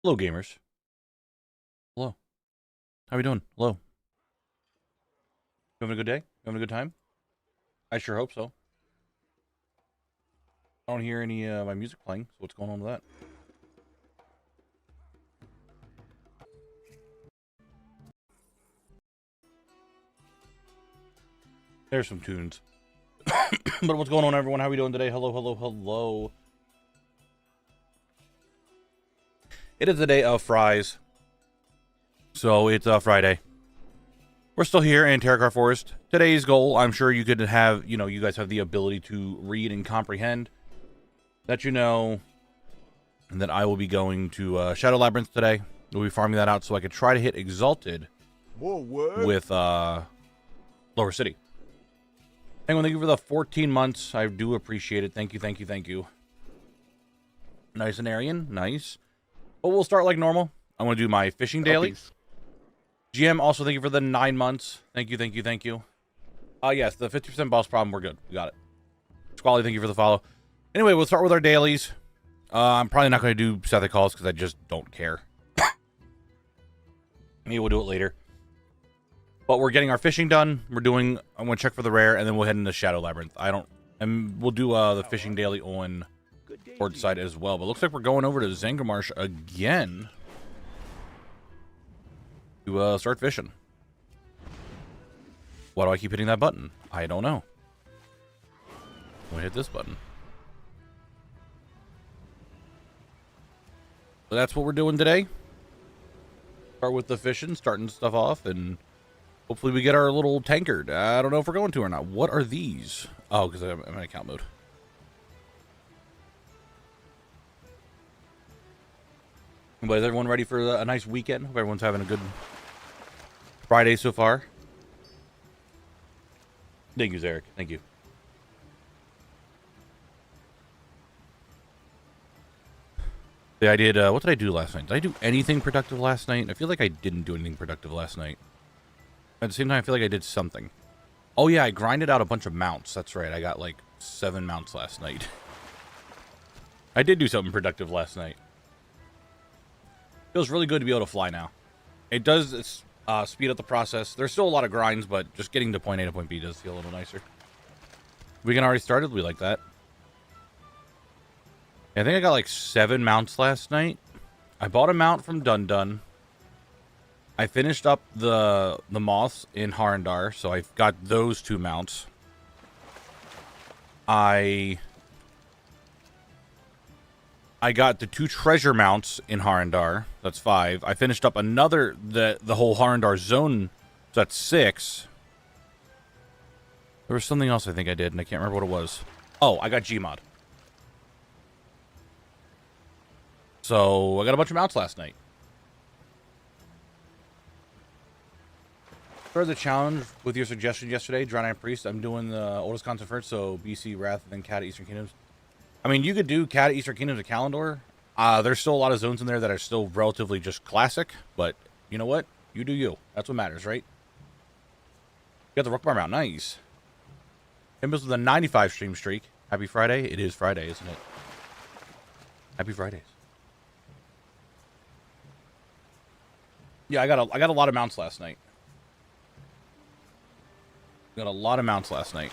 Hello, gamers. Hello. How are we doing? Hello. You having a good day? You having a good time? I sure hope so. I don't hear any my music playing, so what's going on with that? There's some tunes. But what's going on, everyone? How are we doing today? Hello, hello, hello. It is the day of fries. So it's Friday. We're still here in Terracar Forest. Today's goal, I'm sure you could have, you guys have the ability to read and comprehend. That you know that I will be going to Shadow Labyrinth today. We'll be farming that out so I could try to hit Exalted with Lower City. Thank you for the 14 months. I do appreciate it. Thank you, thank you, thank you. Nice and Aryan. Nice. But we'll start like normal. I'm going to do my fishing daily. GM, also thank you for the 9 months. Thank you, thank you, thank you. Yes, the 50% boss problem, we're good. We got it. Squally, thank you for the follow. Anyway, we'll start with our dailies. I'm probably not going to do Sethic calls because I just don't care. Maybe we'll do it later. But we're getting our fishing done. I'm going to check for the rare, and then we'll head into Shadow Labyrinth. And we'll do the fishing daily on Port side as well. But it looks like we're going over to Zangarmarsh again to start fishing. Why do I keep hitting that button? I don't know. I'm going to hit this button. So that's what we're doing today. Start with the fishing, starting stuff off, and hopefully we get our little tankard. I don't know if we're going to or not. What are these? Oh, because I'm in account mode. But is everyone ready for a nice weekend? Hope everyone's having a good Friday so far. Thank you, Zarek. Thank you. I did, what did I do last night? Did I do anything productive last night? I feel like I didn't do anything productive last night. At the same time, I feel like I did something. Oh yeah, I grinded out a bunch of mounts. That's right, I got like 7 mounts last night. I did do something productive last night. Feels really good to be able to fly now. It does speed up the process. There's still a lot of grinds, but just getting to point A to point B does feel a little nicer. We can already started. We like that. I think I got like 7 mounts last night. I bought a mount from Dun Dun. I finished up the moths in Harandar, so I've got those 2 mounts. I got the 2 treasure mounts in Harandar. That's 5. I finished up another the whole Harandar zone. So that's 6. There was something else I think I did, and I can't remember what it was. Oh, I got Gmod. So I got a bunch of mounts last night. For the challenge with your suggestion yesterday, Drown Iron Priest, I'm doing the oldest content first, so BC, Wrath, and then Cat Eastern Kingdoms. I mean, you could do Cat Eastern Kingdoms of Kalendor. There's still a lot of zones in there that are still relatively just classic, but you know what? You do you. That's what matters, right? You got the Rookbar Mount. Nice. Himbos with a 95 stream streak. Happy Friday. It is Friday, isn't it? Happy Fridays. Yeah, I got a lot of mounts last night. Got a lot of mounts last night.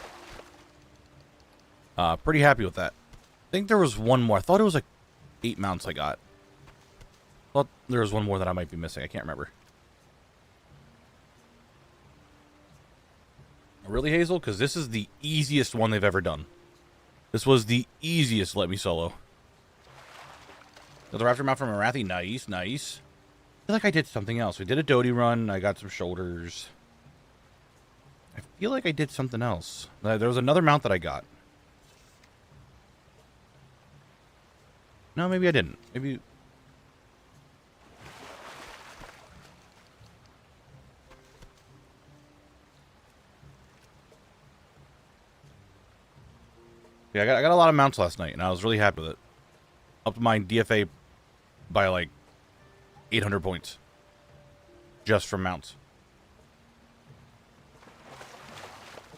Pretty happy with that. I think there was one more. I thought it was like 8 mounts I got. I thought there was one more that I might be missing. I can't remember. Really, Hazel? Because this is the easiest one they've ever done. This was the easiest Let Me Solo. Got the Raptor mount from Arathi. Nice, nice. I feel like I did something else. We did a Doty run. I got some shoulders. I feel like I did something else. There was another mount that I got. No, maybe I didn't. Maybe... Yeah, I got a lot of mounts last night, and I was really happy with it. Upped my DFA by like 800 points. Just from mounts.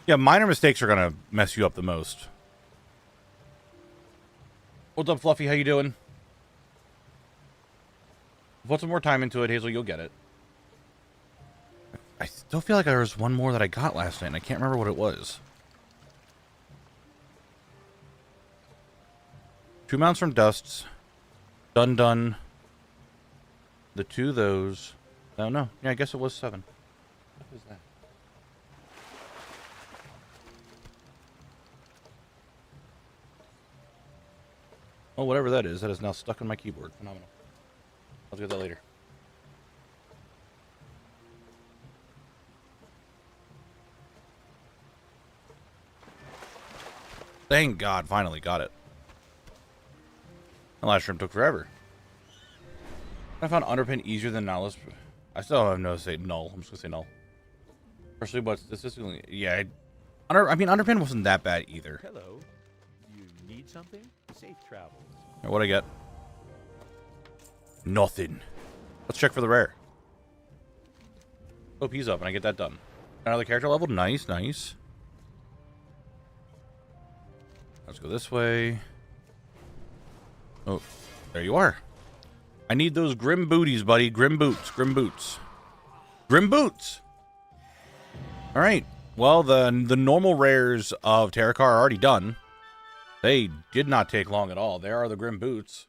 Yeah, minor mistakes are going to mess you up the most. What's up, Fluffy? How you doing? Put some more time into it, Hazel. You'll get it. I still feel like there was one more that I got last night, and I can't remember what it was. 2 mounts from dusts. Done. The 2 of those. No. Yeah, I guess it was 7. What is that? Oh, whatever that is now stuck in my keyboard. Phenomenal. I'll do that later. Thank God, finally got it. The last shrimp took forever. I found underpin easier than null. I still have no say null. I'm just gonna say null. Especially, but statistically, yeah. I mean, underpin wasn't that bad either. Hello. You need something? Safe travels. What'd I get? Nothing. Let's check for the rare. OP's up, and I get that done. Another character level. Nice. Let's go this way. Oh, there you are. I need those grim booties, buddy. Grim boots. All right. Well, the normal rares of Terracar are already done. They did not take long at all. There are the grim boots.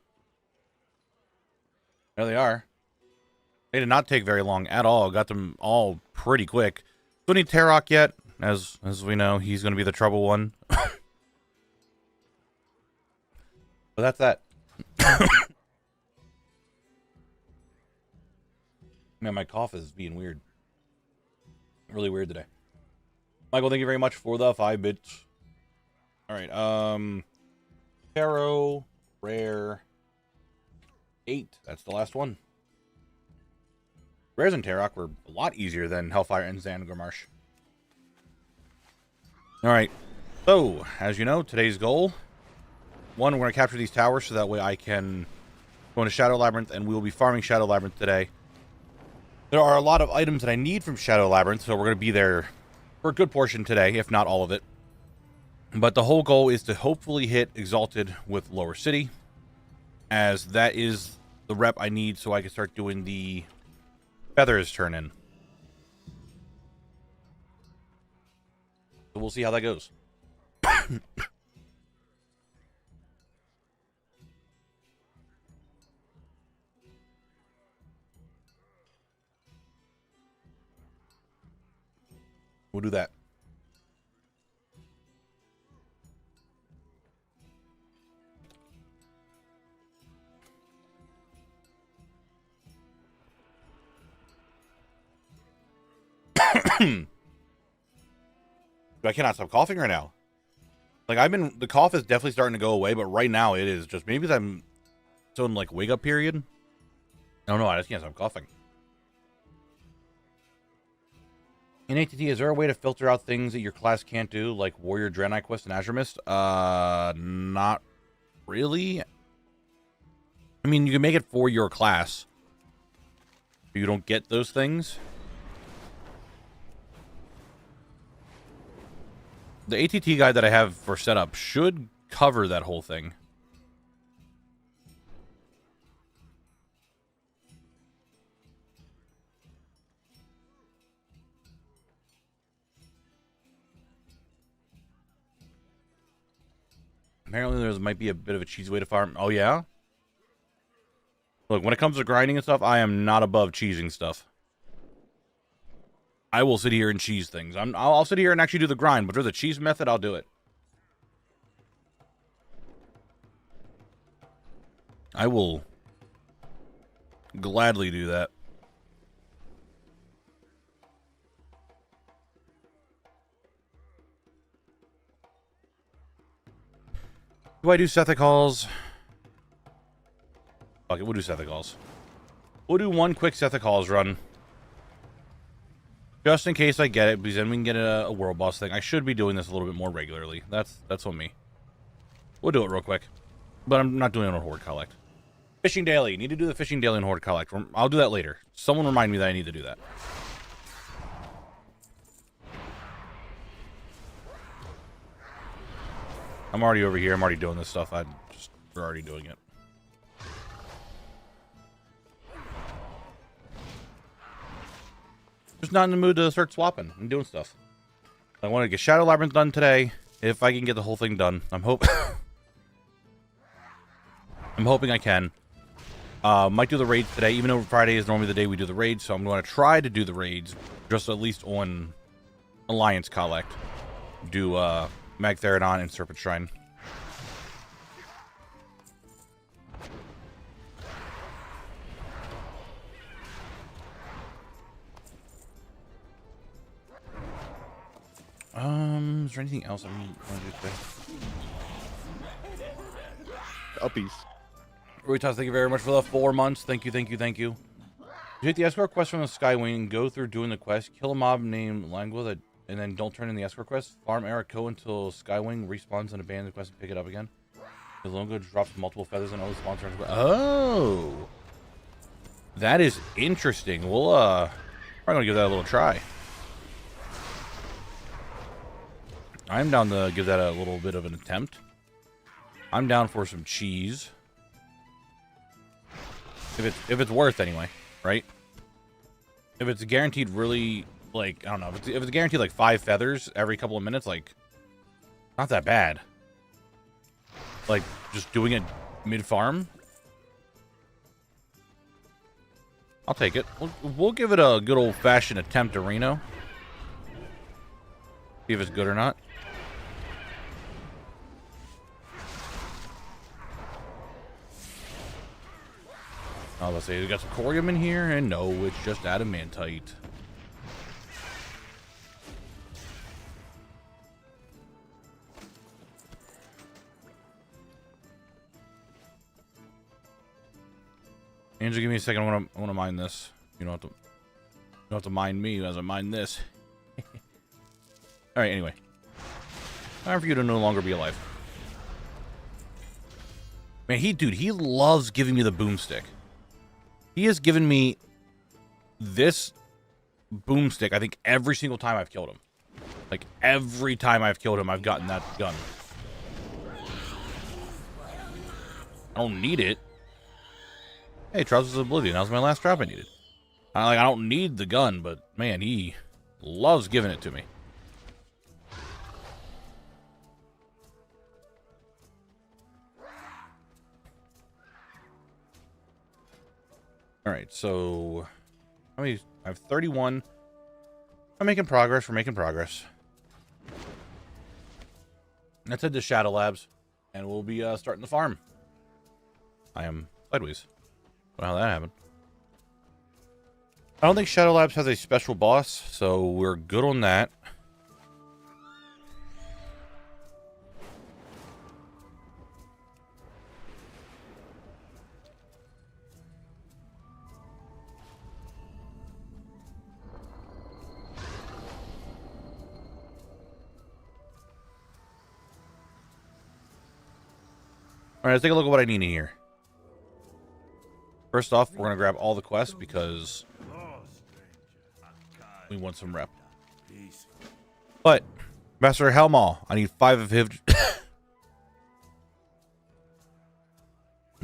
There they are. They did not take very long at all. Got them all pretty quick. Don't need Tarok yet. As we know, he's going to be the trouble one. But that's that. Man, my cough is being weird. Really weird today. Michael, thank you very much for the 5 bits. Alright, Tarot, Rare, 8. That's the last one. Rares and Tarok were a lot easier than Hellfire and Zangarmarsh. Alright, so, as you know, today's goal. 1, we're going to capture these towers so that way I can go into Shadow Labyrinth, and we will be farming Shadow Labyrinth today. There are a lot of items that I need from Shadow Labyrinth, so we're going to be there for a good portion today, if not all of it. But the whole goal is to hopefully hit Exalted with Lower City, as that is the rep I need so I can start doing the Feathers turn in. So we'll see how that goes. We'll do that. I cannot stop coughing right now. Like, the cough is definitely starting to go away, but right now it is just, maybe I'm still in, like, wake up period. I don't know, I just can't stop coughing. In ATT, is there a way to filter out things that your class can't do, like Warrior, Draenei Quest, and Azure Mist? Not really. I mean, you can make it for your class. You don't get those things. The ATT guide that I have for setup should cover that whole thing. Apparently there might be a bit of a cheesy way to farm. Oh, yeah? Look, when it comes to grinding and stuff, I am not above cheesing stuff. I will sit here and cheese things. I'll sit here and actually do the grind, but if there's a cheese method, I'll do it. I will gladly do that. Do I do Sethic Halls? Fuck it, we'll do Sethic Halls. We'll do one quick Sethic Halls run. Just in case I get it, because then we can get a world boss thing. I should be doing this a little bit more regularly. That's on me. We'll do it real quick. But I'm not doing it on Horde Collect. Fishing Daily. Need to do the Fishing Daily on Horde Collect. I'll do that later. Someone remind me that I need to do that. I'm already over here. I'm already doing this stuff. We're already doing it. just not in the mood to start swapping and doing stuff. I want to get Shadow Labyrinth done today. If I can get the whole thing done, I'm hoping I can. Might do the raids today, even though Friday is normally the day we do the raids. So I'm going to try to do the raids, just at least on Alliance Collect. Do Magtheridon and Serpent Shrine. Is there anything else I want to do today? Uppies. Ruitas, thank you very much for the 4 months. Thank you, thank you, thank you. You take the escort quest from the Skywing, go through doing the quest, kill a mob named Langua, and then don't turn in the escort quest. Farm Erico until Skywing respawns and abandon the quest and pick it up again. The Longo drops multiple feathers and only spawns turns. Oh! That is interesting. We'll, probably gonna give that a little try. I'm down to give that a little bit of an attempt. I'm down for some cheese. If it's worth anyway, right? If it's guaranteed really, like, I don't know, if it's guaranteed like 5 feathers every couple of minutes, like, not that bad. Like, just doing it mid-farm. I'll take it. We'll give it a good old-fashioned attempt to Reno. See if it's good or not. Oh, let's say we got some corium in here, and no, it's just adamantite. Angel, give me a second. I want to mine this. You don't have to mind me as I mine this. All right. Anyway, time for you to no longer be alive. Man, he loves giving me the boomstick. He has given me this boomstick, I think, every single time I've killed him. Like, every time I've killed him, I've gotten that gun. I don't need it. Hey, Trousers of Oblivion. That was my last drop I needed. I don't need the gun, but, man, he loves giving it to me. All right, so how many? I have 31. I'm making progress. We're making progress. Let's head to Shadow Labs, and we'll be starting the farm. I am sideways. Don't know how that happened. I don't think Shadow Labs has a special boss, so we're good on that. Alright, let's take a look at what I need in here. First off, we're going to grab all the quests because we want some rep. But, Master Helmal, I need 5 of his...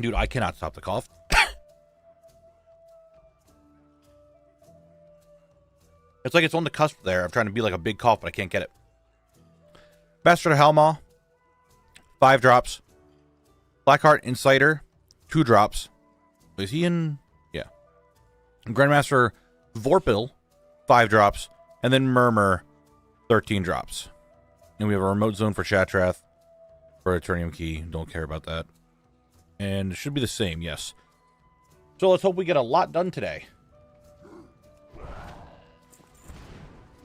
Dude, I cannot stop the cough. It's like it's on the cusp there. I'm trying to be like a big cough, but I can't get it. Master Helmal, 5 drops. Blackheart Insider, 2 drops. Is he in? Yeah. Grandmaster Vorpil, 5 drops. And then Murmur, 13 drops. And we have a remote zone for Shatrath. For Eternium Key. Don't care about that. And it should be the same, yes. So let's hope we get a lot done today.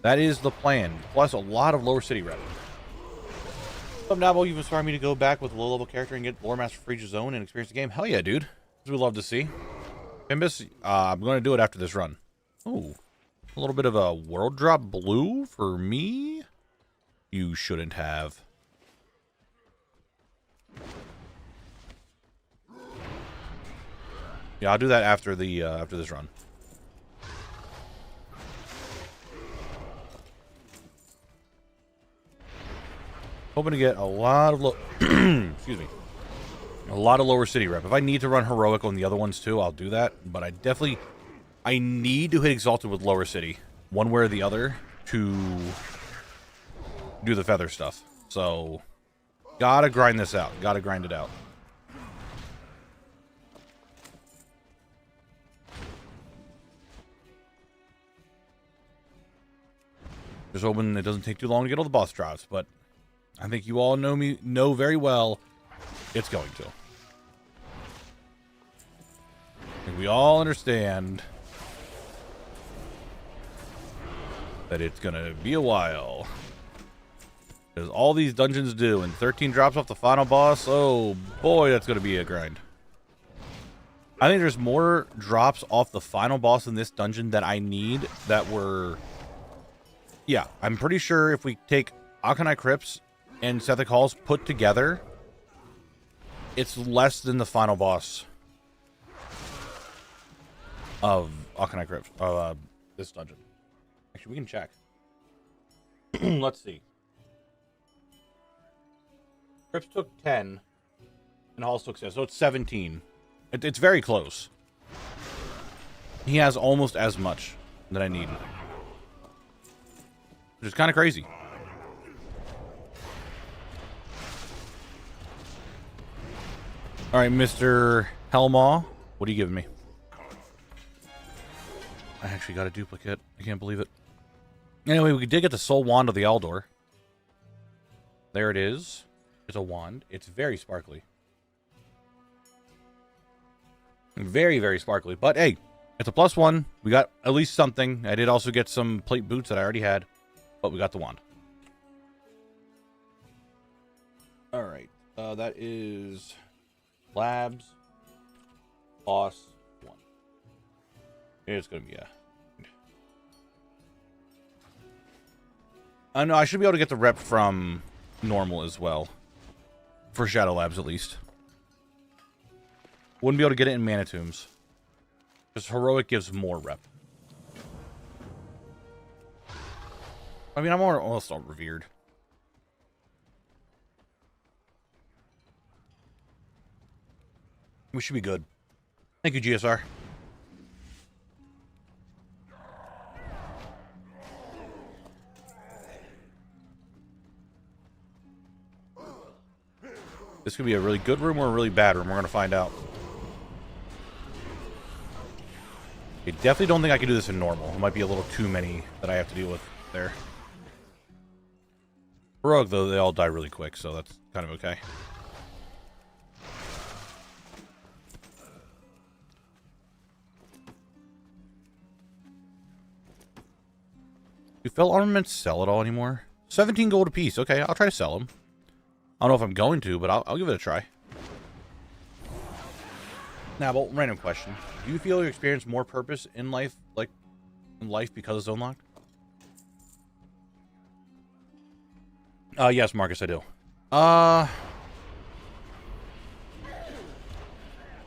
That is the plan. Plus a lot of lower city rep. Knabble, you've inspired me to go back with a low-level character and get Lore Master for each zone and experience the game. Hell yeah, dude. This we love to see. Pimbus, I'm going to do it after this run. Oh, a little bit of a world drop blue for me? You shouldn't have. Yeah, I'll do that after the after this run. Hoping to get a lot of excuse me, a lot of lower city rep. If I need to run heroic on the other ones too, I'll do that. But I need to hit exalted with lower city. one way or the other to do the feather stuff. So, gotta grind this out. Gotta grind it out. Just hoping it doesn't take too long to get all the boss drops, but I think you all know very well it's going to. I think we all understand that it's gonna be a while. Because all these dungeons do, and 13 drops off the final boss, oh boy, that's gonna be a grind. I think there's more drops off the final boss in this dungeon that I need that were... Yeah, I'm pretty sure if we take Akanai Crypts and Sethic Halls put together, it's less than the final boss of Akanai Crypts, of this dungeon. Actually, we can check. Let's see. Crypts took 10, and Halls took 6, so it's 17. It's very close. He has almost as much that I need. Which is kind of crazy. Alright, Mr. Helmaw, what are you giving me? I actually got a duplicate. I can't believe it. Anyway, we did get the Soul Wand of the Eldor. There it is. It's a wand. It's very sparkly. Very, very sparkly. But hey, it's a +1. We got at least something. I did also get some plate boots that I already had. But we got the wand. Alright. That is Labs Boss 1. It's going to be a... I know I should be able to get the rep from normal as well. For Shadow Labs, at least. Wouldn't be able to get it in Mana Tombs. Because Heroic gives more rep. I mean, I'm almost all revered. We should be good. Thank you, GSR. This could be a really good room or a really bad room. We're going to find out. I definitely don't think I can do this in normal. It might be a little too many that I have to deal with there. Heroic, though, they all die really quick, so that's kind of okay. Do fell armaments sell at all anymore? 17 gold a piece. Okay, I'll try to sell them. I don't know if I'm going to, but I'll give it a try. Knabble, random question. Do you feel you experience more purpose in life, because it's unlocked? Yes, Marcus, I do.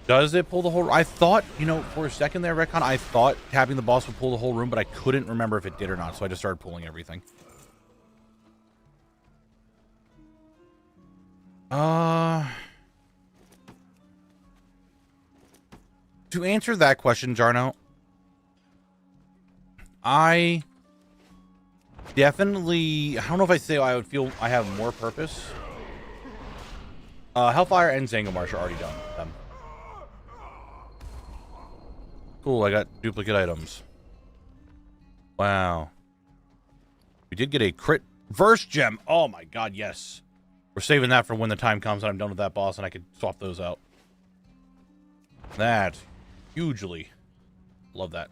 Does it pull the whole... I thought, for a second there, Retcon, I thought tapping the boss would pull the whole room, but I couldn't remember if it did or not, so I just started pulling everything. To answer that question, Jarno, I definitely... I don't know if I say I would feel I have more purpose. Hellfire and Zangomarsh are already done with them. Cool, I got duplicate items. Wow. We did get a crit verse gem. Oh my god, yes. We're saving that for when the time comes and I'm done with that boss and I could swap those out. That hugely love that.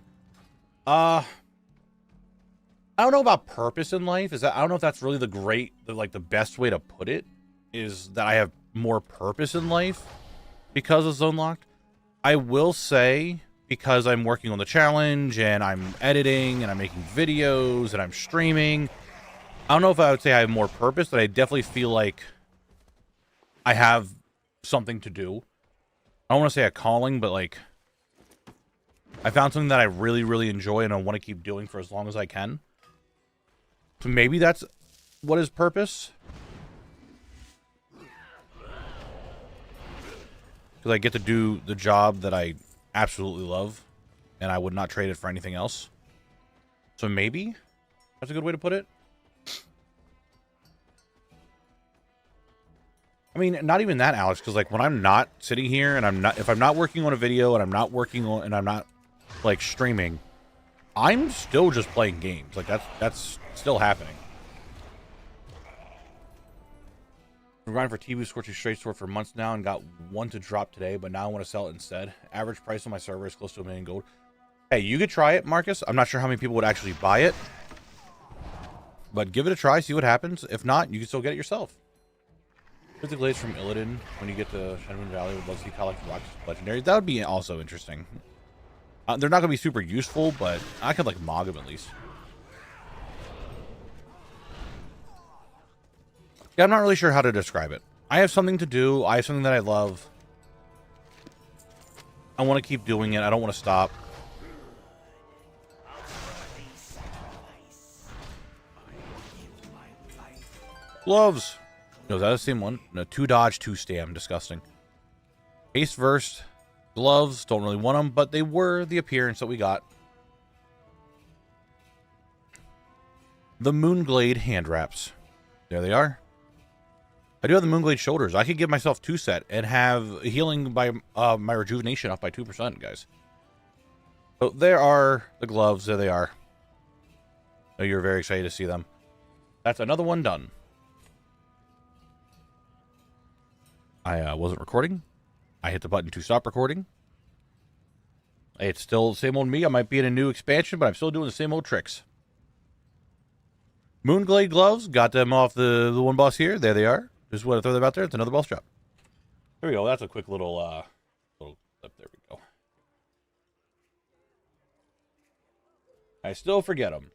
I don't know about purpose in life. I don't know if that's really the best way to put it, is that I have more purpose in life because it's unlocked. I will say, because I'm working on the challenge and I'm editing and I'm making videos and I'm streaming, I don't know if I would say I have more purpose, but I definitely feel like I have something to do. I don't want to say a calling, but I found something that I really, really enjoy and I want to keep doing for as long as I can. So maybe that's what is purpose. Because I get to do the job that I absolutely love, and I would not trade it for anything else. So maybe that's a good way to put it. I mean, not even that, Alex, because like when I'm not sitting here and if I'm not working on a video and I'm not like streaming, I'm still just playing games. Like that's still happening. I've been grinding for T-Boo Scorching Straight Sword for months now and got one to drop today, but now I want to sell it instead. Average price on my server is close to $1 million gold. Hey, you could try it, Marcus. I'm not sure how many people would actually buy it, but give it a try, see what happens. If not, you can still get it yourself. Here's the glades from Illidan when you get to Shenmue Valley with Lucky Collect Rocks legendaries. That would be also interesting. They're not going to be super useful, but I could like mog them at least. Yeah, I'm not really sure how to describe it. I have something to do. I have something that I love. I want to keep doing it. I don't want to stop. Gloves. No, is that the same one? No, 2 dodge, 2 stam. Disgusting. Haste Verse. Gloves. Don't really want them, but they were the appearance that we got. The Moonglade hand wraps. There they are. I do have the Moonglade shoulders. I could give myself 2 set and have healing by my rejuvenation up by 2%, guys. So there are the gloves. There they are. I know you're very excited to see them. That's another one done. I wasn't recording. I hit the button to stop recording. It's still the same old me. I might be in a new expansion, but I'm still doing the same old tricks. Moonglade gloves. Got them off the one boss here. There they are. Just want to throw them out there. It's another boss drop. There we go. That's a quick little clip. There we go. I still forget them.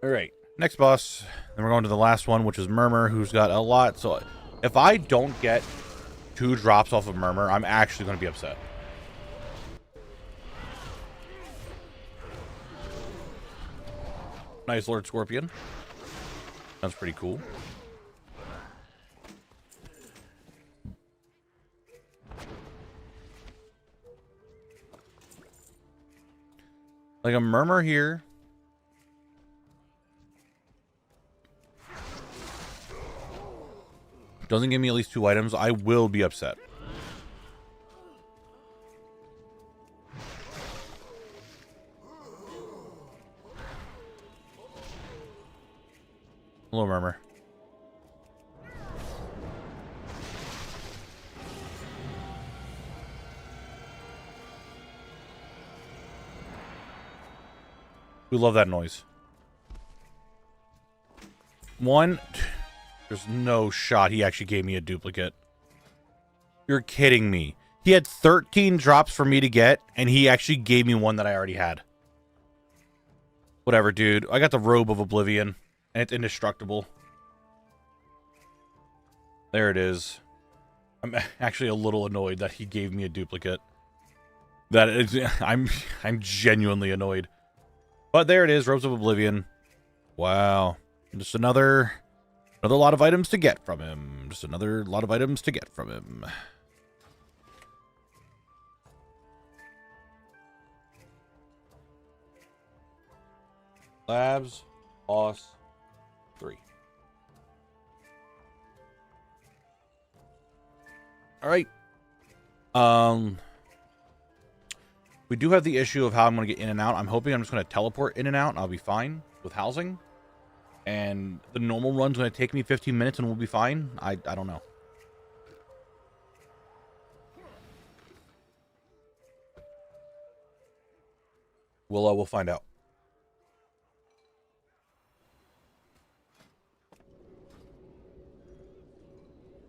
All right. Next boss. Then we're going to the last one, which is Murmur, who's got a lot. So if I don't get 2 drops off of Murmur, I'm actually going to be upset. Nice Lord Scorpion. Sounds pretty cool. Like a Murmur here. Doesn't give me at least 2 items, I will be upset. Hello, Murmur. We love that noise. There's no shot he actually gave me a duplicate. You're kidding me. He had 13 drops for me to get, and he actually gave me one that I already had. Whatever, dude. I got the Robe of Oblivion, and it's indestructible. There it is. I'm actually a little annoyed that he gave me a duplicate. That is, I'm genuinely annoyed. But there it is, Robes of Oblivion. Wow. Just another lot of items to get from him. Just another lot of items to get from him. Labs, boss, 3. All right. We do have the issue of how I'm going to get in and out. I'm hoping I'm just going to teleport in and out, and I'll be fine with housing. And the normal run's going to take me 15 minutes, and we'll be fine. I don't know. We'll find out.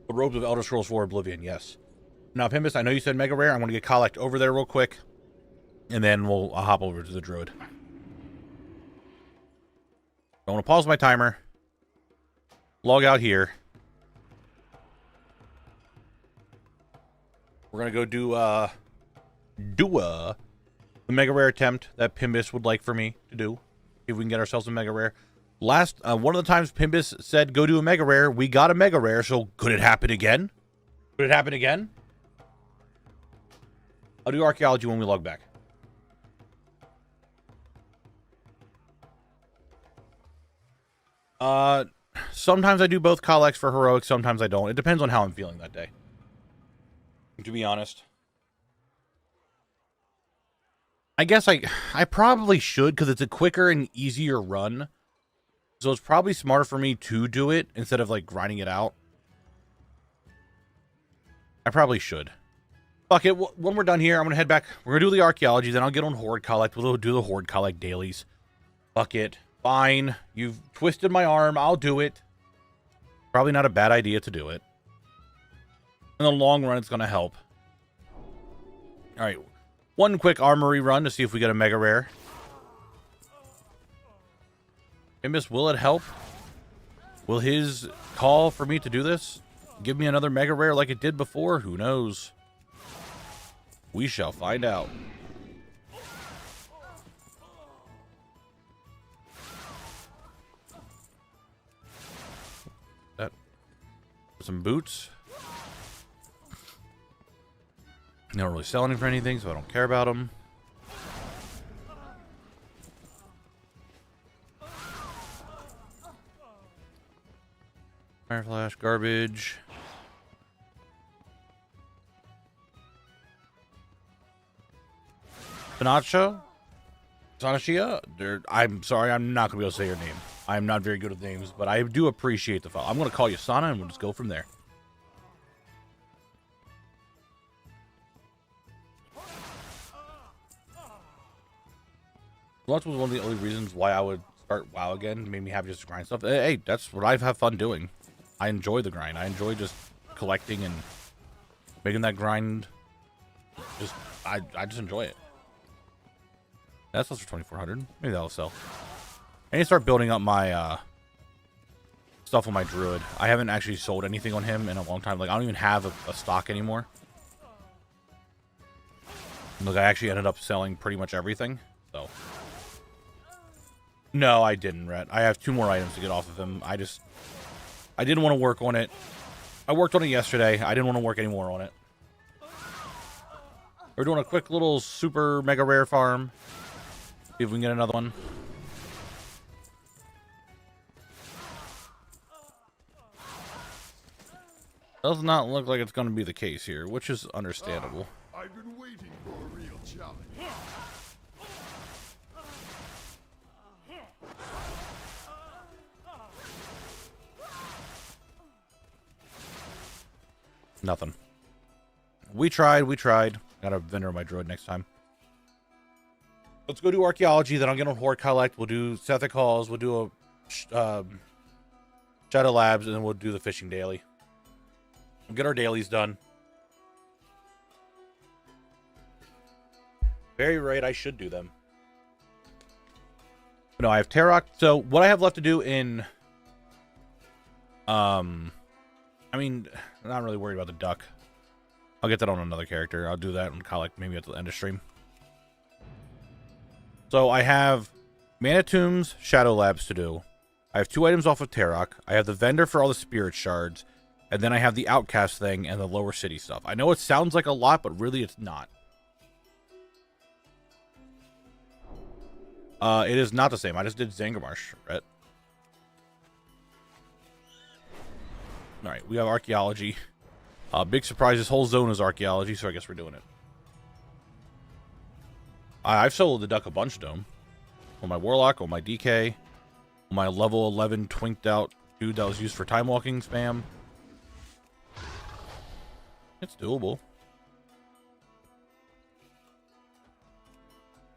The Robes of Elder Scrolls 4 Oblivion, yes. Now, Pimbus, I know you said Mega Rare. I'm going to get Collect over there real quick. And then I'll hop over to the Druid. I want to pause my timer. Log out here. We're going to go do the Mega Rare attempt that Pimbus would like for me to do. See if we can get ourselves a Mega Rare. One of the times Pimbus said go do a Mega Rare, we got a Mega Rare, so could it happen again? Could it happen again? I'll do archaeology when we log back. Sometimes I do both collects for heroic, sometimes I don't. It depends on how I'm feeling that day, to be honest. I guess I probably should, because it's a quicker and easier run. So it's probably smarter for me to do it instead of, like, grinding it out. I probably should. Fuck it. When we're done here, I'm going to head back. We're going to do the archaeology, then I'll get on Horde Collect. We'll do the Horde Collect dailies. Fuck it. Fine. You've twisted my arm. I'll do it. Probably not a bad idea to do it. In the long run, it's going to help. Alright. One quick armory run to see if we get a mega rare. Hey, Miss, will it help? Will his call for me to do this give me another mega rare like it did before? Who knows? We shall find out. That some boots. They don't really sell any for anything, so I don't care about them. Fire flash, garbage. Sanacha? Sanashia? I'm sorry, I'm not going to be able to say your name. I'm not very good with names, but I do appreciate the follow. I'm going to call you Sana, and we'll just go from there. Lunch was one of the only reasons why I would start WoW again. Made me happy just to grind stuff. Hey, that's what I have fun doing. I enjoy the grind. I enjoy just collecting and making that grind. I just enjoy it. That's also for 2,400. Maybe that'll sell. I need to start building up my stuff on my druid. I haven't actually sold anything on him in a long time. Like, I don't even have a stock anymore. Look, I actually ended up selling pretty much everything. So, no, I didn't, Rhett. I have 2 more items to get off of him. I didn't want to work on it. I worked on it yesterday. I didn't want to work any more on it. We're doing a quick little super mega rare farm. See if we can get another one. Does not look like it's going to be the case here, which is understandable. I've been waiting for a real challenge. Nothing. We tried. Gotta vendor my droid next time. Let's go do archaeology, then I'll get on Horde Collect. We'll do Sethic Halls, we'll do a Shadow Labs, and then we'll do the fishing daily. We'll get our dailies done. Very right, I should do them. But no, I have Tarok. So what I have left to do in I mean, I'm not really worried about the duck. I'll get that on another character. I'll do that and collect maybe at the end of stream. So I have Mana Tombs, Shadow Labs to do. I have 2 items off of Tarok. I have the vendor for all the spirit shards. And then I have the outcast thing and the lower city stuff. I know it sounds like a lot, but really it's not. It is not the same. I just did Zangarmarsh, right? Alright, we have archaeology. Big surprise, this whole zone is archaeology, so I guess we're doing it. I've soloed the duck a bunch, Dome. On my Warlock, on my DK, on my level 11 twinked out dude that was used for time walking spam. It's doable.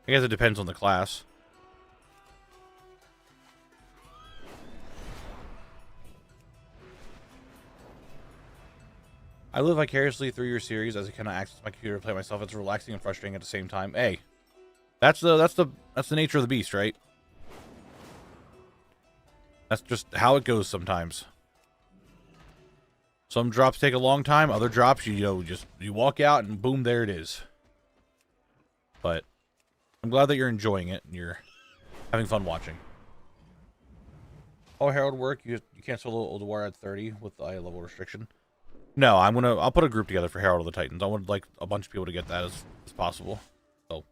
I guess it depends on the class. I live vicariously through your series as I cannot access my computer to play myself. It's relaxing and frustrating at the same time. Hey, that's the nature of the beast, right? That's just how it goes sometimes. Some drops take a long time. Other drops, you walk out and boom, there it is. But I'm glad that you're enjoying it and you're having fun watching. Oh, Herald work. You can't solo Old War at 30 with the eye level restriction. No, I'll put a group together for Herald of the Titans. I would like a bunch of people to get that as possible. So.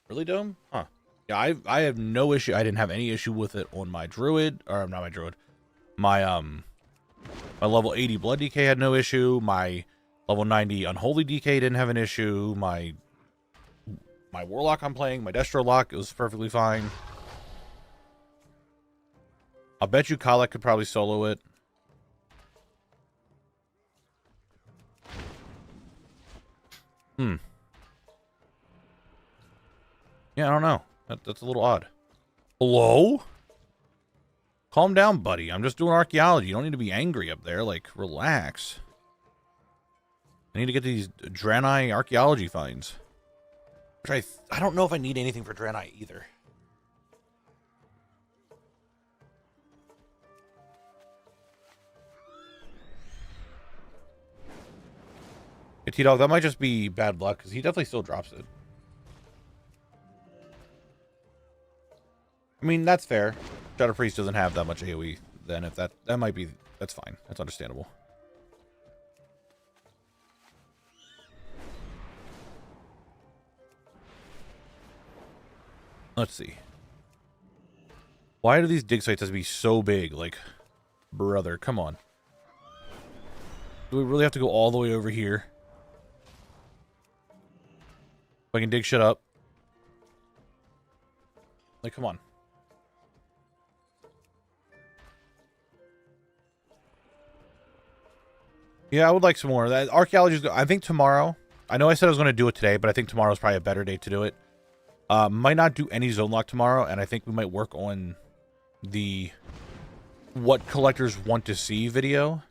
Really, Dome? Huh. Yeah, I have no issue. I didn't have any issue with it on my druid, or not my druid. My level 80 blood DK had no issue. My level 90 unholy DK didn't have an issue. My warlock I'm playing, my Destro lock, it was perfectly fine. I'll bet you Khalek could probably solo it. Yeah, I don't know. That's a little odd. Hello? Calm down, buddy. I'm just doing archaeology. You don't need to be angry up there. Like, relax. I need to get these Draenei archaeology finds. Which I don't know if I need anything for Draenei either. Hey, T-Dog, that might just be bad luck, because he definitely still drops it. I mean, that's fair. Shadow Priest doesn't have that much AoE, then if that might be, that's fine. That's understandable. Let's see. Why do these dig sites have to be so big? Like, brother, come on. Do we really have to go all the way over here? If I can dig shit up. Like, come on. Yeah, I would like some more. That archaeology, I think tomorrow. I know I said I was going to do it today, but I think tomorrow's probably a better day to do it. Might not do any zone lock tomorrow, and I think we might work on the what collectors want to see video.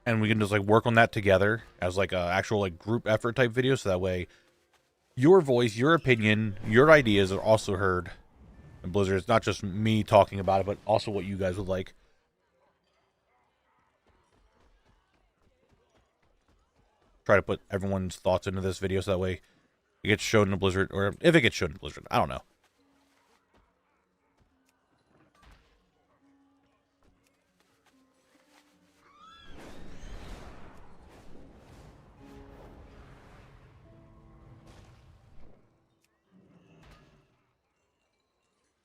And we can just like work on that together as like a actual like group effort type video, so that way your voice, your opinion, your ideas are also heard in Blizzard. It's not just me talking about it, but also what you guys would like. Try to put everyone's thoughts into this video so that way it gets shown in Blizzard, or if it gets shown in Blizzard, I don't know.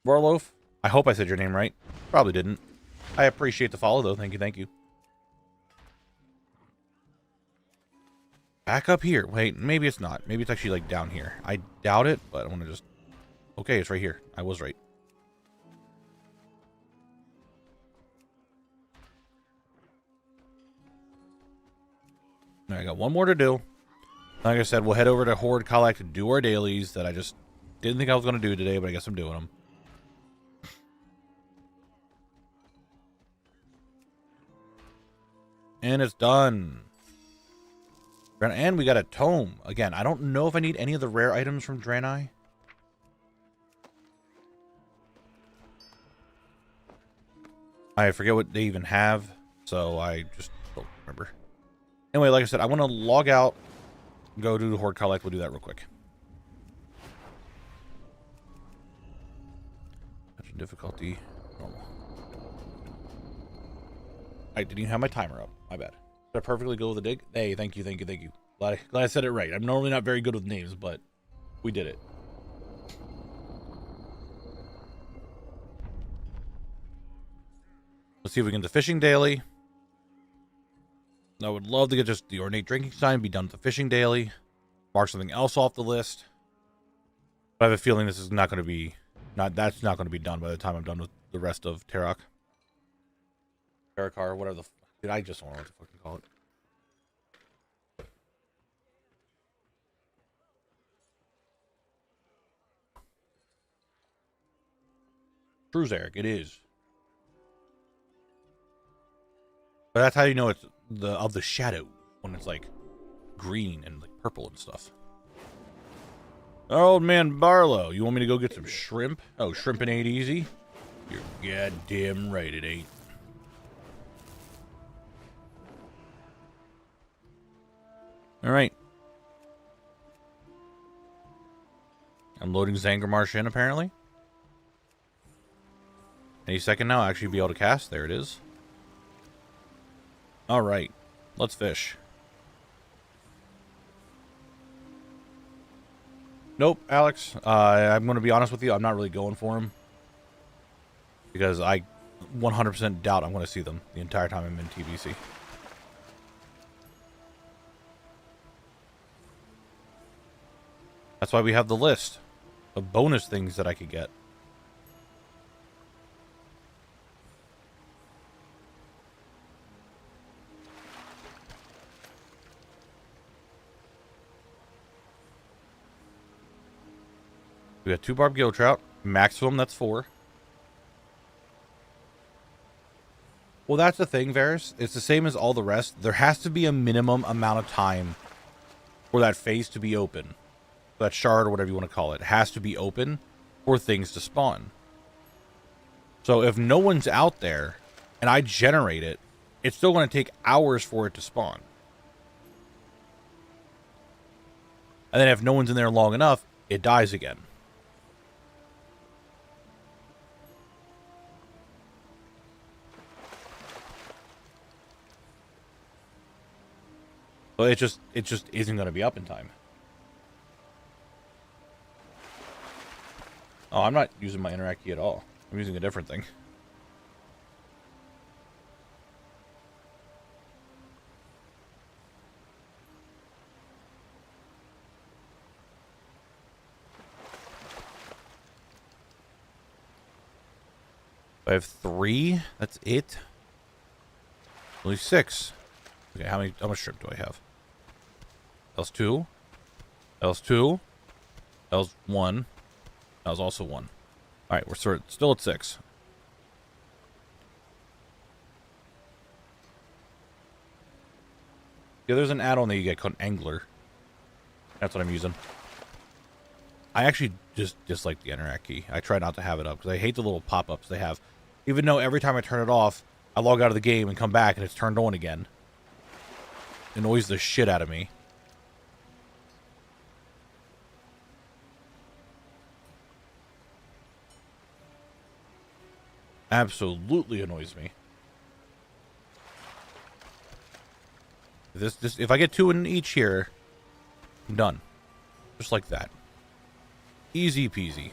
Warloaf, I hope I said your name right. Probably didn't. I appreciate the follow, though. Thank you, thank you. Back up here. Wait, maybe it's not. Maybe it's actually, like, down here. I doubt it, but I want to just... Okay, it's right here. I was right. I got one more to do. Like I said, we'll head over to Horde Collect to do our dailies that I just didn't think I was going to do today, but I guess I'm doing them. And it's done. And we got a tome. Again, I don't know if I need any of the rare items from Draenei. I forget what they even have, so I just don't remember. Anyway, like I said, I want to log out, go do the Horde Collect. We'll do that real quick. Difficulty normal. I didn't even have my timer up. My bad. Did I perfectly go with the dig? Hey, thank you, thank you, thank you. Glad I said it right. I'm normally not very good with names, but we did it. Let's see if we can do the fishing daily. I would love to get just the ornate drinking sign, be done with the fishing daily, mark something else off the list. But I have a feeling this is not going to be that's not going to be done by the time I'm done with the rest of Terok. Terakar, whatever the dude, I just don't know what to fucking call it. True, Eric, it is. But that's how you know it's of the shadow, when it's like green and like purple and stuff. Old man Barlow, you want me to go get some shrimp? Oh, shrimping ain't easy? You're goddamn right it ain't. All right. I'm loading Zangarmarsh in, apparently. Any second now, I'll actually be able to cast. There it is. Alright. Let's fish. Nope, Alex. I'm going to be honest with you. I'm not really going for him. Because I 100% doubt I'm going to see them the entire time I'm in TBC. That's why we have the list of bonus things that I could get. We got 2 barb gill trout. Maximum, that's 4. Well, that's the thing, Varys. It's the same as all the rest. There has to be a minimum amount of time for that phase to be open. That shard, or whatever you want to call it, has to be open for things to spawn. So if no one's out there and I generate it, it's still going to take hours for it to spawn. And then if no one's in there long enough, it dies again. So it just isn't going to be up in time. Oh, I'm not using my interact key at all. I'm using a different thing. I have 3. That's it. Only 6. Okay, how much shrimp do I have? Else 2. Else 2. Else 1. That was also 1. Alright, we're still at 6. Yeah, there's an add-on that you get called Angler. That's what I'm using. I actually just dislike the interact key. I try not to have it up because I hate the little pop-ups they have. Even though every time I turn it off, I log out of the game and come back and it's turned on again. It annoys the shit out of me. Absolutely annoys me. If I get 2 in each here, I'm done. Just like that. Easy peasy.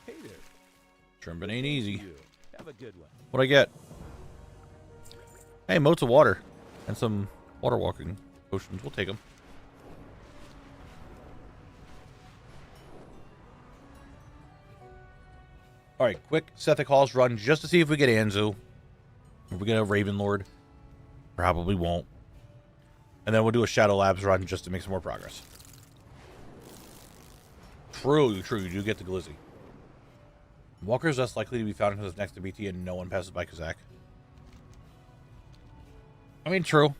Hey there. Shrimping ain't easy. You. Have a good one. What'd I get? Hey, moats of water. And some water walking potions. We'll take them. Alright, quick Sethic Halls run just to see if we get Anzu. If we get a Raven Lord. Probably won't. And then we'll do a Shadow Labs run just to make some more progress. True, you do get the Glizzy. Walker is less likely to be found because it's next to BT and no one passes by Kazak. I mean, true.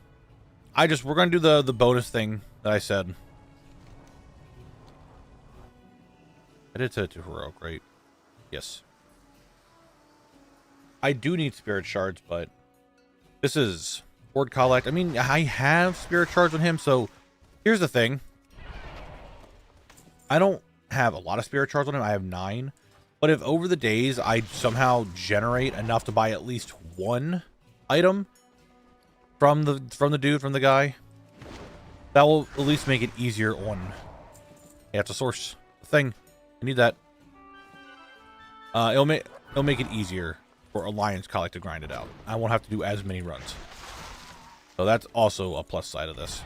We're going to do the bonus thing that I said. I did set it to Heroic, right? Yes. I do need Spirit Shards, but this is Horde Collect. I mean, I have Spirit Shards on him, so here's the thing. I don't have a lot of Spirit Shards on him. I have 9. But if over the days I somehow generate enough to buy at least 1 item from the guy, that will at least make it easier on... Yeah, it's a source thing. I need that. It'll make it easier for Alliance Collect to grind it out. I won't have to do as many runs. So that's also a plus side of this.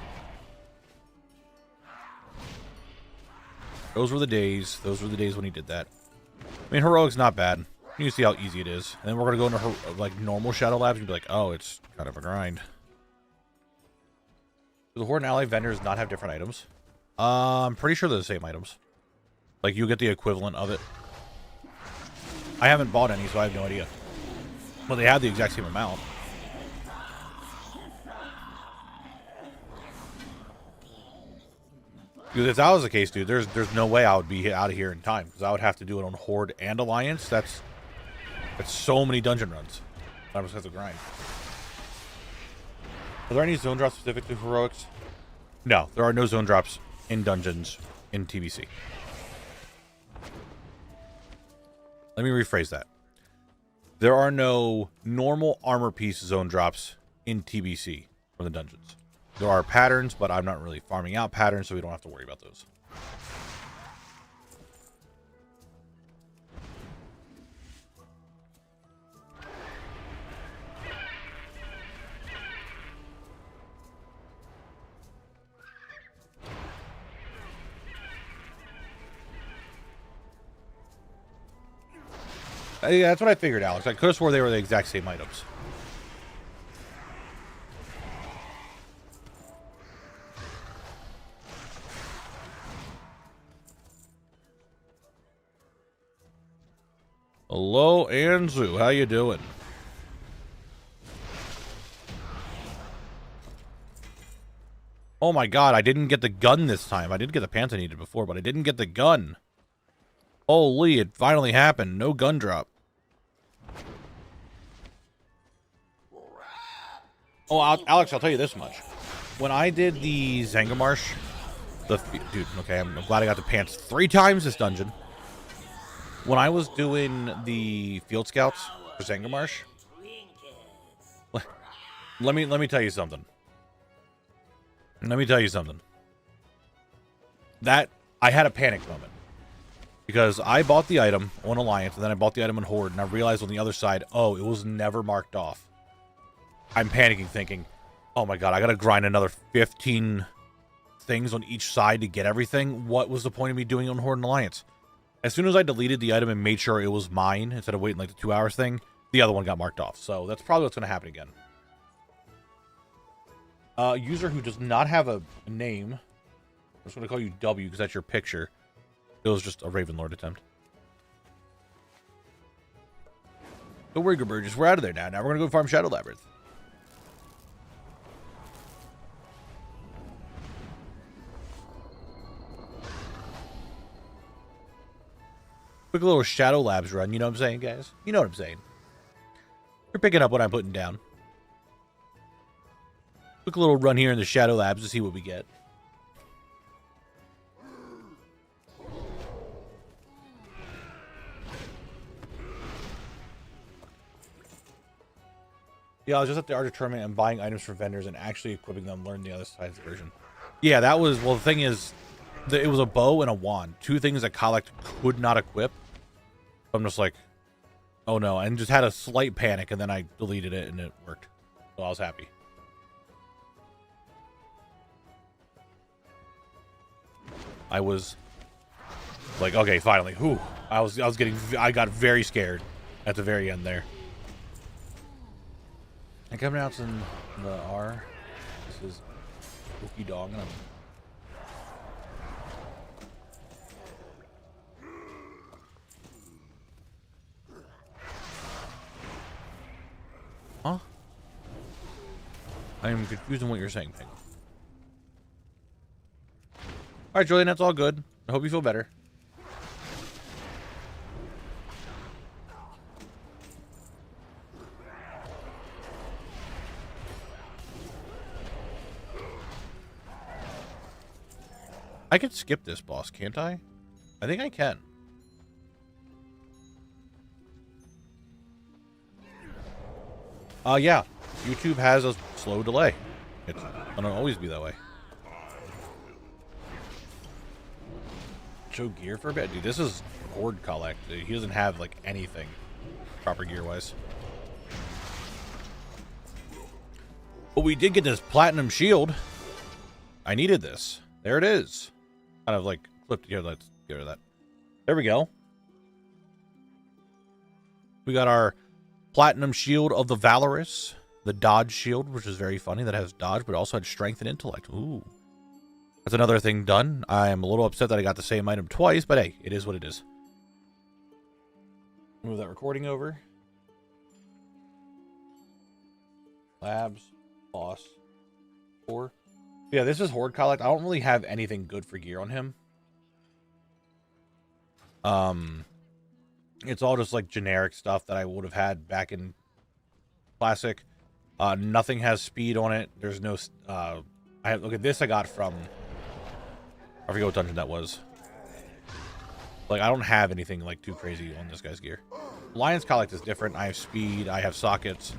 Those were the days. Those were the days when he did that. I mean, Heroic's not bad. You can see how easy it is. And then we're going to go into like normal Shadow Labs and be like, oh, it's kind of a grind. Do the Horde and Ally vendors not have different items? I'm pretty sure they're the same items. Like, you get the equivalent of it. I haven't bought any, so I have no idea. But they have the exact same amount. Because if that was the case, dude, there's no way I would be out of here in time. Because I would have to do it on Horde and Alliance. That's so many dungeon runs. I just have to grind. Are there any zone drops specific to heroics? No, there are no zone drops in dungeons in TBC. Let me rephrase that. There are no normal armor piece zone drops in TBC from the dungeons. There are patterns, but I'm not really farming out patterns, so we don't have to worry about those. Yeah, that's what I figured, Alex. I could have swore they were the exact same items. Hello, Anzu. How you doing? Oh my god, I didn't get the gun this time. I did get the pants I needed before, but I didn't get the gun. Holy, it finally happened. No gun drop. Oh, Alex, I'll tell you this much. When I did the Zangamarsh, dude, okay, I'm glad I got the pants 3 times this dungeon. When I was doing the Field Scouts for Zangamarsh, let me tell you something. Let me tell you something. That I had a panic moment because I bought the item on Alliance and then I bought the item on Horde, and I realized on the other side, oh, it was never marked off. I'm panicking, thinking, oh my god, I gotta grind another 15 things on each side to get everything. What was the point of me doing it on Horde and Alliance? As soon as I deleted the item and made sure it was mine, instead of waiting like the 2 hours thing, the other one got marked off. So that's probably what's gonna happen again. User who does not have a name. I'm just gonna call you W because that's your picture. It was just a Ravenlord attempt. Don't worry, Burgess. We're out of there now. Now we're gonna go farm Shadow Labyrinth. Quick little Shadow Labs run, you know what I'm saying, guys? You know what I'm saying. You're picking up what I'm putting down. Quick little run here in the Shadow Labs to see what we get. Yeah, I was just at the Art of Tournament and buying items from vendors and actually equipping them, learn the other side's version. Yeah, that was, well, the thing is, it was a bow and a wand. 2 things that Collect could not equip. I'm just like, oh no, and just had a slight panic, and then I deleted it, and it worked. So I was happy. I was like, okay, finally. Whew. I got very scared at the very end there. And coming out in the R, this is Wookie Dog, and I'm... Huh? I am confused on what you're saying, Pig. Alright, Julian, that's all good. I hope you feel better. I could skip this boss, can't I? I think I can. Yeah. YouTube has a slow delay. It's gonna always be that way. Show gear for a bit? Dude, this is Horde Collect. He doesn't have, like, anything proper gear-wise. But we did get this Platinum Shield. I needed this. There it is. Kind of, like, flipped here. Let's get rid of that. There we go. We got our Platinum Shield of the Valorous. The Dodge Shield, which is very funny. That has Dodge, but also had Strength and Intellect. Ooh. That's another thing done. I am a little upset that I got the same item twice, but hey, it is what it is. Move that recording over. Labs. Boss. 4. Yeah, this is Horde Collect. I don't really have anything good for gear on him. It's all just like generic stuff that I would have had back in Classic. Nothing has speed on it. There's no... I have... Look at this I got from... I forget what dungeon that was. Like, I don't have anything, like, too crazy on this guy's gear. Lion's Collect is different. I have speed. I have sockets.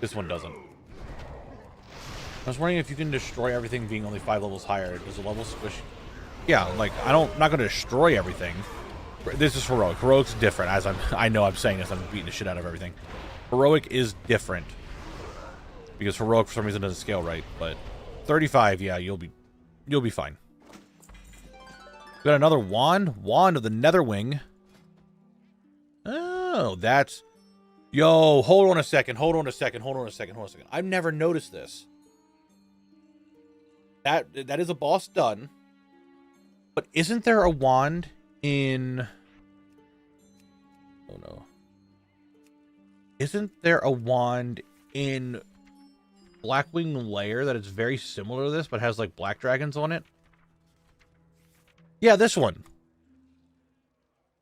This one doesn't. I was wondering if you can destroy everything being only 5 levels higher. Does the level squish? Yeah, like, I'm not going to destroy everything. This is Heroic. Heroic's different. As I know I'm saying this, I'm beating the shit out of everything. Heroic is different. Because Heroic, for some reason, doesn't scale right. But 35, yeah, you'll be fine. We got another wand. Wand of the Netherwing. Oh, that's... Yo, hold on a second. Hold on a second. Hold on a second. Hold on a second. I've never noticed this. That is a boss done. But isn't there a wand in... Oh, no. Isn't there a wand in Blackwing Lair that is very similar to this, but has, like, black dragons on it? Yeah, this one.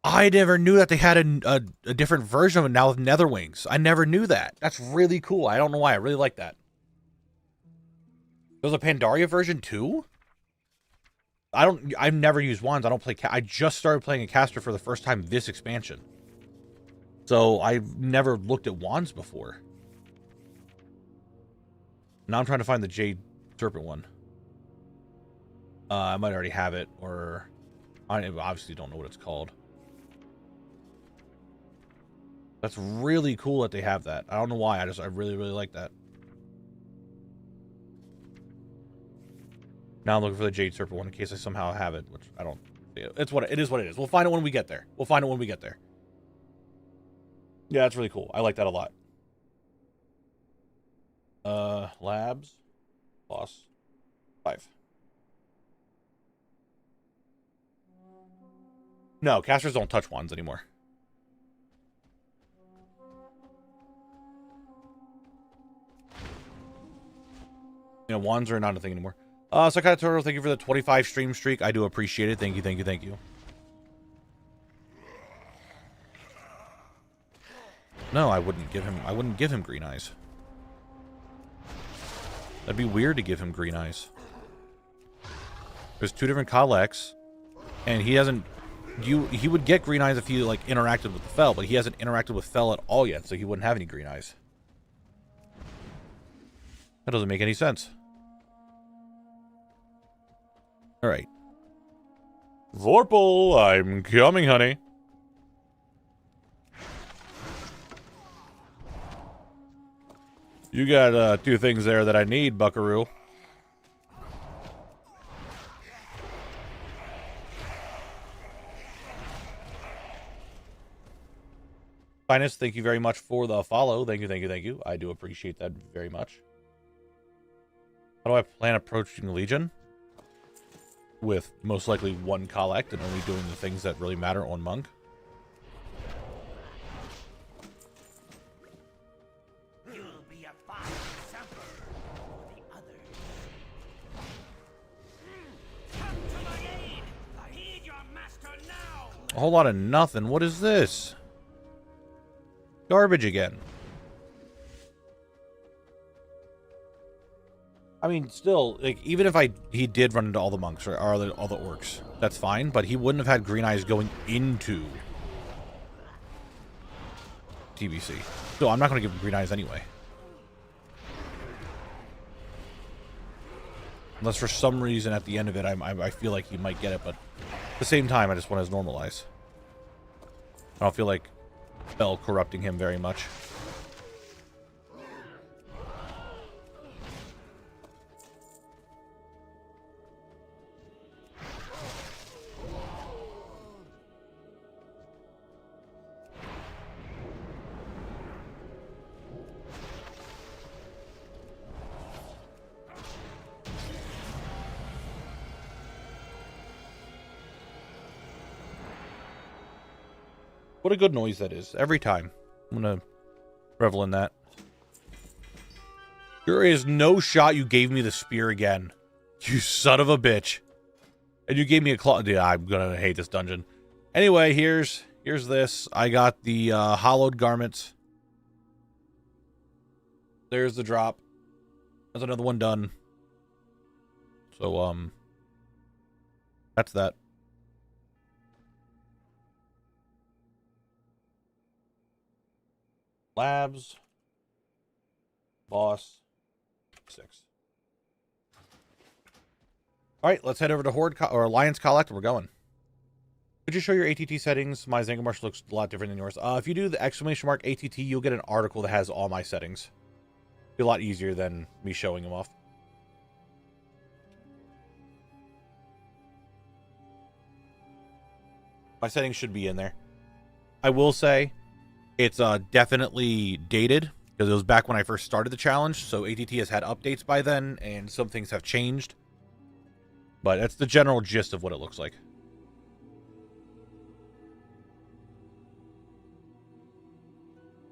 I never knew that they had a different version of it now with Netherwings. I never knew that. That's really cool. I don't know why. I really like that. There's a Pandaria version too? I've never used wands. I don't play... I just started playing a caster for the first time this expansion. So I've never looked at wands before. Now I'm trying to find the Jade Serpent one. I might already have it, or... I obviously don't know what it's called. That's really cool that they have that. I don't know why. I really, really like that. Now I'm looking for the Jade Serpent one in case I somehow have it, which I don't. It's what it is. What it is. We'll find it when we get there. We'll find it when we get there. Yeah, that's really cool. I like that a lot. Labs, boss, 5. No, casters don't touch wands anymore. You know, wands are not a thing anymore. Sakata Turtle, thank you for the 25 stream streak. I do appreciate it. Thank you, thank you, thank you. No, I wouldn't give him green eyes. That'd be weird to give him green eyes. There's 2 different collects, and he hasn't... He would get green eyes if he, like, interacted with the Fel, but he hasn't interacted with Fel at all yet, so he wouldn't have any green eyes. That doesn't make any sense. Alright. Vorpal, I'm coming, honey. You got 2 things there that I need, buckaroo. Finest, thank you very much for the follow. Thank you, thank you, thank you. I do appreciate that very much. How do I plan approaching Legion? With most likely 1 collect and only doing the things that really matter on Monk. You'll be a fine example for the others. Come to my aid! Heed your master now! A whole lot of nothing. What is this? Garbage again. I mean, still, like, even if he did run into all the monks or all the orcs, that's fine, but he wouldn't have had green eyes going into TBC. So I'm not going to give him green eyes anyway. Unless for some reason at the end of it, I feel like he might get it, but at the same time, I just want his normal eyes. I don't feel like Bell corrupting him very much. What a good noise that is. Every time. I'm going to revel in that. There is no shot you gave me the spear again. You son of a bitch. And you gave me a claw. Yeah, I'm going to hate this dungeon. Anyway, here's this. I got the hollowed garments. There's the drop. That's another one done. So, that's that. Labs. Boss. 6. All right, let's head over to Horde or Alliance Collect. We're going. Could you show your ATT settings? My Zangar Marsh looks a lot different than yours. If you do the exclamation mark ATT, you'll get an article that has all my settings. Be a lot easier than me showing them off. My settings should be in there. I will say it's definitely dated because it was back when I first started the challenge. So ATT has had updates by then and some things have changed. But that's the general gist of what it looks like.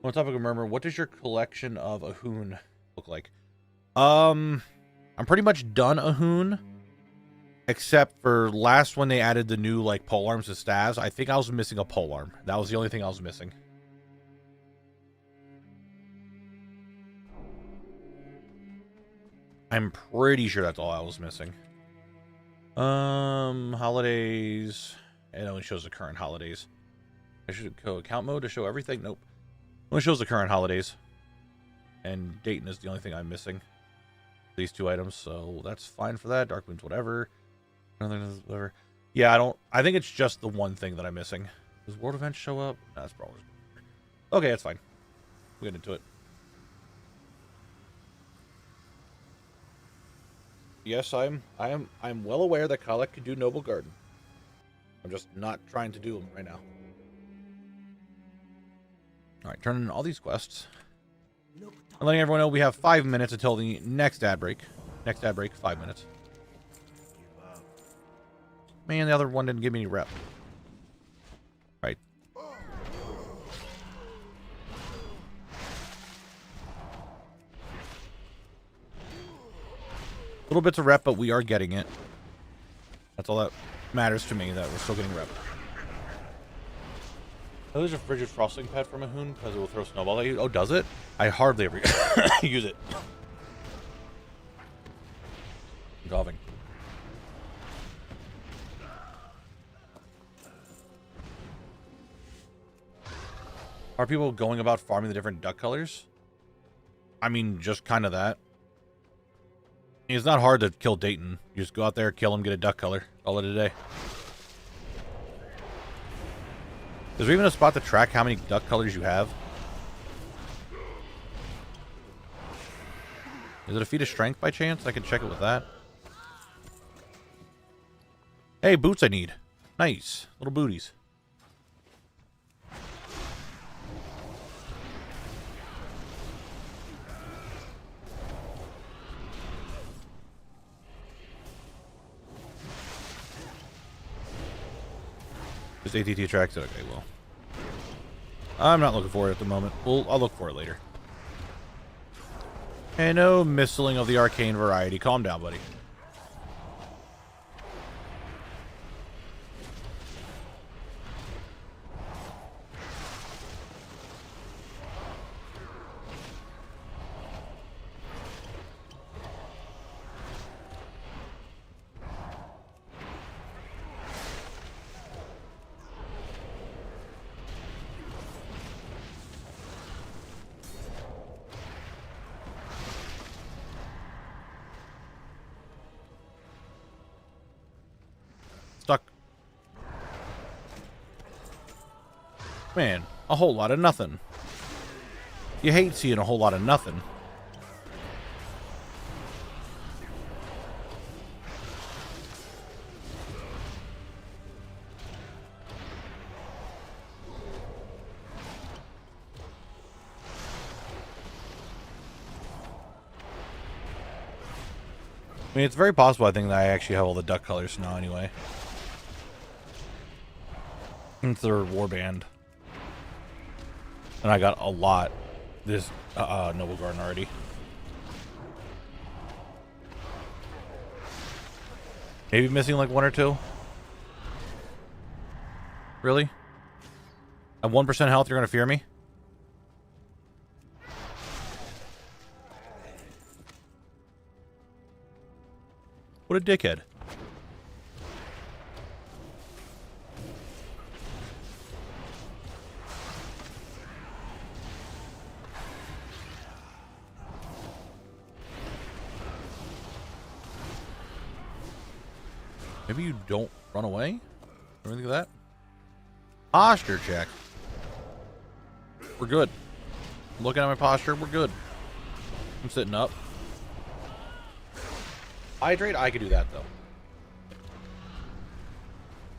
On topic of Murmur, what does your collection of Ahun look like? I'm pretty much done Ahun. Except for last when they added the new like pole arms to staves. I think I was missing a pole arm. That was the only thing I was missing. I'm pretty sure that's all I was missing. Holidays. It only shows the current holidays. I should go account mode to show everything. Nope. Only shows the current holidays. And Dayton is the only thing I'm missing. These 2 items, so that's fine for that. Dark Moon's whatever. Whatever. Yeah, I think it's just the one thing that I'm missing. Does World Events show up? No, that's probably. Okay, that's fine. We'll get into it. Yes, I'm well aware that Kalek could do Noble Garden. I'm just not trying to do them right now. Alright, turning in all these quests. And letting everyone know we have 5 minutes until the next ad break. Next ad break, 5 minutes. Man, the other one didn't give me any rep. Right. Little bits of rep, but we are getting it. That's all that matters to me, that we're still getting rep. Oh, there's a frigid frosting pad from Ahun because it will throw snowballs at you. Oh, does it? I hardly ever use it. I'm coughing. Are people going about farming the different duck colors? I mean, just kind of that. It's not hard to kill Dayton. You just go out there, kill him, get a duck color. Call it a day. Is there even a spot to track how many duck colors you have? Is it a feat of strength by chance? I can check it with that. Hey, boots I need. Nice. Little booties. Just ATT tracks it. Okay, well. I'm not looking for it at the moment. I'll look for it later. And no missling of the arcane variety. Calm down, buddy. Stuck. Man, a whole lot of nothing. You hate seeing a whole lot of nothing. I mean, it's very possible, I think, that I actually have all the duck colors now anyway. It's their warband. And I got a lot this Noble Garden already. Maybe missing like 1 or 2. Really? At 1% health, you're gonna fear me? What a dickhead. Maybe you don't run away? Or anything like that? Posture check. We're good. Looking at my posture, we're good. I'm sitting up. Hydrate, I could do that though.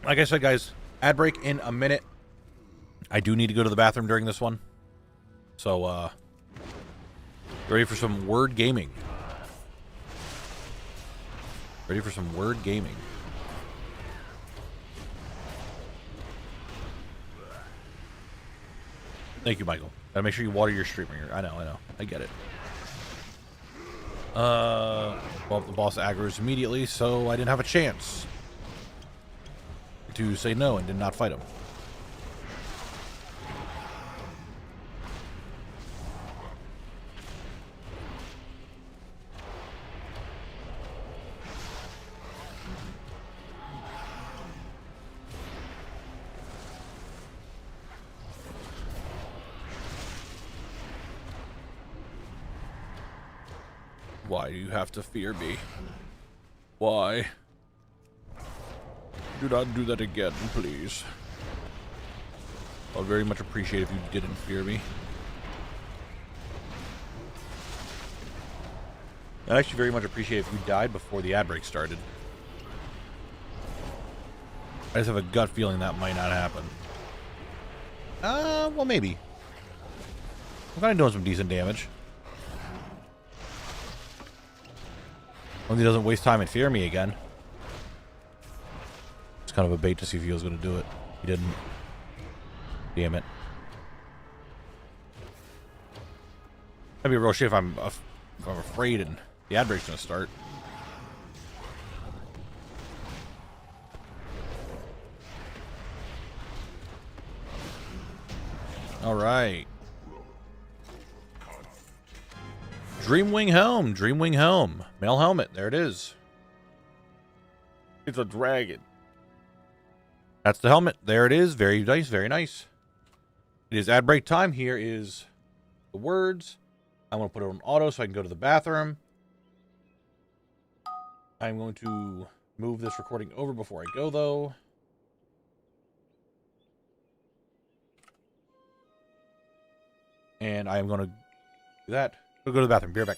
Like I said, guys, ad break in a minute. I do need to go to the bathroom during this one. So, ready for some word gaming. Ready for some word gaming. Thank you, Michael. Gotta make sure you water your streamer. I know. I get it. Well, the boss aggroes immediately, so I didn't have a chance to say no and did not fight him. Why do you have to fear me? Why? Do not do that again, please. I would very much appreciate if you didn't fear me. I'd actually very much appreciate if you died before the ad break started. I just have a gut feeling that might not happen. Well, maybe. I'm kind of doing some decent damage. Only doesn't waste time and fear me again. It's kind of a bait to see if he was going to do it. He didn't. Damn it. That'd be a real shit if I'm afraid and the ad break's going to start. All right. Dreamwing Helm. Dreamwing Helm. Male helmet. There it is. It's a dragon. That's the helmet. There it is. Very nice. Very nice. It is ad break time. Here is the words. I'm going to put it on auto so I can go to the bathroom. I'm going to move this recording over before I go, though. And I'm going to do that. We'll go to the bathroom. Be right back.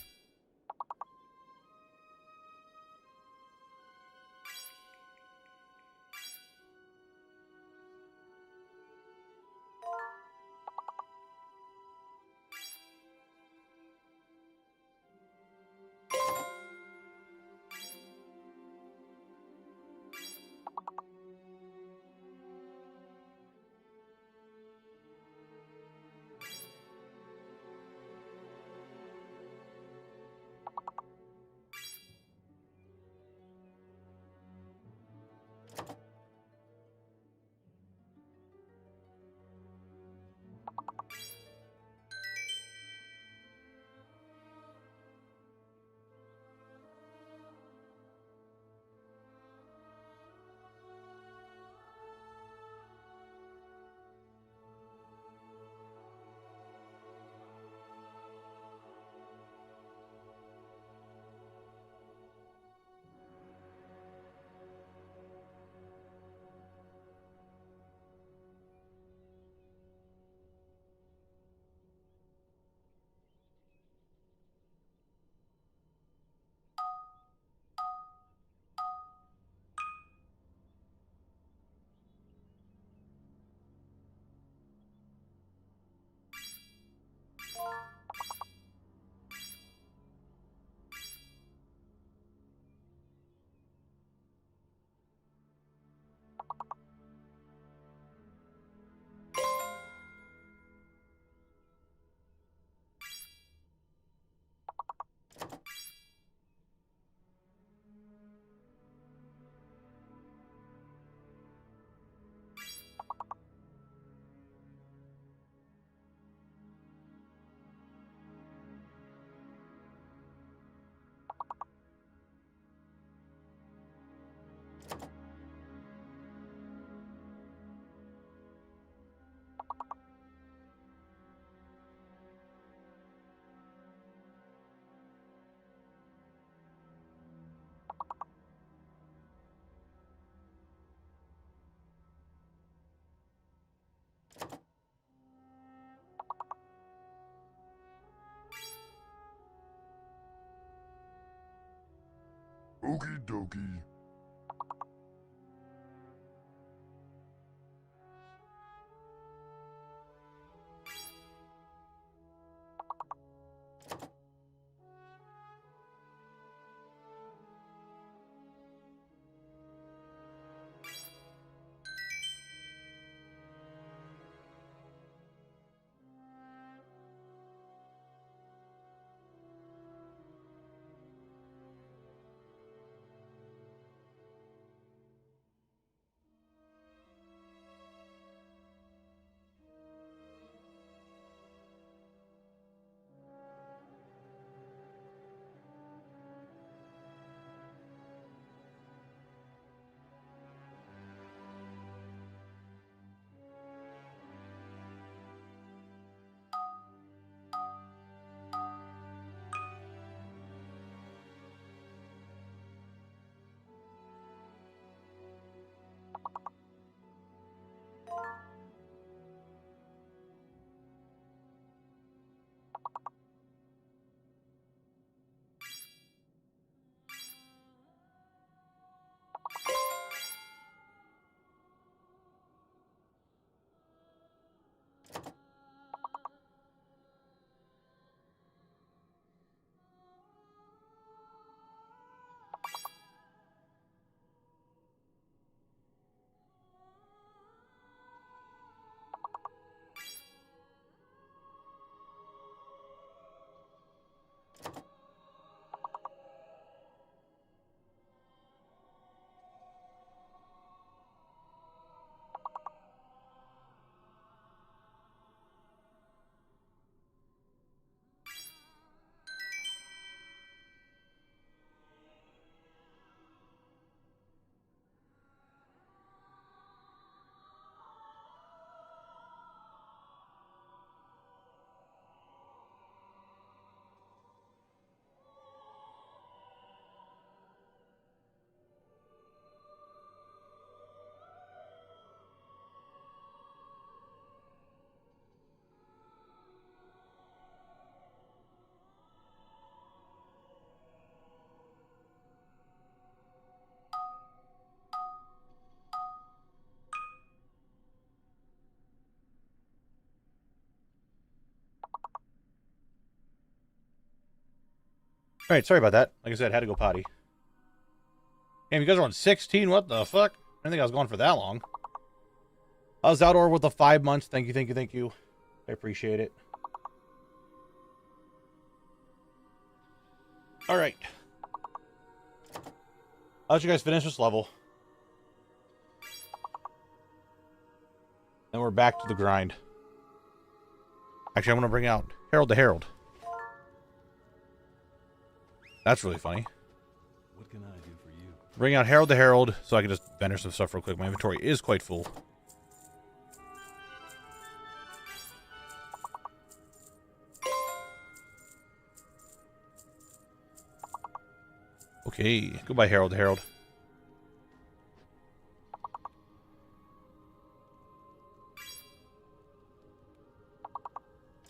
Okie dokie. All right, sorry about that. Like I said, had to go potty. Damn, you guys are on 16. What the fuck? I didn't think I was going for that long. I was outdoor with the 5 months. Thank you, thank you, thank you. I appreciate it. All right. I'll let you guys finish this level. Then we're back to the grind. Actually, I'm going to bring out Herald the Herald. That's really funny. What can I do for you? Bring out Herald the Herald so I can just vendor some stuff real quick. My inventory is quite full. Okay, goodbye, Herald the Herald.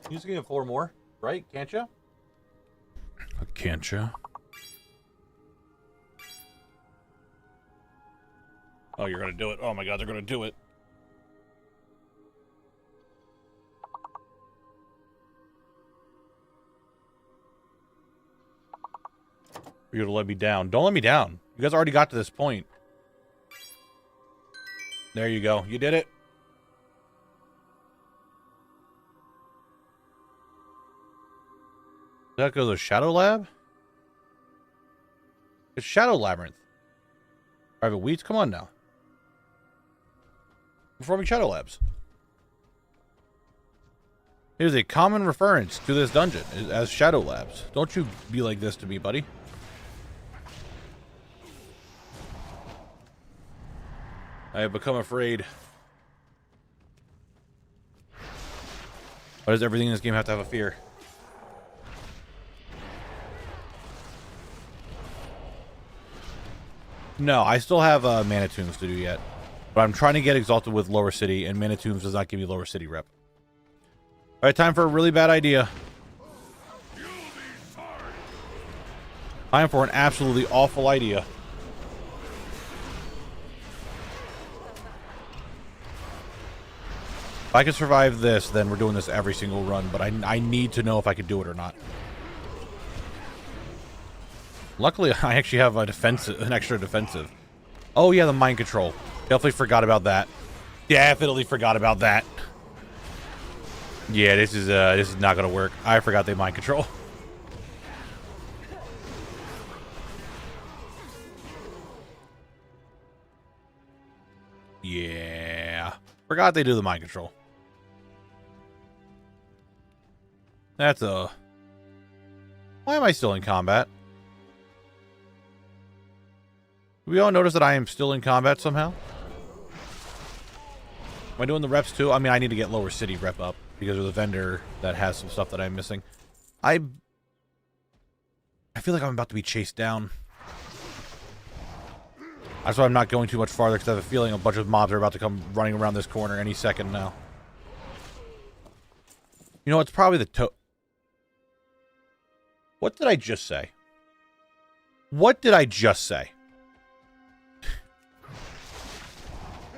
You just get 4 more, right? Can't you? Can't you? Oh, you're gonna do it. Oh my god, they're gonna do it. You're gonna let me down. Don't let me down. You guys already got to this point. There you go. You did it. Does that go to the Shadow Lab? It's Shadow Labyrinth. Private Weeds, come on now. Performing Shadow Labs. It is a common reference to this dungeon as Shadow Labs. Don't you be like this to me, buddy. I have become afraid. Why does everything in this game have to have a fear? No, I still have Mana Tombs to do yet. But I'm trying to get Exalted with Lower City, and Mana Tombs does not give me Lower City rep. Alright, time for a really bad idea. Time for an absolutely awful idea. If I can survive this, then we're doing this every single run, but I need to know if I can do it or not. Luckily, I actually have a defensive, an extra defensive. Oh yeah, the mind control. Definitely forgot about that. Definitely forgot about that. Yeah, this is not gonna work. I forgot they mind control. Yeah, forgot they do the mind control. That's a... Why am I still in combat? We all notice that I am still in combat somehow? Am I doing the reps too? I mean, I need to get lower city rep up because of the vendor that has some stuff that I'm missing. I feel like I'm about to be chased down. That's why I'm not going too much farther, because I have a feeling a bunch of mobs are about to come running around this corner any second now. You know, it's probably the What did I just say? What did I just say?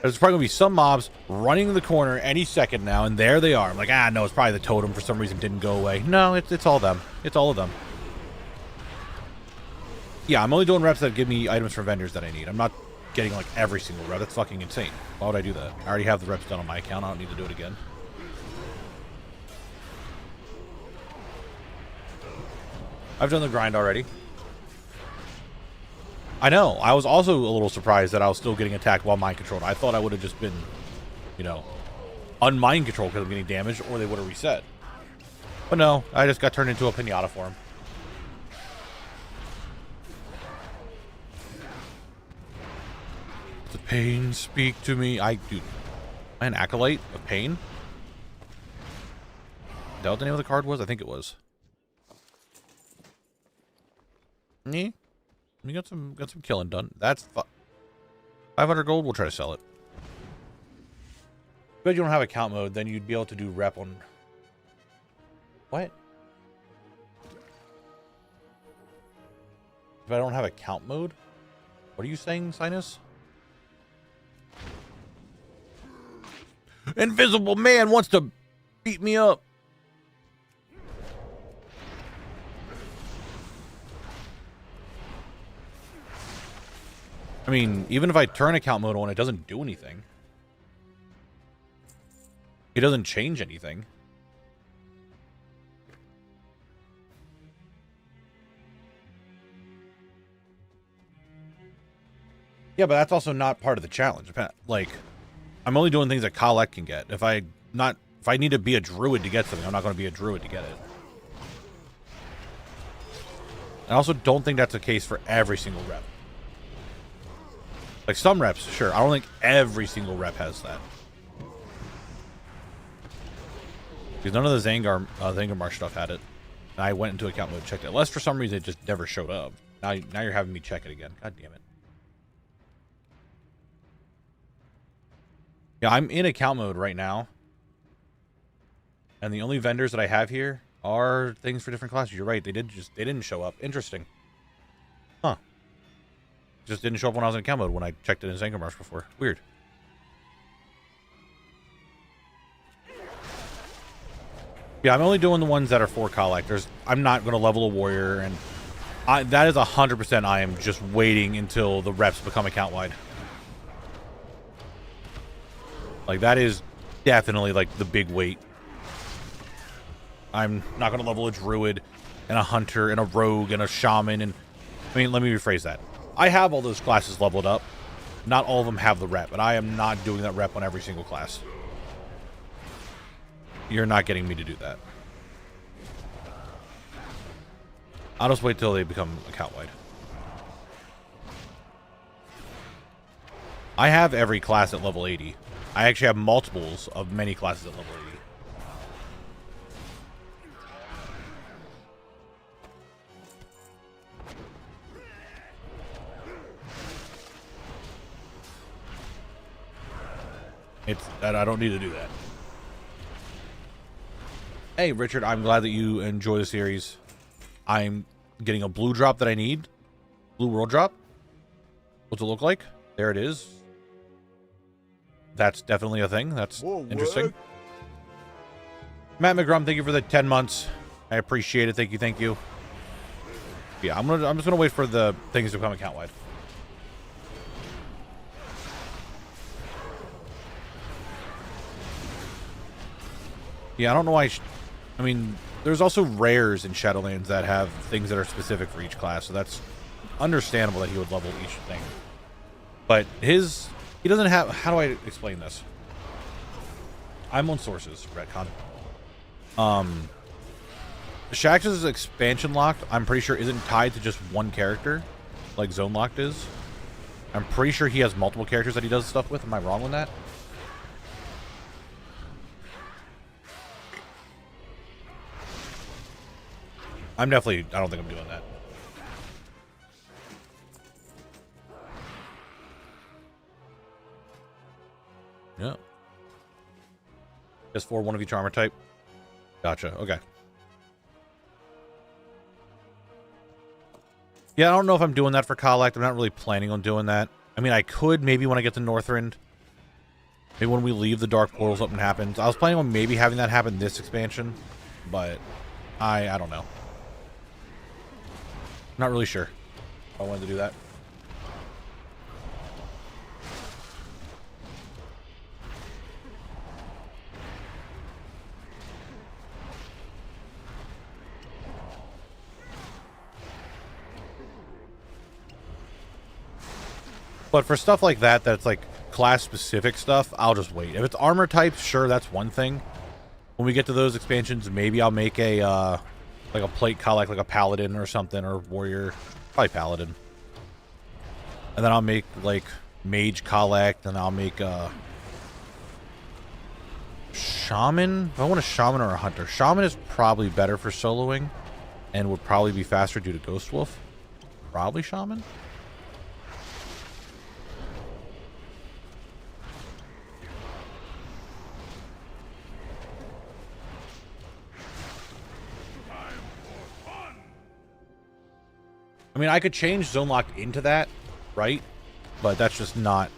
There's probably going to be some mobs running the corner any second now, and there they are. I'm like, ah, no, it's probably the totem for some reason didn't go away. No, it's all them. It's all of them. Yeah, I'm only doing reps that give me items from vendors that I need. I'm not getting, like, every single rep. That's fucking insane. Why would I do that? I already have the reps done on my account. I don't need to do it again. I've done the grind already. I know. I was also a little surprised that I was still getting attacked while mind controlled. I thought I would have just been, you know, unmind controlled because I'm getting damaged, or they would have reset. But no, I just got turned into a pinata for him. The pain speak to me. Dude, am I an acolyte of pain? Is that what the name of the card was? I think it was. Yeah. We got some killing done. That's 500 gold. We'll try to sell it. But you don't have account mode, then you'd be able to do rep on. What? If I don't have account mode, what are you saying, Sinus? Invisible man wants to beat me up. I mean, even if I turn account mode on, it doesn't do anything. It doesn't change anything. Yeah, but that's also not part of the challenge. Like, I'm only doing things that Collect can get. If I need to be a druid to get something, I'm not going to be a druid to get it. I also don't think that's the case for every single rep. Like, some reps, sure. I don't think every single rep has that. Because none of the Zangarmarsh stuff had it. And I went into account mode and checked it. Unless for some reason it just never showed up. Now you're having me check it again. God damn it. Yeah, I'm in account mode right now. And the only vendors that I have here are things for different classes. You're right. They didn't show up. Interesting. Huh. Just didn't show up when I was in account mode when I checked it in Zangarmarsh before. Weird. Yeah, I'm only doing the ones that are for collectors. I'm not going to level a warrior, and that is 100% I am just waiting until the reps become account-wide. Like, that is definitely, like, the big wait. I'm not going to level a druid, and a hunter, and a rogue, and a shaman, and... I mean, let me rephrase that. I have all those classes leveled up. Not all of them have the rep, but I am not doing that rep on every single class. You're not getting me to do that. I'll just wait till they become account-wide. I have every class at level 80. I actually have multiples of many classes at level 80. It's that I don't need to do that. Hey, Richard, I'm glad that you enjoy the series. I'm getting a blue drop that I need. Blue world drop. What's it look like? There it is. That's definitely a thing. That's interesting. Matt McGrum, thank you for the 10 months. I appreciate it. Thank you, thank you. Yeah, I'm just gonna wait for the things to come account wide. Yeah, I don't know why. I mean, there's also rares in Shadowlands that have things that are specific for each class, so that's understandable that he would level each thing. But he doesn't have. How do I explain this? I'm on sources, retcon. Shaxx's expansion locked, I'm pretty sure, isn't tied to just one character, like Zone Locked is. I'm pretty sure he has multiple characters that he does stuff with. Am I wrong on that? I don't think I'm doing that. Yeah. Just for one of each armor type. Gotcha. Okay. Yeah, I don't know if I'm doing that for Collect. I'm not really planning on doing that. I mean, I could maybe when I get to Northrend. Maybe when we leave the Dark Portal, something happens. I was planning on maybe having that happen this expansion, but I don't know. Not really sure if I wanted to do that. But for stuff like that, that's like class-specific stuff, I'll just wait. If it's armor types, sure, that's one thing. When we get to those expansions, maybe I'll make a like a plate collect, like a paladin or something, or warrior, probably paladin. And then I'll make like mage collect, and I'll make a shaman. I want a shaman or a hunter. Shaman is probably better for soloing, and would probably be faster due to Ghost Wolf. Probably shaman. I mean, I could change Zone Locked into that, right? But that's just not...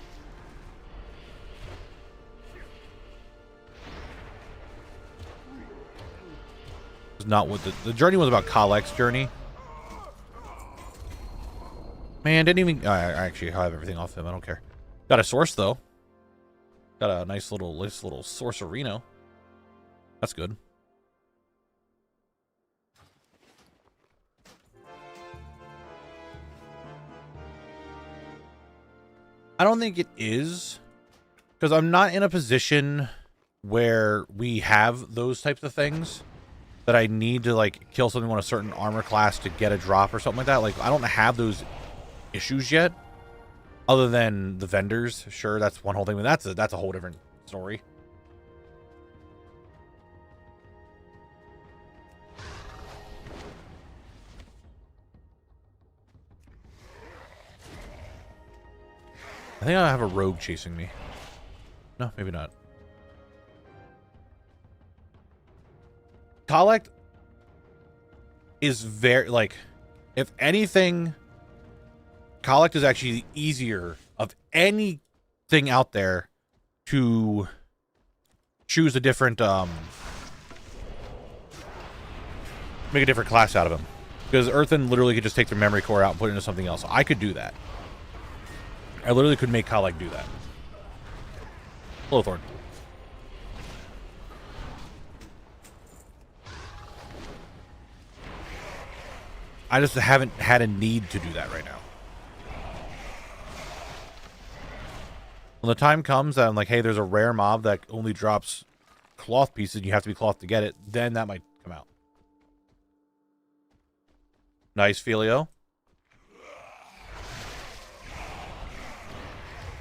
It's not what the journey was about. Kalek's journey. Man, didn't even... I actually have everything off him. I don't care. Got a source, though. Got a nice little Sorcerino. That's good. I don't think it is, because I'm not in a position where we have those types of things that I need to like kill something on a certain armor class to get a drop or something like that. Like, I don't have those issues yet, other than the vendors. Sure, that's one whole thing, but that's a whole different story. I think I have a rogue chasing me. No, maybe not. Collect is very, like, if anything, Collect is actually the easier of anything out there to choose a different, make a different class out of him. Because Earthen literally could just take their memory core out and put it into something else. I could do that. I literally could make Collect do that. Hello, Thorn. I just haven't had a need to do that right now. When the time comes that I'm like, hey, there's a rare mob that only drops cloth pieces and you have to be cloth to get it, then that might come out. Nice, Filio.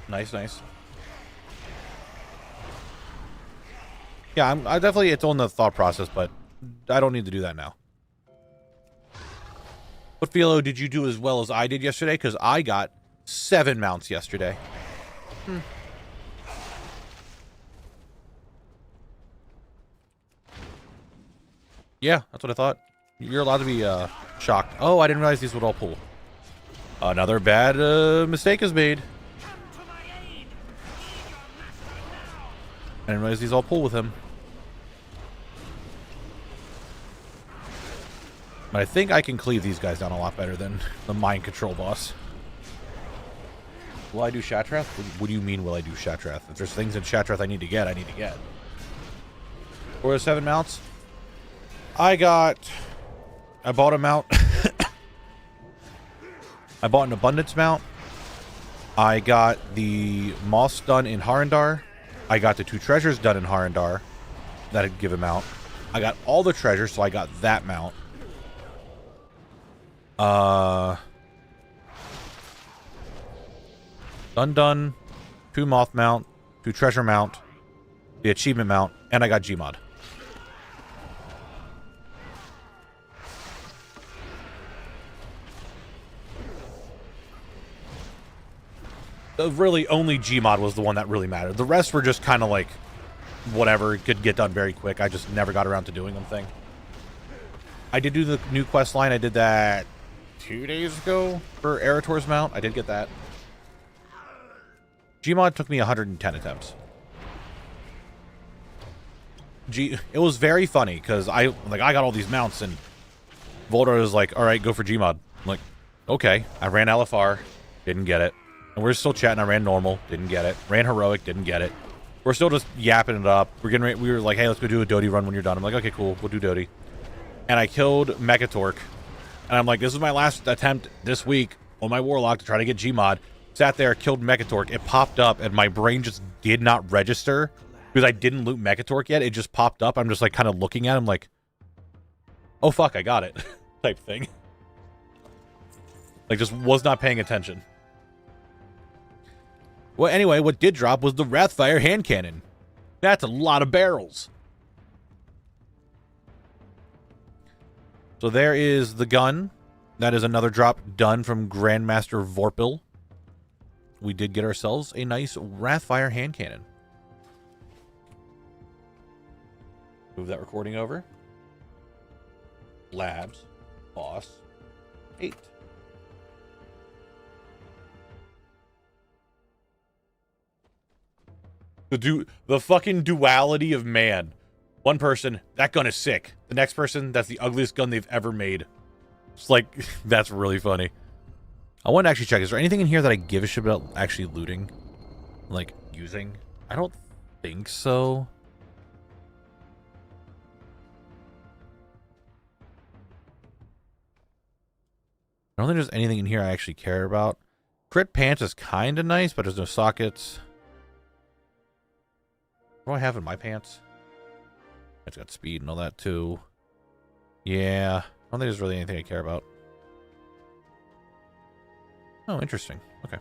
Nice, nice. Yeah, I definitely, it's on the thought process, but I don't need to do that now. But Philo, did you do as well as I did yesterday? Because I got 7 mounts yesterday. Yeah, that's what I thought. You're allowed to be Shocked. Oh, I didn't realize these would all pull. Another bad mistake is made. Come to my aid! Need your master now! I didn't realize these all pull with him. But I think I can cleave these guys down a lot better than the mind control boss. Will I do Shatrath? What do you mean will I do Shatrath? If there's things in Shatrath I need to get, I need to get. 4 of 7 mounts. I bought a mount. I bought an abundance mount. I got the moss done in Harandar. I got the 2 treasures done in Harandar. That'd give a mount. I got all the treasures, so I got that mount. Done. 2 moth mount, 2 treasure mount, the achievement mount, and I got Gmod. Really, only Gmod was the one that really mattered. The rest were just kind of like, whatever, it could get done very quick. I just never got around to doing them thing. I did do the new quest line. I did that 2 days ago for Erator's mount. I did get that. Gmod took me 110 attempts. It was very funny because I got all these mounts and Voldar was like, all right, go for Gmod. I'm like, okay. I ran LFR, didn't get it. And we're still chatting. I ran normal, didn't get it. Ran heroic, didn't get it. We're still just yapping it up. We were like, hey, let's go do a Dodie run when you're done. I'm like, okay, cool, we'll do Dodie. And I killed Mechatork. And I'm like, this is my last attempt this week on my Warlock to try to get Gmod. Sat there, killed Mechatork. It popped up, and my brain just did not register because I didn't loot Mechatork yet. It just popped up. I'm just like kind of looking at him like, oh fuck, I got it, type thing. Like just was not paying attention. Well, anyway, what did drop was the Wrathfire hand cannon. That's a lot of barrels. So there is the gun. That is another drop done from Grandmaster Vorpil. We did get ourselves a nice Wrathfire hand cannon. Move that recording over. Labs. Boss. 8. The fucking duality of man. One person, that gun is sick. The next person, that's the ugliest gun they've ever made. It's like, that's really funny. I want to actually check. Is there anything in here that I give a shit about actually looting? Like, using? I don't think so. I don't think there's anything in here I actually care about. Crit pants is kind of nice, but there's no sockets. What do I have in my pants? It's got speed and all that too. Yeah, I don't think there's really anything I care about. Oh, interesting. Okay.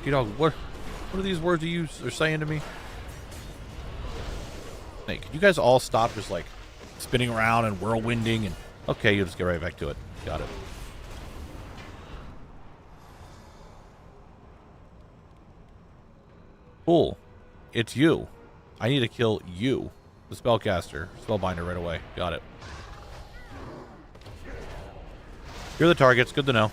Dog, what are these words you are saying to me? Hey, can you guys all stop just like spinning around and whirlwinding and okay, you'll just get right back to it. Got it. Cool. It's you. I need to kill you. The spellcaster. Spellbinder right away. Got it. You're the targets. Good to know.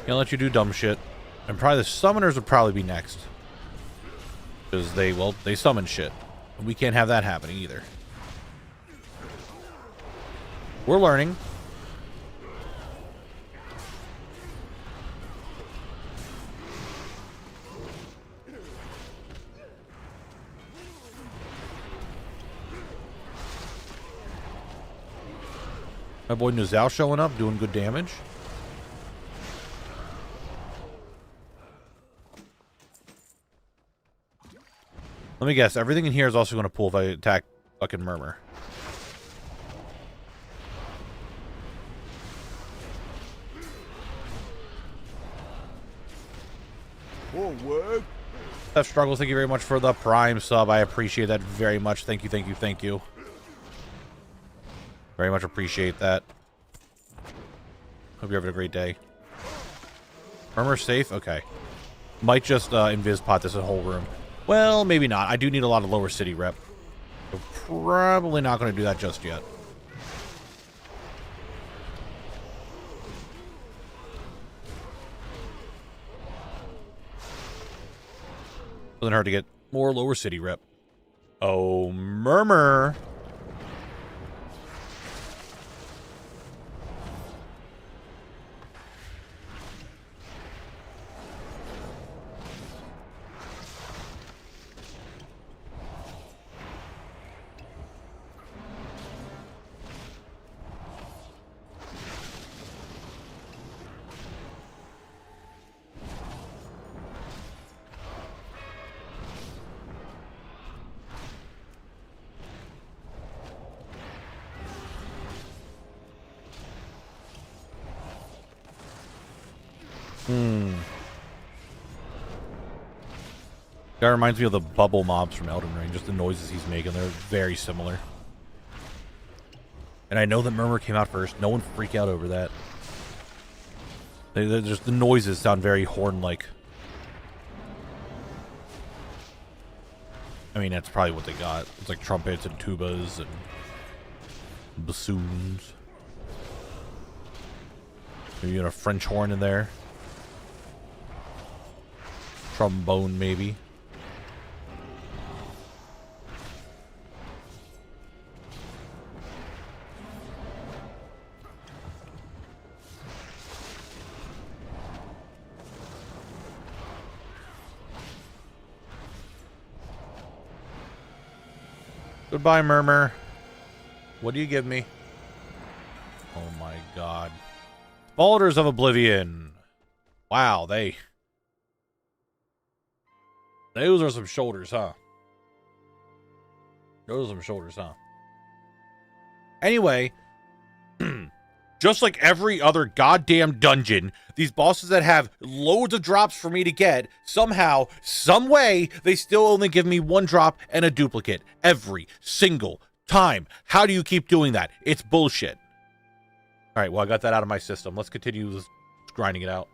Can't let you do dumb shit. And probably the summoners would probably be next. Because they summon shit. And we can't have that happening either. We're learning. My boy Nuzal showing up, doing good damage. Let me guess, everything in here is also going to pull if I attack fucking Murmur. Forward. Steph Struggles, thank you very much for the Prime sub. I appreciate that very much. Thank you, thank you, thank you. Very much appreciate that. Hope you're having a great day. Armor safe? Okay. Might just invis pot this whole room. Well, maybe not. I do need a lot of lower city rep. So probably not going to do that just yet. Doesn't hurt to get more lower city rep. Oh, murmur. That reminds me of the bubble mobs from Elden Ring. Just the noises he's making. They're very similar. And I know that Murmur came out first. No one freak out over that. Just the noises sound very horn-like. I mean, that's probably what they got. It's like trumpets and tubas and bassoons. Maybe even a French horn in there. Trombone, maybe. Goodbye, Murmur. What do you give me? Oh my god. Boulders of Oblivion. Wow, those are some shoulders, huh? Those are some shoulders, huh? Anyway, just like every other goddamn dungeon, these bosses that have loads of drops for me to get, somehow, some way, they still only give me one drop and a duplicate every single time. How do you keep doing that? It's bullshit. All right, well, I got that out of my system. Let's continue grinding it out.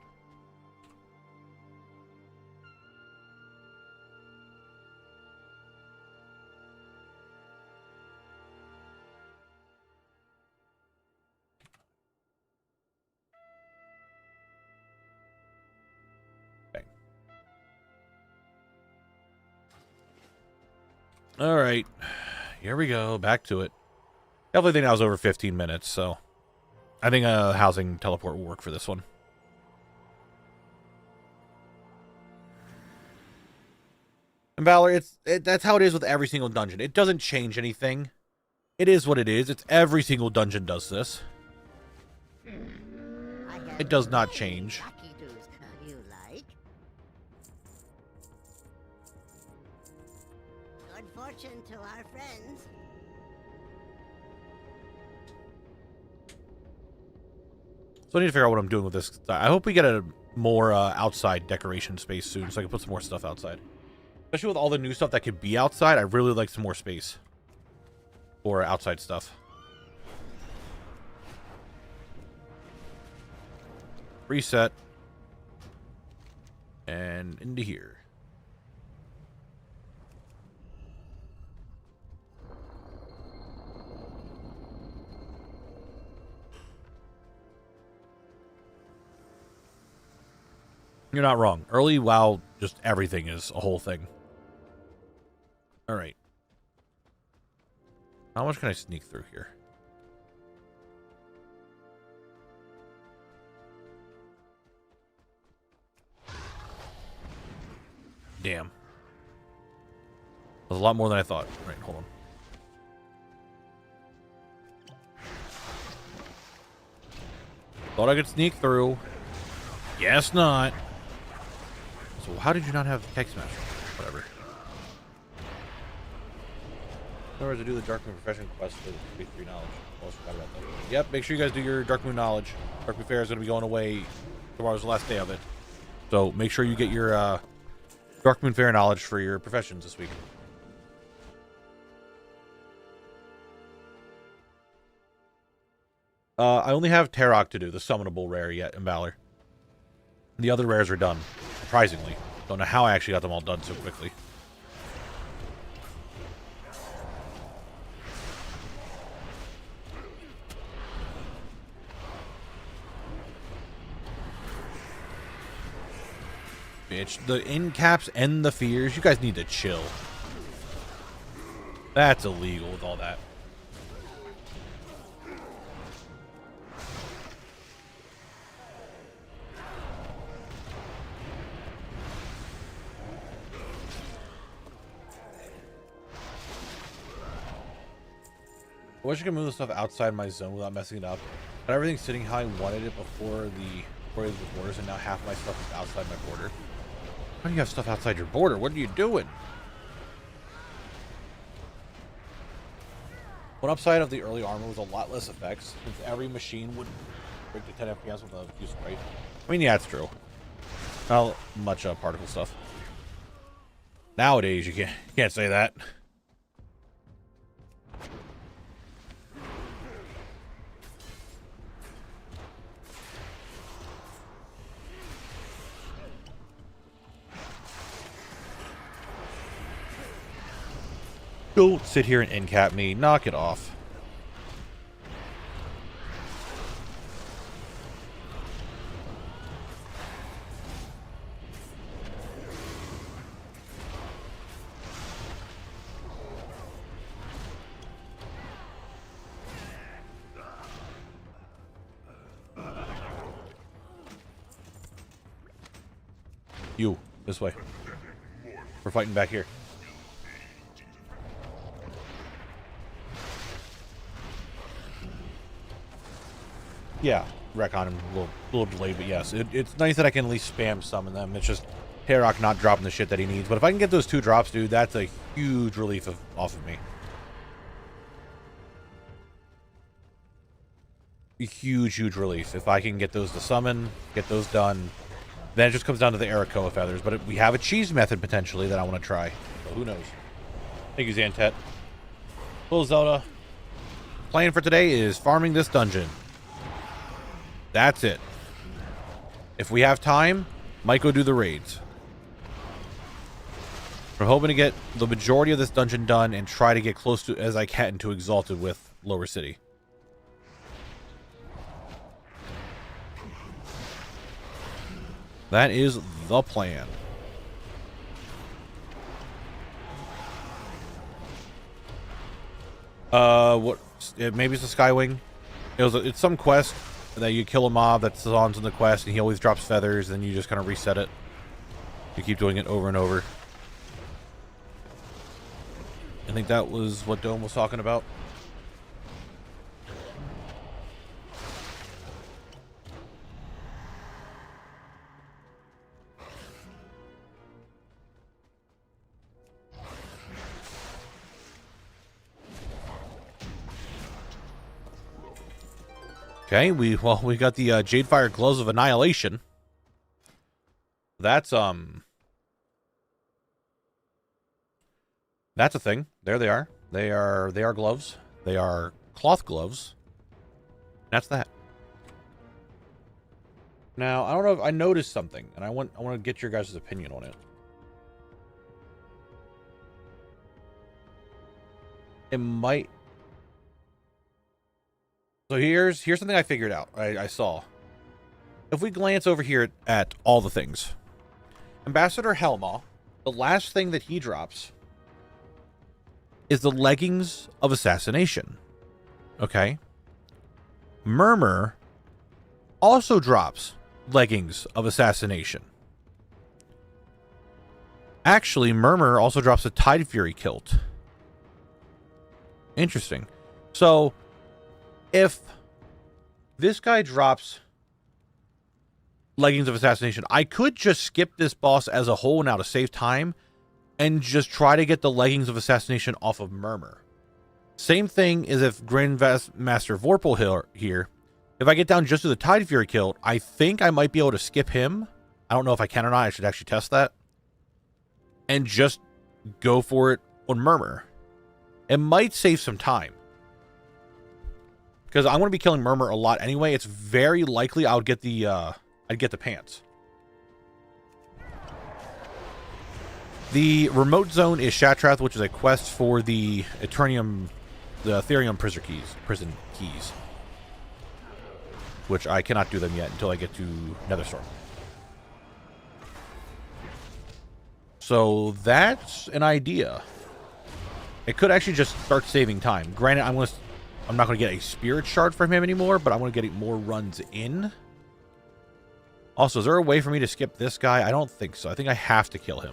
All right, here we go. Back to it. Definitely think I was over 15 minutes, so I think a housing teleport will work for this one. And Valor, that's how it is with every single dungeon. It doesn't change anything. It is what it is. It's every single dungeon does this. It does not change. To our friends. So I need to figure out what I'm doing with this. I hope we get a more outside decoration space soon, so I can put some more stuff outside. Especially with all the new stuff that could be outside, I really like some more space for outside stuff. Reset. And into here. You're not wrong. Early WoW, just everything is a whole thing. All right. How much can I sneak through here? Damn. That's a lot more than I thought. All right, hold on. Thought I could sneak through. Guess not. So how did you not have the Tech Smash? Whatever. In order to do the Dark Moon Profession quest for the 3 knowledge. Almost forgot about that. Yep, make sure you guys do your Dark Moon knowledge. Dark Moon Fair is going to be going away. Tomorrow's the last day of it. So make sure you get your Dark Moon Fair knowledge for your professions this week. I only have Tarok to do, the summonable rare yet in Valor. The other rares are done, surprisingly. Don't know how I actually got them all done so quickly. Bitch, the end caps and the fears, you guys need to chill. That's illegal with all that. I wish I could move the stuff outside my zone without messing it up. But everything's sitting how I wanted it before the borders, and now half my stuff is outside my border. Why do you have stuff outside your border? What are you doing? One upside of the early armor was a lot less effects, since every machine would break to 10 FPS with a few spray. I mean, yeah, it's true. Not much particle stuff. Nowadays, you can't say that. Don't sit here and end cap me. Knock it off. You, this way. We're fighting back here. Yeah, wreck on him a little delayed, but yes, it's nice that I can at least spam summon them. It's just Hayrock not dropping the shit that he needs. But if I can get those 2 drops, dude, that's a huge relief off of me. A huge relief. If I can get those to summon, get those done, then it just comes down to the Arakoa feathers. But we have a cheese method potentially that I want to try. So who knows? Thank you, Zantet. Little Zelda. Plan for today is farming this dungeon. That's it. If we have time, might go do the raids. We're hoping to get the majority of this dungeon done and try to get close to as I can to Exalted with Lower City. That is the plan. What? Maybe it's a Skywing. It's some quest that you kill a mob that's on the quest, and he always drops feathers, and you just kind of reset it. You keep doing it over and over. I think that was what Dome was talking about. Okay, we got the Jadefire Gloves of Annihilation. That's a thing. There they are. They are gloves. They are cloth gloves. That's that. Now, I don't know if I noticed something, and I want to get your guys' opinion on it. It might. So here's something I figured out. I saw. If we glance over here at all the things, Ambassador Helma, the last thing that he drops is the leggings of assassination. Okay. Murmur also drops leggings of assassination. Actually, Murmur also drops a Tide Fury kilt. Interesting. So if this guy drops leggings of assassination, I could just skip this boss as a whole now to save time and just try to get the leggings of assassination off of Murmur. Same thing as if Grandmaster Vorpal here. If I get down just to the Tide Fury kilt, I think I might be able to skip him. I don't know if I can or not. I should actually test that. And just go for it on Murmur. It might save some time. Because I'm going to be killing Murmur a lot anyway. It's very likely I'd get the pants. The remote zone is Shatrath, which is a quest for the Ethereum prison keys. Which I cannot do them yet until I get to Netherstorm. So that's an idea. It could actually just start saving time. Granted, I'm not going to get a spirit shard from him anymore, but I'm going to get more runs in. Also, is there a way for me to skip this guy? I don't think so. I think I have to kill him.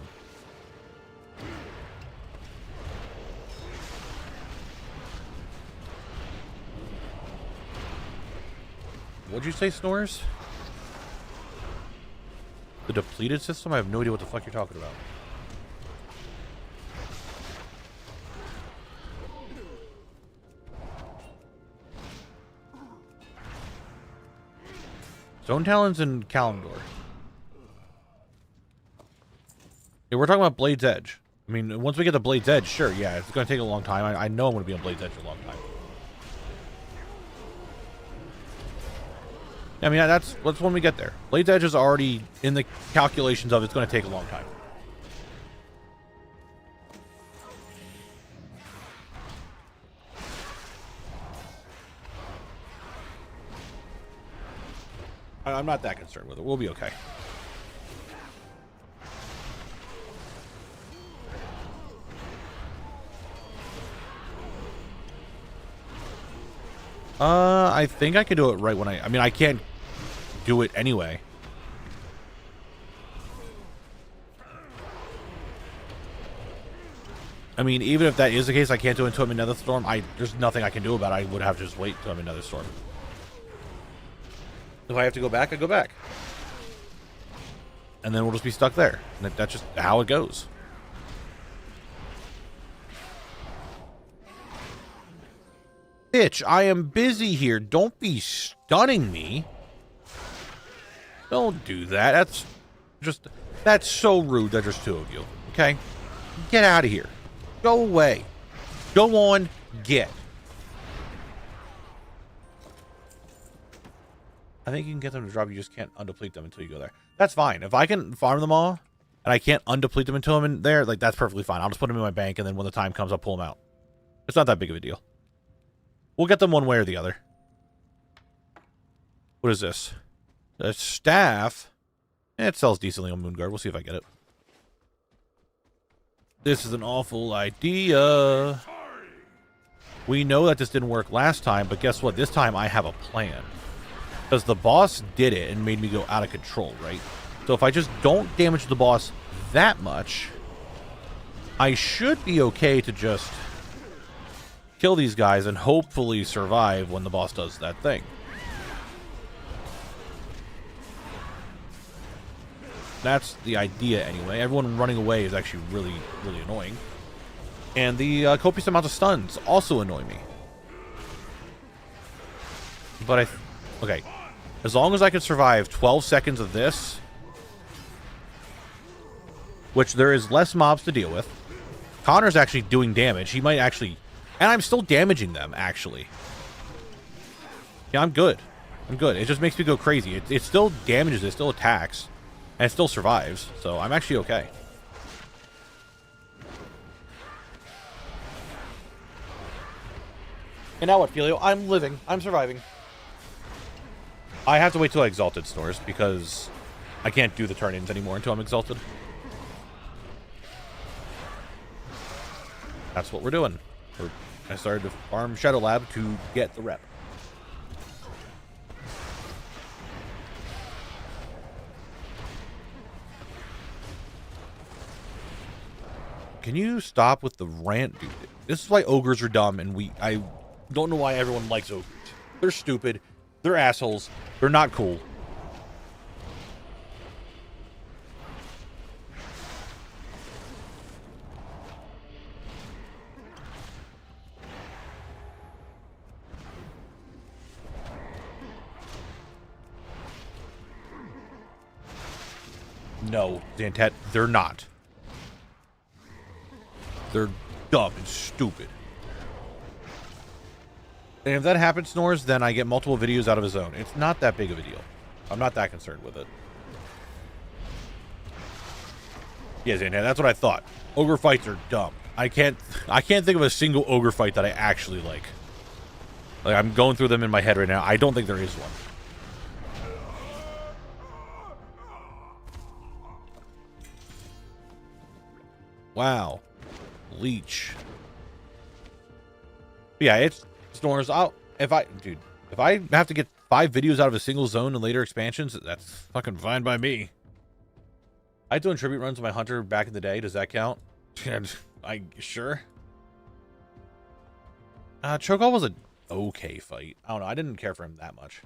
What'd you say, Snores? The depleted system? I have no idea what the fuck you're talking about. Stone Talons and Kalimdor. Yeah, we're talking about Blade's Edge. I mean, once we get to Blade's Edge, sure, yeah, it's going to take a long time. I know I'm going to be on Blade's Edge for a long time. I mean, that's when we get there. Blade's Edge is already in the calculations of it's going to take a long time. I'm not that concerned with it. We'll be okay. I think I can do it right when I mean, I can't do it anyway. I mean, even if that is the case, I can't do it until I'm in Netherstorm. There's nothing I can do about it. I would have to just wait until I'm in Netherstorm. If I have to go back, I go back. And then we'll just be stuck there. And that's just how it goes. Bitch, I am busy here. Don't be stunning me. Don't do that. That's so rude that there's two of you. Okay? Get out of here. Go away. Go on, get. I think you can get them to drop. You just can't undeplete them until you go there. That's fine. If I can farm them all and I can't undeplete them until I'm in there, like, that's perfectly fine. I'll just put them in my bank, and then when the time comes, I'll pull them out. It's not that big of a deal. We'll get them one way or the other. What is this? The staff. It sells decently on Moonguard. We'll see if I get it. This is an awful idea. We know that this didn't work last time, but guess what? This time I have a plan. Because the boss did it and made me go out of control, right? So if I just don't damage the boss that much, I should be okay to just kill these guys and hopefully survive when the boss does that thing. That's the idea anyway. Everyone running away is actually really, really annoying. And the copious amount of stuns also annoy me. But okay. As long as I can survive 12 seconds of this, which there is less mobs to deal with. Connor's actually doing damage. He might actually... And I'm still damaging them, actually. Yeah, I'm good. I'm good. It just makes me go crazy. It still damages, it still attacks, and it still survives. So I'm actually okay. And now what, Filio? I'm living. I'm surviving. I have to wait till I exalted Snores because I can't do the turn-ins anymore until I'm exalted. That's what we're doing. I started to farm Shadow Lab to get the rep. Can you stop with the rant, dude? This is why ogres are dumb, and I don't know why everyone likes ogres. They're stupid. They're assholes. They're not cool. No, Zantet, they're not. They're dumb and stupid. And if that happens, Snores, then I get multiple videos out of his own. It's not that big of a deal. I'm not that concerned with it. Yes, and that's what I thought. Ogre fights are dumb. I can't think of a single ogre fight that I actually like. Like, I'm going through them in my head right now. I don't think there is one. Wow. Leech. Yeah, it's Snores. If I have to get 5 videos out of a single zone in later expansions, that's fucking fine by me. I doing tribute runs with my hunter back in the day. Does that count? Sure. Cho'Gall was an okay fight. I don't know. I didn't care for him that much.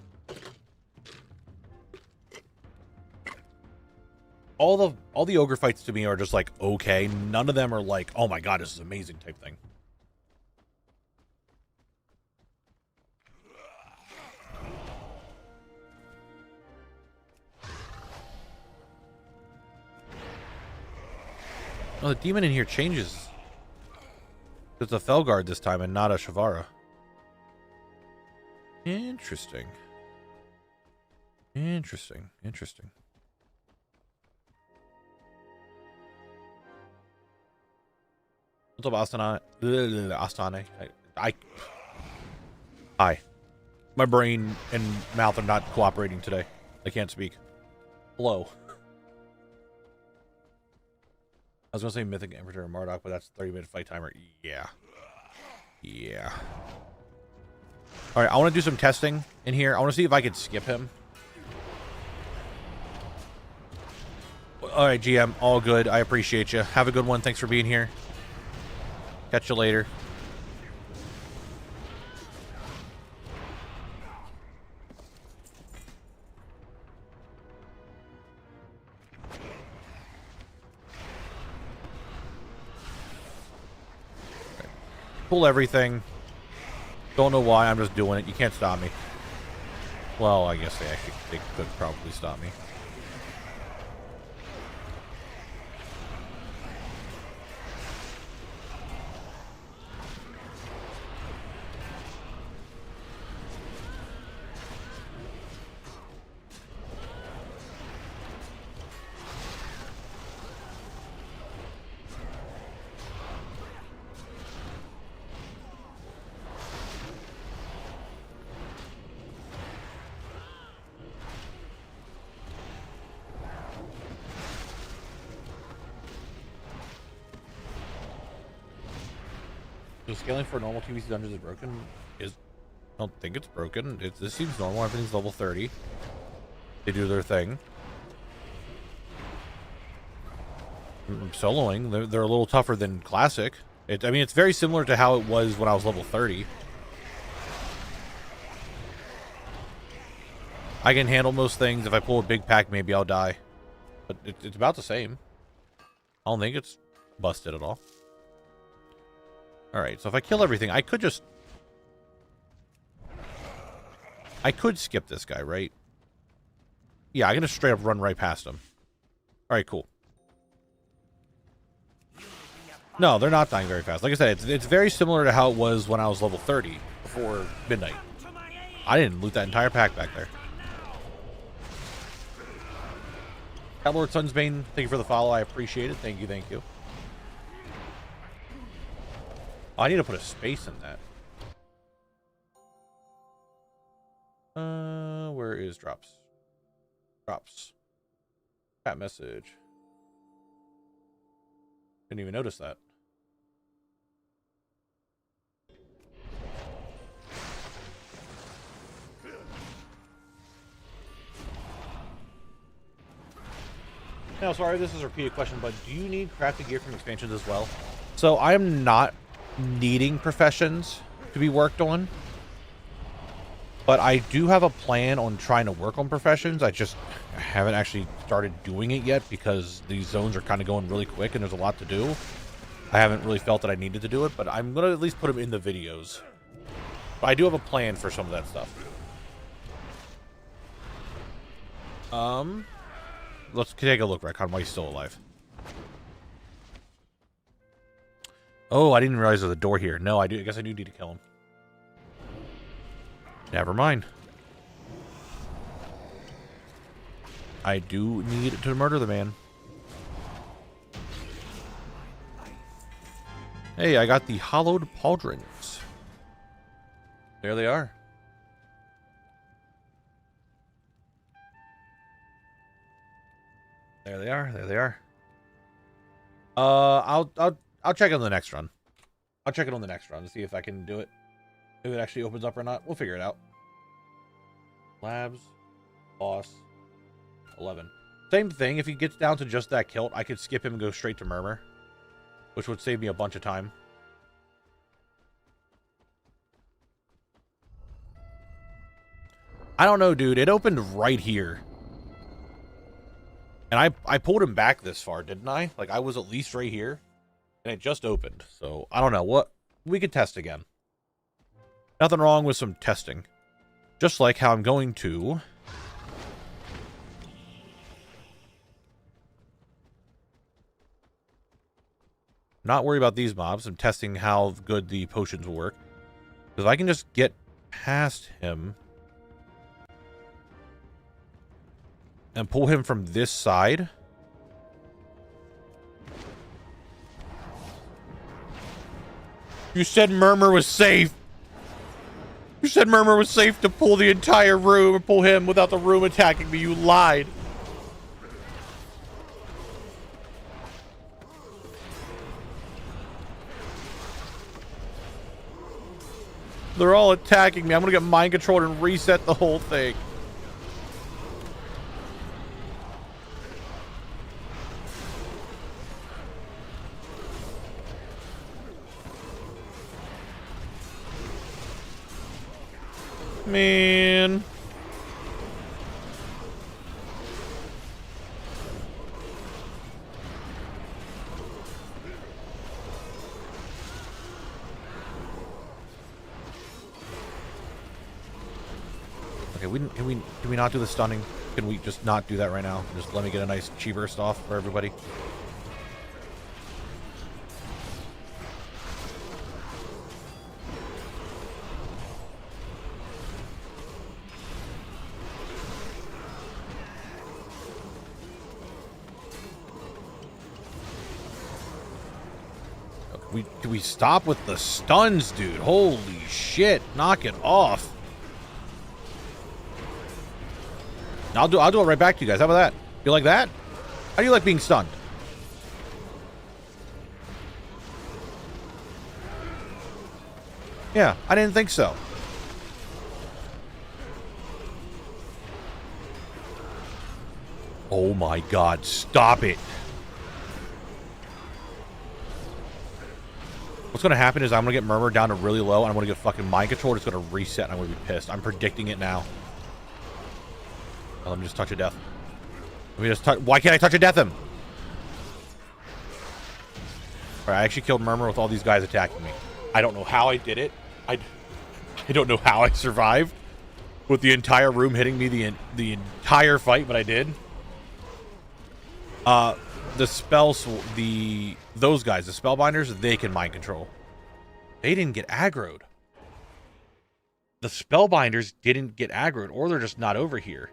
All the ogre fights to me are just like okay. None of them are like, oh my god, this is amazing type thing. Oh, the demon in here changes. It's a Felguard this time and not a Shavara. Interesting. Interesting. Interesting. What's up, Astana? Astane? Hi. My brain and mouth are not cooperating today. I can't speak. Hello. I was going to say Mythic Emperor and Marduk, but that's 30-minute fight timer. Yeah. Yeah. Alright, I want to do some testing in here. I want to see if I can skip him. Alright, GM. All good. I appreciate you. Have a good one. Thanks for being here. Catch you later. Pull everything. Don't know why. I'm just doing it. You can't stop me. Well, I guess they could probably stop me. So scaling for normal TBC dungeons is broken? I don't think it's broken. This seems normal. Everything's level 30. They do their thing. I'm soloing. They're a little tougher than classic. I mean, it's very similar to how it was when I was level 30. I can handle most things. If I pull a big pack, maybe I'll die. But it's about the same. I don't think it's busted at all. Alright, so if I kill everything, I could skip this guy, right? Yeah, I can just straight up run right past him. Alright, cool. No, they're not dying very fast. Like I said, it's very similar to how it was when I was level 30 before midnight. I didn't loot that entire pack back there. Lord Sunsbane, thank you for the follow. I appreciate it. Thank you, thank you. Oh, I need to put a space in that. Where is drops? Drops. Chat message. Didn't even notice that. Now, sorry, this is a repeated question, but do you need crafted gear from expansions as well? So I am not needing professions to be worked on, but I do have a plan on trying to work on professions. I just haven't actually started doing it yet because these zones are kind of going really quick and there's a lot to do. I haven't really felt that I needed to do it, but I'm going to at least put them in the videos. But I do have a plan for some of that stuff. Let's take a look, Recon, while he's still alive. Oh, I didn't realize there's a door here. No, I guess I do need to kill him. Never mind. I do need to murder the man. Hey, I got the hollowed pauldrons. There they are. There they are. There they are. I'll check it on the next run. I'll check it on the next run to see if I can do it. If it actually opens up or not. We'll figure it out. Labs. Boss. 11. Same thing. If he gets down to just that kilt, I could skip him and go straight to Murmur, which would save me a bunch of time. I don't know, dude. It opened right here. And I pulled him back this far, didn't I? Like, I was at least right here. And it just opened. So, I don't know. What? We could test again. Nothing wrong with some testing. Just like how I'm going to... not worry about these mobs. I'm testing how good the potions will work. Because if I can just get past him... and pull him from this side. You said Murmur was safe. You said Murmur was safe to pull the entire room and pull him without the room attacking me. You lied. They're all attacking me. I'm gonna get mind controlled and reset the whole thing. Man. Okay, can we not do the stunning? Can we just not do that right now? Just let me get a nice chi burst off for everybody. Can we stop with the stuns, dude? Holy shit. Knock it off. I'll do it right back to you guys. How about that? You like that? How do you like being stunned? Yeah, I didn't think so. Oh my god, stop it. What's going to happen is I'm going to get Murmur down to really low, and I'm going to get fucking mind control. It's going to reset, and I'm going to be pissed. I'm predicting it now. Oh, let me just touch a death. Let me just touch... Why can't I touch a death him? Alright, I actually killed Murmur with all these guys attacking me. I don't know how I did it. I don't know how I survived with the entire room hitting me the entire fight, but I did. The spells, those guys, the spellbinders, they can mind control. They didn't get aggroed. The spellbinders didn't get aggroed, or they're just not over here.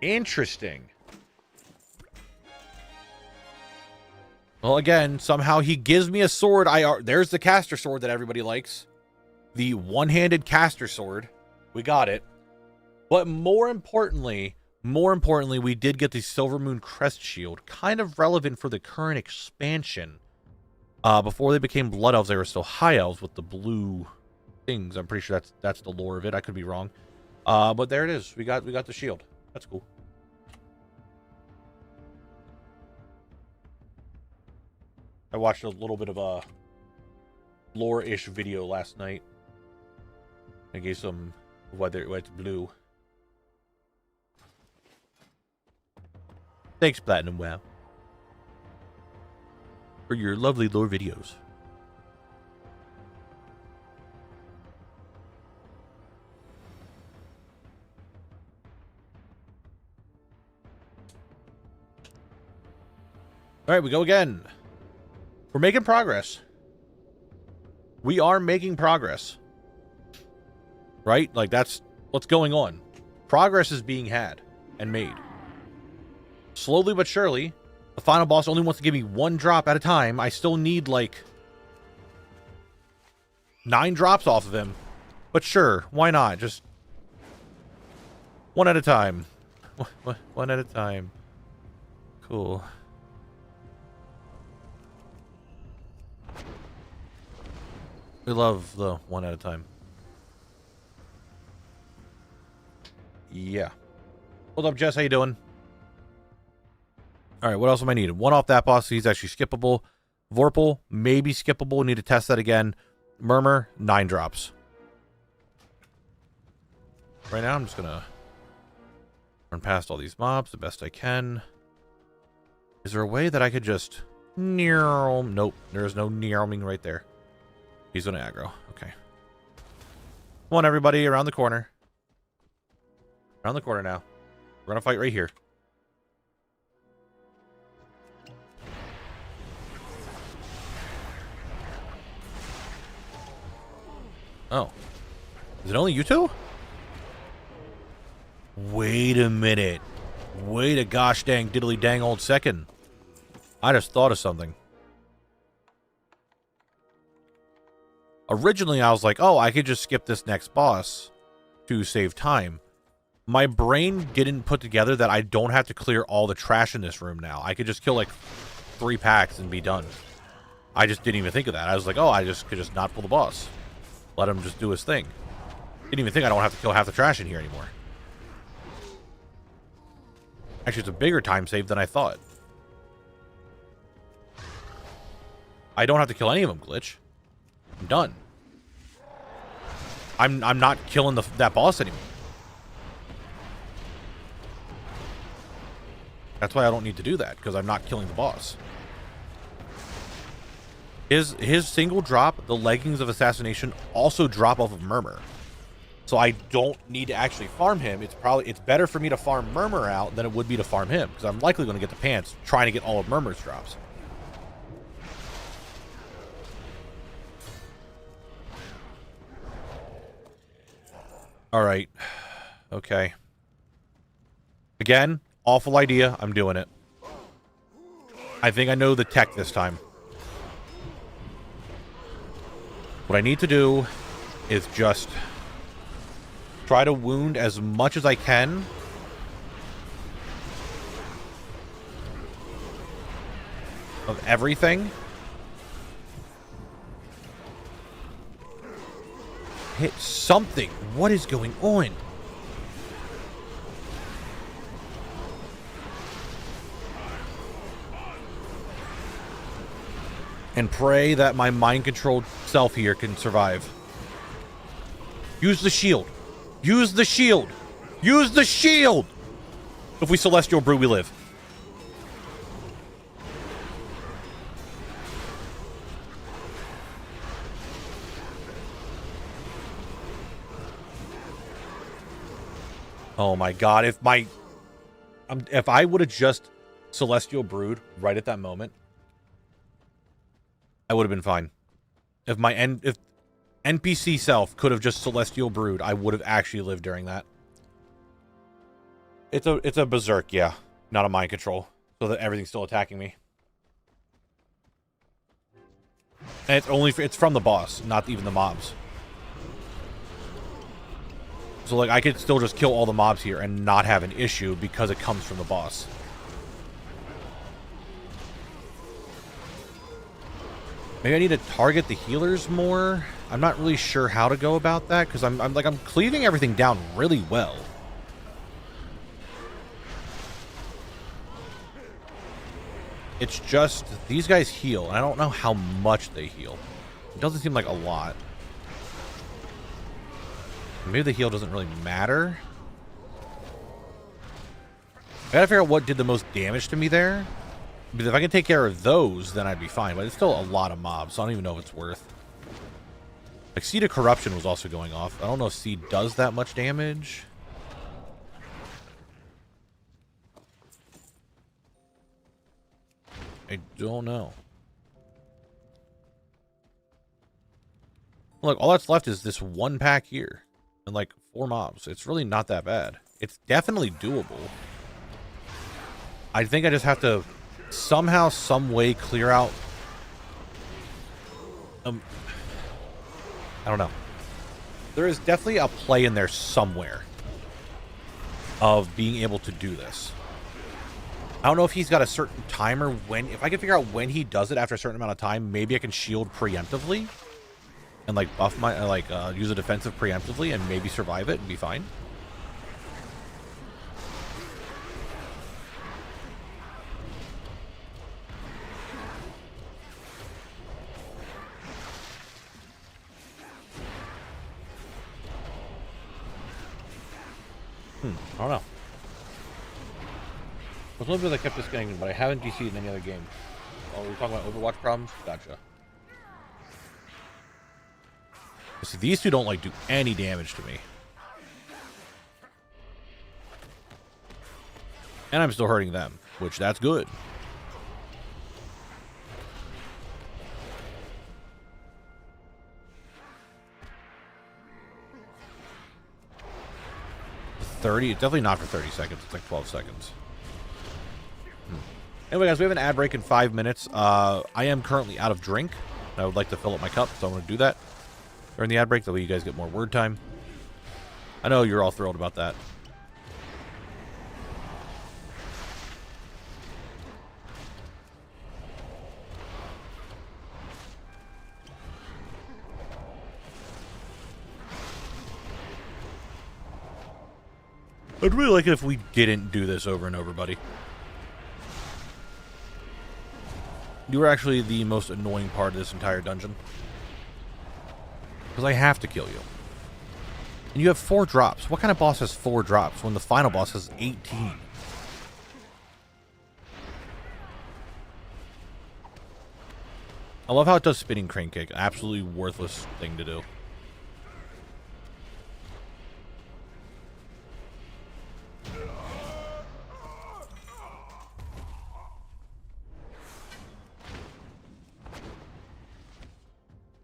Interesting. Well, again, somehow he gives me a sword. There's the caster sword that everybody likes. The one-handed caster sword. We got it. But more importantly, we did get the Silver Moon Crest Shield, kind of relevant for the current expansion. Before they became Blood Elves, they were still High Elves with the blue things. I'm pretty sure that's the lore of it. I could be wrong. But there it is. We got the shield. That's cool. I watched a little bit of a lore-ish video last night. I gave some whether it's blue. Thanks, Platinum WoW, for your lovely lore videos. All right, we go again. We're making progress. We are making progress. Right? Like, that's What's going on? Progress is being had and made. Slowly but surely, the final boss only wants to give me 1 drop at a time. I still need, like, 9 drops off of him. But sure, why not? Just 1 at a time. 1 at a time. Cool. We love the 1 at a time. Yeah. Hold up, Jess. How you doing? All right, what else am I needed? 1 off that boss. He's actually skippable. Vorpal, maybe skippable. Need to test that again. Murmur, 9 drops. Right now, I'm just going to run past all these mobs the best I can. Is there a way that I could just... Nope, there's no nearming right there. He's going to aggro. Okay. Come on, everybody, around the corner. Around the corner now. We're going to fight right here. Oh. Is it only you two? Wait a minute. Wait a gosh dang diddly dang old second. I just thought of something. Originally, I was like, oh, I could just skip this next boss to save time. My brain didn't put together that I don't have to clear all the trash in this room now. I could just kill like 3 packs and be done. I just didn't even think of that. I was like, oh, I just could just not pull the boss. Let him just do his thing. Didn't even think I don't have to kill half the trash in here anymore. Actually, it's a bigger time save than I thought. I don't have to kill any of them, Glitch. I'm done. I'm not killing that boss anymore. That's why I don't need to do that, because I'm not killing the boss. His single drop, the leggings of assassination, also drop off of Murmur. So I don't need to actually farm him. It's better for me to farm Murmur out than it would be to farm him, because I'm likely going to get the pants trying to get all of Murmur's drops. All right. Okay. Again, awful idea. I'm doing it. I think I know the tech this time. What I need to do is just try to wound as much as I can. Of everything. Hit something. What is going on? And pray that my mind-controlled self here can survive. Use the shield. Use the shield. Use the shield! If we Celestial Brew, we live. Oh my god, if I would have just Celestial Brewed right at that moment, I would have been fine. If NPC self could have just Celestial Brewed, I would have actually lived during that. It's a berserk, yeah. Not a mind control. So that everything's still attacking me. And it's from the boss, not even the mobs. So like I could still just kill all the mobs here and not have an issue because it comes from the boss. Maybe I need to target the healers more. I'm not really sure how to go about that because I'm cleaving everything down really well. It's just these guys heal, and I don't know how much they heal. It doesn't seem like a lot. Maybe the heal doesn't really matter. I gotta figure out what did the most damage to me there. Because if I can take care of those, then I'd be fine. But it's still a lot of mobs, so I don't even know if it's worth. Like, Seed of Corruption was also going off. I don't know if Seed does that much damage. I don't know. Look, all that's left is this 1 pack here. And like 4 mobs. It's really not that bad. It's definitely doable. I think I just have to somehow, some way clear out. I don't know. There is definitely a play in there somewhere of being able to do this. I don't know if he's got a certain timer when. If I can figure out when he does it after a certain amount of time, maybe I can shield preemptively and like buff my use a defensive preemptively and maybe survive it and be fine. I don't know. I was wondering if I kept this game, but I haven't DC'd in any other game. Oh, we're talking about Overwatch problems? Gotcha. See, these two don't, like, do any damage to me. And I'm still hurting them, which that's good. It's definitely not for 30 seconds. It's like 12 seconds. Anyway, guys, we have an ad break in 5 minutes. I am currently out of drink. I would like to fill up my cup, so I'm going to do that during the ad break. That way you guys get more word time. I know you're all thrilled about that. I'd really like it if we didn't do this over and over, buddy. You were actually the most annoying part of this entire dungeon. Because I have to kill you. And you have 4 drops. What kind of boss has 4 drops when the final boss has 18? I love how it does spinning crane kick. Absolutely worthless thing to do.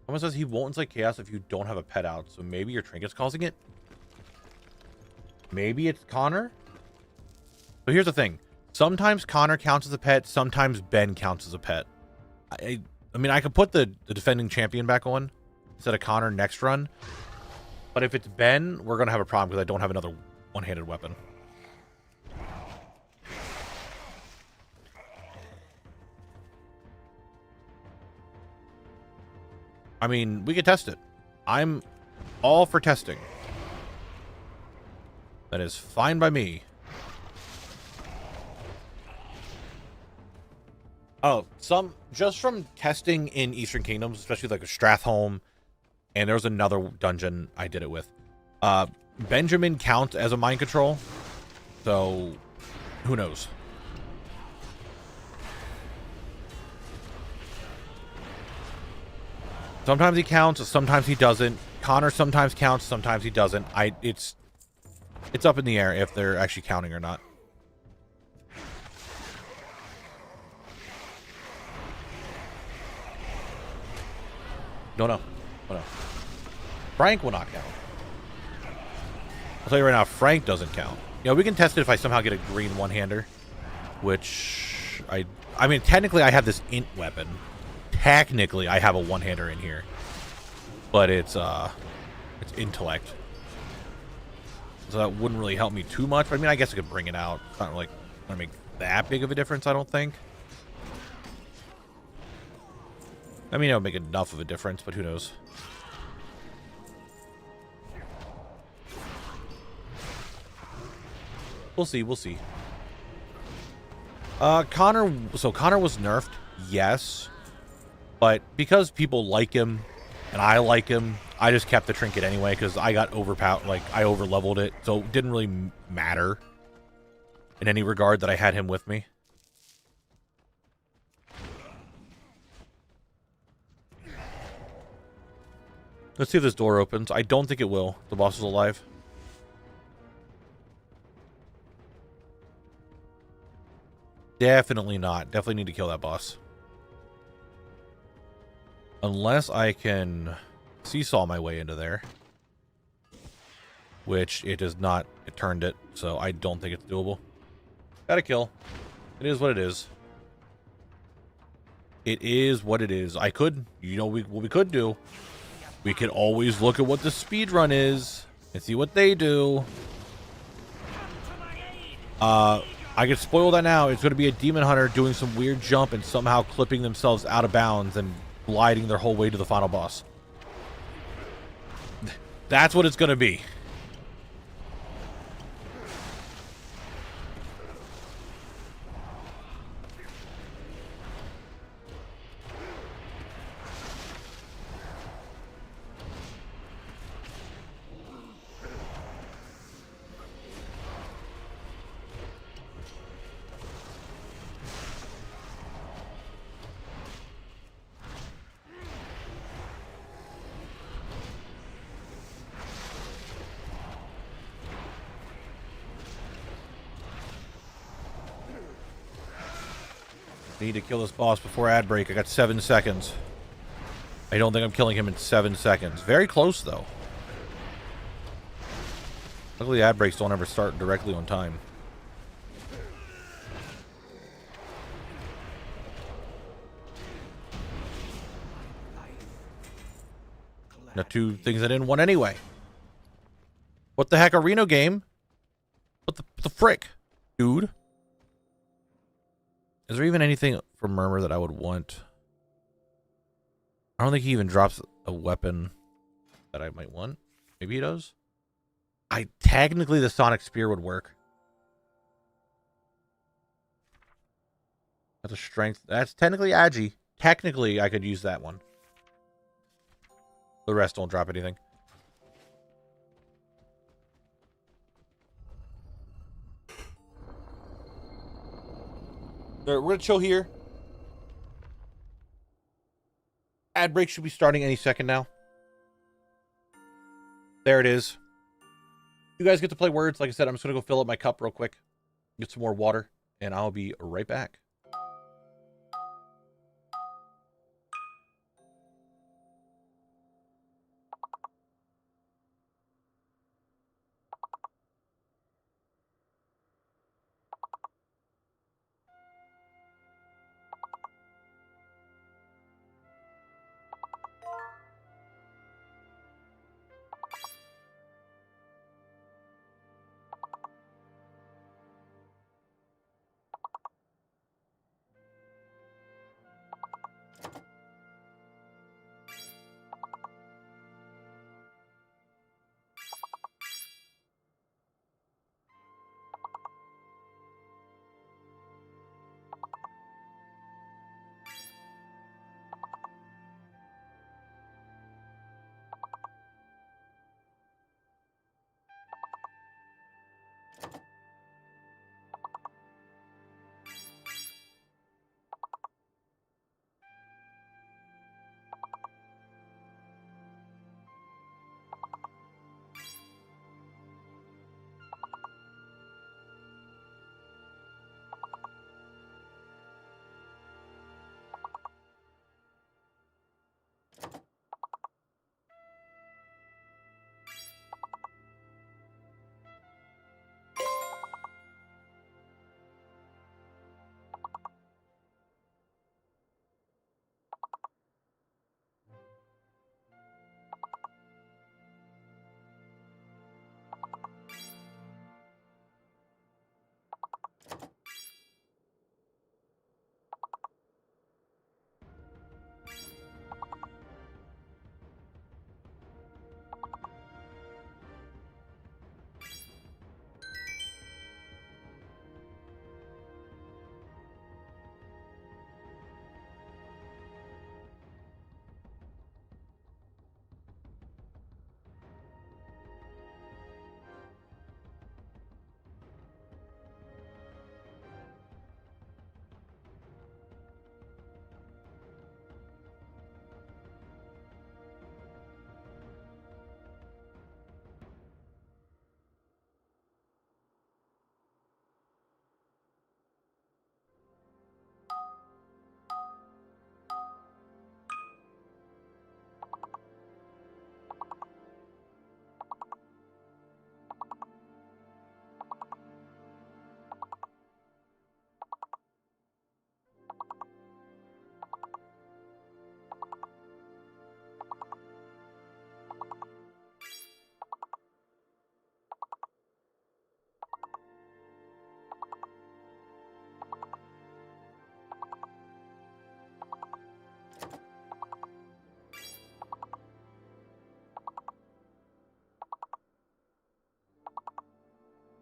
Someone says he won't incite chaos if you don't have a pet out, so maybe your trinket's causing it? Maybe it's Connor? But here's the thing. Sometimes Connor counts as a pet, sometimes Ben counts as a pet. I mean, I could put the defending champion back on instead of Connor next run. But if it's Ben, we're going to have a problem because I don't have another one-handed weapon. I mean, we could test it. I'm all for testing. That is fine by me. Oh, just from testing in Eastern Kingdoms, especially like a Stratholme, and there was another dungeon I did it with. Benjamin counts as a mind control, so who knows? Sometimes he counts, sometimes he doesn't. Connor sometimes counts, sometimes he doesn't. It's up in the air if they're actually counting or not. Don't know. Oh, no. Frank will not count. I'll tell you right now, Frank doesn't count. You know, we can test it if I somehow get a green one-hander, which I mean, technically I have this int weapon. Technically, I have a one-hander in here, but it's intellect, so that wouldn't really help me too much. But I mean, I guess I could bring it out. It's not like going to make that big of a difference, I don't think. I mean, it would make enough of a difference, but who knows? We'll see. We'll see. Connor. So Connor was nerfed, yes. But because people like him, and I like him, I just kept the trinket anyway, because I got overpowered, like, I over-leveled it, so it didn't really matter in any regard that I had him with me. Let's see if this door opens. I don't think it will. The boss is alive. Definitely not. Definitely need to kill that boss. Unless I can seesaw my way into there. which it does not. It turned it, so I don't think it's doable. Got a kill. It is what it is. It is what it is. I could, you know, what we could do. We could always look at what the speed run is and see what they do. I could spoil that now. It's going to be a demon hunter doing some weird jump and somehow clipping themselves out of bounds and gliding their whole way to the final boss. That's what it's going to be. I need to kill this boss before ad break. I got 7 seconds. I don't think I'm killing him in 7 seconds. Very close, though. Luckily, ad breaks don't ever start directly on time. Now, 2 things I didn't want anyway. What the heck, a Reno game? What the frick, dude? Is there even anything from Murmur that I would want? I don't think he even drops a weapon that I might want. Maybe he does. Technically the Sonic Spear would work. That's a strength. That's technically agi. Technically I could use that one. The rest don't drop anything. All right, we're gonna chill here. Ad break should be starting any second now. There it is. You guys get to play words. Like I said, I'm just gonna go fill up my cup real quick, get some more water, and I'll be right back.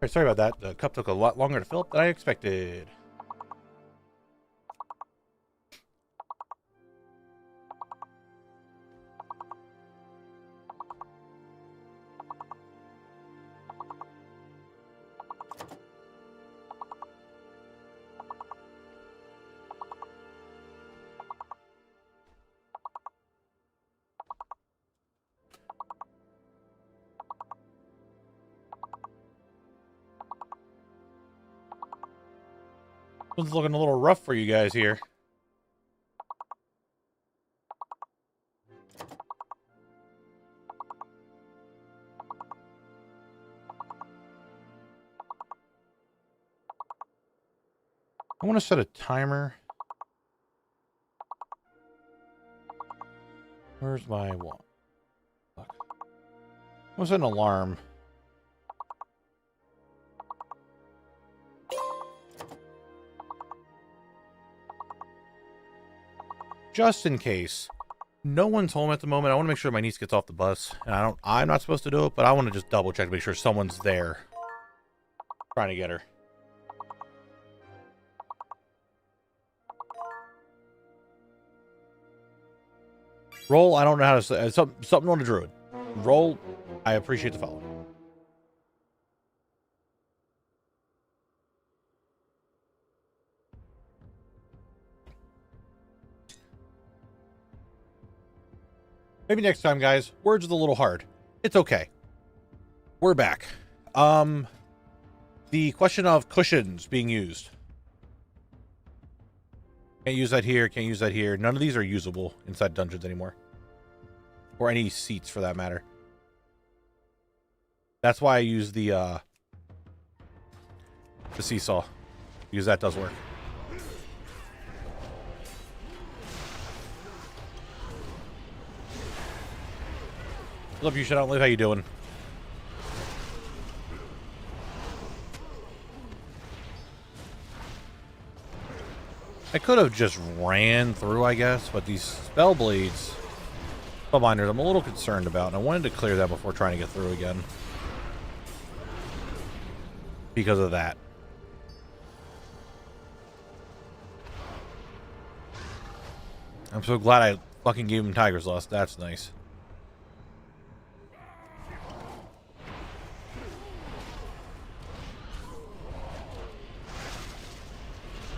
Alright, sorry about that. The cup took a lot longer to fill up than I expected. It's looking a little rough for you guys here. I want to set a timer. Where's my one? I want to set an alarm. Just in case. No one's home at the moment. I want to make sure my niece gets off the bus. And I'm not supposed to do it, but I want to just double check to make sure someone's there. Trying to get her. Roll, I don't know how to say something on a druid. Roll, I appreciate the follow. Maybe next time, guys. Words are a little hard. It's okay. We're back. The question of cushions being used. Can't use that here, can't use that here. None of these are usable inside dungeons anymore. Or any seats, for that matter. That's why I use the seesaw. Because that does work. What's up, you shut out live? How you doing? I could have just ran through, I guess, but these spell blades, spellbinders, I'm a little concerned about, and I wanted to clear that before trying to get through again. Because of that. I'm so glad I fucking gave him Tiger's Lust. That's nice.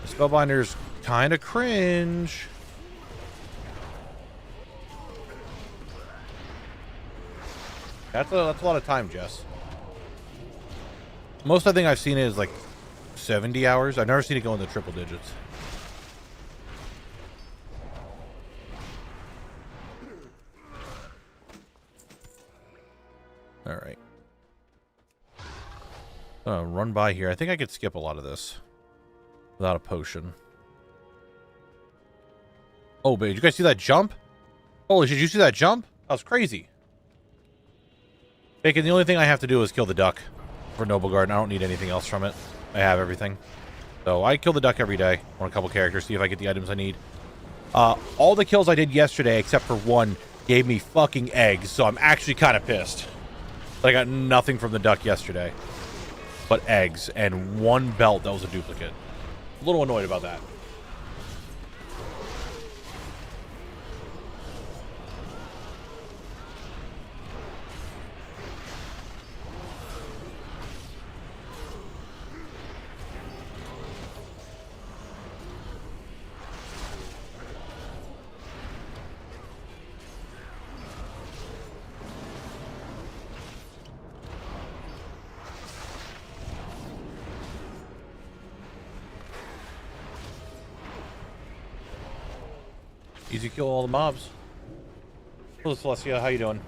Spellbinders kind of cringe. That's a lot of time, Jess. Most I think I've seen it is like 70 hours. I've never seen it go in the triple digits. All right. Run by here. I think I could skip a lot of this without a potion. Oh, but did you guys see that jump? Holy shit, did you see that jump? That was crazy. Bacon, the only thing I have to do is kill the duck for Noble Garden. I don't need anything else from it. I have everything. So I kill the duck every day on a couple characters, see if I get the items I need. All the kills I did yesterday, except for one, gave me fucking eggs, so I'm actually kind of pissed. I got nothing from the duck yesterday but eggs and one belt that was a duplicate. A little annoyed about that. Easy kill all the mobs. Hello, Celestia. How you doing?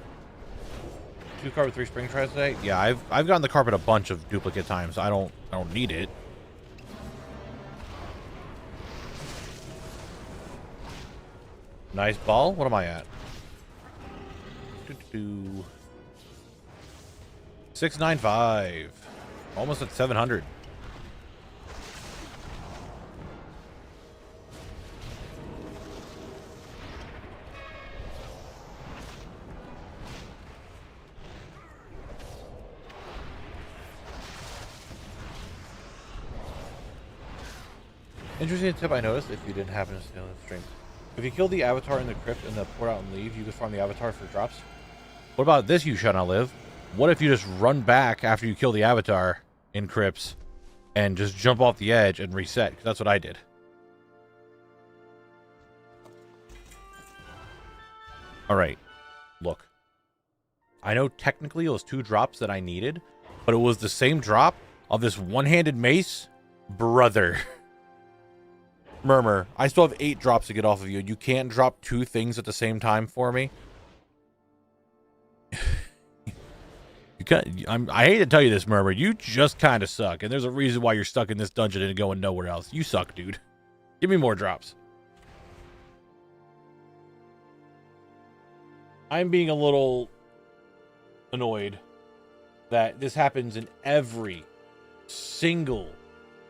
2 carpet, 3 spring tries today. Yeah, I've gotten the carpet a bunch of duplicate times. I don't need it. Nice ball. What am I at? 695. Almost at 700. Interesting tip I noticed if you didn't happen to stay on the stream. If you kill the avatar in the crypt and the port out and leave, you can farm the avatar for drops. What about this, you shall not live? What if you just run back after you kill the avatar in crypts and just jump off the edge and reset? Because that's what I did. Alright, look. I know technically it was 2 drops that I needed, but it was the same drop of this one-handed mace. Brother. Murmur, I still have 8 drops to get off of you. You can't drop 2 things at the same time for me? I hate to tell you this, Murmur. You just kind of suck, and there's a reason why you're stuck in this dungeon and going nowhere else. You suck, dude. Give me more drops. I'm being a little annoyed that this happens in every single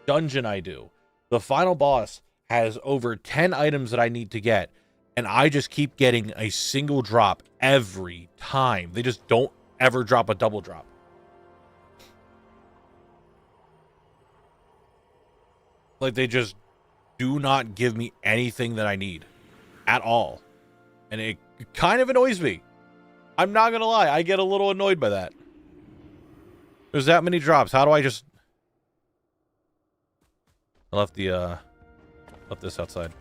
dungeon I do. The final boss has over 10 items that I need to get, and I just keep getting a single drop every time. They just don't ever drop a double drop. Like, they just do not give me anything that I need at all. And it kind of annoys me. I'm not gonna lie, I get a little annoyed by that. There's that many drops. How do I just... I left this outside.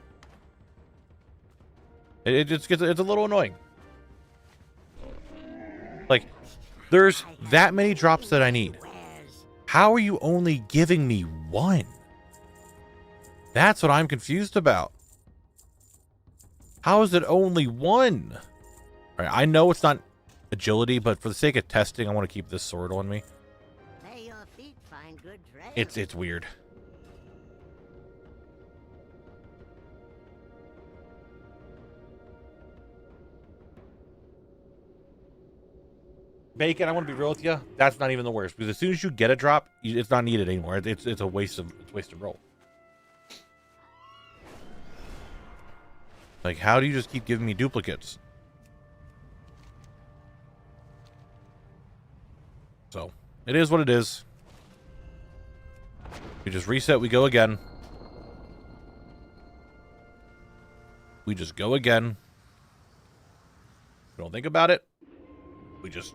It just gets, it's a little annoying. Like, there's that many drops that I need. How are you only giving me 1? That's what I'm confused about. How is it only 1? All right, I know it's not agility, but for the sake of testing, I want to keep this sword on me. May your feet find good trails. It's weird. Bacon, I want to be real with you. That's not even the worst, because as soon as you get a drop, it's not needed anymore. It's a waste of roll. Like, how do you just keep giving me duplicates? So, it is what it is. We just reset, we go again. We just go again. We don't think about it. We just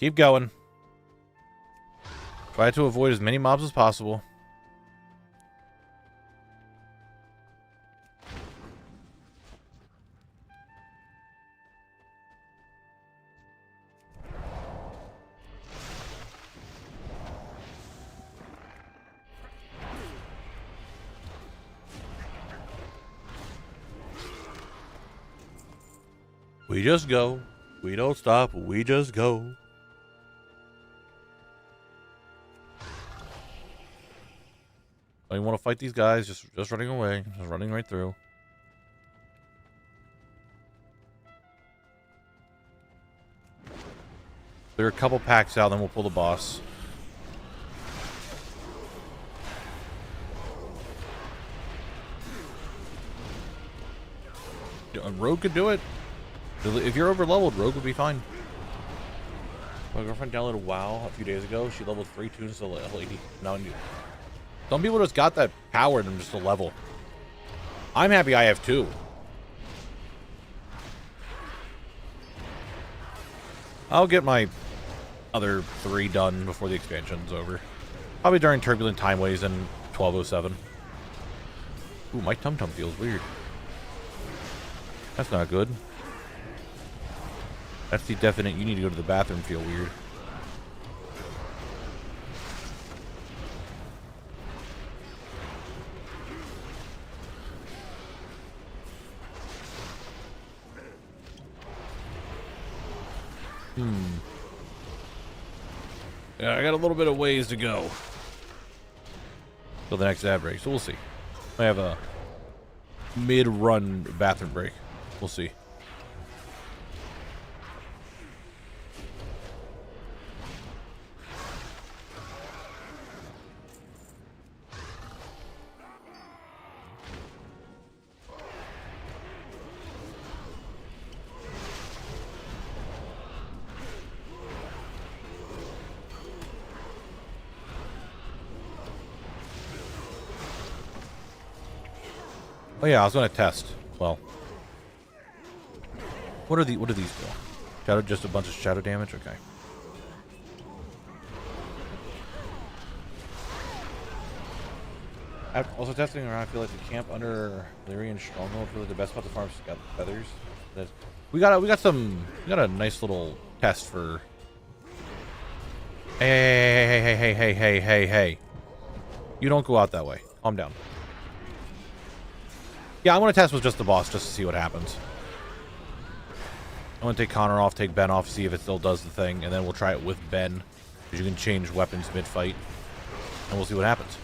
keep going. Try to avoid as many mobs as possible. We just go. We don't stop. We just go. Don't even want to fight these guys. Just running away. Just running right through. There are a couple packs out, then we'll pull the boss. Rogue could do it. If you're over leveled, Rogue would be fine. My girlfriend downloaded WoW a few days ago. She leveled 3 tunes to level 80. Now some people just got that power in them just to level. I'm happy I have 2. I'll get my other 3 done before the expansion's over. Probably during Turbulent Timeways in 1207. Ooh, my tum-tum feels weird. That's not good. That's the definite you need to go to the bathroom feel weird. Yeah, I got a little bit of ways to go till the next ad break, so we'll see. I have a mid-run bathroom break. We'll see. Oh yeah, I was gonna test. Well, what do these do? Shadow, just a bunch of shadow damage. Okay. Also testing around, I feel like the camp under Lyrian Stronghold is really the best spot to farm feathers. We got a nice little test for. Hey. You don't go out that way. Calm down. Yeah, I want to test with just the boss just to see what happens. I want to take Connor off, take Ben off, see if it still does the thing, and then we'll try it with Ben, because you can change weapons mid-fight, and we'll see what happens.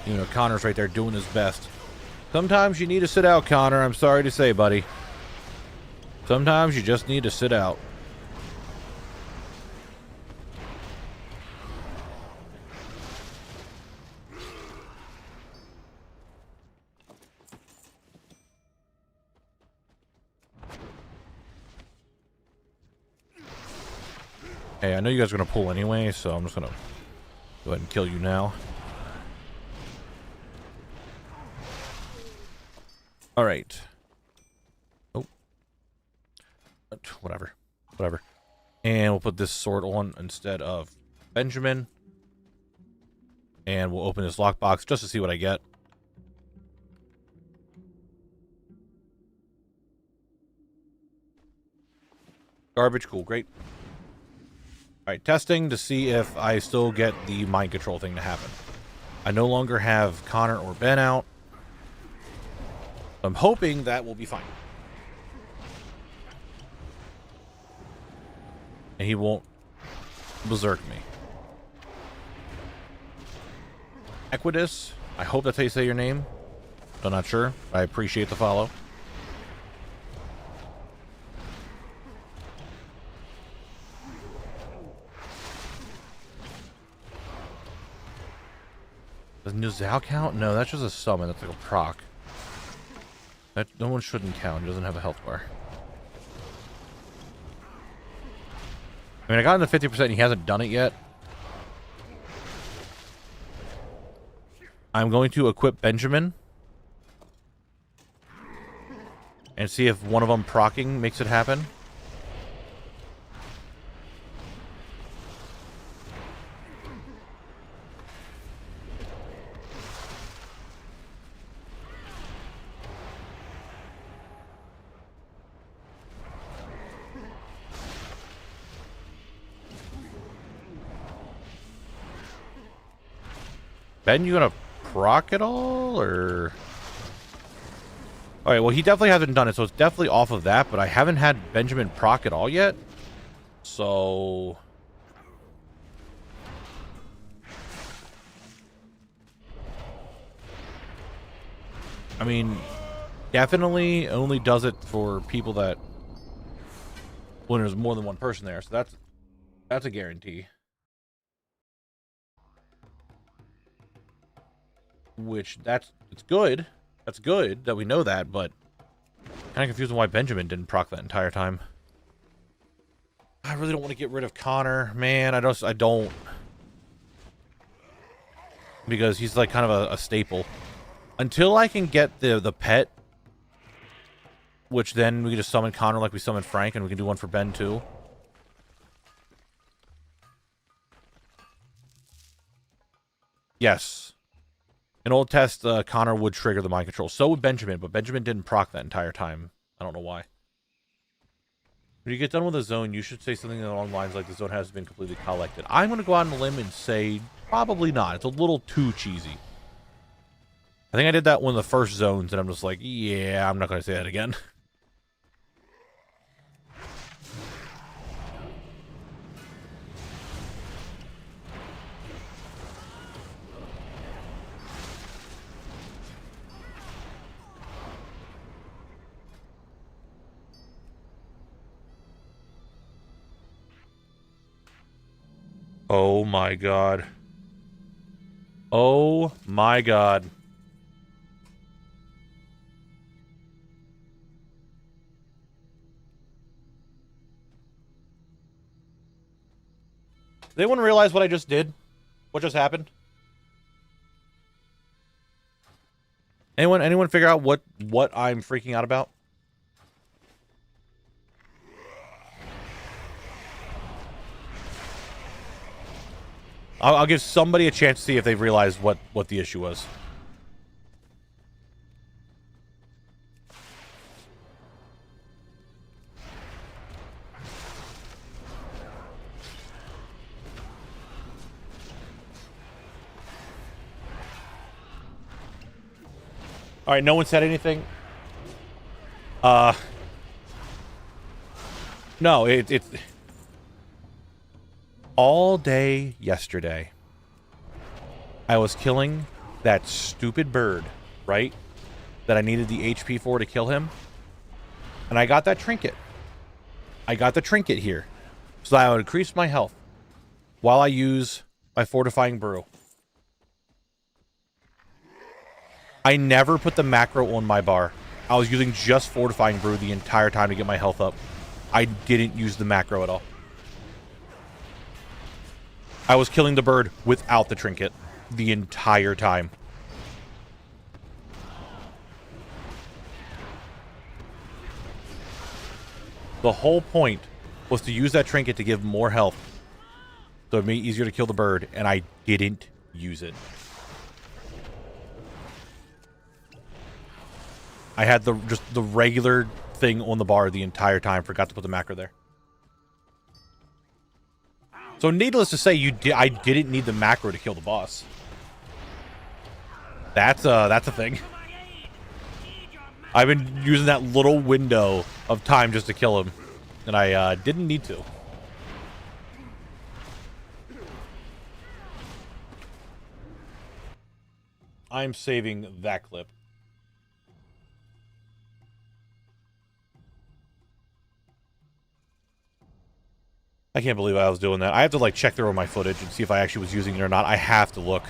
You know, Connor's right there doing his best. Sometimes you need to sit out, Connor. I'm sorry to say, buddy. Sometimes you just need to sit out. Hey, I know you guys are going to pull anyway, so I'm just going to go ahead and kill you now. All right. Oh. Whatever. And we'll put this sword on instead of Benjamin. And we'll open this lockbox just to see what I get. Garbage, cool, great. Alright, testing to see if I still get the mind control thing to happen. I no longer have Connor or Ben out. I'm hoping that will be fine. And he won't berserk me. Equitus, I hope that's how you say your name. I'm not sure. I appreciate the follow. Does Nuzal count? No, that's just a summon. That's like a proc. That no one shouldn't count. He doesn't have a health bar. I mean, I got him to 50%. He hasn't done it yet. I'm going to equip Benjamin and see if one of them proccing makes it happen. Ben, you gonna proc at all, or? Alright, well, he definitely hasn't done it, so it's definitely off of that, but I haven't had Benjamin proc at all yet. So... I mean, definitely only does it for people that... when there's more than one person there, so that's a guarantee. Which, it's good. That's good that we know that, but kind of confused on why Benjamin didn't proc that entire time. I really don't want to get rid of Connor, man. I don't. Because he's like kind of a staple. Until I can get the pet, which then we can just summon Connor like we summoned Frank, and we can do one for Ben too. Yes. An old test, Connor would trigger the mind control. So would Benjamin, but Benjamin didn't proc that entire time. I don't know why. When you get done with a zone, you should say something along the lines like the zone has been completely collected. I'm going to go out on a limb and say probably not. It's a little too cheesy. I think I did that one of the first zones, and I'm just like, yeah, I'm not going to say that again. Oh my god. Oh my god. Does anyone realize what I just did? What just happened? Anyone figure out what I'm freaking out about? I'll give somebody a chance to see if they've realized what the issue was. All right, no one said anything. No, it's all day yesterday. I was killing that stupid bird, right? That I needed the HP for to kill him. And I got that trinket. I got the trinket here. So that I would increase my health while I use my fortifying brew. I never put the macro on my bar. I was using just fortifying brew the entire time to get my health up. I didn't use the macro at all. I was killing the bird without the trinket the entire time. The whole point was to use that trinket to give more health. So it made it easier to kill the bird, and I didn't use it. I had just the regular thing on the bar the entire time. Forgot to put the macro there. So needless to say, I didn't need the macro to kill the boss. That's a thing. I've been using that little window of time just to kill him, and I didn't need to. I'm saving that clip. I can't believe I was doing that. I have to like check through my footage and see if I actually was using it or not. I have to look.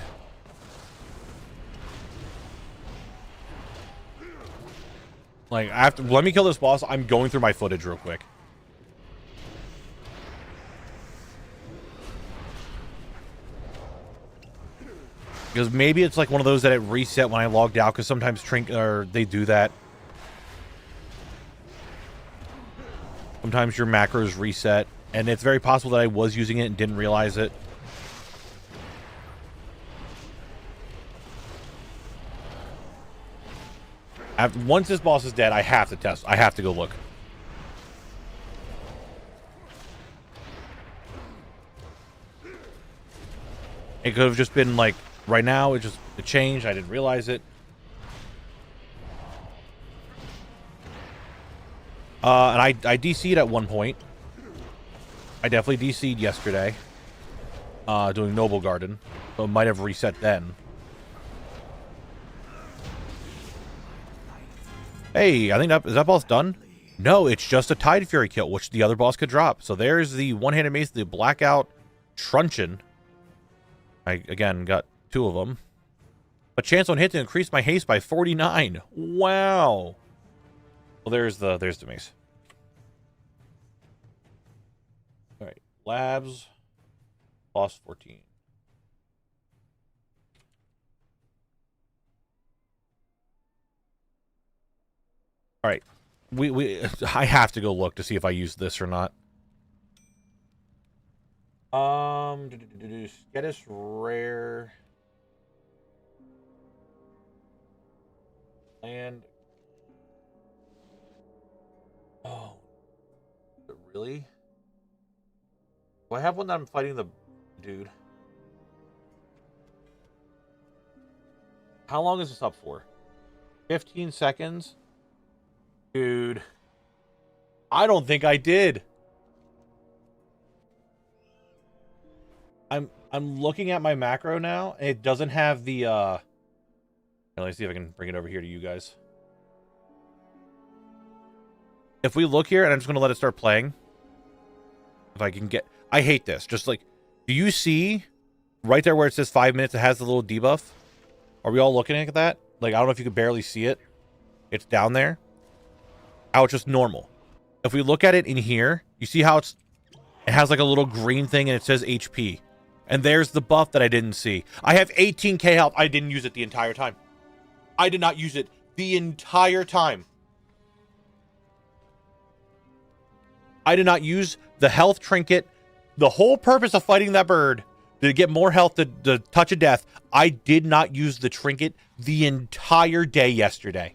Like, I have to, let me kill this boss. I'm going through my footage real quick. Because maybe it's like one of those that it reset when I logged out, because sometimes they do that. Sometimes your macros reset. And it's very possible that I was using it and didn't realize it. Once this boss is dead, I have to test. I have to go look. It could have just been like, right now, it changed. I didn't realize it. And I DC'd at one point. I definitely DC'd yesterday. Doing Noble Garden. So it might have reset then. Hey, I think is that boss done? No, it's just a Tide Fury kill, which the other boss could drop. So there's the one-handed mace, the Blackout Truncheon. I, again, got 2 of them. A chance on hit to increase my haste by 49. Wow. Well, there's the mace. All right, labs, boss 14. All right, I have to go look to see if I use this or not. Status rare. And oh, really? Do I have one that I'm fighting the dude? How long is this up for? 15 seconds? Dude, I don't think I did. I'm looking at my macro now, and it doesn't have the let me see if I can bring it over here to you guys. If we look here, and I'm just going to let it start playing. If I can get... I hate this. Just like... Do you see right there where it says 5 minutes, it has the little debuff? Are we all looking at that? Like, I don't know if you could barely see it. It's down there. How it's just normal. If we look at it in here, you see how it's It has like a little green thing and it says HP. And there's the buff that I didn't see. I have 18k health. I didn't use it the entire time. I did not use it the entire time. I did not use the health trinket. The whole purpose of fighting that bird, to get more health, to touch of death, I did not use the trinket the entire day yesterday.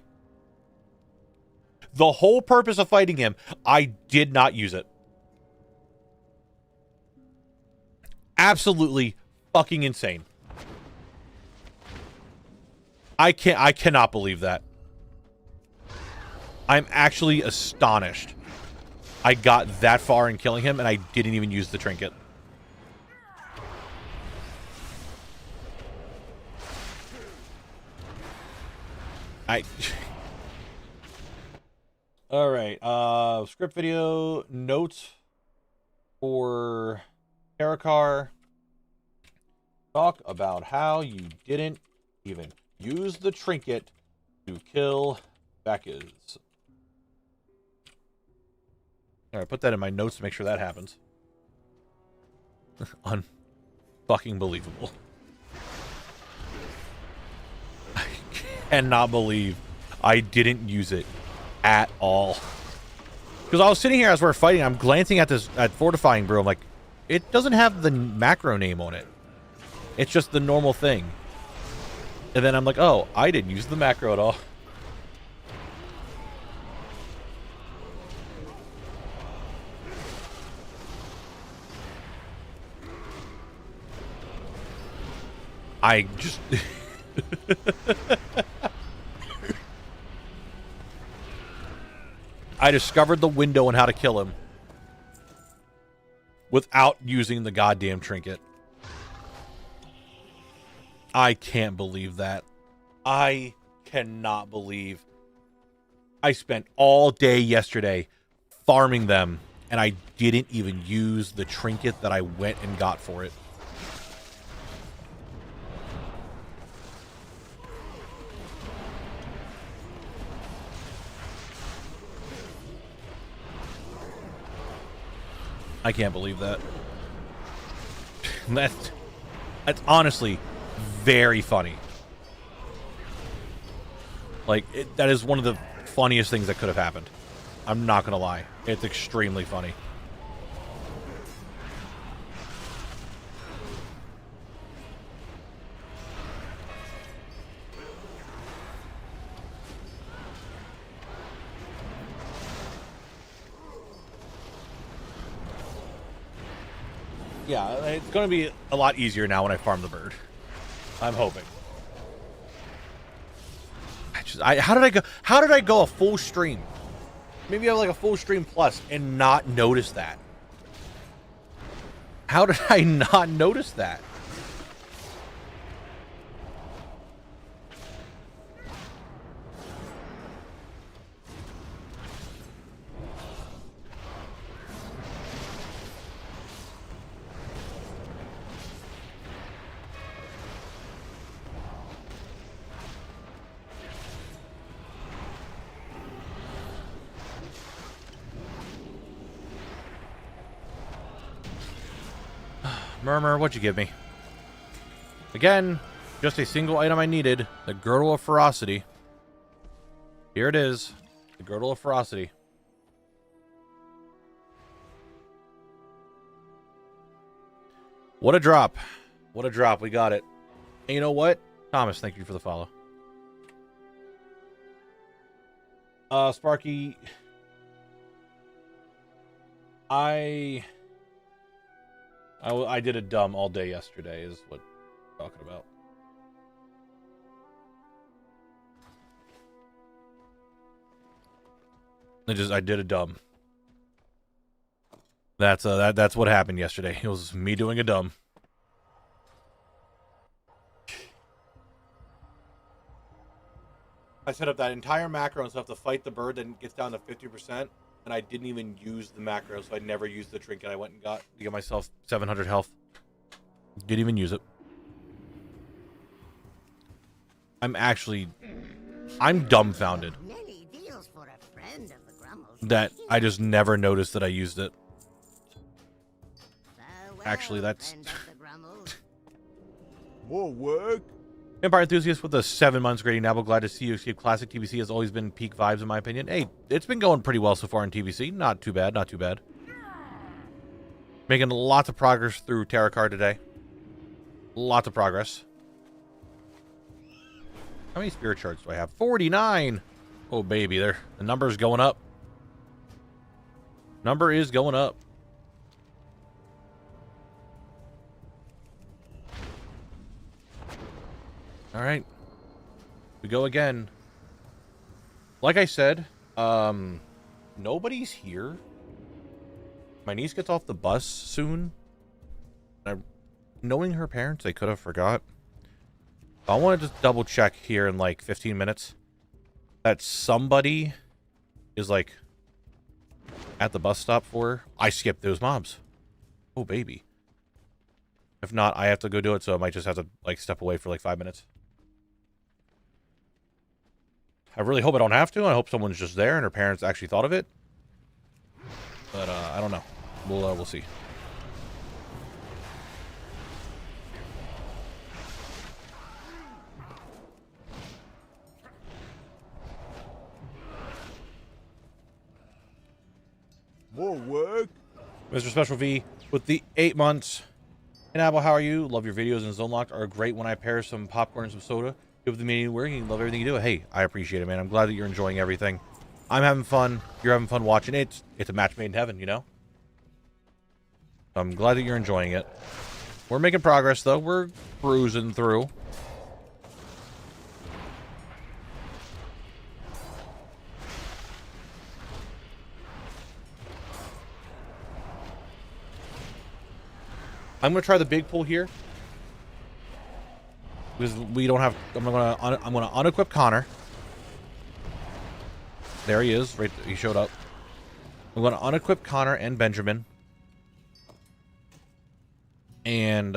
The whole purpose of fighting him, I did not use it. Absolutely fucking insane. I cannot believe that. I'm actually astonished I got that far in killing him and I didn't even use the trinket. All right, script video notes for Terakar. Talk about how you didn't even use the trinket to kill Beckes. All right, put that in my notes to make sure that happens. Unfucking believable. I cannot believe I didn't use it at all. Because I was sitting here as we're fighting, I'm glancing at fortifying brew. I'm like, it doesn't have the macro name on it. It's just the normal thing. And then I'm like, oh, I didn't use the macro at all. I just... I discovered the window on how to kill him without using the goddamn trinket. I can't believe that. I cannot believe I spent all day yesterday farming them and I didn't even use the trinket that I went and got for it. I can't believe that. That's honestly very funny. Like, that is one of the funniest things that could have happened. I'm not gonna lie. It's extremely funny. Yeah, it's going to be a lot easier now when I farm the bird. I'm hoping. How did I go a full stream? Maybe I have like a full stream plus and not notice that. How did I not notice that? Murmur, what'd you give me? Again, just a single item I needed. The Girdle of Ferocity. Here it is. The Girdle of Ferocity. What a drop. What a drop. We got it. And you know what? Thomas, thank you for the follow. Sparky. I did a dumb all day yesterday is what I'm talking about. I did a dumb. That's what happened yesterday. It was me doing a dumb. I set up that entire macro and stuff to fight the bird that gets down to 50%. And I didn't even use the macro, so I never used the trinket I went and got to get myself 700 health. Didn't even use it. I'm dumbfounded Many deals for a friend of the Grumbles. that I just never noticed that I used it. Actually, that's... friend of the Grummles. More work? Empire Enthusiast with the 7 months grading. Knabble, glad to see you escape classic. TBC has always been peak vibes, in my opinion. Hey, it's been going pretty well so far in TBC. Not too bad, not too bad. Making lots of progress through Tarot Card today. Lots of progress. How many spirit shards do I have? 49! Oh, baby, there. The number's going up. Number is going up. All right. We go again. Like I said, nobody's here. My niece gets off the bus soon. Knowing her parents, they could have forgot. I want to just double check here in like 15 minutes that somebody is like at the bus stop for her. I skipped those mobs. Oh, baby. If not, I have to go do it, so I might just have to like step away for like 5 minutes. I really hope I don't have to. I hope someone's just there and her parents actually thought of it. But I don't know. We'll see. More work? Mr. Special V with the 8 months. Hey, Knabble, how are you? Love your videos, and Zone Locked are great when I pair some popcorn and some soda. Give the meeting working. Love everything you do. Hey, I appreciate it, man. I'm glad that you're enjoying everything. I'm having fun. You're having fun watching it. It's a match made in heaven, you know? I'm glad that you're enjoying it. We're making progress, though. We're cruising through. I'm gonna try the big pull here because we don't have. I'm gonna unequip Connor. There he is. Right, he showed up. I'm gonna unequip Connor and Benjamin, and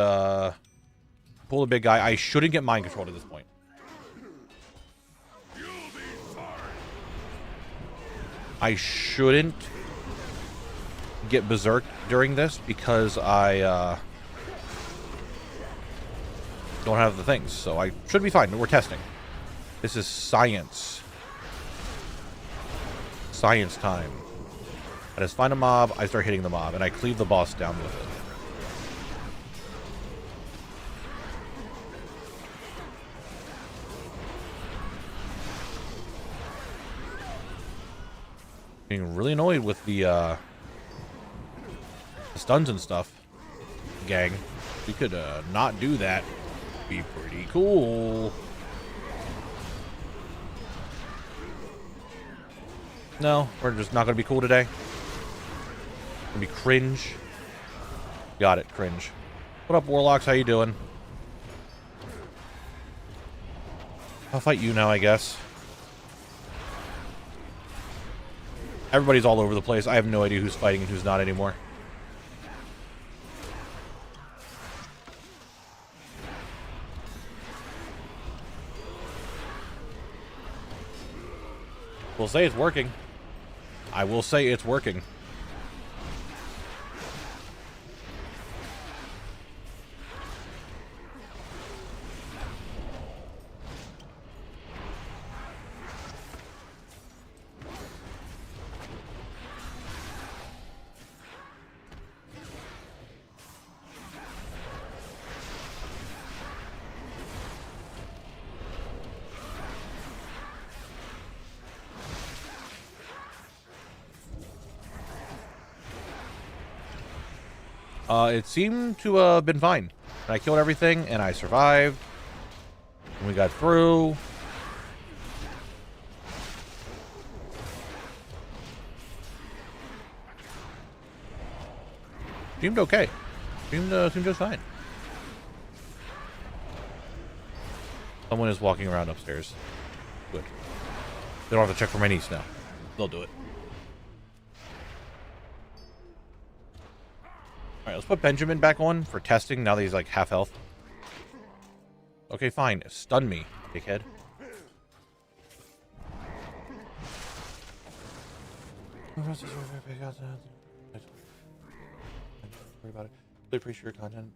pull the big guy. I shouldn't get mind controlled at this point. I shouldn't get berserk during this because I don't have the things, so I should be fine. We're testing. This is science. Science time. I just find a mob, I start hitting the mob, and I cleave the boss down with it. Being really annoyed with the stuns and stuff, gang. We could not do that. Be pretty cool. No, we're just not gonna be cool today. Gonna be cringe. Got it, cringe. What up, Warlocks? How you doing? I'll fight you now, I guess. Everybody's all over the place. I have no idea who's fighting and who's not anymore. We'll say it's working. I will say it's working. It seemed to have been fine. And I killed everything, and I survived. And we got through. Seemed okay. Seemed just fine. Someone is walking around upstairs. Good. They don't have to check for my niece now. They'll do it. Alright, let's put Benjamin back on for testing now that he's like half health. Okay, fine. Stun me, dickhead. Worry about it. Really appreciate your content.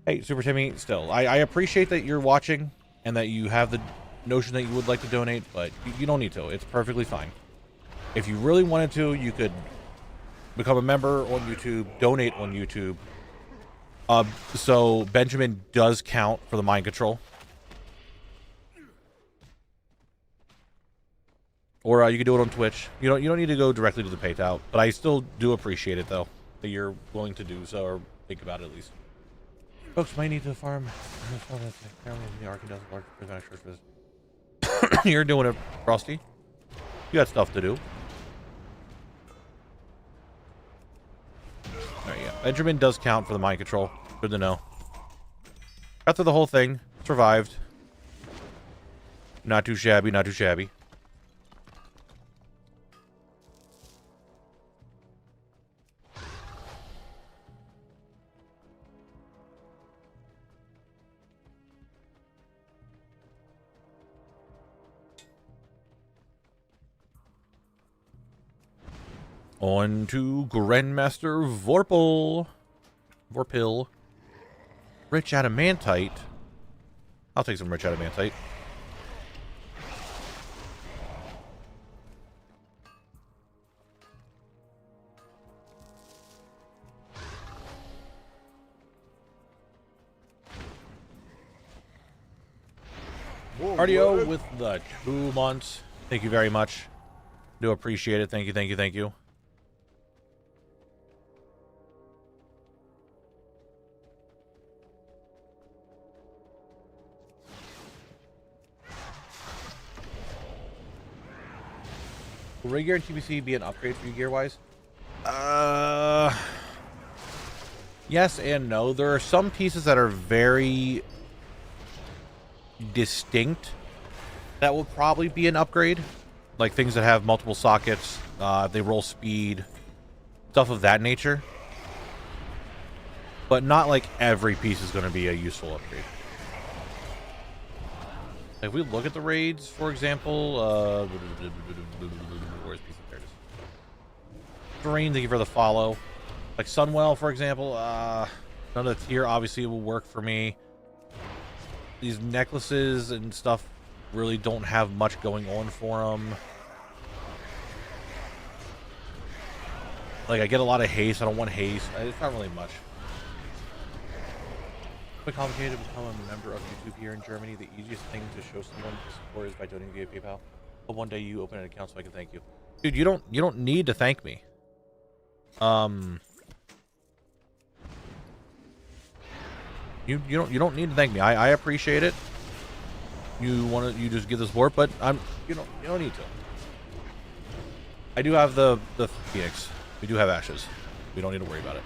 Hey, Super Timmy, still, I appreciate that you're watching and that you have the notion that you would like to donate, but you don't need to. It's perfectly fine. If you really wanted to, you could become a member on YouTube, donate on YouTube. So Benjamin does count for the mind control. Or you can do it on Twitch. You don't need to go directly to the PayPal, but I still do appreciate it though that you're willing to do so, or think about it at least. Folks might need to farm. You're doing it, Frosty. You got stuff to do. There you go. Benjamin does count for the mind control. Good to know. Got through the whole thing. Survived. Not too shabby, not too shabby. On to Grandmaster Vorpil. Rich adamantite. I'll take some rich adamantite. Cardio with the 2 months. Thank you very much. Do appreciate it. Thank you, thank you, thank you. Will Ray Gear and TBC be an upgrade for you gear-wise? Yes and no. There are some pieces that are very distinct that will probably be an upgrade. Like things that have multiple sockets, they roll speed, stuff of that nature. But not like every piece is going to be a useful upgrade. If we look at the raids, for example, where's piece of there it is. Terrain, thank you for the follow. Like Sunwell, for example, none of the tier obviously will work for me. These necklaces and stuff really don't have much going on for them. Like, I get a lot of haste. I don't want haste. It's not really much. Quite complicated to become a member of YouTube here in Germany. The easiest thing to show someone support is by donating via PayPal. But one day you open an account so I can thank you. Dude, you don't need to thank me. You don't need to thank me. I appreciate it. You just give the support, but you don't need to. I do have the Phoenix. We do have ashes. We don't need to worry about it.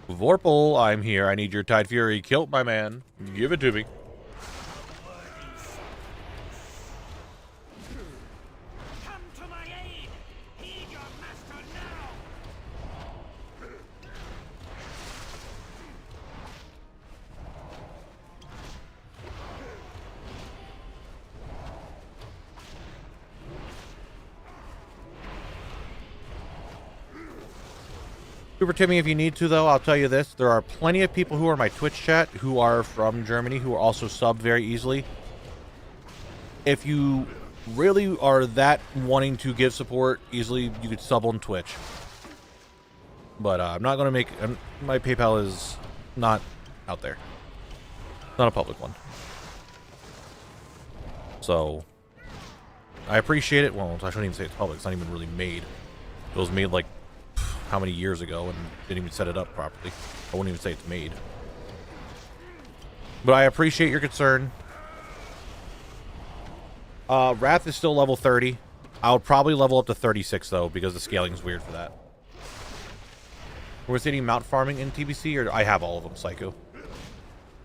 Vorpal, I'm here. I need your Tide Fury. Kilt, my man. Give it to me. Come to my aid! Heed your master now! Super Timmy, if you need to, though, I'll tell you this. There are plenty of people who are in my Twitch chat who are from Germany who are also sub very easily. If you really are that wanting to give support easily, you could sub on Twitch. But I'm not going to make... my PayPal is not out there. It's not a public one. So, I appreciate it. Well, I shouldn't even say it's public. It's not even really made. It was made, like, how many years ago and didn't even set it up properly. I wouldn't even say it's made. But I appreciate your concern. Wrath is still level 30. I'll probably level up to 36 though, because the scaling is weird for that. Was any mount farming in TBC, or I have all of them, Psycho?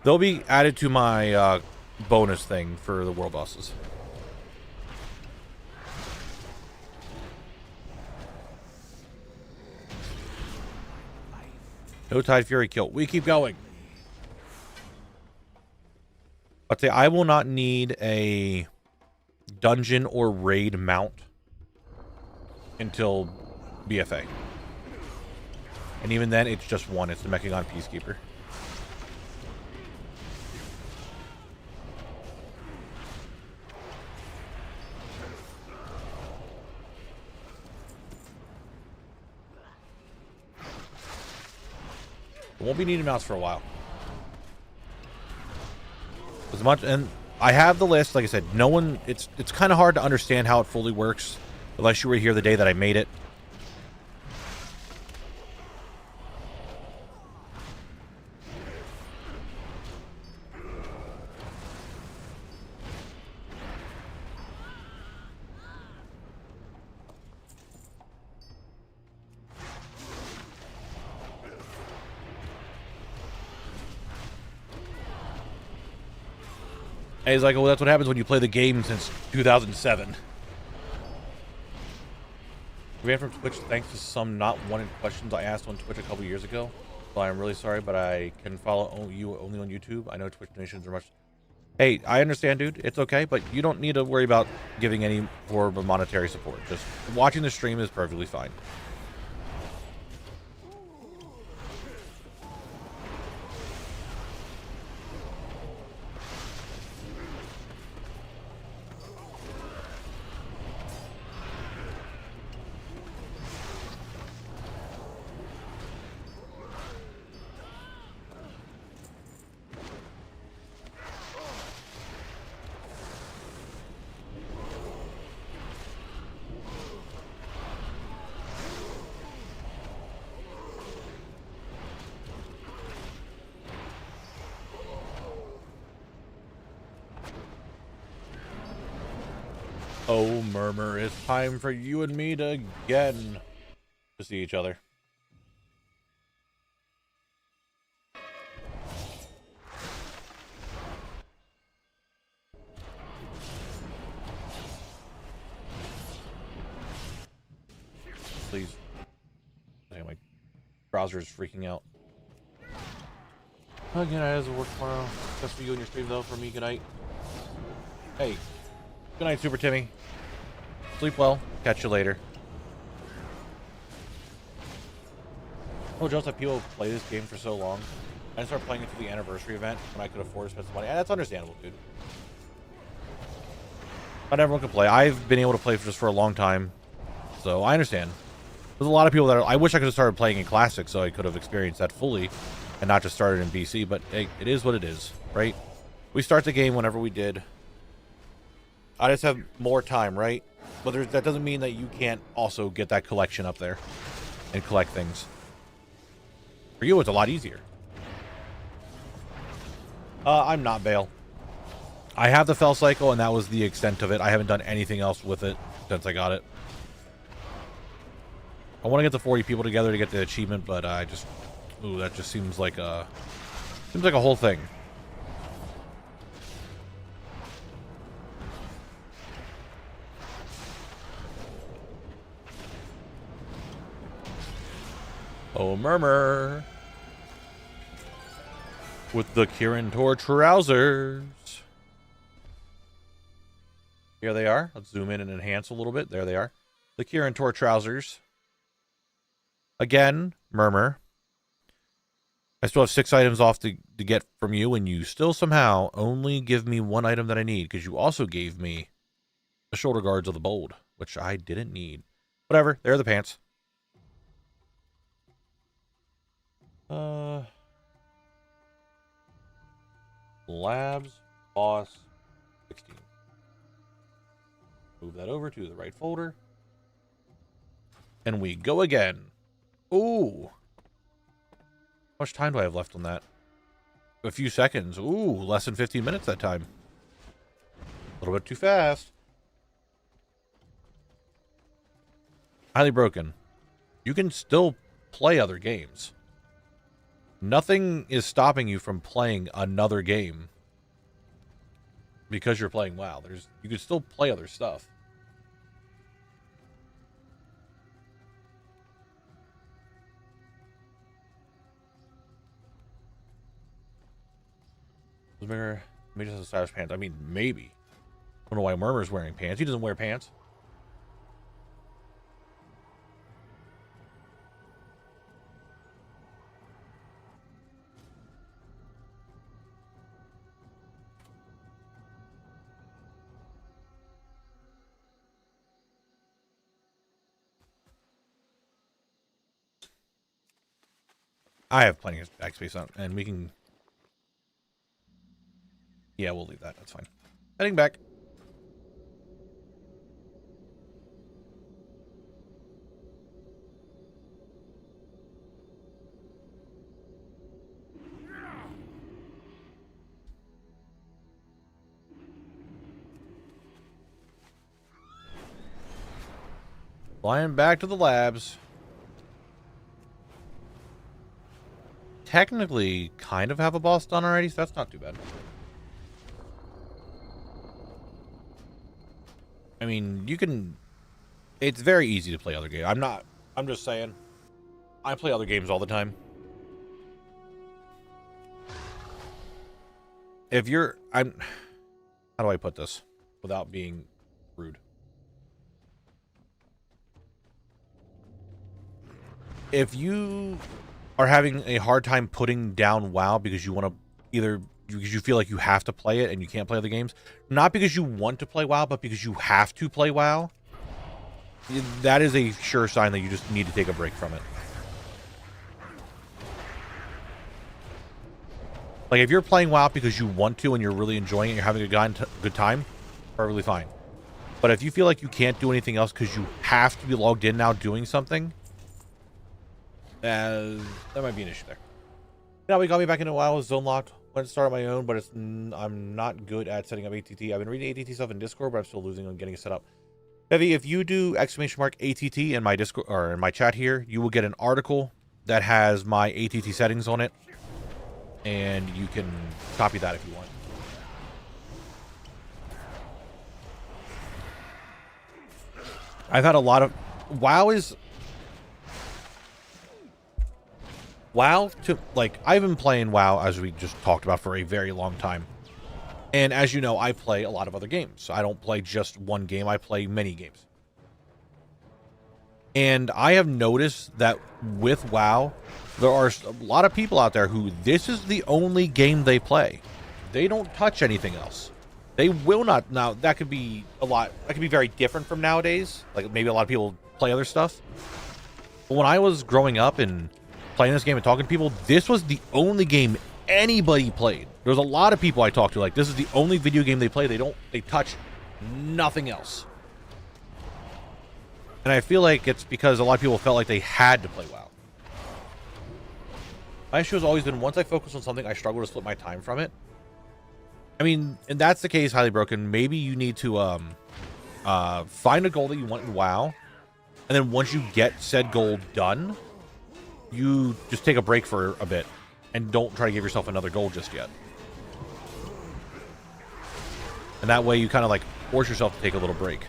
They'll be added to my bonus thing for the world bosses. No Tide Fury kill. We keep going. I'd say I will not need a dungeon or raid mount until BFA. And even then, it's just one. It's the Mechagon Peacekeeper. Won't be needing mounts for a while. As much, and I have the list. Like I said, no one. It's kind of hard to understand how it fully works unless you were here the day that I made it. And he's like, well, that's what happens when you play the game since 2007. Ran from Twitch thanks to some not wanted questions I asked on Twitch a couple years ago. So I'm really sorry, but I can follow you only on YouTube. I know Twitch donations are much. Hey, I understand, dude. It's okay, but you don't need to worry about giving any form of monetary support. Just watching the stream is perfectly fine. Oh, Murmur, it's time for you and me to again to see each other. Please. Damn, my browser is freaking out. Again, I have to work tomorrow. Just for you and your stream, though. For me, good night. Hey. Good night, Super Timmy. Sleep well. Catch you later. Oh, just that people play this game for so long. I didn't start playing it for the anniversary event when I could afford to spend some money. And that's understandable, dude. Not everyone can play. I've been able to play just for a long time, so I understand. There's a lot of people that are, I wish I could have started playing in Classic so I could have experienced that fully and not just started in BC, but hey, it is what it is, right? We start the game whenever we did. I just have more time, right? But that doesn't mean that you can't also get that collection up there and collect things. For you, it's a lot easier. I'm not Bale. I have the Fell Cycle, and that was the extent of it. I haven't done anything else with it since I got it. I want to get the 40 people together to get the achievement, but I just... Ooh, that just seems like a whole thing. Oh, Murmur. With the Kirin Tor trousers. Here they are. Let's zoom in and enhance a little bit. There they are. The Kirin Tor trousers. Again, Murmur. I still have 6 items off to get from you, and you still somehow only give me 1 item that I need, because you also gave me the shoulder guards of the bold, which I didn't need. Whatever. There are the pants. Labs, boss, 16. Move that over to the right folder. And we go again. Ooh. How much time do I have left on that? A few seconds. Ooh, less than 15 minutes that time. A little bit too fast. Highly broken. You can still play other games. Nothing is stopping you from playing another game because you're playing WoW. You can still play other stuff. Maybe just has stylish pants. I mean, maybe. I don't know why Murmur's wearing pants. He doesn't wear pants. I have plenty of backspace on, and we can... Yeah, we'll leave that. That's fine. Heading back. Flying back to the labs. Technically, kind of have a boss done already, so that's not too bad. I mean, you can... It's very easy to play other games. I'm just saying. I play other games all the time. If you're... How do I put this without being rude? If you are having a hard time putting down WoW because you want to because you feel like you have to play it and you can't play other games, not because you want to play WoW, but because you have to play WoW, that is a sure sign that you just need to take a break from it. Like, if you're playing WoW because you want to and you're really enjoying it, you're having a good time, perfectly fine. But if you feel like you can't do anything else because you have to be logged in now doing something, that might be an issue there. Now, we got me back into WoW with Zone Locked. Went to start my own, but I'm not good at setting up ATT. I've been reading ATT stuff in Discord, but I'm still losing on getting it set up. Bevy, if you do !ATT in my Discord or in my chat here, you will get an article that has my ATT settings on it, and you can copy that if you want. I've had a lot of WoW to, like, I've been playing WoW, as we just talked about, for a very long time. And as you know, I play a lot of other games. I don't play just one game, I play many games. And I have noticed that with WoW, there are a lot of people out there who this is the only game they play. They don't touch anything else. They will not. Now, that could be very different from nowadays. Like, maybe a lot of people play other stuff. But when I was growing up and playing this game and talking to people, this was the only game anybody played. There's a lot of people I talked to, like, this is the only video game they play. They touch nothing else. And I feel like it's because a lot of people felt like they had to play WoW. My issue has always been, once I focus on something, I struggle to split my time from it. I mean, and that's the case, Highly Broken. Maybe you need to find a goal that you want in WoW, and then once you get said goal done, you just take a break for a bit and don't try to give yourself another goal just yet. And that way you kind of like force yourself to take a little break.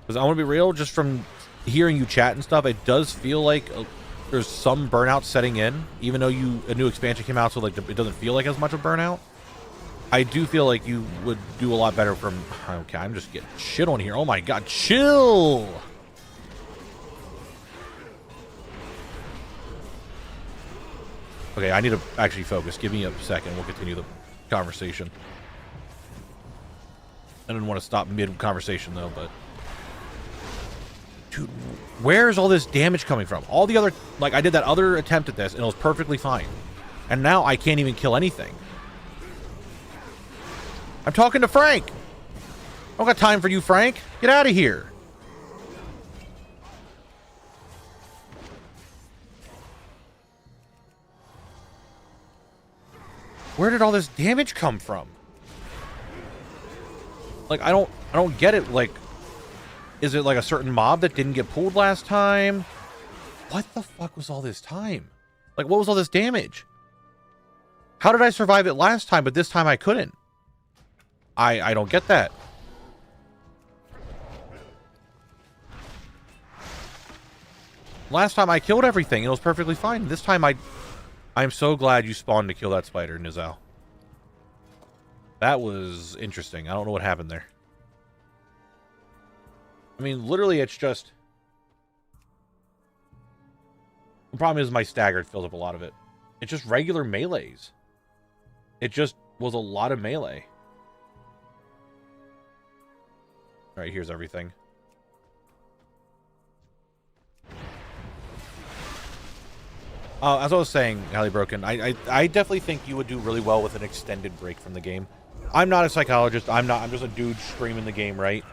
Because I want to be real, just from hearing you chat and stuff, it does feel like there's some burnout setting in, even though a new expansion came out, so like it doesn't feel like as much of burnout. I do feel like you would do a lot better from... Okay, I'm just getting shit on here. Oh my god, chill! Okay, I need to actually focus. Give me a second. We'll continue the conversation. I didn't want to stop mid-conversation, though, but... Dude, where is all this damage coming from? All the other... Like, I did that other attempt at this, and it was perfectly fine. And now I can't even kill anything. I'm talking to Frank! I don't got time for you, Frank. Get out of here. Where did all this damage come from? Like, I don't get it. Like, is it like a certain mob that didn't get pulled last time? What the fuck was all this time? Like, what was all this damage? How did I survive it last time, but this time I couldn't? I don't get that. Last time I killed everything, and it was perfectly fine. This time I'm so glad you spawned to kill that spider, Nizal. That was interesting. I don't know what happened there. I mean, literally, it's just... The problem is my staggered fills up a lot of it. It's just regular melees. It just was a lot of melee. Alright, here's everything. As I was saying, Hallie Broken, I definitely think you would do really well with an extended break from the game. I'm not a psychologist. I'm just a dude streaming the game, right?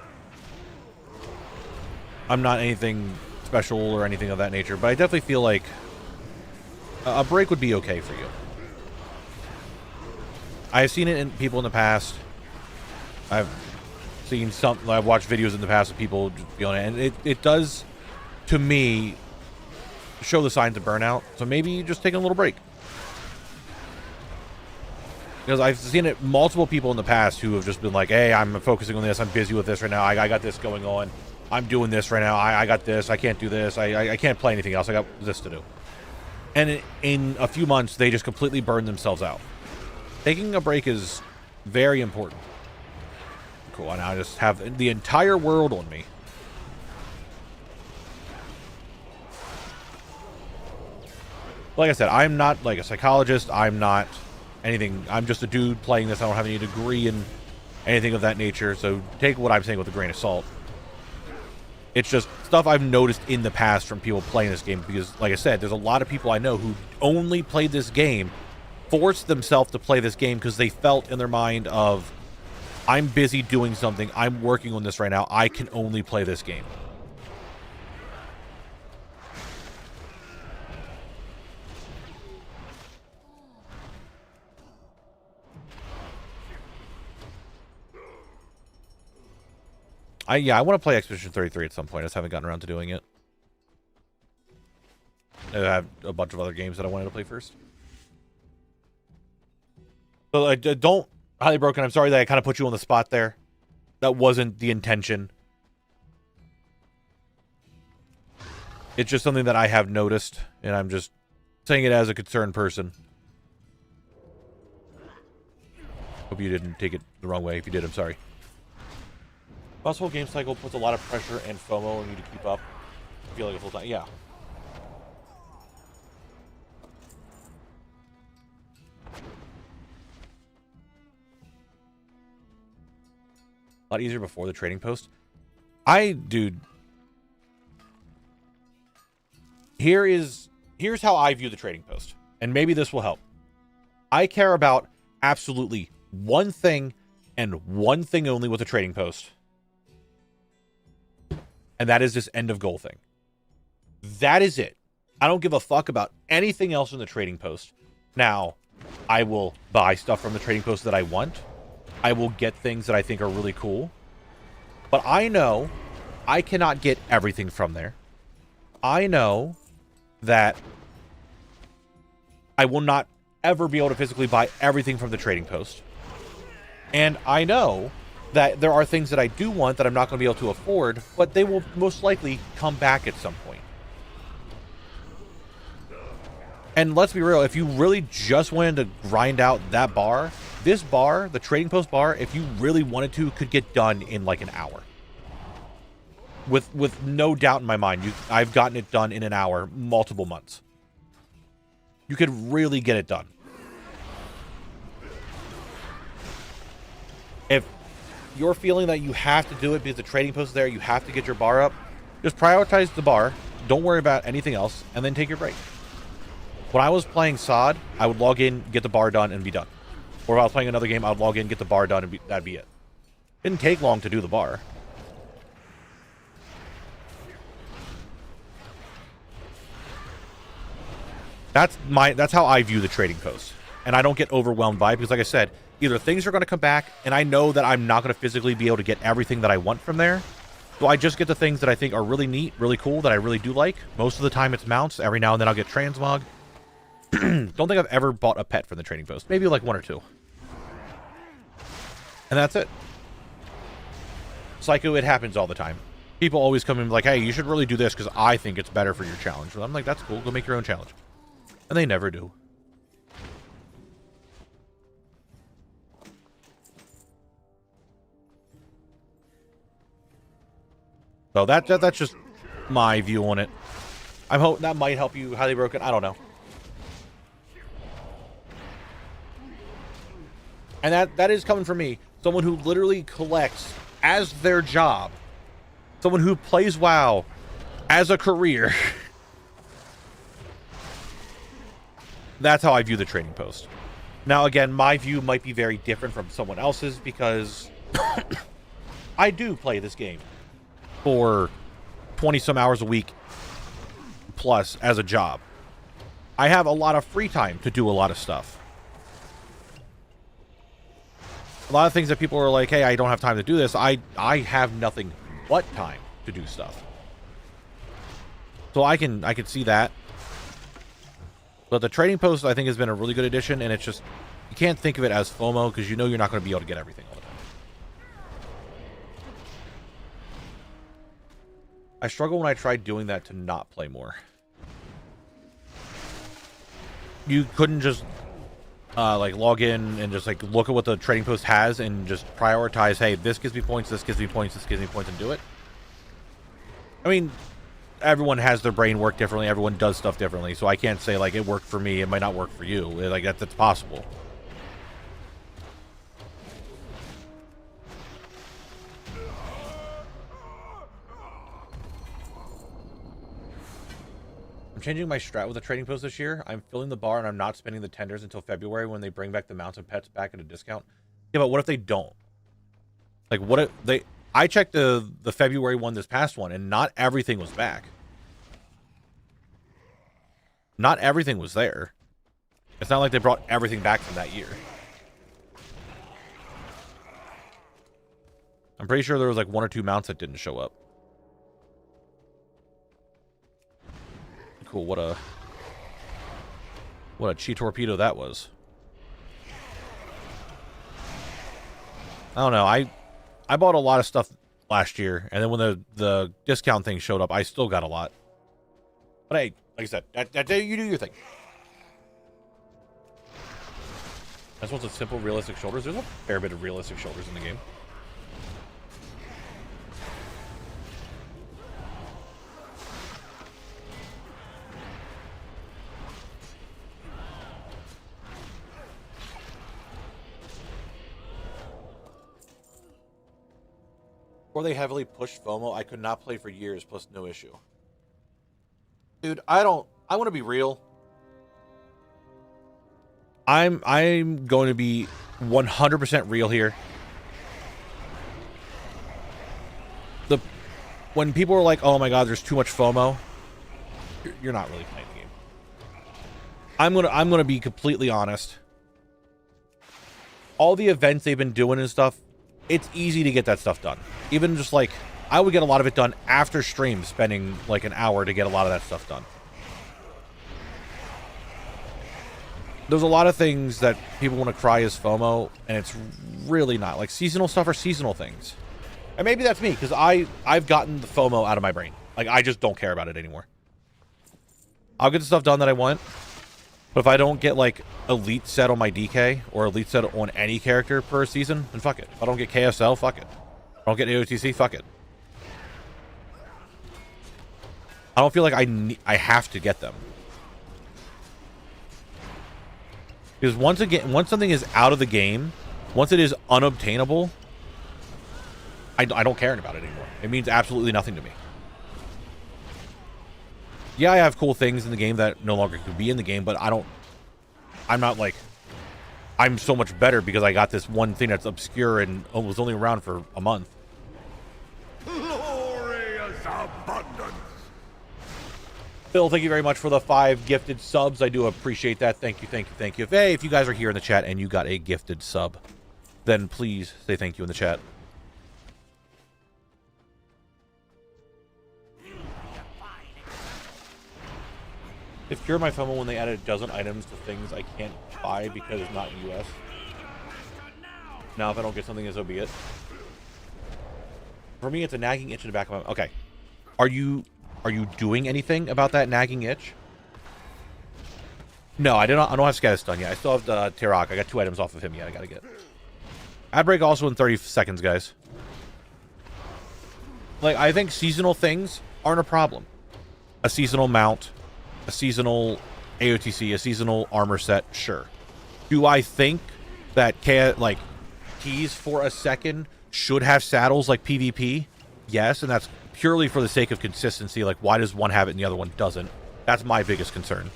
I'm not anything special or anything of that nature, but I definitely feel like a break would be okay for you. I've seen it in people in the past. I've watched videos in the past of people feeling it, and it does, to me, show the signs of burnout. So maybe just taking a little break. Because I've seen it multiple people in the past who have just been like, hey, I'm focusing on this. I'm busy with this right now. I got this going on. I'm doing this right now. I got this. I can't do this. I can't play anything else. I got this to do. And in a few months, they just completely burn themselves out. Taking a break is very important. Cool. And I just have the entire world on me. Like I said, I'm not like a psychologist. I'm not anything. I'm just a dude playing this. I don't have any degree in anything of that nature. So take what I'm saying with a grain of salt. It's just stuff I've noticed in the past from people playing this game. Because, like I said, there's a lot of people I know who only played this game, forced themselves to play this game because they felt in their mind of, I'm busy doing something. I'm working on this right now. I can only play this game. I want to play Expedition 33 at some point. I just haven't gotten around to doing it. I have a bunch of other games that I wanted to play first. So I don't... Highly Broken, I'm sorry that I kind of put you on the spot there. That wasn't the intention. It's just something that I have noticed, and I'm just saying it as a concerned person. Hope you didn't take it the wrong way. If you did, I'm sorry. This whole game cycle puts a lot of pressure and FOMO on you to keep up. I feel like a full time. Yeah. A lot easier before the trading post. Dude. Here's how I view the trading post. And maybe this will help. I care about absolutely one thing and one thing only with the trading post. And that is this end of goal thing. That is it. I don't give a fuck about anything else in the trading post. Now, I will buy stuff from the trading post that I want. I will get things that I think are really cool. But I know I cannot get everything from there. I know that I will not ever be able to physically buy everything from the trading post. And I know that there are things that I do want that I'm not going to be able to afford, but they will most likely come back at some point. And let's be real, if you really just wanted to grind out that bar, this bar, the trading post bar, if you really wanted to, could get done in like an hour. With no doubt in my mind, I've gotten it done in an hour, multiple months. You could really get it done. If you're feeling that you have to do it because the trading post is there, you have to get your bar up, just prioritize the bar, don't worry about anything else, and then take your break. When I was playing SOD, I would log in, get the bar done, and be done. Or if I was playing another game, I would log in, get the bar done, and that'd be it. Didn't take long to do the bar. That's how I view the trading post. And I don't get overwhelmed by it because, like I said, either things are going to come back, and I know that I'm not going to physically be able to get everything that I want from there. So I just get the things that I think are really neat, really cool, that I really do like. Most of the time it's mounts. Every now and then I'll get transmog. Don't think I've ever bought a pet from the trading post. Maybe like one or two. And that's it. Psycho, it happens all the time. People always come in like, hey, you should really do this because I think it's better for your challenge. And I'm like, that's cool. Go make your own challenge. And they never do. So that's just my view on it. I'm hoping that might help you. Highly broken. I don't know. And that is coming from me. Someone who literally collects as their job. Someone who plays WoW as a career. That's how I view the trading post. Now, again, my view might be very different from someone else's because I do play this game for 20 some hours a week plus as a job. I have a lot of free time to do a lot of stuff. A lot of things that people are like, hey, I don't have time to do this. I have nothing but time to do stuff. So I can see that. But the trading post, I think, has been a really good addition, and it's just, you can't think of it as FOMO because you know you're not going to be able to get everything all the time. I struggle when I tried doing that to not play more. You couldn't just like log in and just like look at what the trading post has and just prioritize, hey, this gives me points, this gives me points, this gives me points, and do it. I mean, everyone has their brain work differently. Everyone does stuff differently. So I can't say like it worked for me. It might not work for you. Like that's possible. I'm changing my strat with the trading post this year. I'm filling the bar and I'm not spending the tenders until February when they bring back the mounts and pets back at a discount. Yeah, but what if they don't? Like what if they... I checked the February one, this past one, and not everything was back. Not everything was there. It's not like they brought everything back from that year. I'm pretty sure there was like 1 or 2 mounts that didn't show up. Cool, what a chi torpedo that was. I don't know, I bought a lot of stuff last year, and then when the discount thing showed up, I still got a lot. But hey, like I said, that day you do your thing. That's what's a simple, realistic shoulders. There's a fair bit of realistic shoulders in the game. Before they heavily pushed FOMO, I could not play for years, plus no issue. Dude, I want to be real. I'm going to be 100% real here. When people are like, "Oh my God, there's too much FOMO," you're not really playing the game. I'm gonna be completely honest. All the events they've been doing and stuff, it's easy to get that stuff done. Even just like, I would get a lot of it done after stream, spending like an hour to get a lot of that stuff done. There's a lot of things that people want to cry as FOMO, and it's really not. Like, seasonal stuff are seasonal things. And maybe that's me, because I've gotten the FOMO out of my brain. Like, I just don't care about it anymore. I'll get the stuff done that I want, but if I don't get, like, elite set on my DK, or elite set on any character per season, then fuck it. If I don't get KSL, fuck it. If I don't get AOTC, fuck it. I don't feel like I have to get them. Because once something is out of the game, once it is unobtainable, I don't care about it anymore. It means absolutely nothing to me. Yeah, I have cool things in the game that no longer could be in the game, but I'm not like, I'm so much better because I got this one thing that's obscure and was only around for a month. Glorious abundance. Phil, thank you very much for the 5 gifted subs. I do appreciate that. Thank you, thank you, thank you. Hey, if you guys are here in the chat and you got a gifted sub, then please say thank you in the chat. If cure my FOMO when they added a dozen items to things I can't buy because it's not US. Now, if I don't get something, so be it. For me, it's a nagging itch in the back of my... Okay. Are you doing anything about that nagging itch? No, I don't have status done yet. I still have the Tirok. I got 2 items off of him yet. I gotta get. Ad break also in 30 seconds, guys. Like, I think seasonal things aren't a problem. A seasonal mount, a seasonal AOTC, a seasonal armor set, sure. Do I think that like keys for a second should have saddles like PvP? Yes, and that's purely for the sake of consistency. Like, why does one have it and the other one doesn't? That's my biggest concern.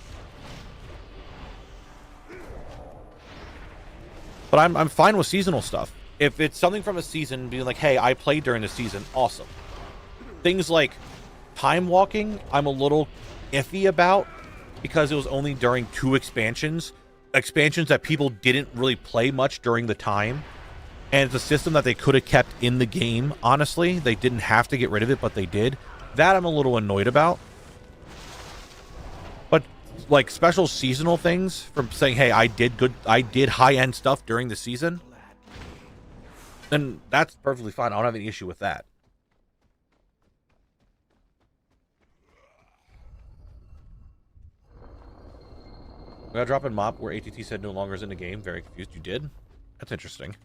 But I'm fine with seasonal stuff. If it's something from a season, being like, hey, I played during the season, awesome. Things like time walking, I'm a little iffy about because it was only during 2 expansions. Expansions that people didn't really play much during the time. And it's a system that they could have kept in the game, honestly. They didn't have to get rid of it, but they did. That I'm a little annoyed about. But like special seasonal things from saying, hey, I did high-end stuff during the season, then that's perfectly fine. I don't have any issue with that. We got a drop in mop where ATT said no longer is in the game. Very confused. You did? That's interesting.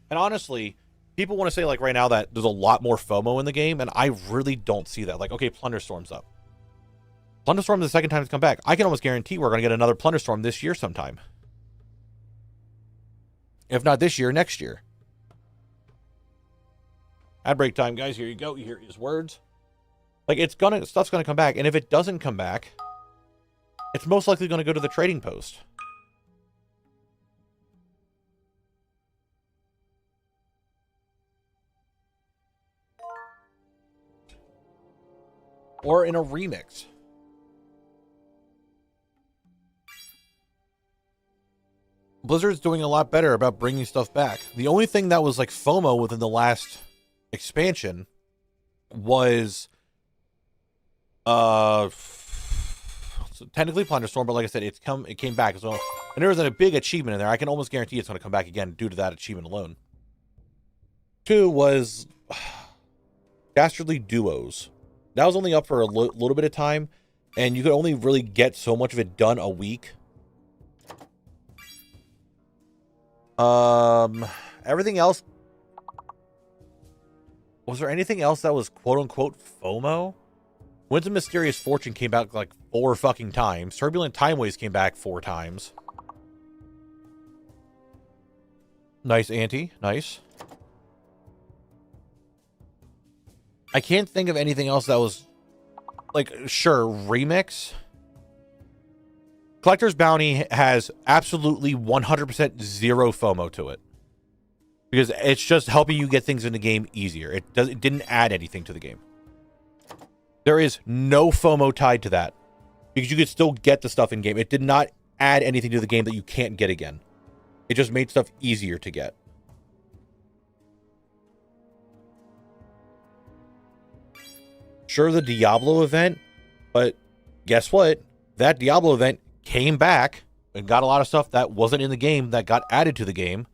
And honestly, people want to say, like, right now that there's a lot more FOMO in the game, and I really don't see that. Like, okay, Plunderstorm's up. Plunderstorm is the second time it's come back. I can almost guarantee we're going to get another Plunderstorm this year sometime. If not this year, next year. Ad break time, guys. Here you go. You hear his words. Like, stuff's gonna come back, and if it doesn't come back, it's most likely gonna go to the trading post. Or in a remix. Blizzard's doing a lot better about bringing stuff back. The only thing that was like FOMO within the last expansion was so technically Plunderstorm, but like I said, it came back as well. And there was a big achievement in there. I can almost guarantee it's going to come back again due to that achievement alone. 2 was Dastardly Duos. That was only up for a little bit of time, and you could only really get so much of it done a week. Everything else. Was there anything else that was quote-unquote FOMO? Winds of Mysterious Fortune came back like 4 fucking times. Turbulent Timeways came back 4 times. Nice, Auntie. Nice. I can't think of anything else that was... Like, sure, remix. Collector's Bounty has absolutely 100% zero FOMO to it. Because it's just helping you get things in the game easier. It didn't add anything to the game. There is no FOMO tied to that, because you could still get the stuff in game. It did not add anything to the game that you can't get again. It just made stuff easier to get. Sure, the Diablo event, but guess what? That Diablo event came back and got a lot of stuff that wasn't in the game that got added to the game.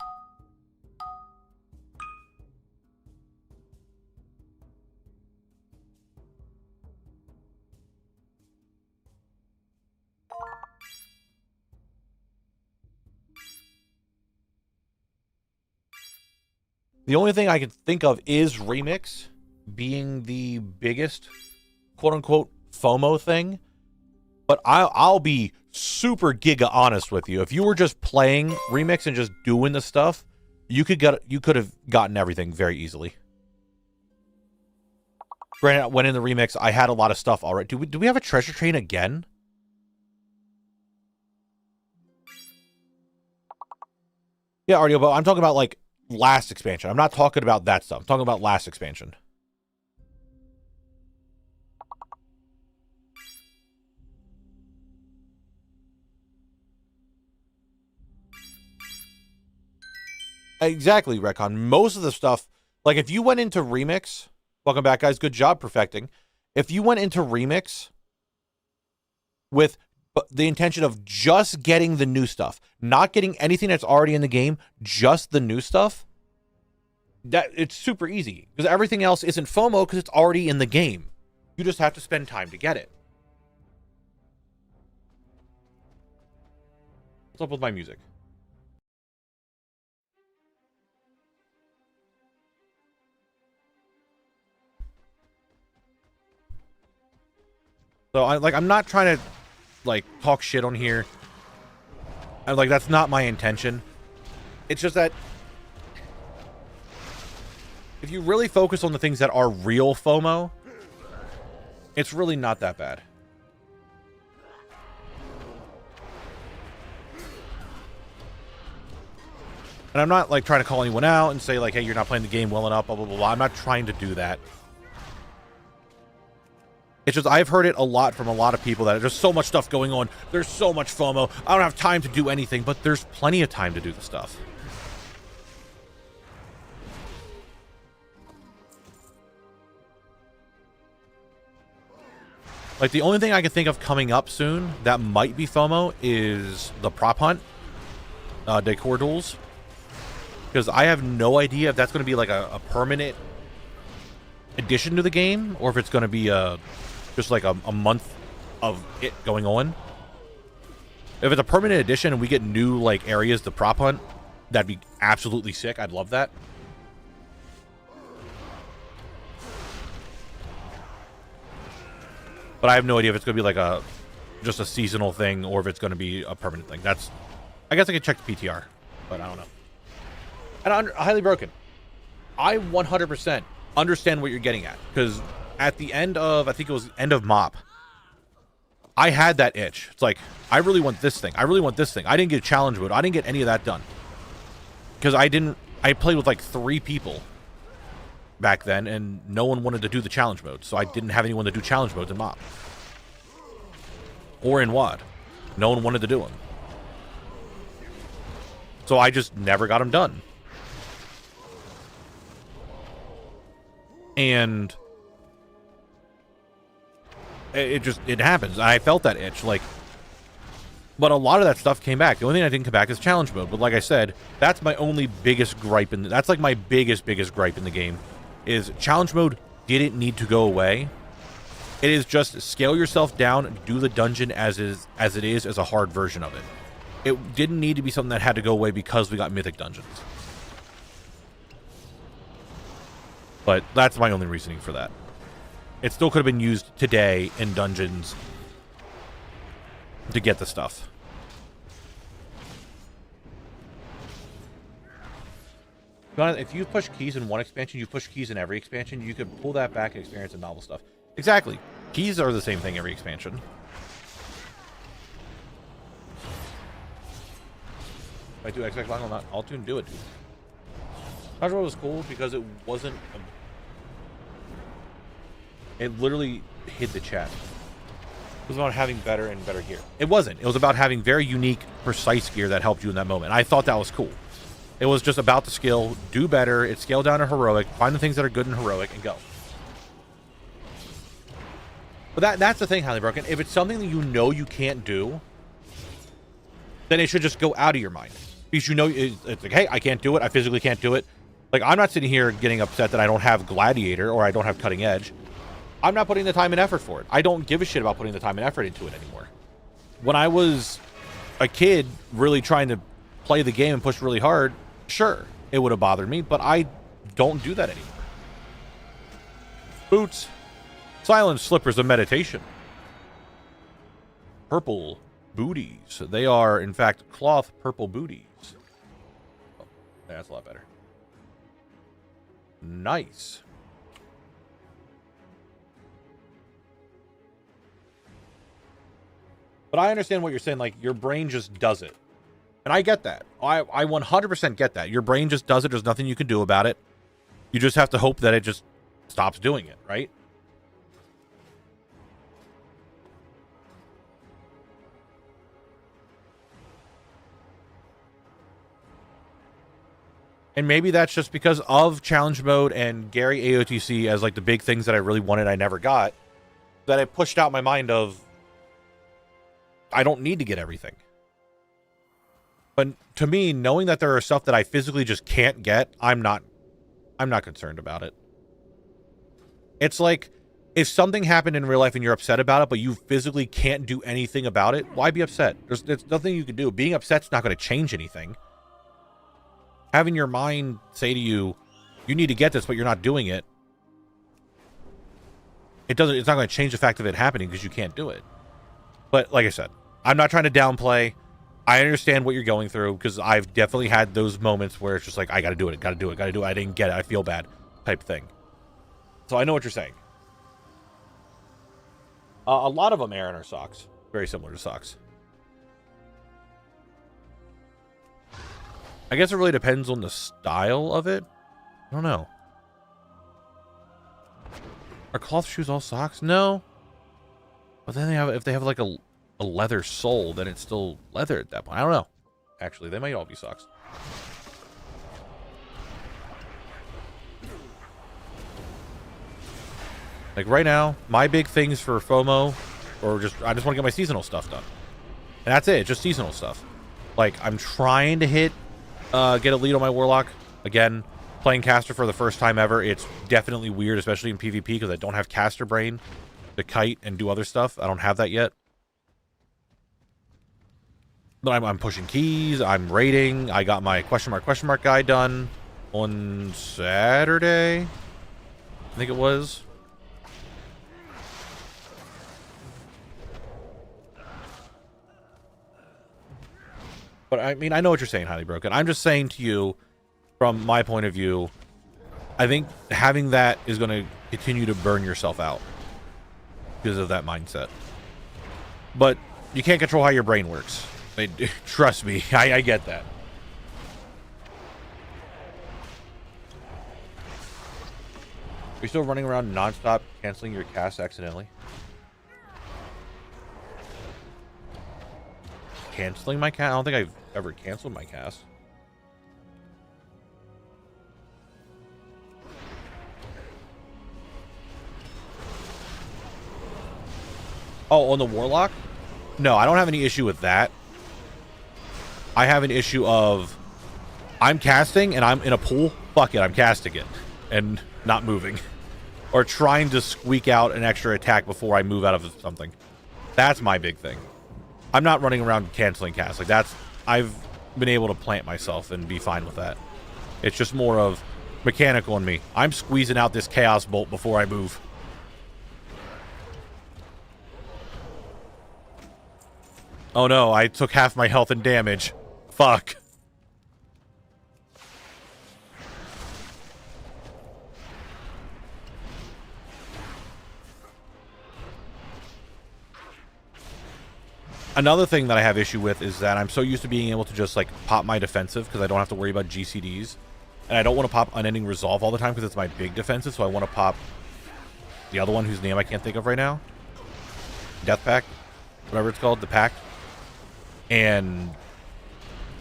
The only thing I can think of is Remix being the biggest quote-unquote FOMO thing. But I'll be super giga honest with you. If you were just playing Remix and just doing the stuff, you could have gotten everything very easily. Granted, when in the Remix, I had a lot of stuff already. Do we have a treasure train again? Yeah, Ardio, but I'm talking about like last expansion. I'm not talking about that stuff. I'm talking about last expansion. Exactly, Recon. Most of the stuff, like if you went into Remix, welcome back, guys. Good job perfecting. If you went into Remix with the intention of just getting the new stuff, not getting anything that's already in the game, just the new stuff, that it's super easy because everything else isn't FOMO because it's already in the game. You just have to spend time to get it. What's up with my music? So I'm not trying to like talk shit on here. That's not my intention. It's just that if you really focus on the things that are real FOMO, it's really not that bad. And I'm not like trying to call anyone out and say like, hey, you're not playing the game well enough, blah, blah, blah, blah. I'm not trying to do that. It's just I've heard it a lot from a lot of people that there's so much stuff going on. There's so much FOMO. I don't have time to do anything, but there's plenty of time to do the stuff. Like the only thing I can think of coming up soon that might be FOMO is the prop hunt, decor duels. Because I have no idea if that's going to be like a permanent addition to the game, or if it's going to be just like a month of it going on. If it's a permanent addition and we get new like areas to prop hunt, that'd be absolutely sick. I'd love that. But I have no idea if it's going to be like just a seasonal thing or if it's going to be a permanent thing. I guess I could check the PTR, but I don't know. And highly broken. I 100% understand what you're getting at, because at the end of, I think it was end of MOP, I had that itch. It's like, I really want this thing. I really want this thing. I didn't get challenge mode. I didn't get any of that done. Because I played with like 3 people back then, and no one wanted to do the challenge mode. So I didn't have anyone to do challenge modes in MOP. Or in WoD. No one wanted to do them. So I just never got them done. And it happens. I felt that itch, like, but a lot of that stuff came back. The only thing I didn't come back is challenge mode. But like I said, that's my only biggest gripe that's like my biggest gripe in the game, is challenge mode didn't need to go away. It is just scale yourself down, do the dungeon as it is as a hard version of it. It didn't need to be something that had to go away because we got mythic dungeons. But that's my only reasoning for that. It still could have been used today in dungeons to get the stuff. If you push keys in one expansion, you push keys in every expansion, you could pull that back and experience the novel stuff. Exactly. Keys are the same thing every expansion. If I do XX Long, not all tune, do it, dude. Conjugal was cool because it wasn't... It literally hid the chat. It was about having better and better gear. It wasn't. It was about having very unique, precise gear that helped you in that moment. I thought that was cool. It was just about the skill, do better, it scaled down to heroic, find the things that are good in heroic, and go. But that's the thing, Highly Broken. If it's something that you know you can't do, then it should just go out of your mind. Because you know, it's like, hey, I can't do it, I physically can't do it. Like, I'm not sitting here getting upset that I don't have Gladiator or I don't have Cutting Edge. I'm not putting the time and effort for it. I don't give a shit about putting the time and effort into it anymore. When I was a kid really trying to play the game and push really hard, sure, it would have bothered me, but I don't do that anymore. Boots. Silent slippers of meditation. Purple booties. They are, in fact, cloth purple booties. Oh, that's a lot better. Nice. But I understand what you're saying. Like, your brain just does it. And I get that. I 100% get that. Your brain just does it. There's nothing you can do about it. You just have to hope that it just stops doing it, right? And maybe that's just because of challenge mode and Gary AOTC as like the big things that I really wanted I never got, that I pushed out my mind of I don't need to get everything. But to me, knowing that there are stuff that I physically just can't get, I'm not concerned about it. It's like if something happened in real life and you're upset about it, but you physically can't do anything about it, why be upset? There's nothing you can do. Being upset's not going to change anything. Having your mind say to you, you need to get this, but you're not doing it, It's not going to change the fact of it happening because you can't do it. But like I said, I'm not trying to downplay. I understand what you're going through because I've definitely had those moments where it's just like, I got to do it, got to do it, got to do it. I didn't get it. I feel bad type thing. So I know what you're saying. A lot of them air in our socks. Very similar to socks. I guess it really depends on the style of it. I don't know. Are cloth shoes all socks? No. But then if they have like a leather sole, then it's still leather at that point. I don't know. Actually, they might all be socks. Like right now, my big things for FOMO, or I just want to get my seasonal stuff done. And that's it, just seasonal stuff. Like, I'm trying to get a lead on my Warlock. Again, playing caster for the first time ever, it's definitely weird, especially in PvP, because I don't have caster brain to kite and do other stuff. I don't have that yet. But I'm pushing keys, I'm raiding. I got my question mark guy done on Saturday, I think it was. But I mean, I know what you're saying, Highly Broken. I'm just saying to you, from my point of view, I think having that is going to continue to burn yourself out because of that mindset. But you can't control how your brain works. Trust me, I get that. Are you still running around nonstop, canceling your cast accidentally? Canceling my cast? I don't think I've ever canceled my cast. Oh, on the Warlock? No, I don't have any issue with that. I have an issue of I'm casting and I'm in a pool. Fuck it, I'm casting it and not moving. Or trying to squeak out an extra attack before I move out of something. That's my big thing. I'm not running around canceling casts. Like, that's... I've been able to plant myself and be fine with that. It's just more of mechanical in me. I'm squeezing out this Chaos Bolt before I move. Oh no, I took half my health and damage. Fuck. Another thing that I have issue with is that I'm so used to being able to just like pop my defensive because I don't have to worry about GCDs. And I don't want to pop Unending Resolve all the time because it's my big defensive, so I want to pop the other one whose name I can't think of right now. Death Pact, whatever it's called, the Pact. And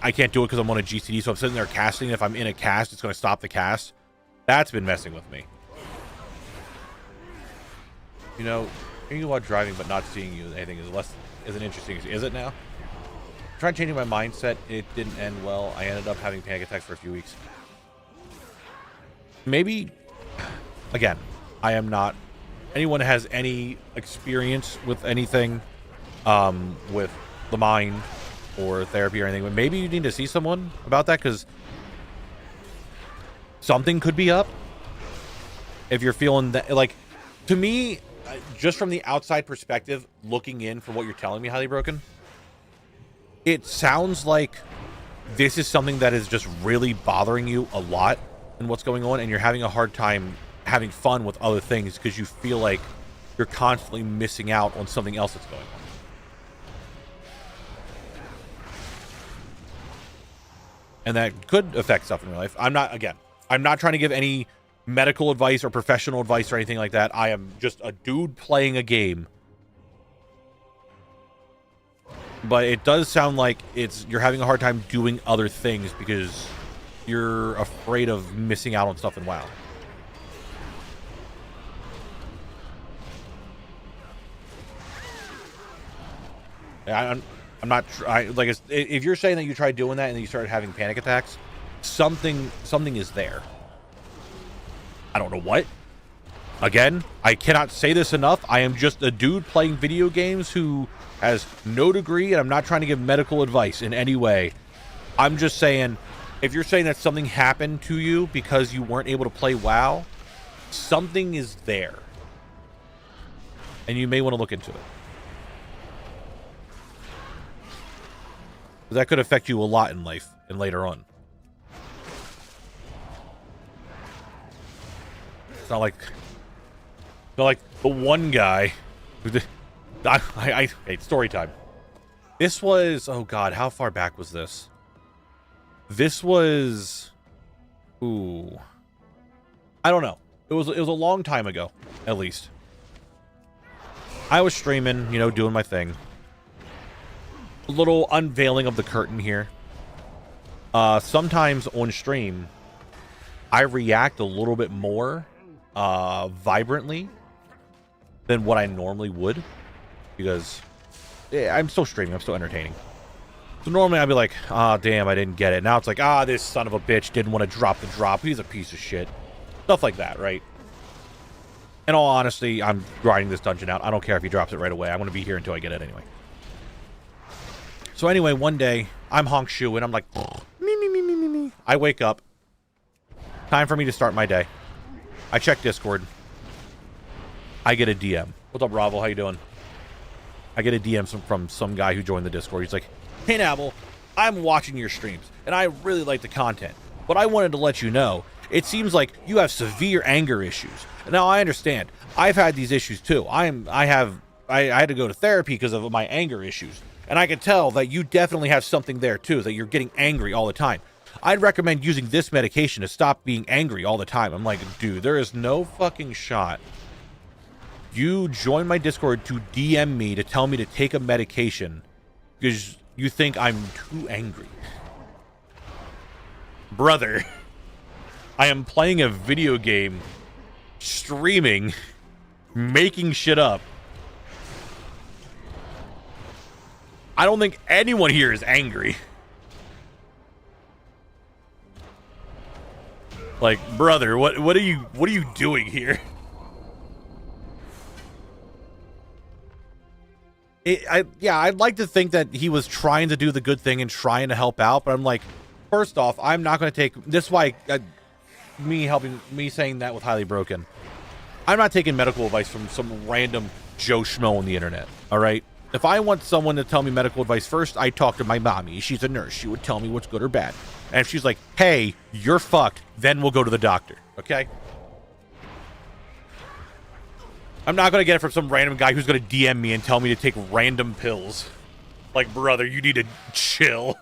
I can't do it because I'm on a GCD, so I'm sitting there casting. If I'm in a cast, it's going to stop the cast. That's been messing with me. You know, hearing you while driving but not seeing you anything isn't interesting. Is it now? I tried changing my mindset. It didn't end well. I ended up having panic attacks for a few weeks. Maybe, again, I am not anyone that has any experience with anything, with the mind or therapy or anything, but maybe you need to see someone about that because something could be up. If you're feeling that, like, to me, just from the outside perspective, looking in from what you're telling me, Highly Broken, it sounds like this is something that is just really bothering you a lot in what's going on, and you're having a hard time having fun with other things because you feel like you're constantly missing out on something else that's going on. And that could affect stuff in your life. I'm not trying to give any medical advice or professional advice or anything like that. I am just a dude playing a game. But it does sound like you're having a hard time doing other things because you're afraid of missing out on stuff in WoW. I'm not like, if you're saying that you tried doing that and then you started having panic attacks, something is there. I don't know what. Again, I cannot say this enough. I am just a dude playing video games who has no degree, and I'm not trying to give medical advice in any way. I'm just saying, if you're saying that something happened to you because you weren't able to play WoW, something is there. And you may want to look into it. That could affect you a lot in life and later on. It's not like the one guy who did, hey, story time. This was, oh God, how far back was this? This was, ooh, I don't know. It was a long time ago, at least. I was streaming, you know, doing my thing. A little unveiling of the curtain here. Sometimes on stream, I react a little bit more vibrantly than what I normally would, because yeah, I'm still streaming, I'm still entertaining. So normally I'd be like, ah, damn, I didn't get it. Now it's like, ah, this son of a bitch didn't want to drop the drop. He's a piece of shit. Stuff like that, right? In all honesty, I'm grinding this dungeon out. I don't care if he drops it right away. I'm going to be here until I get it anyway. So anyway, one day, I'm honk shoeing. I'm like, me. I wake up. Time for me to start my day. I check Discord. I get a DM. What's up, Ravel? How you doing? I get a DM from some guy who joined the Discord. He's like, hey, Knabble, I'm watching your streams, and I really like the content. But I wanted to let you know, it seems like you have severe anger issues. Now, I understand. I've had these issues, too. I had to go to therapy because of my anger issues. And I can tell that you definitely have something there, too, that you're getting angry all the time. I'd recommend using this medication to stop being angry all the time. I'm like, dude, there is no fucking shot. You joined my Discord to DM me to tell me to take a medication because you think I'm too angry. Brother, I am playing a video game, streaming, making shit up. I don't think anyone here is angry. Like, brother, what are you doing here? I'd like to think that he was trying to do the good thing and trying to help out, but I'm like, first off, I'm not going to take this. Is why me saying that with highly broken. I'm not taking medical advice from some random Joe Schmo on the internet. All right. If I want someone to tell me medical advice first, I talk to my mommy. She's a nurse. She would tell me what's good or bad. And if she's like, hey, you're fucked, then we'll go to the doctor. Okay? I'm not going to get it from some random guy who's going to DM me and tell me to take random pills. Like, brother, you need to chill.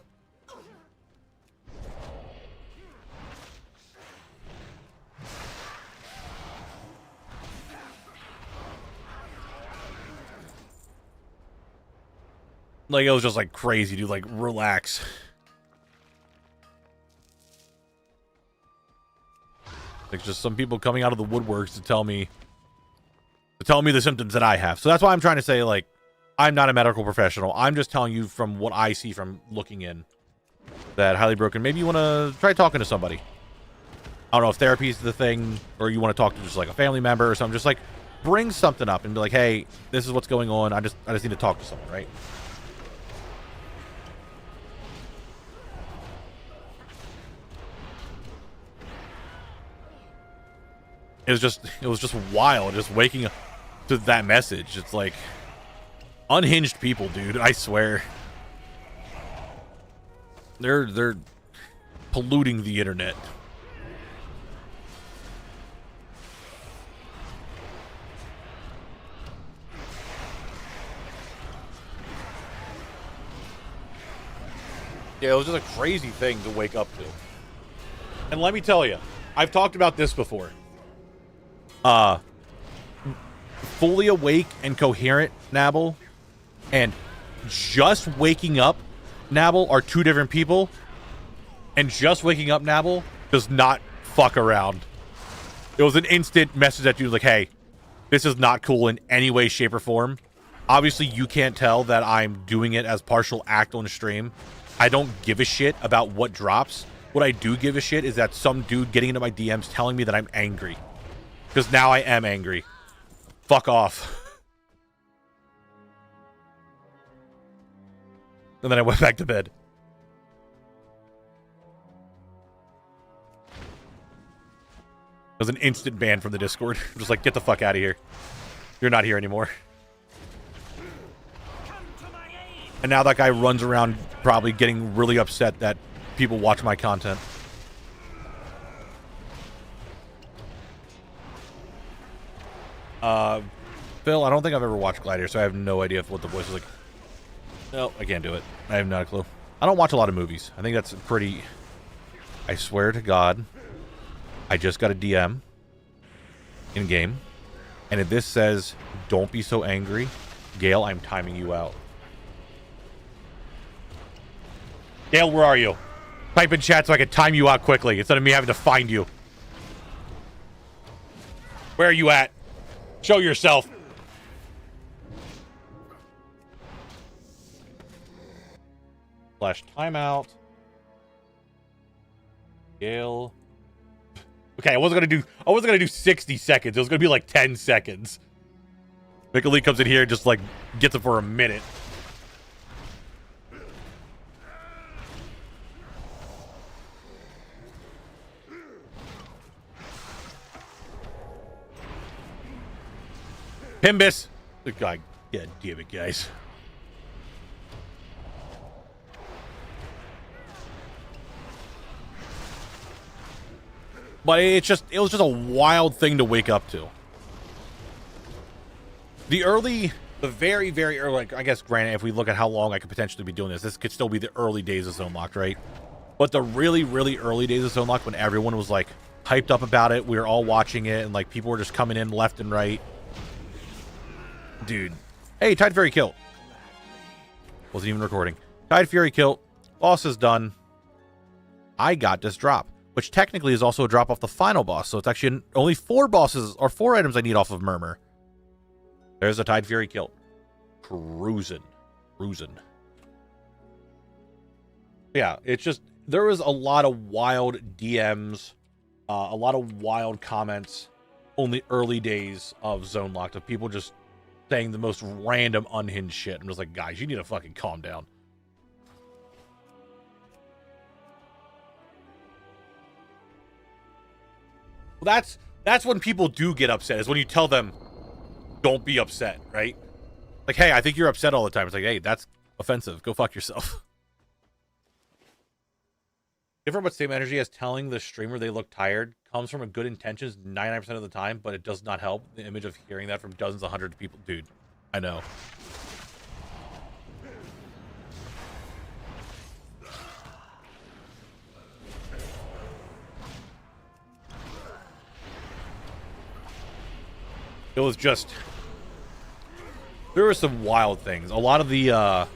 Like, it was just, like, crazy, dude. Like, relax. Like, just some people coming out of the woodworks to tell me the symptoms that I have. So that's why I'm trying to say, like, I'm not a medical professional. I'm just telling you from what I see from looking in that highly broken. Maybe you want to try talking to somebody. I don't know if therapy is the thing, or you want to talk to just, like, a family member or something. Just, like, bring something up and be like, hey, this is what's going on. I just need to talk to someone, right? It was just wild, just waking up to that message. It's like unhinged people, dude. I swear, they're polluting the internet. Yeah, it was just a crazy thing to wake up to. And let me tell you, I've talked about this before. Fully awake and coherent Knabble and just waking up Knabble are two different people, and just waking up Knabble does not fuck around. It was an instant message that you was like, hey, this is not cool in any way, shape, or form. Obviously, you can't tell that I'm doing it as partial act on stream. I don't give a shit about what drops. What I do give a shit is that some dude getting into my DMs telling me that I'm angry. Because now I am angry. Fuck off. And then I went back to bed. It was an instant ban from the Discord. I'm just like, get the fuck out of here. You're not here anymore. And now that guy runs around probably getting really upset that people watch my content. Phil, I don't think I've ever watched Gladiator, so I have no idea what the voice is like. No, I can't do it. I have not a clue. I don't watch a lot of movies. I think that's pretty... I swear to God, I just got a DM in-game, and if this says, don't be so angry, Gale, I'm timing you out. Gale, where are you? Type in chat so I can time you out quickly, instead of me having to find you. Where are you at? Show yourself. Flash timeout. Gale. Okay, I wasn't gonna do 60 seconds. It was gonna be like 10 seconds. Nicolene comes in here and just like gets it for a minute. Pimbus! God damn it, guys. But it was just a wild thing to wake up to. The very, very early, like, I guess, granted, if we look at how long I could potentially be doing this could still be the early days of Zone Locked, right? But the really, really early days of Zone Locked, when everyone was, like, hyped up about it, we were all watching it, and, like, people were just coming in left and right. Dude. Hey, Tide Fury kill. Wasn't even recording. Tide Fury kill. Boss is done. I got this drop, which technically is also a drop off the final boss, so it's actually only 4 bosses, or 4 items I need off of Murmur. There's a Tide Fury kill. Cruising. Yeah, it's just, there was a lot of wild DMs, a lot of wild comments on the early days of Zone Locked, of people just saying the most random unhinged shit. I'm just like, guys, you need to fucking calm down. Well, that's when people do get upset, is when you tell them, don't be upset, right? Like, hey, I think you're upset all the time. It's like, hey, that's offensive. Go fuck yourself. Different but same energy as telling the streamer they look tired comes from a good intentions 99% of the time, but it does not help. The image of hearing that from dozens of hundreds of people. Dude, I know. It was just... There were some wild things. A lot of the,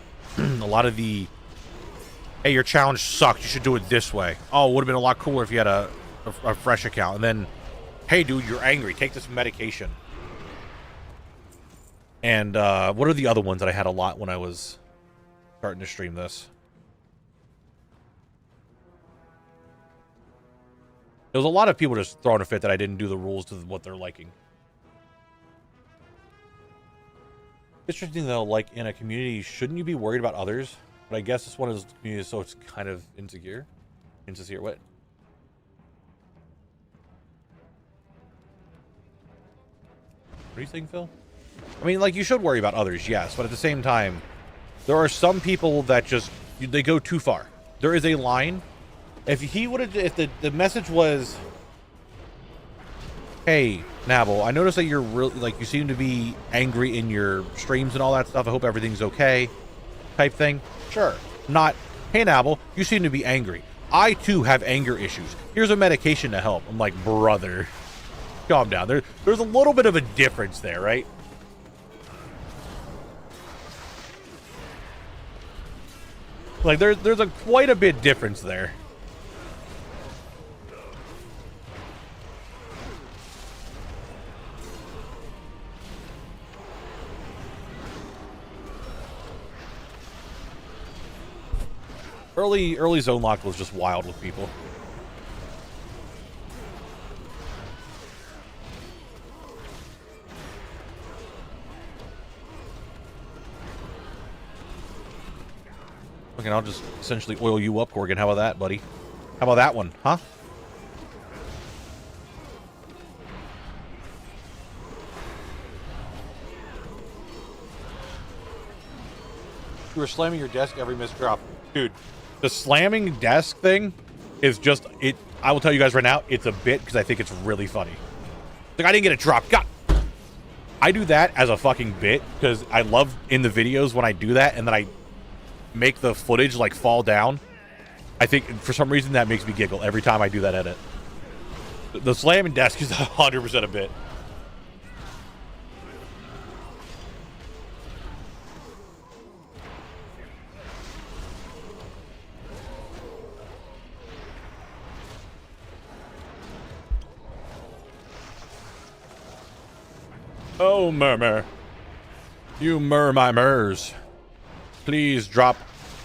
hey, your challenge sucked, you should do it this way. Oh, it would have been a lot cooler if you had a fresh account. And then, hey, dude, you're angry. Take this medication. And, what are the other ones that I had a lot when I was starting to stream this? There was a lot of people just throwing a fit that I didn't do the rules to what they're liking. Interesting, though, like, in a community, shouldn't you be worried about others? But I guess this one is community, so it's kind of insecure. Insincere, what? What are you saying, Phil? I mean, like, you should worry about others, yes, but at the same time, there are some people that just, they go too far. There is a line. If the message was, hey, Knabble, I noticed that you're really, like, you seem to be angry in your streams and all that stuff. I hope everything's okay, type thing. Sure. Not, hey, Knabble, you seem to be angry. I, too, have anger issues. Here's a medication to help. I'm like, brother, calm down. There's a little bit of a difference there, right? Like, there's quite a bit difference there. Early Zone Locked was just wild with people. Okay, I'll just essentially oil you up, Corgan. How about that, buddy? How about that one, huh? You were slamming your desk every missed drop. Dude, the slamming desk thing is just, I will tell you guys right now, it's a bit because I think it's really funny. Like, I didn't get a drop. God. I do that as a fucking bit because I love in the videos when I do that and then I make the footage like fall down. I think for some reason that makes me giggle every time I do that edit. The slamming desk is 100% a bit. Oh, murmur. You murr my murs. Please drop.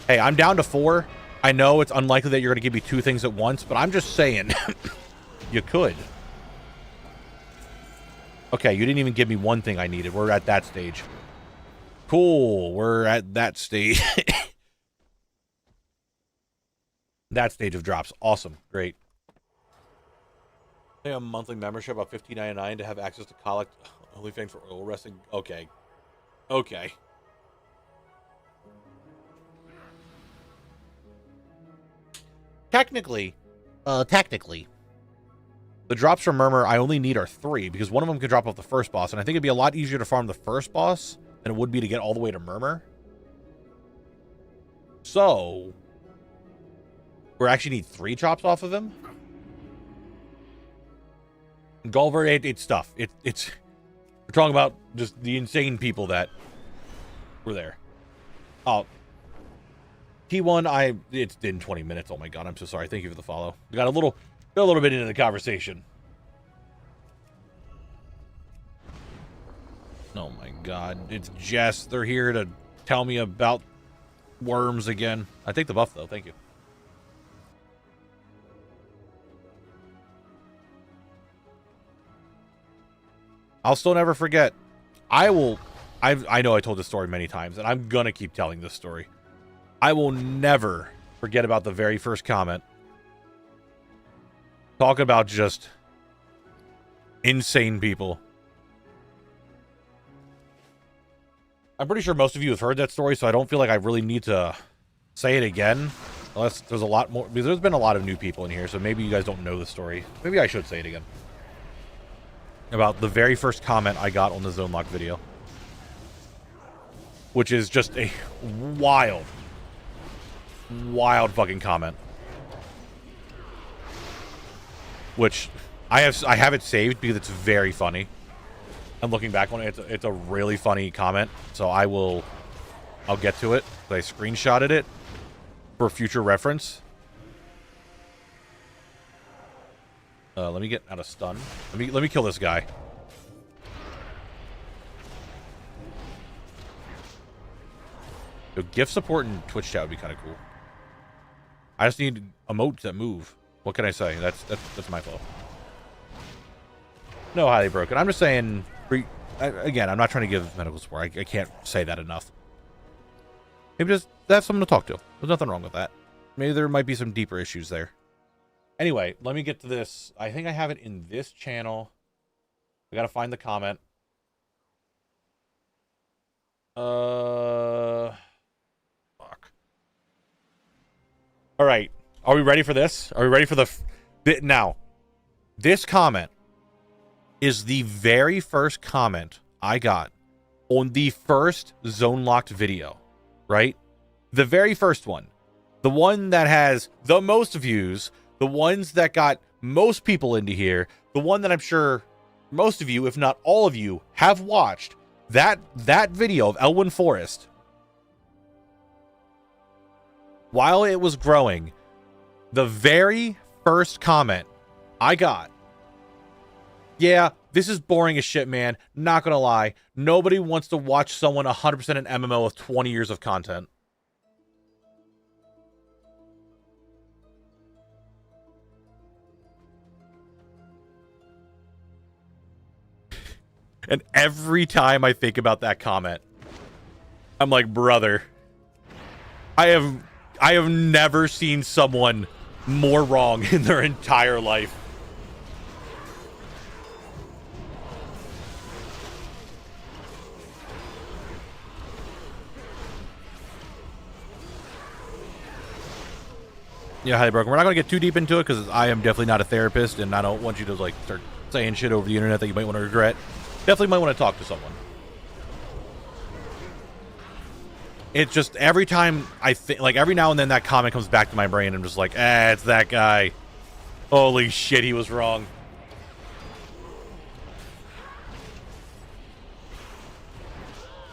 Hey, I'm down to 4. I know it's unlikely that you're going to give me 2 things at once, but I'm just saying. You could. Okay, you didn't even give me 1 thing I needed. We're at that stage. Cool. We're at that stage. That stage of drops. Awesome. Great. Pay a monthly membership of $15.99 to have access to collect OnlyFans for oil wrestling. Okay. Okay. Technically, the drops from Murmur I only need are 3 because one of them can drop off the first boss, and I think it'd be a lot easier to farm the first boss than it would be to get all the way to Murmur. So, we actually need 3 drops off of him. Gulliver, it's stuff. It's we're talking about just the insane people that were there. Oh, T1, it's been 20 minutes. Oh my god, I'm so sorry. Thank you for the follow. We got a little bit into the conversation. Oh my god, it's Jess. They're here to tell me about worms again. I take the buff though. Thank you. I'll still never forget. I know I told this story many times, and I'm gonna keep telling this story. I will never forget about the very first comment. Talk about just insane people. I'm pretty sure most of you have heard that story, so I don't feel like I really need to say it again. Unless there's a lot more, because there's been a lot of new people in here, so maybe you guys don't know the story. Maybe I should say it again. About the very first comment I got on the Zone Lock video. Which is just a wild fucking comment. Which I have it saved because it's very funny. I'm looking back on it. It's a really funny comment. So I'll get to it. I screenshotted it for future reference. Let me get out of stun. Let me kill this guy. So gift support and Twitch chat would be kind of cool. I just need emotes that move. What can I say? That's my fault. No, highly broken. I'm just saying. Again, I'm not trying to give medical support. I can't say that enough. Maybe just have someone to talk to. There's nothing wrong with that. Maybe there might be some deeper issues there. Anyway, let me get to this. I think I have it in this channel. I gotta find the comment. Fuck. All right. Are we ready for this? Are we ready for the now? This comment is the very first comment I got on the first Zone Locked video, right? The very first one. The one that has the most views, the ones that got most people into here, the one that I'm sure most of you, if not all of you, have watched. That video of Elwyn Forest, while it was growing, the very first comment I got, yeah, this is boring as shit, man. Not gonna lie. Nobody wants to watch someone 100% an MMO with 20 years of content. And every time I think about that comment, I'm like, brother, I have never seen someone more wrong in their entire life. Yeah, highly broken. We're not going to get too deep into it because I am definitely not a therapist, and I don't want you to like start saying shit over the internet that you might want to regret. Definitely might want to talk to someone. It's just every time I think, like every now and then that comment comes back to my brain. I'm just like, it's that guy. Holy shit, he was wrong.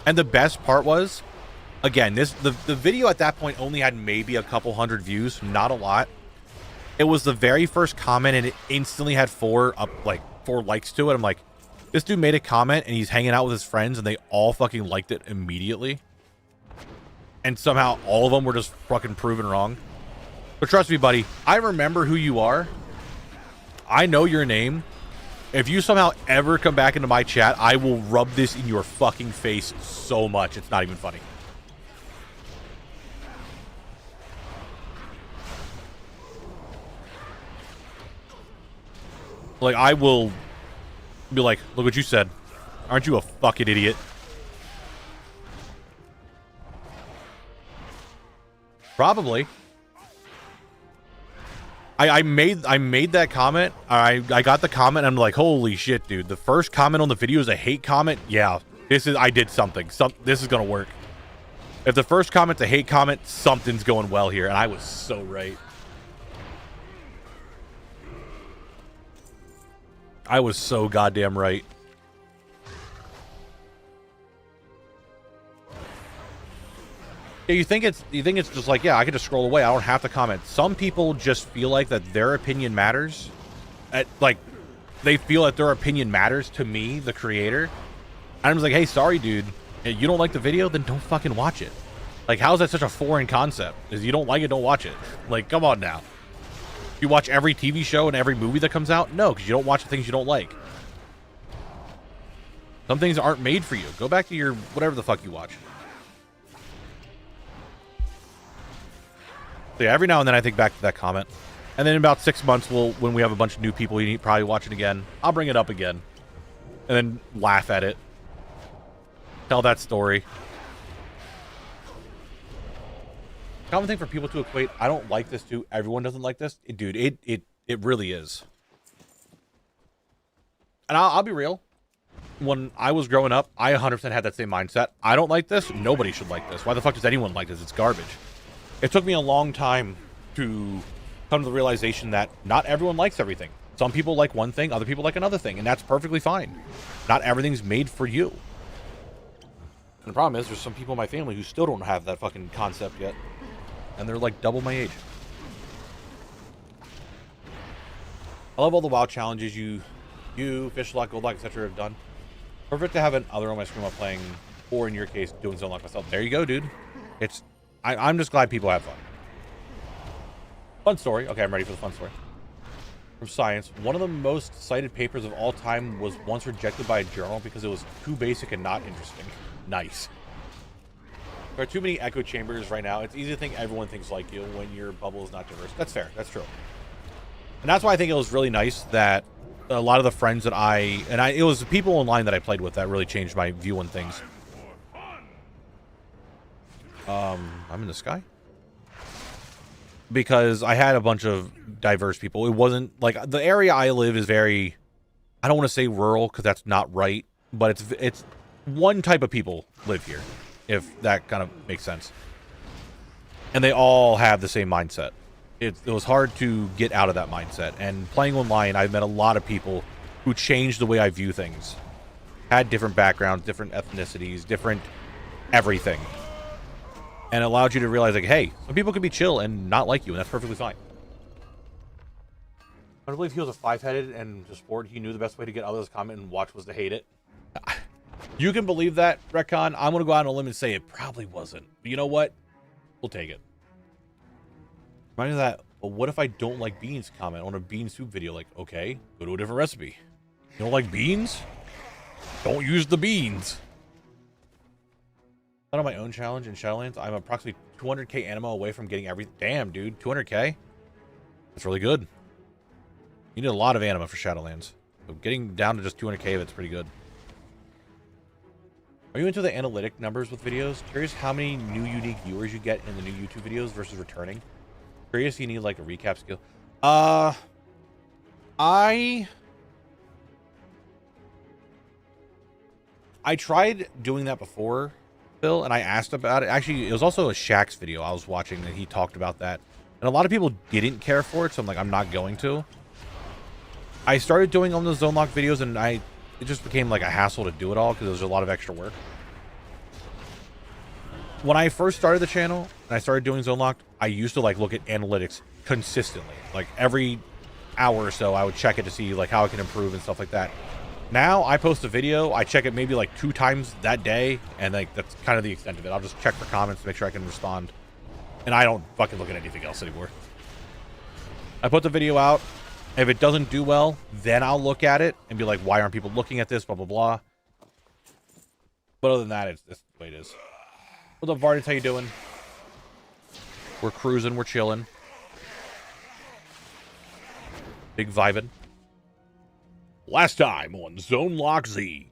And the best part was, again, the video at that point only had maybe a couple hundred views, not a lot. It was the very first comment, and it instantly had four likes to it. I'm like, this dude made a comment, and he's hanging out with his friends, and they all fucking liked it immediately. And somehow all of them were just fucking proven wrong. But trust me, buddy, I remember who you are. I know your name. If you somehow ever come back into my chat, I will rub this in your fucking face so much. It's not even funny. Like, I will be like, look what you said. Aren't you a fucking idiot? Probably. I made that comment. I got the comment. And I'm like, holy shit, dude. The first comment on the video is a hate comment. Yeah, I did something. This is gonna work. If the first comment's a hate comment, something's going well here. And I was so right. I was so goddamn right. Yeah, you think it's just like, yeah, I can just scroll away. I don't have to comment. Some people just feel like that their opinion matters. Like, they feel that their opinion matters to me, the creator. And I'm just like, hey, sorry, dude. You don't like the video? Then don't fucking watch it. Like, how is that such a foreign concept? Is you don't like it, don't watch it. Like, come on now. You watch every TV show and every movie that comes out? No, because you don't watch the things you don't like. Some things aren't made for you. Go back to your whatever the fuck you watch. So yeah, every now and then I think back to that comment. And then in about 6 months, when we have a bunch of new people, you probably watch it again. I'll bring it up again. And then laugh at it. Tell that story. Common thing for people to equate, I don't like this too. Everyone doesn't like this. Dude, it really is. And I'll be real. When I was growing up, I 100% had that same mindset. I don't like this. Nobody should like this. Why the fuck does anyone like this? It's garbage. It took me a long time to come to the realization that not everyone likes everything. Some people like one thing, other people like another thing, and that's perfectly fine. Not everything's made for you. And the problem is, there's some people in my family who still don't have that fucking concept yet. And they're like double my age. I love all the WoW challenges you, Fishlock, Goldlock, etc. have done. Perfect to have another on my screen while playing, or in your case, doing something like myself. There you go, dude. I'm just glad people have fun. Fun story. Okay, I'm ready for the fun story. From Science, one of the most cited papers of all time was once rejected by a journal because it was too basic and not interesting. Nice. There are too many echo chambers right now. It's easy to think everyone thinks like you when your bubble is not diverse. That's fair. That's true. And that's why I think it was really nice that a lot of the friends that it was the people online that I played with that really changed my view on things. I'm in the sky. Because I had a bunch of diverse people. It wasn't like the area I live is very, I don't want to say rural because that's not right, but it's one type of people live here, if that kind of makes sense. And they all have the same mindset. It was hard to get out of that mindset. And playing online, I've met a lot of people who changed the way I view things. Had different backgrounds, different ethnicities, different everything. And it allowed you to realize, like, hey, some people could be chill and not like you, and that's perfectly fine. I believe he was a five-headed and just bored. He knew the best way to get others to comment and watch was to hate it. You can believe that, Retcon. I'm going to go out on a limb and say it probably wasn't. But you know what? We'll take it. Remind me of that, but what if I don't like beans comment on a bean soup video? Like, okay, go to a different recipe. You don't like beans? Don't use the beans. On my own challenge in Shadowlands, I'm approximately 200k anima away from getting everything. Damn, dude, 200k? That's really good. You need a lot of anima for Shadowlands. So getting down to just 200k of it's pretty good. Are you into the analytic numbers with videos? Curious how many new unique viewers you get in the new YouTube videos versus returning? Curious, you need like a recap skill. I tried doing that before, Phil, and I asked about it. Actually, it was also a Shaxx video I was watching, and he talked about that. And a lot of people didn't care for it, so I'm like, I'm not going to. I started doing on the zone lock videos, and it just became like a hassle to do it all because there was a lot of extra work. When I first started the channel and I started doing zone locked, I used to like look at analytics consistently. Like every hour or so, I would check it to see like how I can improve and stuff like that. Now I post a video, I check it maybe like 2 times that day, and like that's kind of the extent of it. I'll just check for comments to make sure I can respond, and I don't fucking look at anything else anymore. I put the video out. If it doesn't do well, then I'll look at it and be like, why aren't people looking at this, blah blah blah. But other than that, it's the way it is. What's up, Vardis? How you doing? We're cruising, we're chilling. Big vibing. Last time on Zone Lock Z,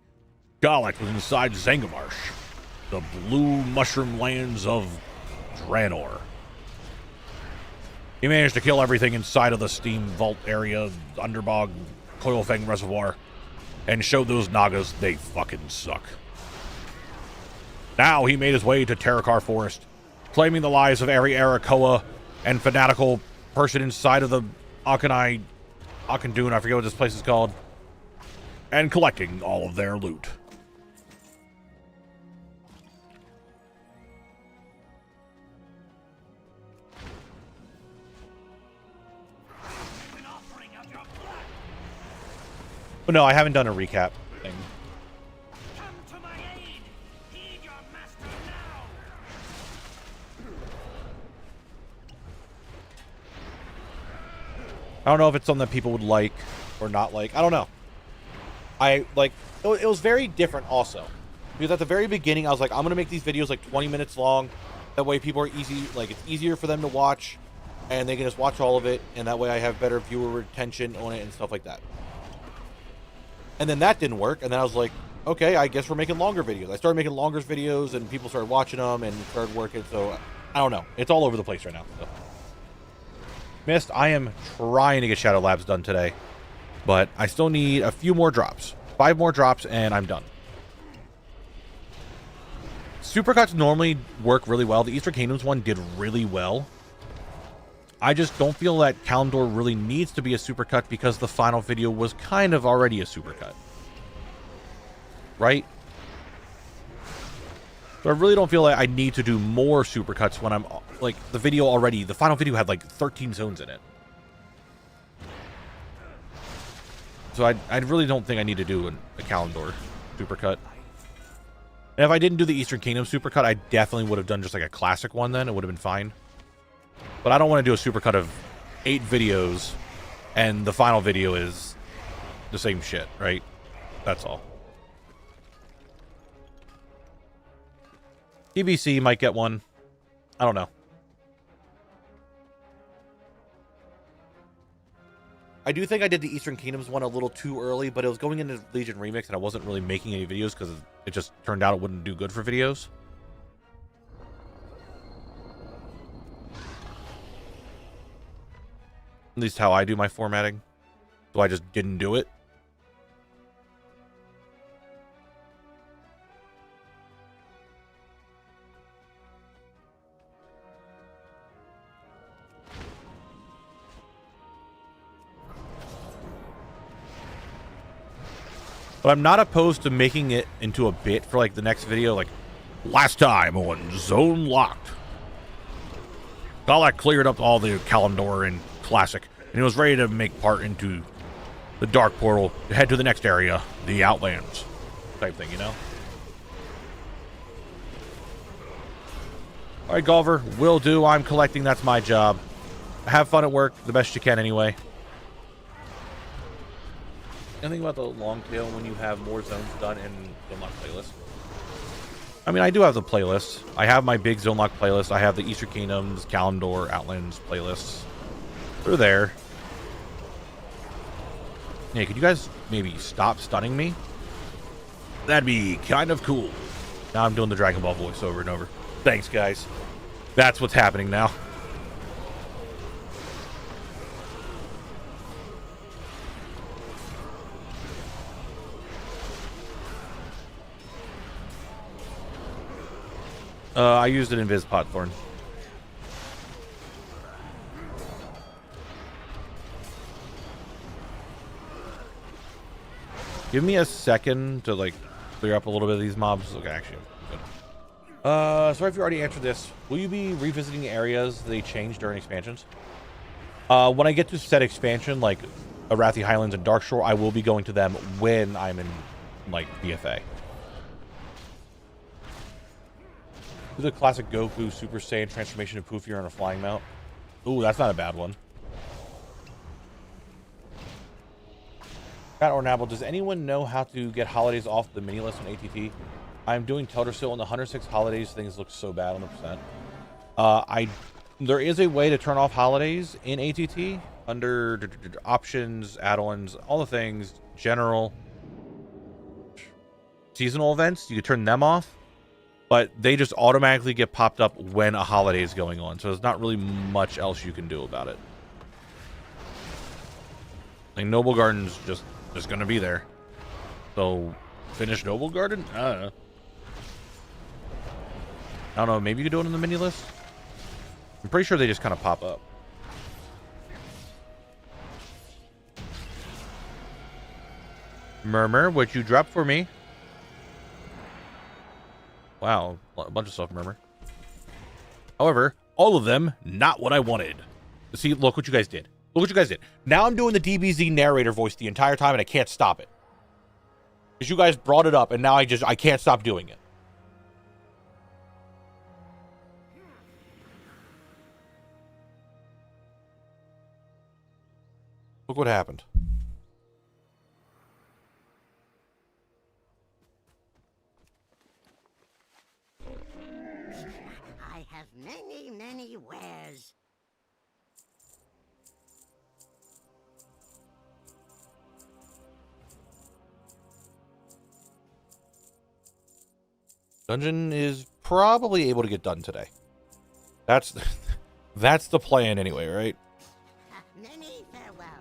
Galak was inside Zangamarsh, the blue mushroom lands of Draenor. He managed to kill everything inside of the steam vault area, Underbog, Coilfang Reservoir, and showed those Nagas they fucking suck. Now he made his way to Terakar Forest, claiming the lives of every Arakoa and fanatical person inside of the Akanai, Akandun, I forget what this place is called, and collecting all of their loot. But no, I haven't done a recap thing. Come to my aid! Heed your master now! I don't know if it's something that people would like or not like. I don't know. It was very different also. Because at the very beginning, I was like, I'm going to make these videos like 20 minutes long. That way people are it's easier for them to watch. And they can just watch all of it. And that way I have better viewer retention on it and stuff like that. And then that didn't work. And then I was like, okay, I guess we're making longer videos. I started making longer videos and people started watching them and started working. So I don't know. It's all over the place right now. So. Mist, I am trying to get Shadow Labs done today. But I still need a few more drops. 5 more drops and I'm done. Supercuts normally work really well. The Eastern Kingdoms one did really well. I just don't feel that Kalimdor really needs to be a supercut because the final video was kind of already a supercut. Right? So I really don't feel like I need to do more supercuts when I'm like the final video had like 13 zones in it. So I really don't think I need to do a Kalimdor supercut. And if I didn't do the Eastern Kingdom supercut, I definitely would have done just like a classic one then. It would have been fine. But I don't want to do a supercut of 8 videos and the final video is the same shit, right? That's all. TBC might get one. I don't know. I do think I did the Eastern Kingdoms one a little too early, but it was going into Legion Remix and I wasn't really making any videos because it just turned out it wouldn't do good for videos. At least how I do my formatting. So I just didn't do it. But I'm not opposed to making it into a bit for like the next video, like last time on Zone Locked. Galak cleared up all the Kalimdor and Classic, and he was ready to make part into the Dark Portal to head to the next area, the Outlands type thing, you know? Alright, Gulliver, will do. I'm collecting, that's my job. Have fun at work, the best you can anyway. Anything about the long tail when you have more zones done in Zone Lock playlist? I mean, I do have the playlists. I have my big Zone Lock playlist. I have the Eastern Kingdoms, Kalimdor, Outlands playlists. They're there. Hey, could you guys maybe stop stunning me? That'd be kind of cool. Now I'm doing the Dragon Ball voice over and over. Thanks, guys. That's what's happening now. I used an invis pot thorn. Give me a second to like clear up a little bit of these mobs. Okay, actually, good. Sorry if you already answered this. Will you be revisiting areas they changed during expansions? When I get to set expansion, like Arathi Highlands and Darkshore, I will be going to them when I'm in like BFA. Do the classic Goku Super Saiyan transformation of Poofier on a flying mount. Ooh, that's not a bad one. Pat or Knabble, does anyone know how to get holidays off the mini list on ATT? I'm doing Teldrassil on the 106 holidays. Things look so bad on the percent. There is a way to turn off holidays in ATT under options, add-ons, all the things, general, seasonal events. You can turn them off, but they just automatically get popped up when a holiday is going on. So there's not really much else you can do about it. Like Noble Garden's just going to be there. So finish Noble Garden? I don't know. Maybe you could do it on the mini list. I'm pretty sure they just kind of pop up. Murmur, what you drop for me? Wow, a bunch of stuff, Murmur. However, all of them, not what I wanted. See, look what you guys did. Look what you guys did. Now I'm doing the DBZ narrator voice the entire time, and I can't stop it. Because you guys brought it up, and now I can't stop doing it. Look what happened. I have many, many wares. Dungeon is probably able to get done today. That's the plan anyway, right? Many farewells.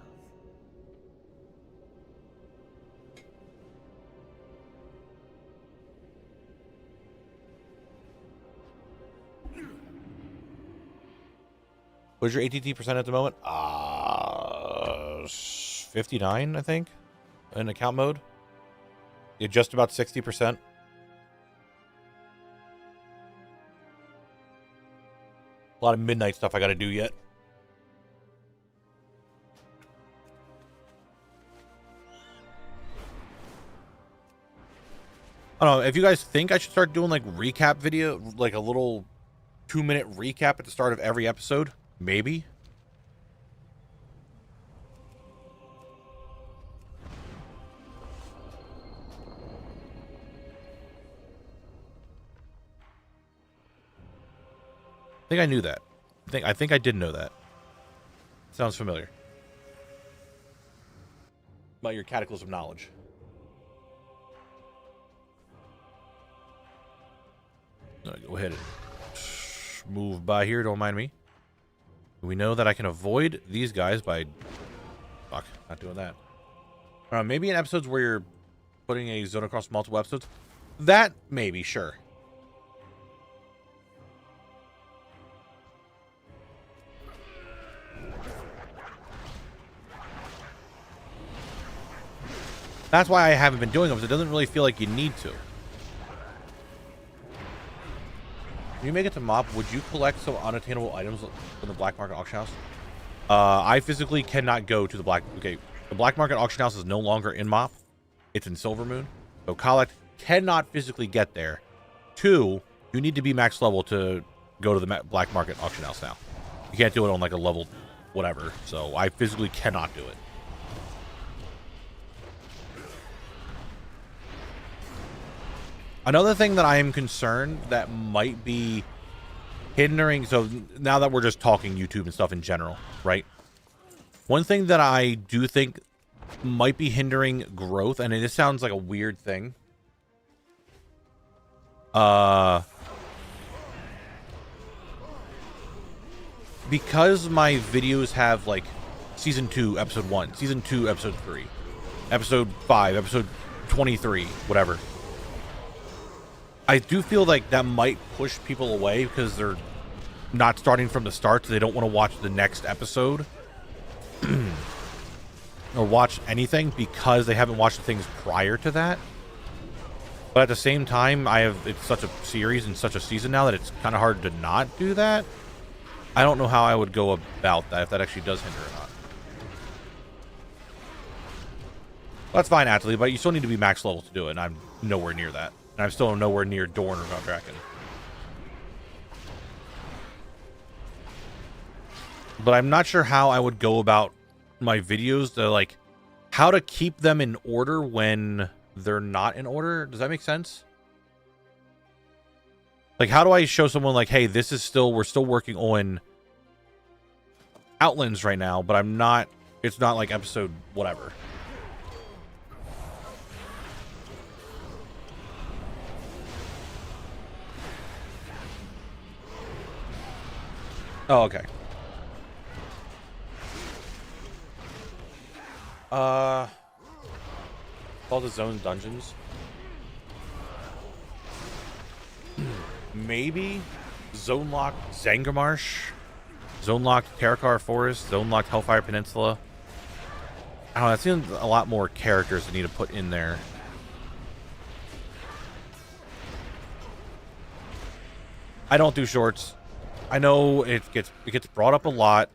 What's your ATT percent at the moment? 59, I think, in account mode. You're just about 60%. A lot of midnight stuff I got to do yet. I don't know if you guys think I should start doing like recap video, like a little 2-minute recap at the start of every episode. Maybe. I think I knew that. I think I did know that. Sounds familiar. About your cataclysm knowledge. Go ahead and move by here. Don't mind me. We know that I can avoid these guys by... Fuck, not doing that. Maybe in episodes where you're putting a zone across multiple episodes. That, maybe, sure. That's why I haven't been doing them, because it doesn't really feel like you need to. When you make it to MOP, would you collect some unattainable items from the black market auction house? I physically cannot go to the black... Okay, the black market auction house is no longer in MOP. It's in Silvermoon. So Collect cannot physically get there. 2, you need to be max level to go to the black market auction house now. You can't do it on like a level whatever. So I physically cannot do it. Another thing that I am concerned that might be hindering... So now that we're just talking YouTube and stuff in general, right? One thing that I do think might be hindering growth, and it sounds like a weird thing. Because my videos have like Season 2, Episode 1, Season 2, Episode 3, Episode 5, Episode 23, whatever. I do feel like that might push people away because they're not starting from the start, so they don't want to watch the next episode or watch anything because they haven't watched the things prior to that. But at the same time, it's such a series and such a season now that it's kind of hard to not do that. I don't know how I would go about that, if that actually does hinder or not. That's fine, actually, but you still need to be max level to do it, and I'm nowhere near that. And I'm still nowhere near Dorn or Valdraken. But I'm not sure how I would go about my videos to, like, how to keep them in order when they're not in order. Does that make sense? Like, how do I show someone, like, hey, this is still, we're still working on Outlands right now, but I'm not, it's not like episode whatever. Oh, okay. All the zone dungeons. Maybe Zone Locked Zangarmarsh, Zone Locked Karakar Forest, Zone Locked Hellfire Peninsula. I don't know, that seems a lot more characters that need to put in there. I don't do shorts. I know it gets brought up a lot.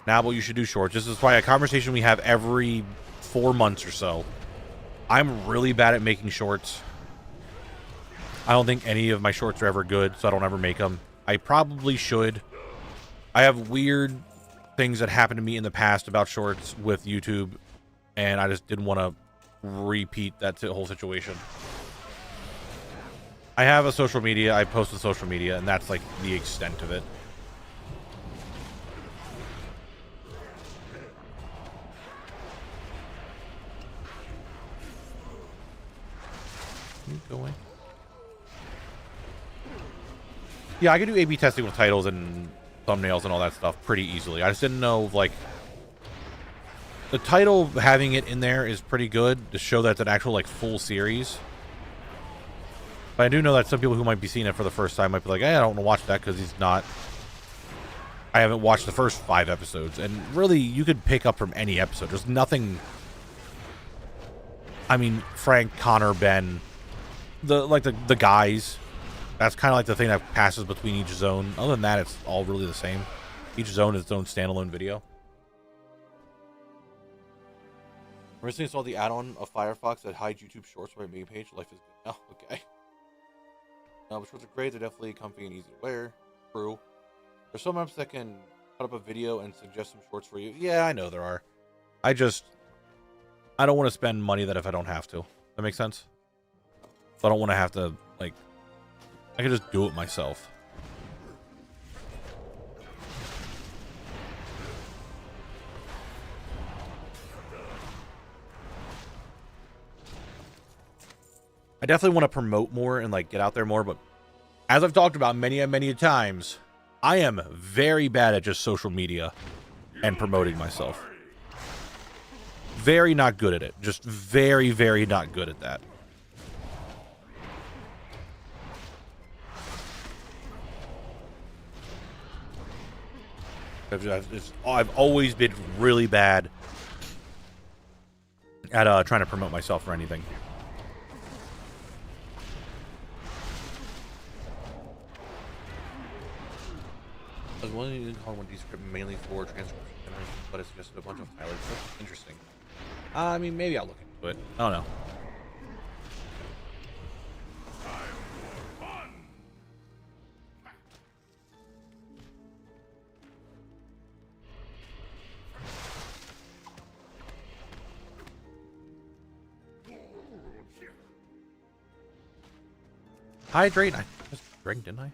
Knabble, you should do shorts. This is why a conversation we have every 4 months or so. I'm really bad at making shorts. I don't think any of my shorts are ever good, so I don't ever make them. I probably should. I have weird things that happened to me in the past about shorts with YouTube, and I just didn't want to repeat that whole situation. I have a social media. I post to social media, and that's like the extent of it. Go away. Yeah, I can do A/B testing with titles and thumbnails and all that stuff pretty easily. I just didn't know, like, the title, having it in there is pretty good to show that it's an actual, like, full series. But I do know that some people who might be seeing it for the first time might be like, hey, I don't want to watch that because I haven't watched the first 5 episodes. And really, you could pick up from any episode. There's nothing. I mean, Frank, Connor, Ben, the guys. That's kind of like the thing that passes between each zone. Other than that, it's all really the same. Each zone is its own standalone video. Recently saw the add-on of Firefox that hides YouTube Shorts for my main page. Life is good now. Okay. But shorts are great. They're definitely comfy and easy to wear. True. There's some apps that can put up a video and suggest some shorts for you. Yeah, I know there are. I don't want to spend money that if I don't have to. That makes sense? So I don't want to have to, like, I can just do it myself. I definitely want to promote more and, like, get out there more, but as I've talked about many times, I am very bad at just social media and promoting myself. Very not good at it. Just very not good at that. I've always been really bad at trying to promote myself for anything. I was wondering to call one descript mainly for transcription, but it's just a bunch of highlights. That's interesting. I mean, maybe I'll look into it. I don't know. Hydrate. I just drank, didn't I?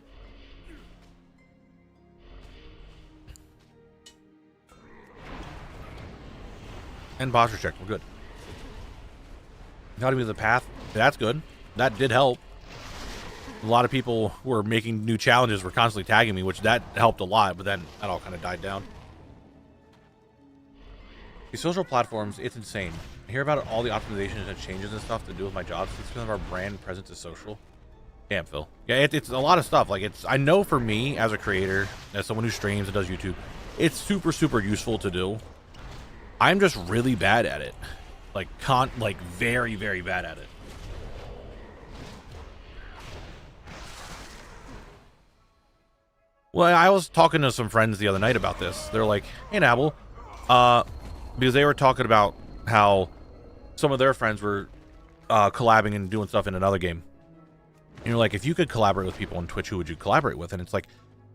And posture check. We're good. Got me the path. That's good. That did help. A lot of people who were making new challenges were constantly tagging me, which that helped a lot, but then that all kind of died down. These social platforms, it's insane. I hear about all the optimizations and changes and stuff to do with my job. 6% of our brand presence is social. Damn, Phil. Yeah, it's a lot of stuff. Like, I know for me as a creator, as someone who streams and does YouTube, it's super, super useful to do. I'm just really bad at it. Like, very, very bad at it. Well, I was talking to some friends the other night about this. They're like, hey, Knabble, because they were talking about how some of their friends were collabing and doing stuff in another game. And you're like, if you could collaborate with people on Twitch, who would you collaborate with? And it's like,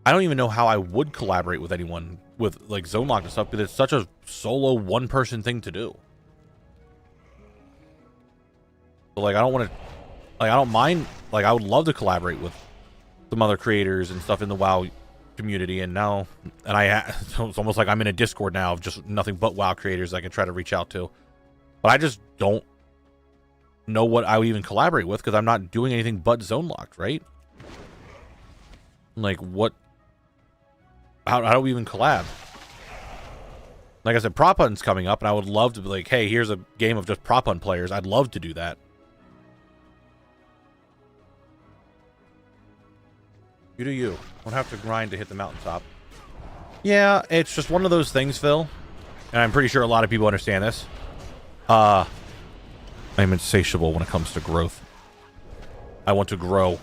I don't even know how I would collaborate with anyone with like zone lock and stuff, because it's such a solo one-person thing to do. But like, I don't want to, like, I don't mind, like, I would love to collaborate with some other creators and stuff in the WoW community, and now, it's almost like I'm in a Discord now of just nothing but WoW creators I can try to reach out to. But I just don't know what I would even collaborate with, because I'm not doing anything but zone locked, right? Like, what? How do we even collab? Like I said, prop hunt's coming up, and I would love to be like, hey, here's a game of just prop hunt players. I'd love to do that. You do you. Won't have to grind to hit the mountaintop. Yeah, it's just one of those things, Phil. And I'm pretty sure a lot of people understand this. I'm insatiable when it comes to growth. I want to grow.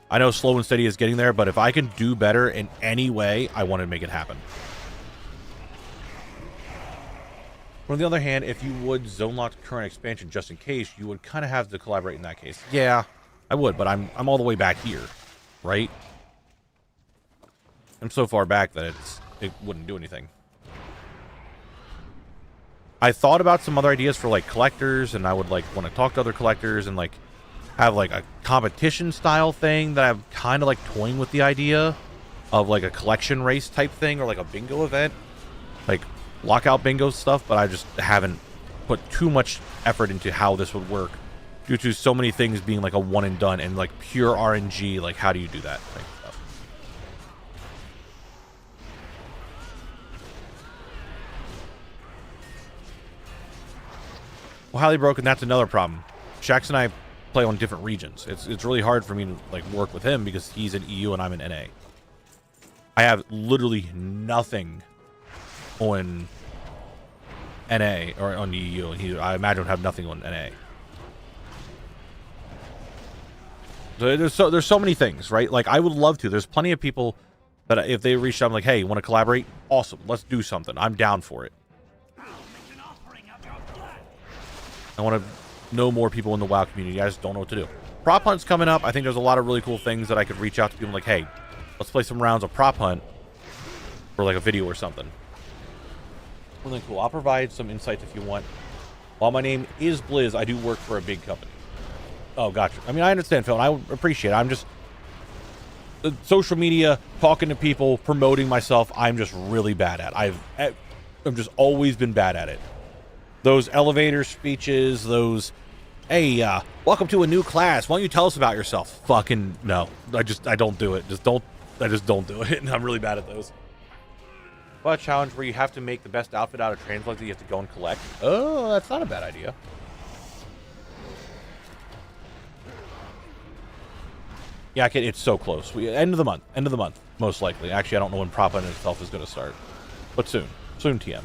I know slow and steady is getting there, but if I can do better in any way, I want to make it happen. On the other hand, if you would zone lock current expansion just in case, you would kind of have to collaborate in that case. Yeah, I would, but I'm all the way back here, right? I'm so far back that it wouldn't do anything. I thought about some other ideas for like collectors, and I would like want to talk to other collectors and like have like a competition style thing that I'm kind of like toying with the idea of, like a collection race type thing, or like a bingo event, like lockout bingo stuff, but I just haven't put too much effort into how this would work due to so many things being like a one and done and like pure RNG. Like, how do you do that type of stuff? Well, highly broken, that's another problem. Shax and I play on different regions. It's really hard for me to like work with him because he's in EU and I'm in NA. I have literally nothing on NA or on EU, and I imagine would have nothing on NA. So there's so many things, right? Like, I would love to. There's plenty of people that if they reach out, I'm like, hey, you want to collaborate? Awesome, let's do something. I'm down for it. I want to know more people in the WoW community. I just don't know what to do. Prop hunt's coming up. I think there's a lot of really cool things that I could reach out to people like, hey, let's play some rounds of prop hunt for like a video or something. Really cool. I'll provide some insights if you want. While my name is Blizz, I do work for a big company. Oh, gotcha. I mean, I understand, Phil, and I appreciate it. I'm just social media, talking to people, promoting myself, I'm just really bad at. I've just always been bad at it. Those elevator speeches, those, hey, welcome to a new class. Why don't you tell us about yourself? Fucking no. I don't do it. I just don't do it. And I'm really bad at those. But a challenge where you have to make the best outfit out of translate that you have to go and collect. Oh, that's not a bad idea. Yeah, kid, it's so close. End of the month, most likely. Actually, I don't know when prop hunt itself is going to start, but soon, TM.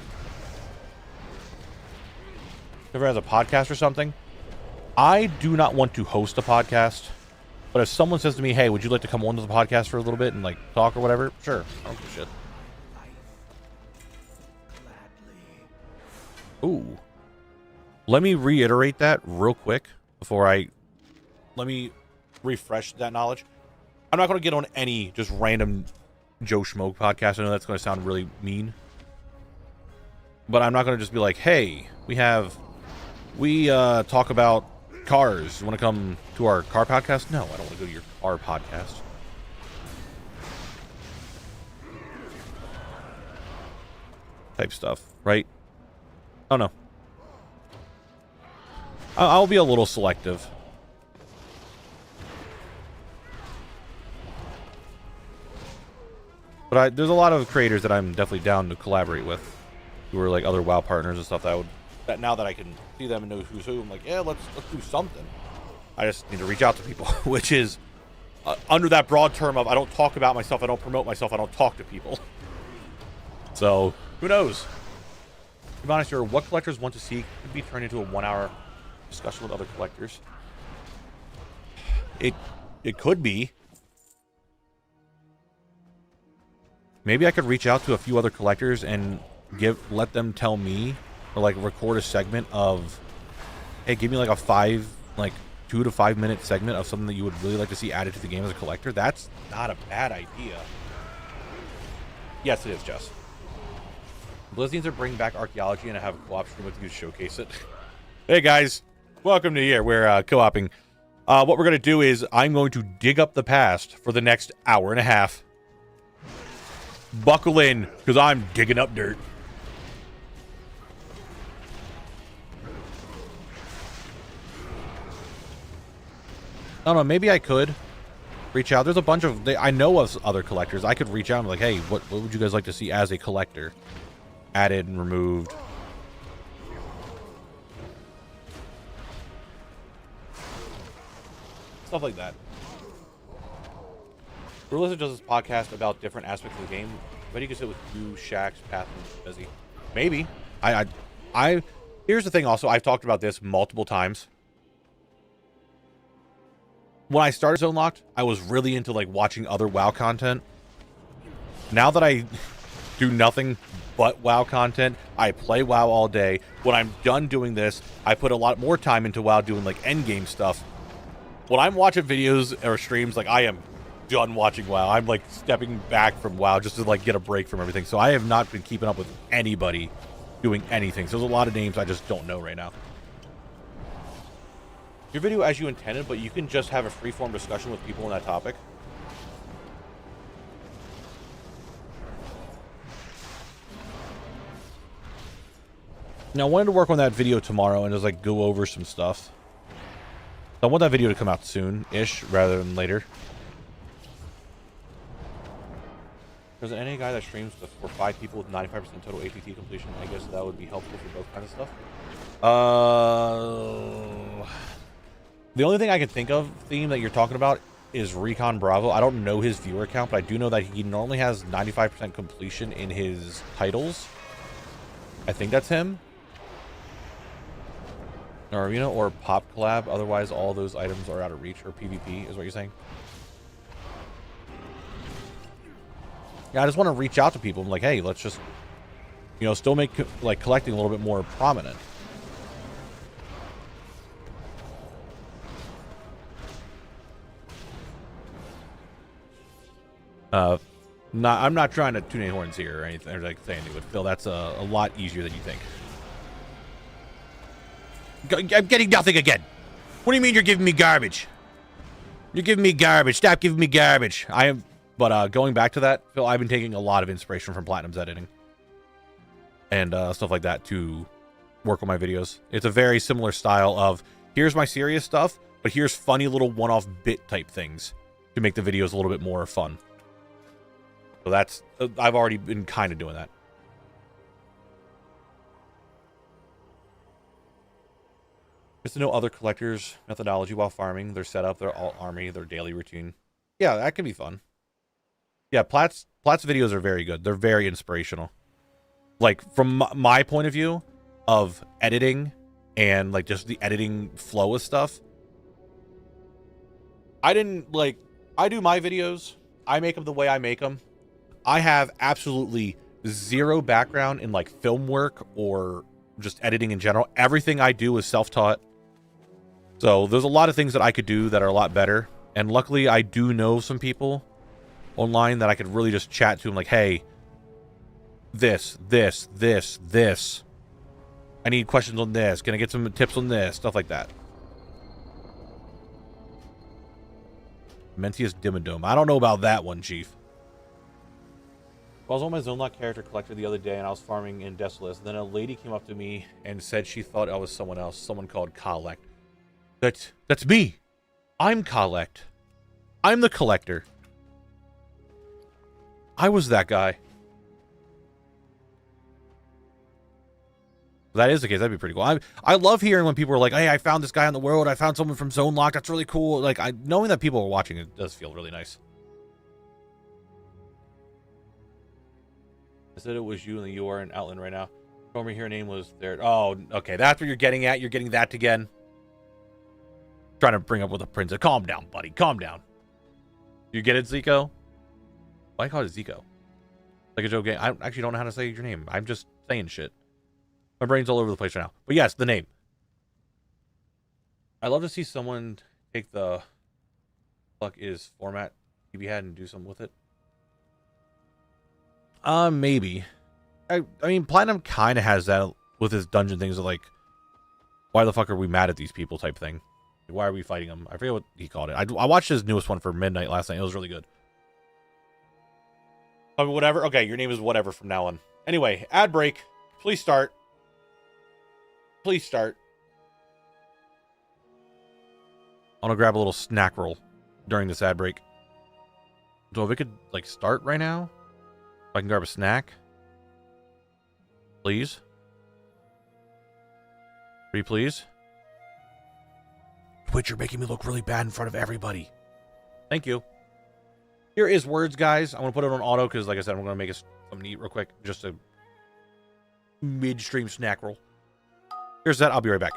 Ever has a podcast or something? I do not want to host a podcast, but if someone says to me, "Hey, would you like to come on to the podcast for a little bit and like talk or whatever?" Sure, I don't give a shit. Ooh, let me reiterate that real quick before let me refresh that knowledge. I'm not going to get on any just random Joe Schmo podcast. I know that's going to sound really mean, but I'm not going to just be like, hey, we talk about cars. You want to come to our car podcast? No, I don't want to go to your car podcast. Type stuff, right? Oh no. I'll be a little selective. But there's a lot of creators that I'm definitely down to collaborate with, who are like other WoW partners and stuff that now that I can see them and know who's who, I'm like, yeah, let's do something. I just need to reach out to people, which is under that broad term of I don't talk about myself, I don't promote myself, I don't talk to people. So, who knows? To be honest here, what collectors want to see could be turned into a 1-hour discussion with other collectors. It could be. Maybe I could reach out to a few other collectors and let them tell me, or like record a segment of, hey, give me like a 2 to 5 minute segment of something that you would really like to see added to the game as a collector. That's not a bad idea. Yes, it is, Jess. Blizz needs to bring back archaeology and I have a co-op stream with you to showcase it. Hey guys, welcome to here. We're co-oping. What we're going to do is I'm going to dig up the past for the next hour and a half. Buckle in, because I'm digging up dirt. I don't know, maybe I could reach out. There's a bunch of... I know of other collectors. I could reach out and be like, hey, what would you guys like to see as a collector? Added and removed. Stuff like that. Realistic does this podcast about different aspects of the game. I bet you could sit with you, Shax, Path, and Busy. Maybe. Here's the thing also. I've talked about this multiple times. When I started Zone Locked, I was really into like watching other WoW content. Now that I do nothing but WoW content, I play WoW all day. When I'm done doing this, I put a lot more time into WoW doing like endgame stuff. When I'm watching videos or streams, like I am done watching WoW. I'm like stepping back from WoW just to like get a break from everything. So I have not been keeping up with anybody doing anything. So there's a lot of names I just don't know right now. Your video as you intended, but you can just have a free-form discussion with people on that topic. Now, I wanted to work on that video tomorrow and just like go over some stuff. So I want that video to come out soon-ish rather than later. There's an NA guy that streams for 5 people with 95% total APT completion. I guess that would be helpful for both kinds of stuff. The only thing I can think of, theme that you're talking about, is Recon Bravo. I don't know his viewer count, but I do know that he normally has 95% completion in his titles. I think that's him. Or, you know, or Pop Collab. Otherwise, all those items are out of reach. Or PvP, is what you're saying. Yeah, I just want to reach out to people. I'm like, hey, let's just, you know, still make like collecting a little bit more prominent. I'm not trying to tune any horns here or anything, or like say anything, but Phil, that's a lot easier than you think. I'm getting nothing again. What do you mean you're giving me garbage? You're giving me garbage. Stop giving me garbage. But going back to that, Phil, I've been taking a lot of inspiration from Platinum's editing and stuff like that to work on my videos. It's a very similar style of here's my serious stuff, but here's funny little one-off bit type things to make the videos a little bit more fun. So that's I've already been kind of doing that. Just to know other collectors' methodology while farming, their setup, their alt army, their daily routine. Yeah, that can be fun. Yeah, Platt's videos are very good. They're very inspirational. Like, from my point of view of editing and, like, just the editing flow of stuff, I do my videos. I make them the way I make them. I have absolutely zero background in, like, film work or just editing in general. Everything I do is self-taught. So there's a lot of things that I could do that are a lot better. And luckily, I do know some people online that I could really just chat to them like, hey, this. I need questions on this. Can I get some tips on this? Stuff like that. Mentius Dimmadome. I don't know about that one, Chief. I was on my Zone Lock character collector the other day, and I was farming in Desolus. Then a lady came up to me and said she thought I was someone else. Someone called Collect. That's me. I'm Collect. I'm the collector. I was that guy. If that is the case, that'd be pretty cool. I love hearing when people are like, hey, I found this guy on the world. I found someone from Zone Lock. That's really cool. Like, knowing that people are watching, it does feel really nice. I said it was you and you are in Outland right now. Told me her name was there. Oh, okay. That's what you're getting at. You're getting that again. Trying to bring up with a princess. Calm down, buddy. Calm down. You get it, Zico? Why call it Zico? Like a joke game. I actually don't know how to say your name. I'm just saying shit. My brain's all over the place right now. But yes, the name. I love to see someone take the fuck is format TV had and do something with it. Maybe. I mean, Platinum kind of has that with his dungeon things of like, why the fuck are we mad at these people type thing. Why are we fighting them? I forget what he called it. I watched his newest one for midnight last night. It was really good. Whatever. Okay, your name is whatever from now on. Anyway, ad break. Please start. Please start. I want to grab a little snack roll during this ad break. So if it could, like, start right now, if I can grab a snack. Please. Pretty please. Twitch, you're making me look really bad in front of everybody. Thank you. Here is words, guys. I'm going to put it on auto because, like I said, I'm going to make it something neat real quick. Just a midstream snack roll. Here's that. I'll be right back.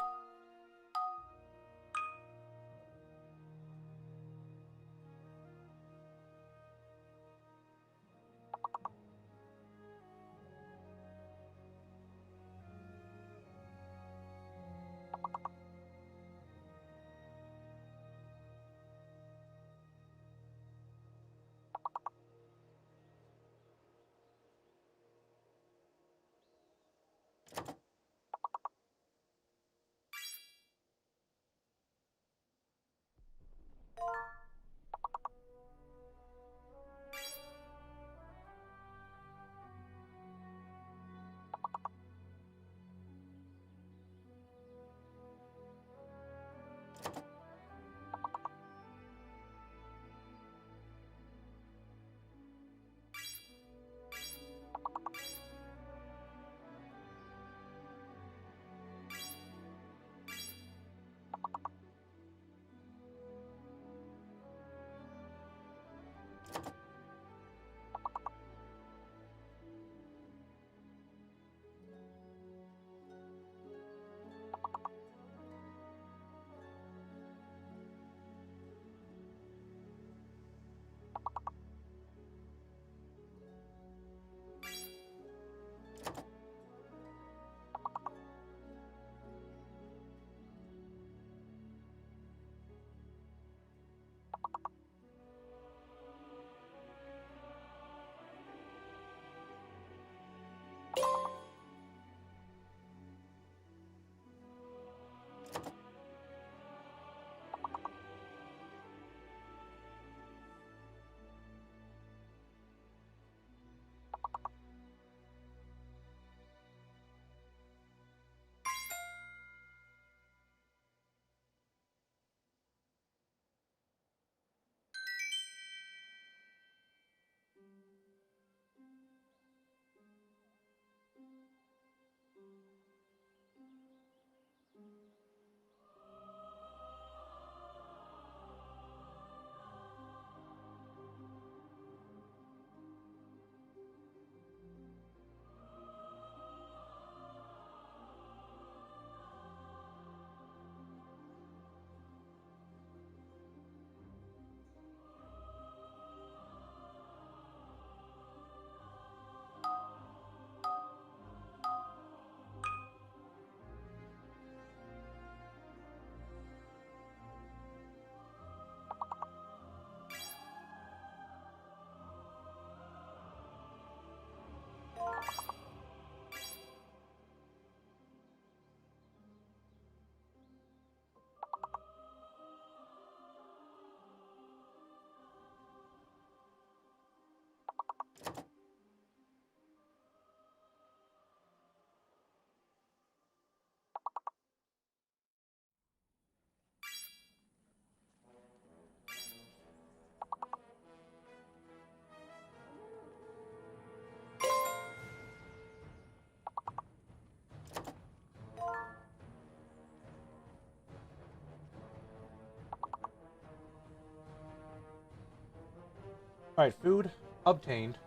Alright, food obtained.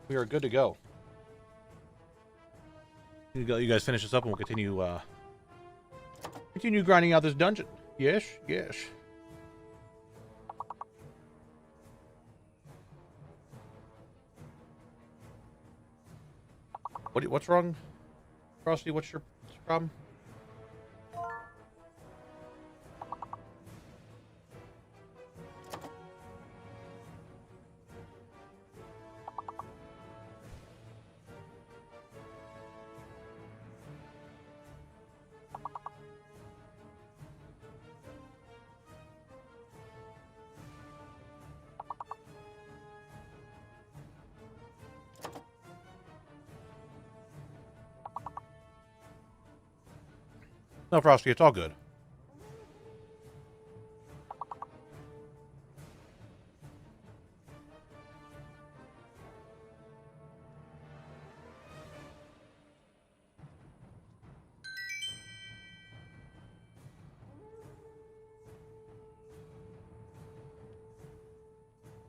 We are good to go. You guys finish this up and we'll continue grinding out this dungeon. Yes, yes. What's wrong, Frosty? What's your problem? No, Frosty, it's all good.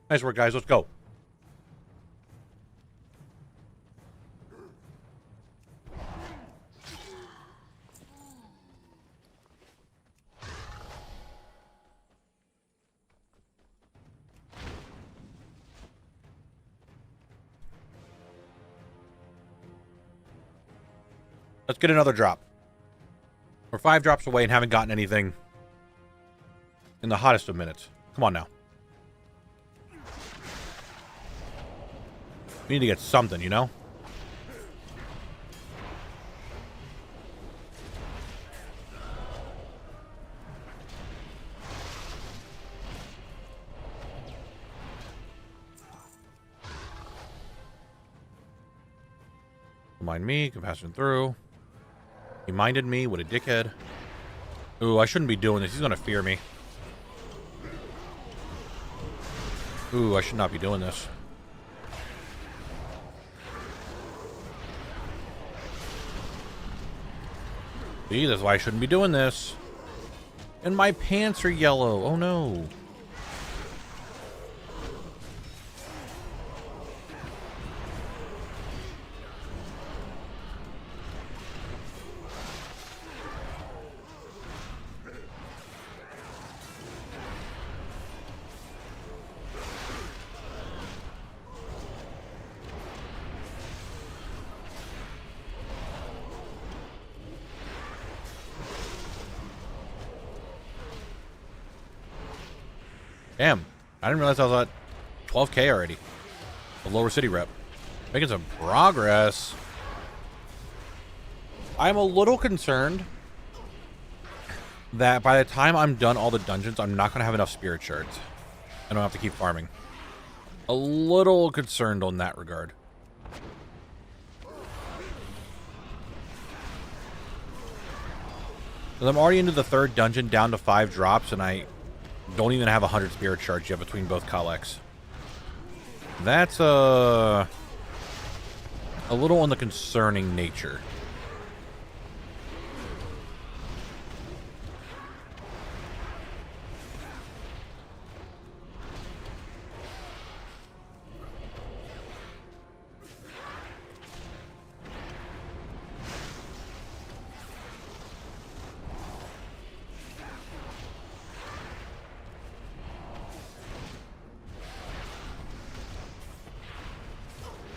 Nice work, guys. Let's go. Let's get another drop. We're 5 drops away and haven't gotten anything in the hottest of minutes. Come on now. We need to get something, you know? Don't mind me, passing through. He minded me, what a dickhead. Ooh, I shouldn't be doing this. He's gonna fear me. Ooh, I should not be doing this. See, that's why I shouldn't be doing this. And my pants are yellow. Oh no. Damn, I didn't realize I was at 12k already. The lower city rep. Making some progress. I'm a little concerned that by the time I'm done all the dungeons, I'm not going to have enough spirit shards. I don't have to keep farming. A little concerned on that regard. Because I'm already into the 3rd dungeon, down to 5 drops, and I don't even have 100 spirit shards yet between both collects. That's a little on the concerning nature.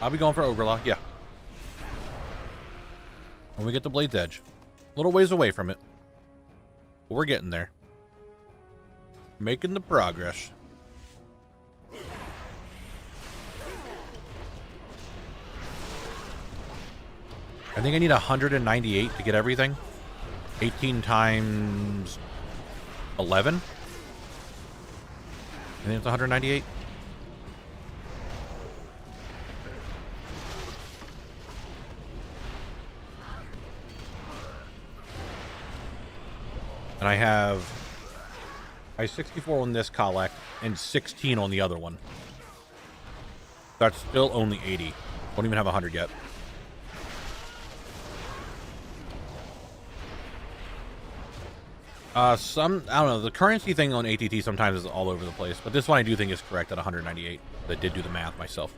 I'll be going for Ogre, yeah. When we get to Blade's Edge. A little ways away from it. But we're getting there. Making the progress. I think I need 198 to get everything. 18 times 11. I think it's 198. And I have 64 on this collect and 16 on the other one. That's still only 80. Don't even have 100 yet. Some, I don't know, the currency thing on ATT sometimes is all over the place, but this one I do think is correct at 198. I did do the math myself.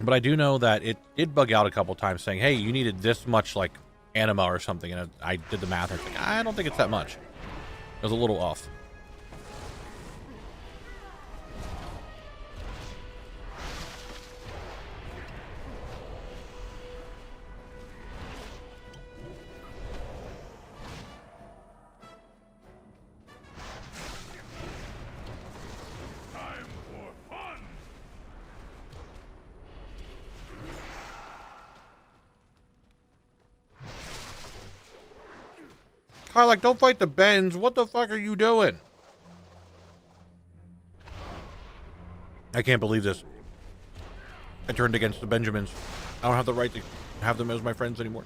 But I do know that it did bug out a couple times saying, hey, you needed this much, like, anima or something, and I did the math, and it's like, I don't think it's that much. It was a little off. Like, don't fight the Bens. What the fuck are you doing? I can't believe this. I turned against the Benjamins. I don't have the right to have them as my friends anymore.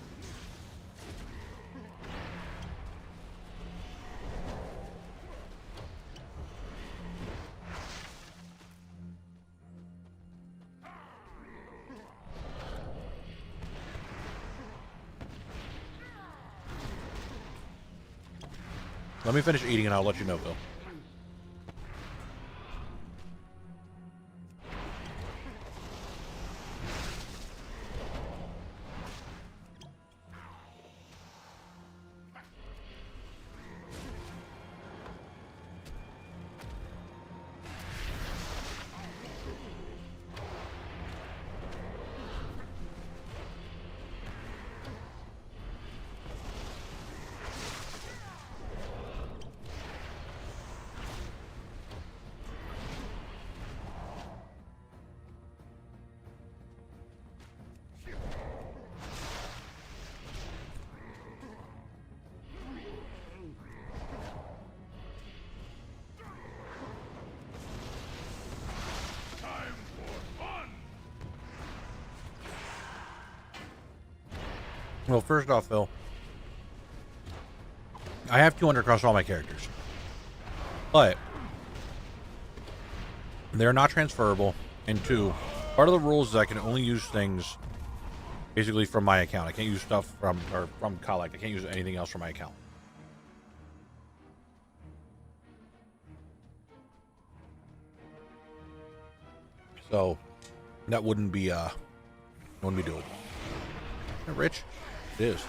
Let me finish eating and I'll let you know, Phil. Well, first off, Phil, I have 200 across all my characters, but they're not transferable. And two, part of the rules is I can only use things basically from my account. I can't use stuff from Collect. I can't use anything else from my account. So that wouldn't be doable. Isn't it rich? It is.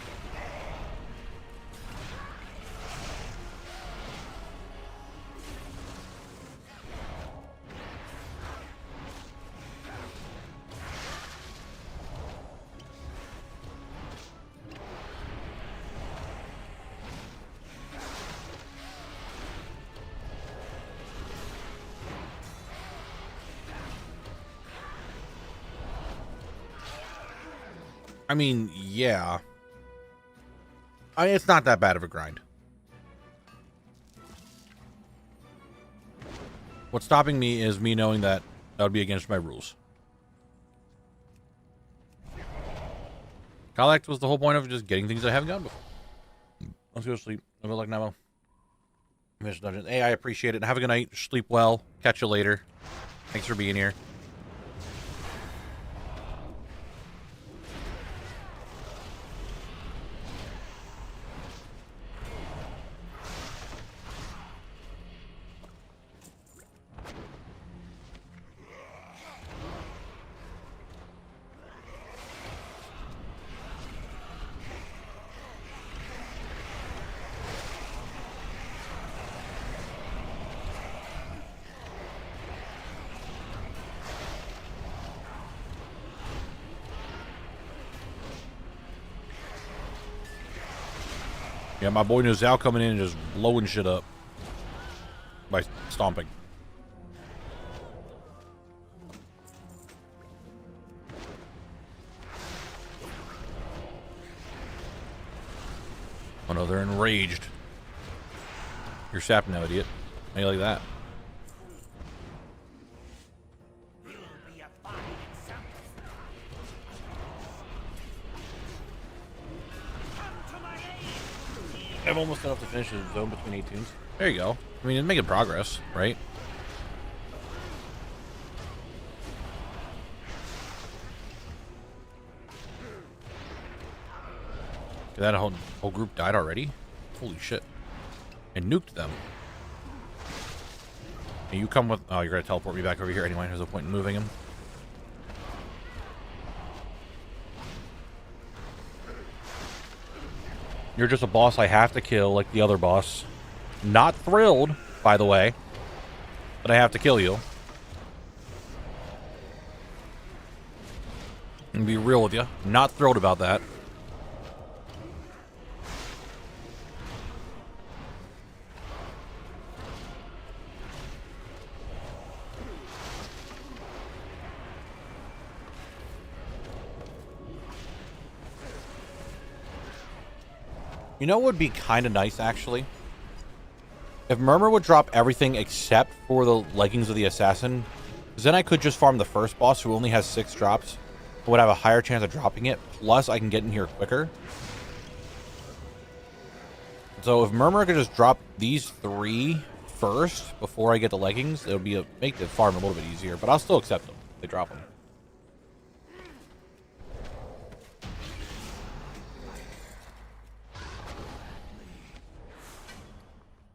I mean, yeah. It's not that bad of a grind. What's stopping me is me knowing that that would be against my rules. Collect was the whole point of just getting things I haven't gotten before. Let's go to sleep. Good luck, Knabble. Finish dungeon. Hey, I appreciate it. Have a good night. Sleep well. Catch you later. Thanks for being here. Yeah, my boy Nuzal coming in and just blowing shit up by stomping. Oh no, they're enraged. You're sapped now, idiot. How you like that? You'll be a fine example. Come to my aid. I'm almost enough to finish the zone between 18s. There you go. I mean, it's making progress, right? That whole group died already? Holy shit. And nuked them. And you come with... Oh, you're going to teleport me back over here anyway. There's no point in moving him. You're just a boss I have to kill like the other boss. Not thrilled, by the way. But I have to kill you. And be real with you. Not thrilled about that. You know what would be kind of nice, actually? If Murmur would drop everything except for the leggings of the assassin, because then I could just farm the first boss who only has 6 drops. I would have a higher chance of dropping it, plus I can get in here quicker. So if Murmur could just drop these 3 first before I get the leggings, it would make the farm a little bit easier, but I'll still accept them if they drop them.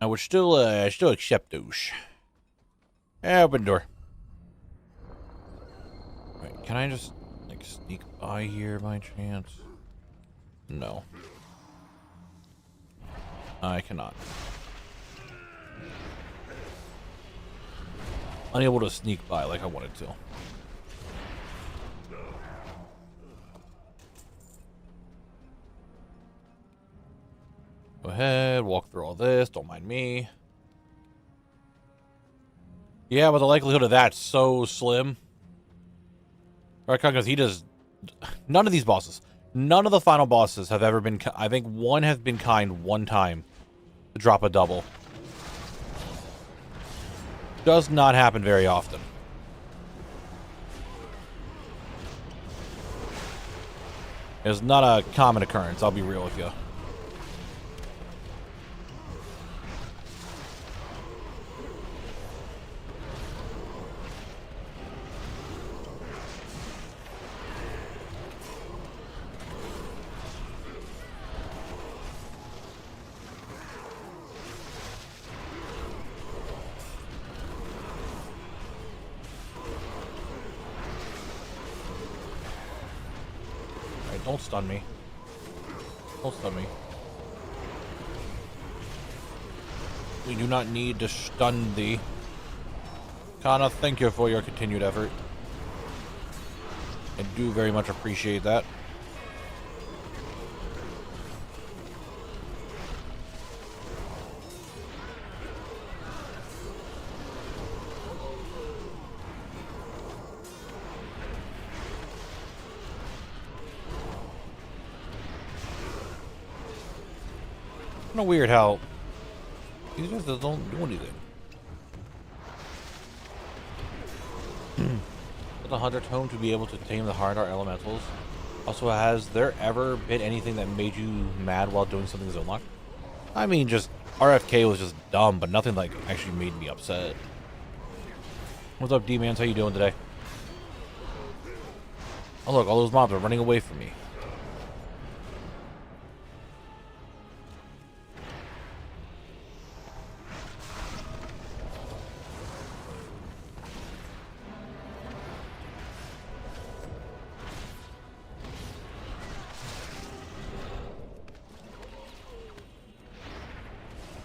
I would still accept those. Open door. Wait, can I just like sneak by here by chance? No. I cannot. Unable to sneak by like I wanted to. Go ahead, walk through all this, don't mind me. Yeah, but the likelihood of that's so slim. Right, because he does... None of these bosses, none of the final bosses have ever been... I think one has been kind one time to drop a double. Does not happen very often. It's not a common occurrence, I'll be real with you. Don't stun me. Don't stun me. We do not need to stun thee. Kana, thank you for your continued effort. I do very much appreciate that. Kind of weird how these guys just don't do anything. With the Hunter Tome to be able to tame the hard art elementals. Also, has there ever been anything that made you mad while doing something Zonlock? I mean, just RFK was just dumb, but nothing like actually made me upset. What's up, D-Mans? How you doing today? Oh look, all those mobs are running away from me.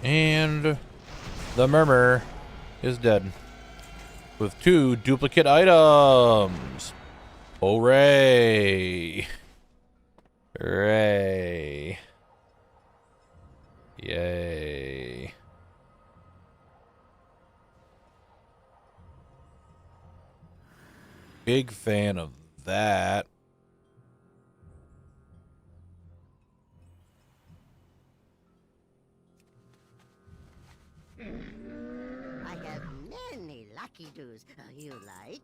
And the Murmur is dead. With 2 duplicate items. Hooray. Hooray. Yay. Big fan of that. I have many lucky doos. You like?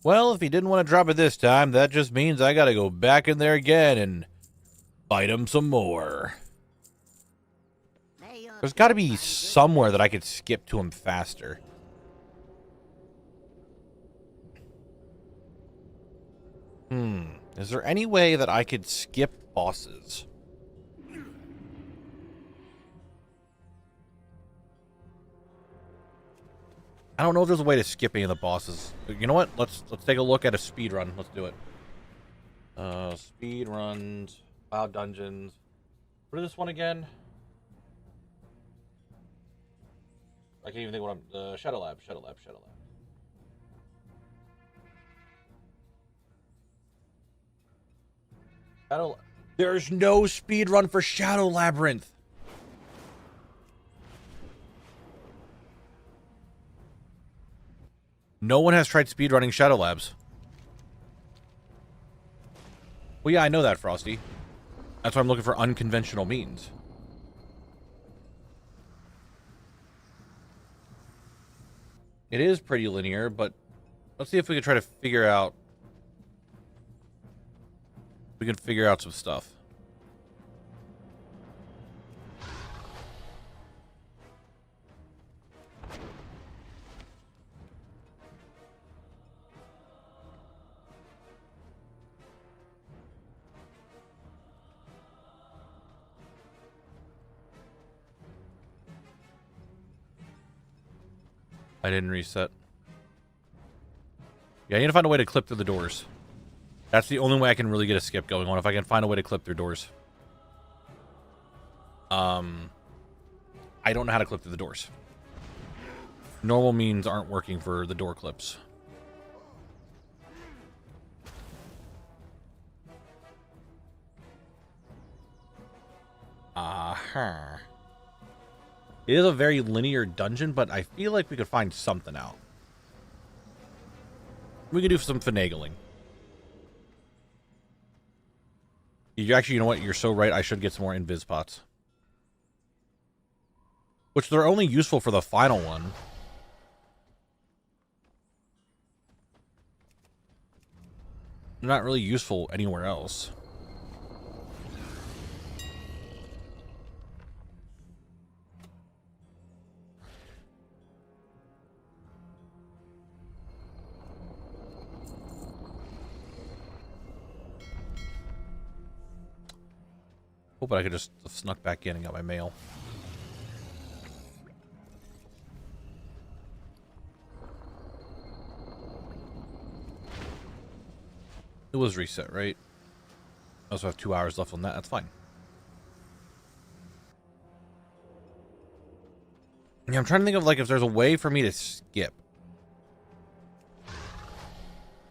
Well, if he didn't want to drop it this time, that just means I gotta go back in there again and fight him some more. There's gotta be somewhere that I could skip to him faster. Is there any way that I could skip bosses? I don't know if there's a way to skip any of the bosses. You know what? Let's take a look at a speed run. Let's do it. Speed runs, WoW dungeons. What is this one again? I can't even think what I'm. Shadow Lab. There's no speed run for Shadow Labyrinth. No one has tried speedrunning Shadow Labs. Well, yeah, I know that, Frosty. That's why I'm looking for unconventional means. It is pretty linear, but let's see if we can try to figure out... We can figure out some stuff. I didn't reset. Yeah, I need to find a way to clip through the doors. That's the only way I can really get a skip going on, if I can find a way to clip through doors. I don't know how to clip through the doors. Normal means aren't working for the door clips. Uh-huh. It is a very linear dungeon, but I feel like we could find something out. We could do some finagling. You know what? You're so right. I should get some more invis pots. Which they're only useful for the final one. They're not really useful anywhere else. Hope I could just have snuck back in and got my mail. It was reset, right? I also have 2 hours left on that. That's fine. Yeah, I'm trying to think of like if there's a way for me to skip.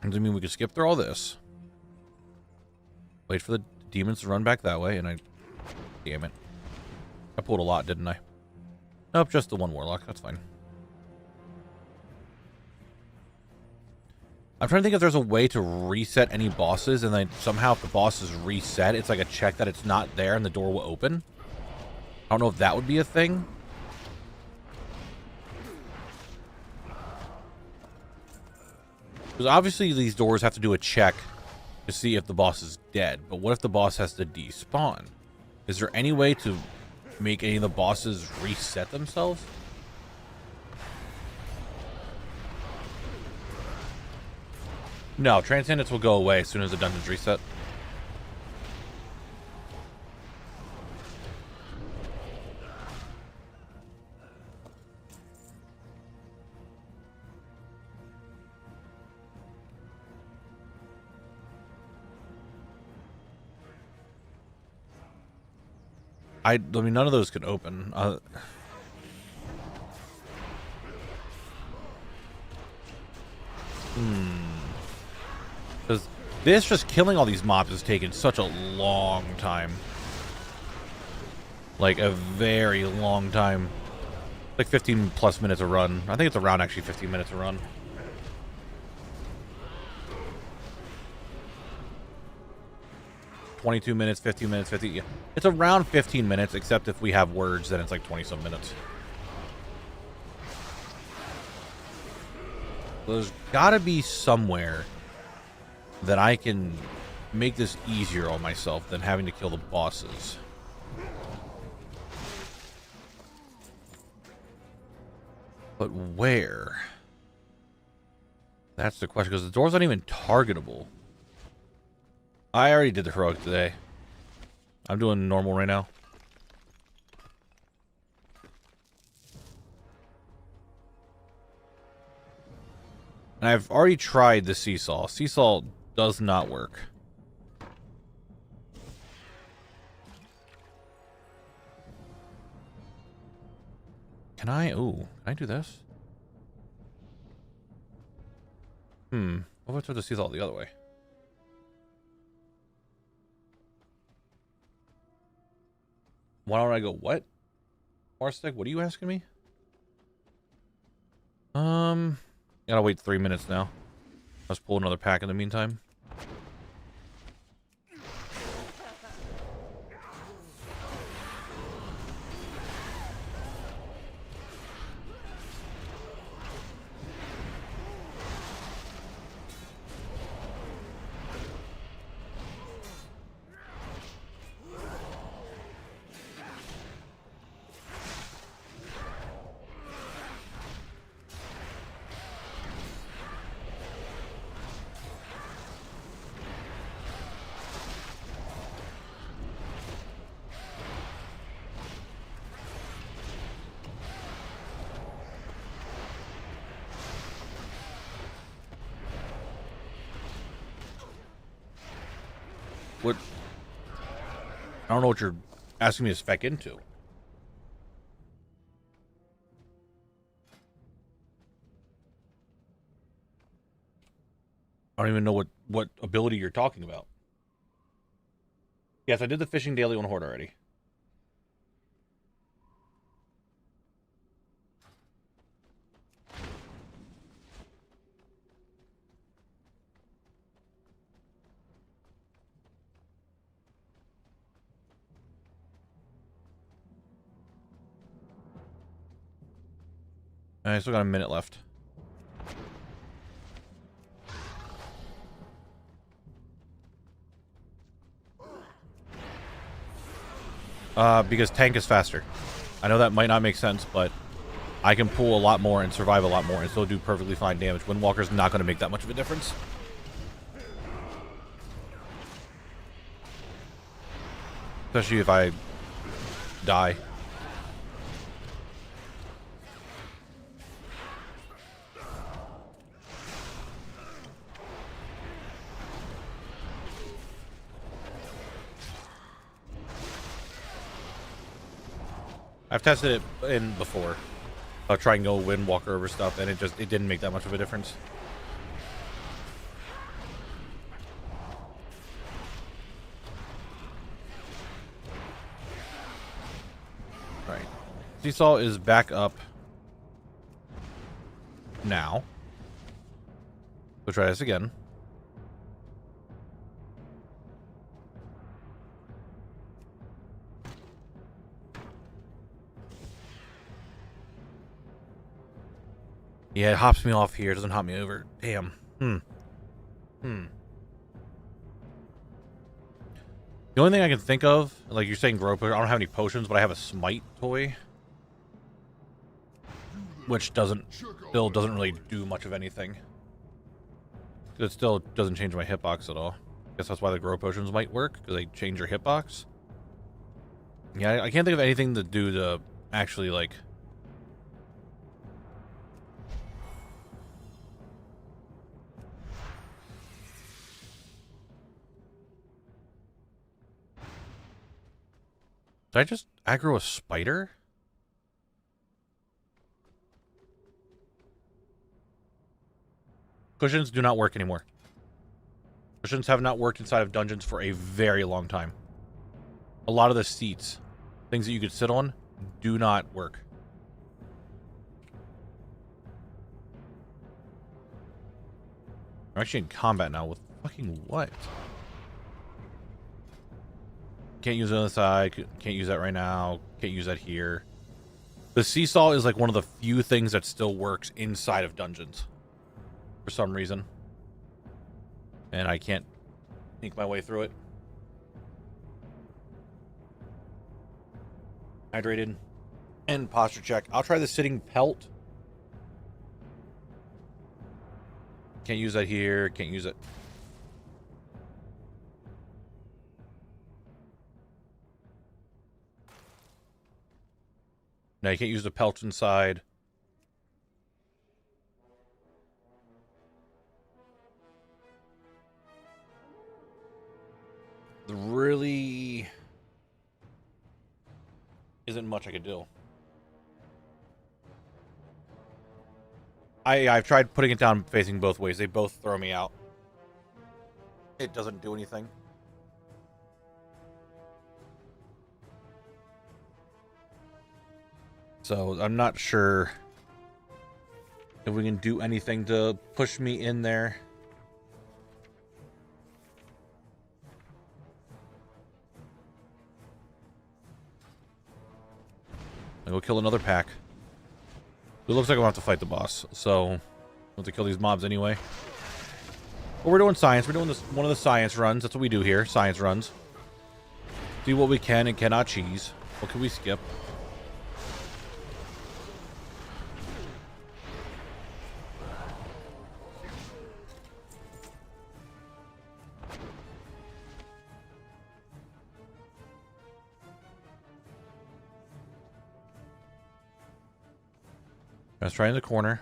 Does it mean we could skip through all this? Wait for the demons to run back that way, and I... Damn it. I pulled a lot, didn't I? Nope, just the one warlock. That's fine. I'm trying to think if there's a way to reset any bosses, and then somehow if the boss is reset, it's like a check that it's not there and the door will open. I don't know if that would be a thing. Because obviously these doors have to do a check to see if the boss is dead. But what if the boss has to despawn? Is there any way to make any of the bosses reset themselves? No, Transcendence will go away as soon as the dungeon's reset. I mean, none of those could open. Because this just killing all these mobs has taken such a long time. Like, a very long time. Like 15 plus minutes a run. I think it's around actually 15 minutes a run. $22 minutes, 15 minutes, 50. Yeah. It's around 15 minutes, except if we have words, then it's like 20-some minutes. There's gotta be somewhere that I can make this easier on myself than having to kill the bosses. But where? That's the question, because the doors aren't even targetable. I already did the heroic today. I'm doing normal right now. And I've already tried the seesaw. Seesaw does not work. Can I? Ooh, can I do this? What if I throw the seesaw the other way? Why don't I go what? Marstick, what are you asking me? Gotta wait 3 minutes now. Let's pull another pack in the meantime. What? I don't know what you're asking me to spec into. I don't even know what ability you're talking about. Yes, I did the fishing daily on Horde already. I still got a minute left. Because tank is faster. I know that might not make sense, but I can pull a lot more and survive a lot more and still do perfectly fine damage. Windwalker's not going to make that much of a difference. Especially if I die. I've tested it in before. I'll try and go Windwalker over stuff, and it didn't make that much of a difference. Right. Seesaw is back up now. We'll try this again. Yeah, it hops me off here. It doesn't hop me over. Damn. The only thing I can think of, like you're saying grow potion, I don't have any potions, but I have a smite toy. Which still doesn't really do much of anything. It still doesn't change my hitbox at all. Guess that's why the grow potions might work, because they change your hitbox. Yeah, I can't think of anything to do to actually, like... Did I just aggro a spider? Cushions do not work anymore. Cushions have not worked inside of dungeons for a very long time. A lot of the seats, things that you could sit on, do not work. I'm actually in combat now with fucking what? Can't use it on the side. Can't use that right now. Can't use that here. The seesaw is like one of the few things that still works inside of dungeons. For some reason. And I can't sneak my way through it. Hydrated. And posture check. I'll try the sitting pelt. Can't use that here. Can't use it. No, you can't use the pelts inside. There really isn't much I could do. I've tried putting it down facing both ways. They both throw me out. It doesn't do anything. So I'm not sure if we can do anything to push me in there. I'll go kill another pack. It looks like I'm going to have to fight the boss, so we'll have to kill these mobs anyway. But we're doing science. We're doing this one of the science runs. That's what we do here, science runs. See what we can and cannot cheese. What can we skip? Let's try in the corner.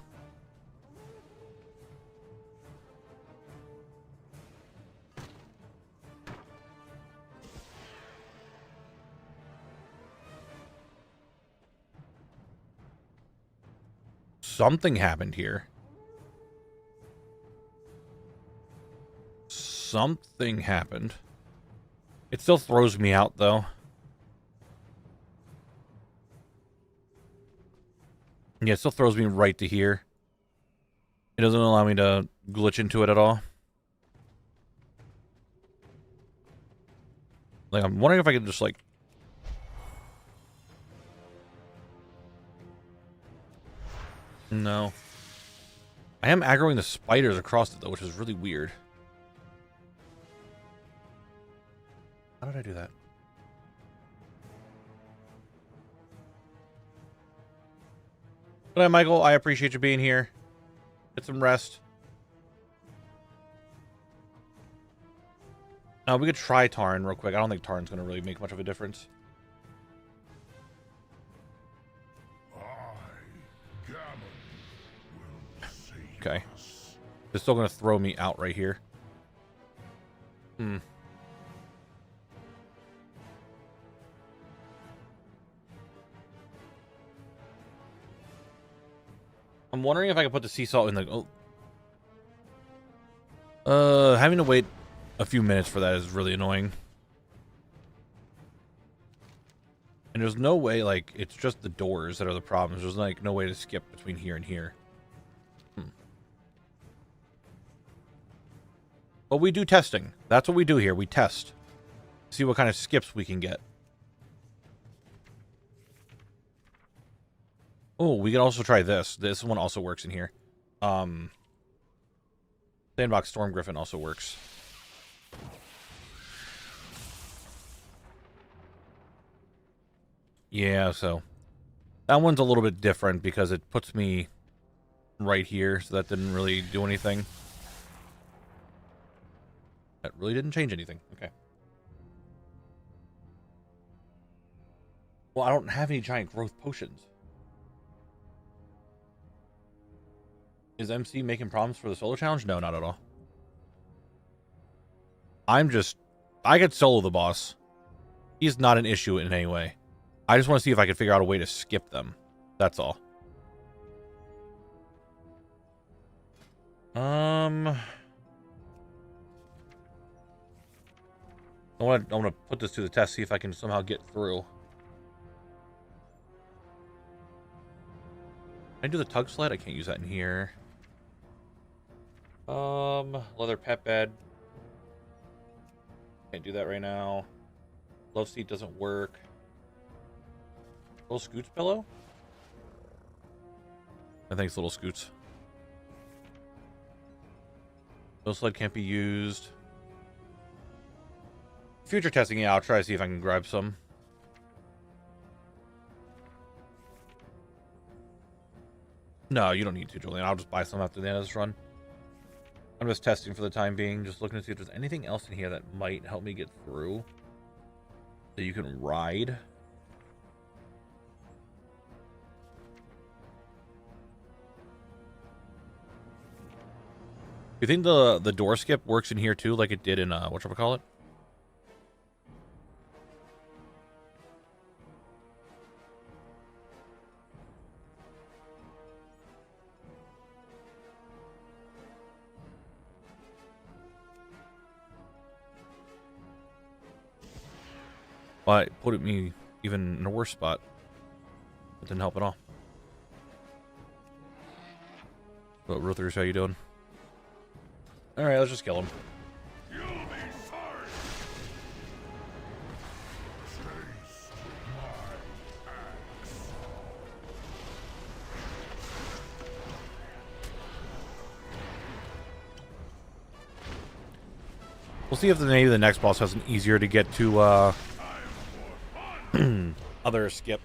Something happened here. Something happened. It still throws me out, though. Yeah, it still throws me right to here. It doesn't allow me to glitch into it at all. Like, I'm wondering if I could just, like... No. I am aggroing the spiders across it, though, which is really weird. How did I do that? Good night, Michael. I appreciate you being here. Get some rest. Now, we could try Tarn real quick. I don't think Tarn's going to really make much of a difference. Okay. They're still going to throw me out right here. Hmm. I'm wondering if I can put the sea salt in the... Oh. Having to wait a few minutes for that is really annoying. And there's no way, like, it's just the doors that are the problems. There's, like, no way to skip between here and here. But we do testing. That's what we do here. We test. See what kind of skips we can get. Oh, we can also try this. This one also works in here. Sandbox Storm Griffin also works. Yeah, so that one's a little bit different because it puts me right here, so that didn't really do anything. That really didn't change anything. Okay. Well, I don't have any giant growth potions. Is MC making problems for the solo challenge? No, not at all. I could solo the boss. He's not an issue in any way. I just want to see if I can figure out a way to skip them. That's all. I want to put this to the test, see if I can somehow get through. Can I do the tug sled? I can't use that in here. Leather pet bed. Can't do that right now. Love seat doesn't work. Little Scoots pillow? I think it's Little Scoots. Little sled can't be used. Future testing, yeah, I'll try to see if I can grab some. No, you don't need to, Julian. I'll just buy some after the end of this run. I'm just testing for the time being, just looking to see if there's anything else in here that might help me get through. That you can ride. You think the door skip works in here too, like it did in whatchamacallit? Well, it put me even in a worse spot. It didn't help at all. But Ruthers, how you doing? Alright, let's just kill him. You'll be sorry. Chase my axe. We'll see if maybe the next boss has an easier to get to other skip.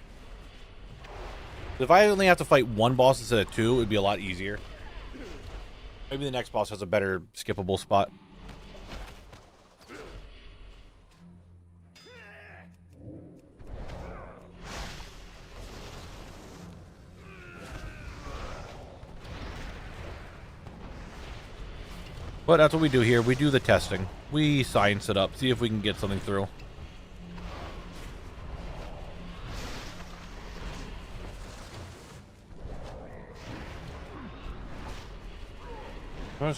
If I only have to fight one boss instead of two, it would be a lot easier. Maybe the next boss has a better skippable spot. But that's what we do here. We do the testing. We science it up, see if we can get something through.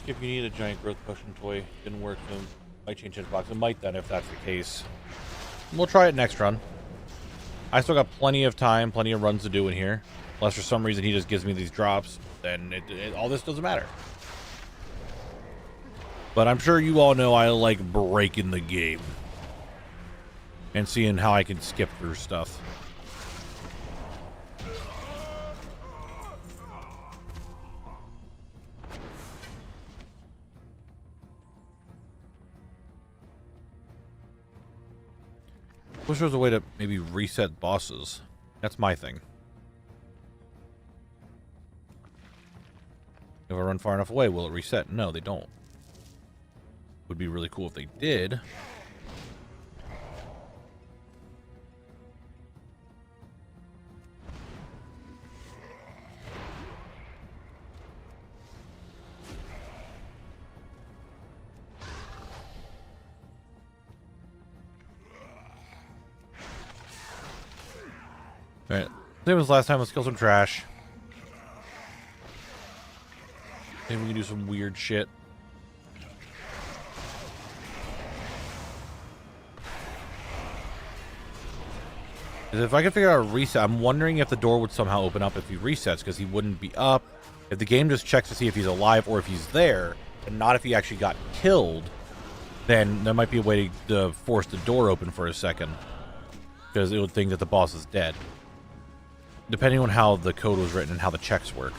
If you need a giant growth potion toy, didn't work, so might change hitbox. It might then if that's the case. We'll try it next run. I still got plenty of time, plenty of runs to do in here. Unless for some reason he just gives me these drops, then all this doesn't matter. But I'm sure you all know I like breaking the game. And seeing how I can skip through stuff. Wish there was a way to maybe reset bosses. That's my thing. If I run far enough away, will it reset? No, they don't. Would be really cool if they did. Alright, same as last time, let's kill some trash. Maybe we can do some weird shit. If I could figure out a reset, I'm wondering if the door would somehow open up if he resets, because he wouldn't be up. If the game just checks to see if he's alive or if he's there, and not if he actually got killed, then there might be a way to force the door open for a second. Because it would think that the boss is dead. Depending on how the code was written and how the checks work.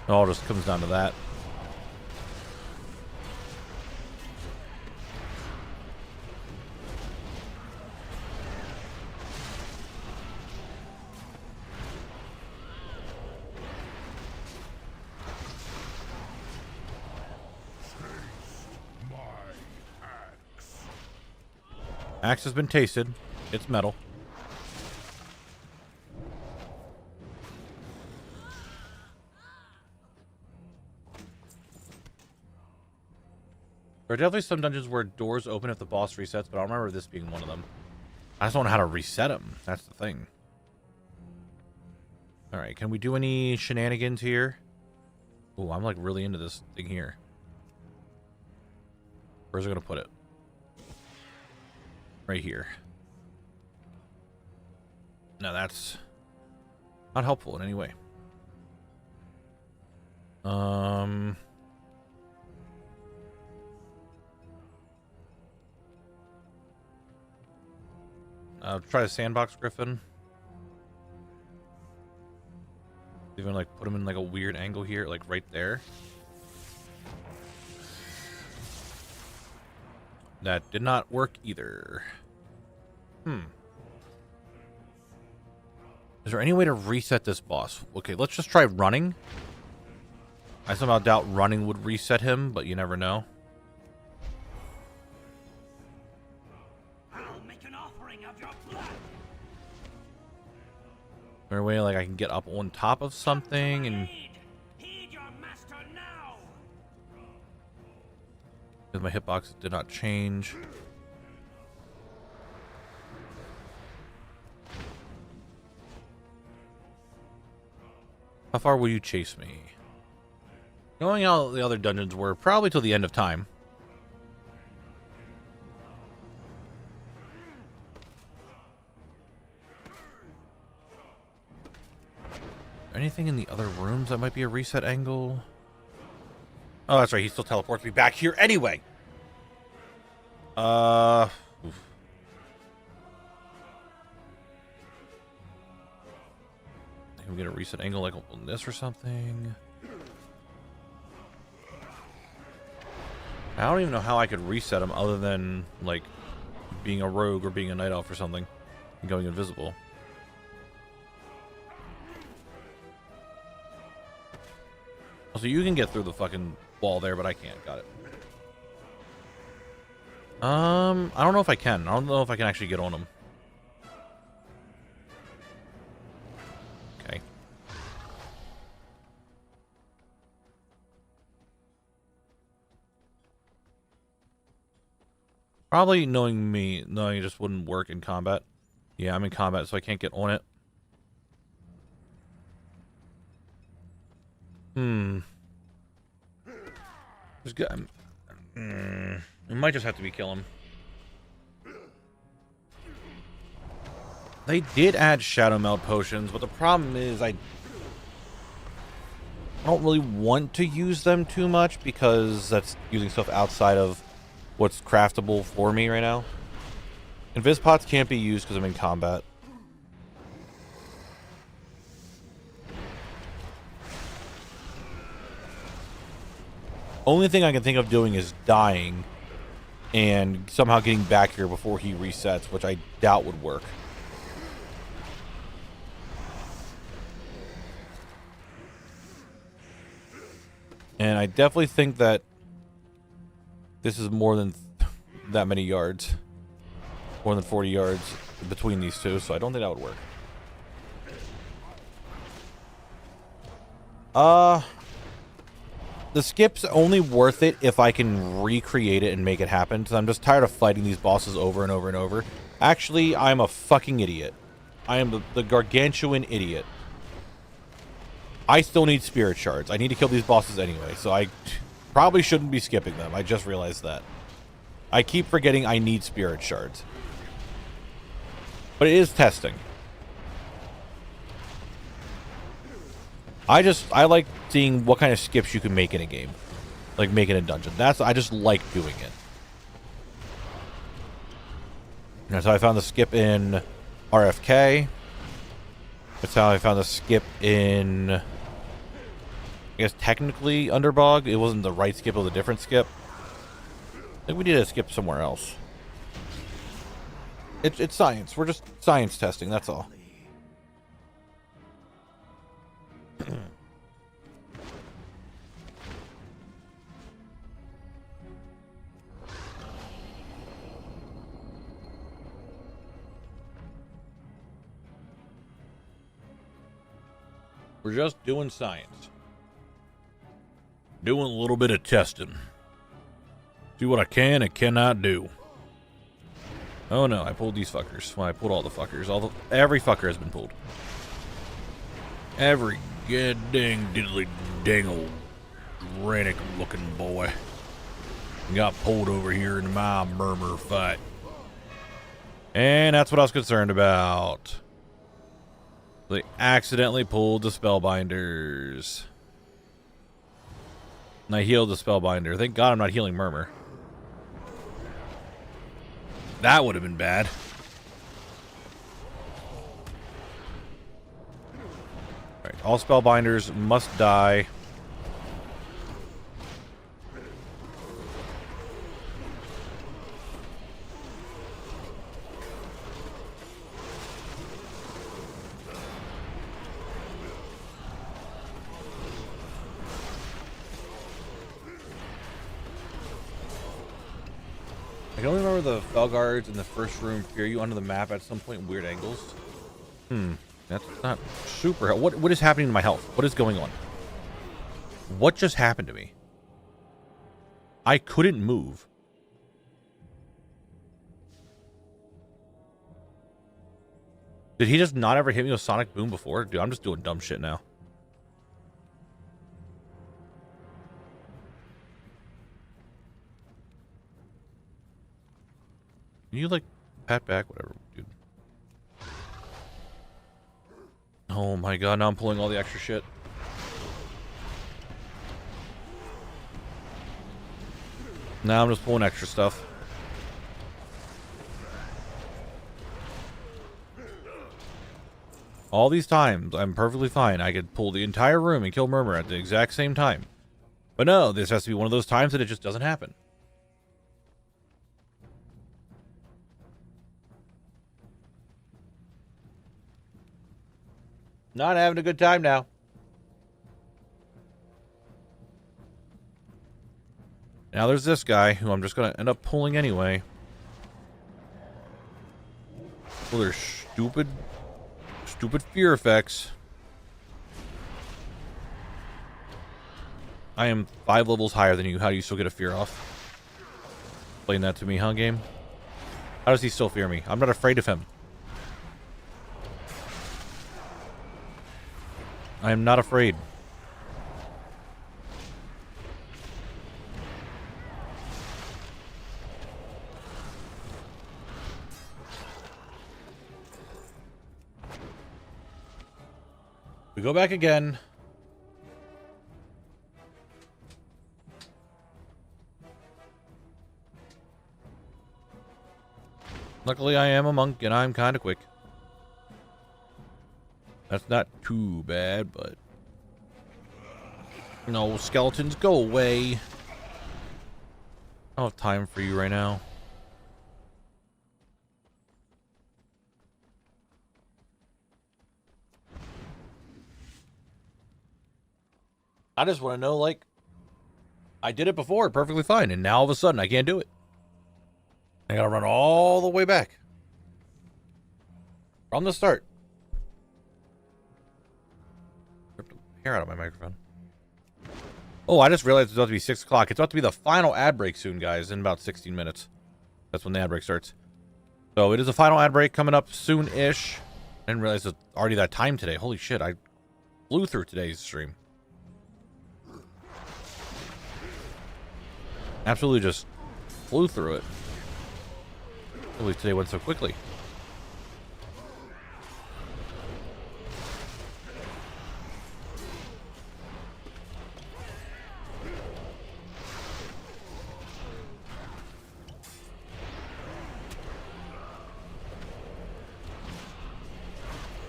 It all just comes down to that. Axe has been tasted. It's metal. There are definitely some dungeons where doors open if the boss resets, but I don't remember this being one of them. I just don't know how to reset them. That's the thing. Alright, can we do any shenanigans here? Ooh, I'm like really into this thing here. Where's it gonna put it? Right here. No, that's not helpful in any way. I'll try the sandbox griffin. Even like put him in like a weird angle here, like right there. That did not work either. Is there any way to reset this boss? Okay, let's just try running. I somehow doubt running would reset him, but you never know. there a way like I can get up on top of something and Heed your master now. because my hitbox did not change. How far will you chase me? Knowing how the other dungeons were, probably till the end of time. Anything in the other rooms that might be a reset angle? Oh, that's right. He still teleports me back here anyway. Oof. Can we get a reset angle like on this or something? I don't even know how I could reset him other than like being a rogue or being a night elf or something and going invisible. So you can get through the fucking wall there, but I can't. Got it. I don't know if I can. I don't know if I can actually get on him. Okay. Probably knowing me, knowing it just wouldn't work in combat. Yeah, I'm in combat, so I can't get on it. There's good. We might just have to kill him. They did add shadow meld potions, but the problem is I don't really want to use them too much because that's using stuff outside of what's craftable for me right now. Invis pots can't be used because I'm in combat. Only thing I can think of doing is dying and somehow getting back here before he resets, which I doubt would work. And I definitely think that this is more than that many yards. More than 40 yards between these two, so I don't think that would work. The skip's only worth it if I can recreate it and make it happen, because I'm just tired of fighting these bosses over and over and over. Actually, I'm a fucking idiot. I am the gargantuan idiot. I still need spirit shards. I need to kill these bosses anyway, so I probably shouldn't be skipping them. I just realized that. I keep forgetting I need spirit shards. But it is testing. I like seeing what kind of skips you can make in a game. Like make in a dungeon. I just like doing it. That's how I found the skip in RFK. That's how I found the skip in, I guess technically Underbog. It wasn't the right skip, it was a different skip. I think we need to skip somewhere else. It's science. We're just science testing, that's all. We're just doing science. Doing a little bit of testing. See what I can and cannot do. Oh no, I pulled these fuckers. Well, I pulled all the fuckers. Every fucker has been pulled. Every god dang diddly dang old Rennick looking boy got pulled over here in my murmur fight. And that's what I was concerned about. They accidentally pulled the spellbinders. And I healed the spellbinder. Thank God I'm not healing Murmur. That would have been bad. Alright, all spellbinders must die. I can only remember the Felguards in the first room fear you onto the map at some point in weird angles. That's not super. What is happening to my health? What is going on? What just happened to me? I couldn't move. Did he just not ever hit me with Sonic Boom before? Dude, I'm just doing dumb shit now. Can you, like, pat back? Whatever, dude. Oh my god, now I'm pulling all the extra shit. Now I'm just pulling extra stuff. All these times, I'm perfectly fine. I could pull the entire room and kill Murmur at the exact same time. But no, this has to be one of those times that it just doesn't happen. Not having a good time now. Now there's this guy who I'm just going to end up pulling anyway. Well, there's stupid fear effects. I am 5 levels higher than you. How do you still get a fear off? Explain that to me, huh, game? How does he still fear me? I'm not afraid of him. I am not afraid. We go back again. Luckily, I am a monk, and I'm kind of quick. That's not too bad, but... No, skeletons, go away. I don't have time for you right now. I just want to know, like... I did it before perfectly fine, and now all of a sudden I can't do it. I gotta run all the way back. From the start. Ripped the hair out of my microphone. Oh, I just realized it's about to be 6 o'clock. It's about to be the final ad break soon, guys, in about 16 minutes. That's when the ad break starts. So it is a final ad break coming up soon-ish. I didn't realize it's already that time today. Holy shit, I flew through today's stream. Absolutely just flew through it. I believe today went so quickly.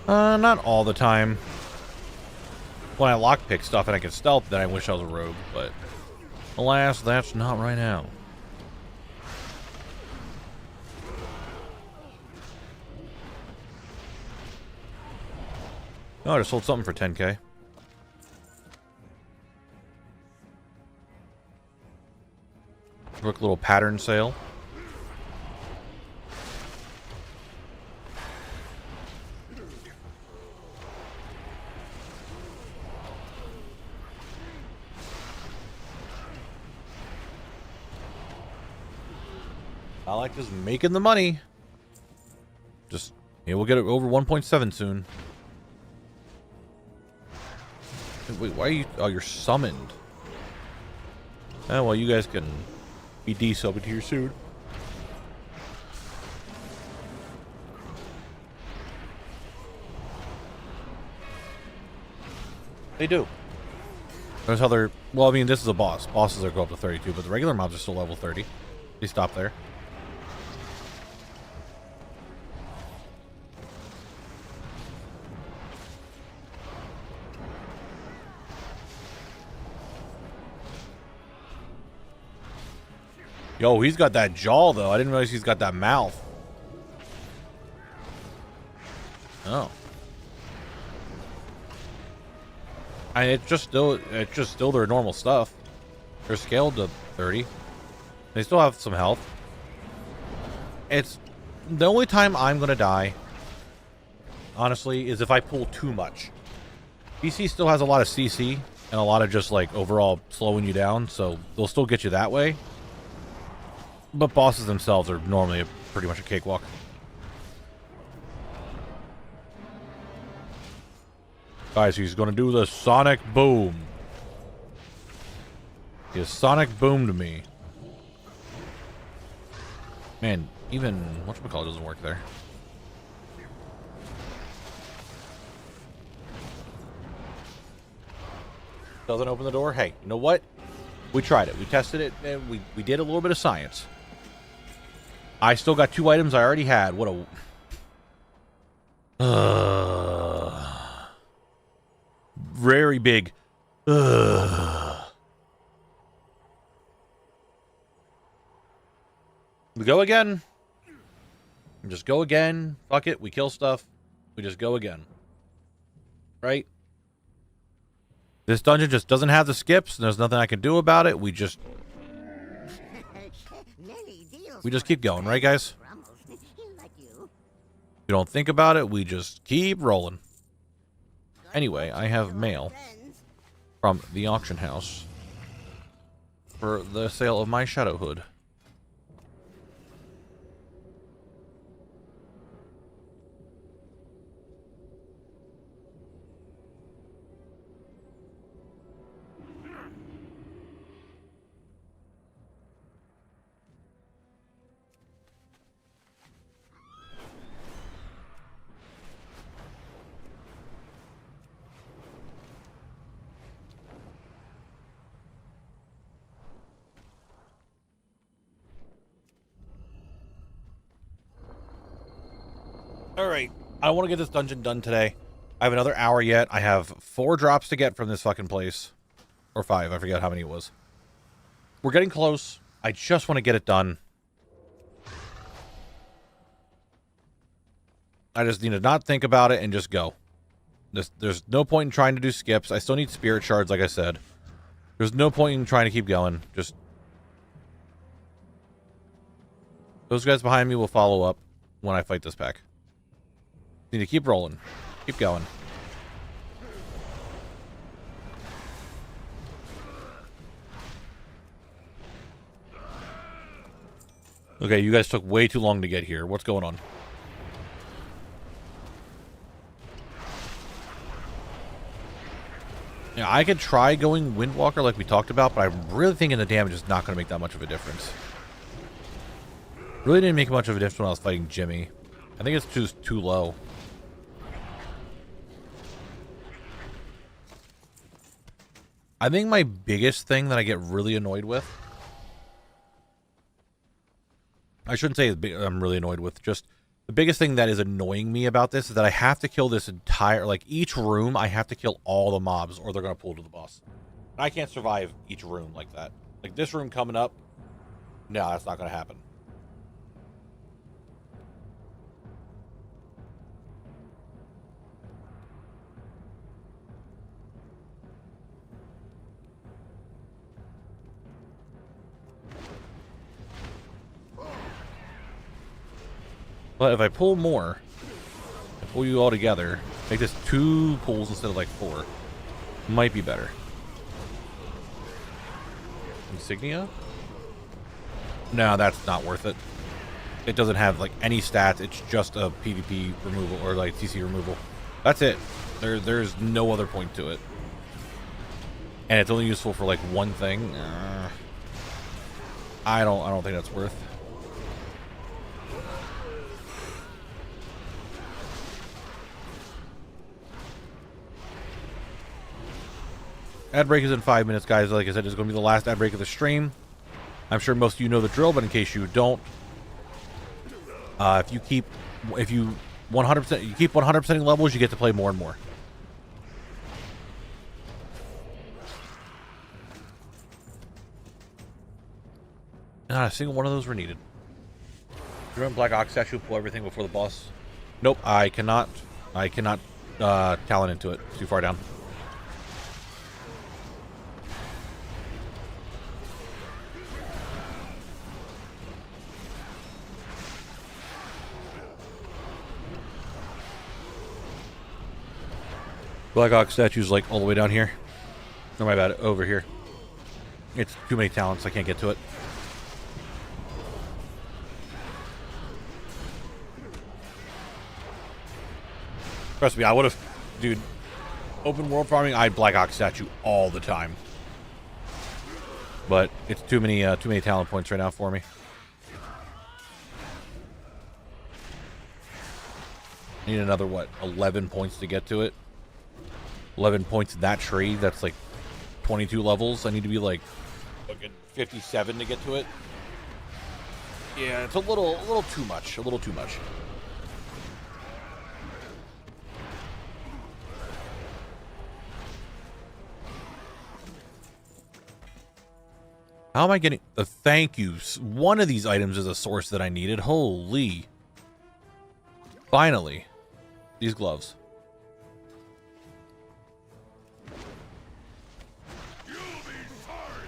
Not all the time. When I lockpick stuff and I can stealth, then I wish I was a rogue, but alas, that's not right now. Oh, I just sold something for 10k. Quick little pattern sale. I like just making the money. Just, yeah, we'll get it over 1.7 soon. Wait, why are you... Oh, you're summoned. Oh, well, you guys can be desubbed here soon. They do. There's other... Well, I mean, this is a boss. Bosses are go up to 32, but the regular mobs are still level 30. They stop there. Yo, he's got that jaw, though. I didn't realize he's got that mouth. Oh. And it's just still their normal stuff. They're scaled to 30. They still have some health. It's the only time I'm gonna die honestly, is if I pull too much. PC still has a lot of CC and a lot of just like overall slowing you down, so they'll still get you that way. But bosses themselves are normally pretty much a cakewalk. Guys, he's going to do the sonic boom. He sonic boomed me. Man, even whatchamacallit doesn't work there. Doesn't open the door. Hey, you know what? We tried it. We tested it, and we did a little bit of science. I still got 2 items I already had. What a... very big. We go again. Just go again. Fuck it. We kill stuff. We just go again. Right? This dungeon just doesn't have the skips, and there's nothing I can do about it. We just keep going, right, guys? You don't think about it. We just keep rolling. Anyway, I have mail from the auction house for the sale of my shadow hood. Alright, I want to get this dungeon done today. I have another hour yet. I have 4 drops to get from this fucking place. Or 5, I forget how many it was. We're getting close. I just want to get it done. I just need to not think about it and just go. There's no point in trying to do skips. I still need spirit shards, like I said. There's no point in trying to keep going. Just... those guys behind me will follow up when I fight this pack. Need to keep rolling. Keep going. Okay, you guys took way too long to get here. What's going on? Yeah, I could try going Windwalker like we talked about, but I'm really thinking the damage is not going to make that much of a difference. Really didn't make much of a difference when I was fighting Jimmy. I think it's just too low. I think my biggest thing that I get really annoyed with... I shouldn't say I'm really annoyed with, just the biggest thing that is annoying me about this is that I have to kill this entire... like, each room, I have to kill all the mobs or they're going to pull to the boss. I can't survive each room like that. Like, this room coming up, no, that's not going to happen. But if I pull more, I pull you all together, make this 2 pulls instead of like 4, might be better. Insignia? No, that's not worth it. It doesn't have like any stats. It's just a PvP removal or like TC removal. That's it. There's no other point to it. And it's only useful for like one thing. I don't think that's worth. Ad break is in 5 minutes, guys. Like I said, it's going to be the last ad break of the stream. I'm sure most of you know the drill, but in case you don't, if you 100%, you keep 100%ing levels, you get to play more and more. Not a single one of those were needed. You run Black Ox statue, pull everything before the boss. Nope, I cannot talent into it. It's too far down. Black Ox statue's like all the way down here. Oh, my bad. Over here. It's too many talents. I can't get to it. Trust me, I would have... Dude, open world farming, I'd Black Ox statue all the time. But it's too many talent points right now for me. I need another, what, 11 points to get to it? 11 points in that tree, that's like 22 levels. I need to be like fucking 57 to get to it. Yeah, it's a little too much. A little too much. How am I getting... thank you. One of these items is a source that I needed. Holy. Finally. These gloves. You'll be sorry.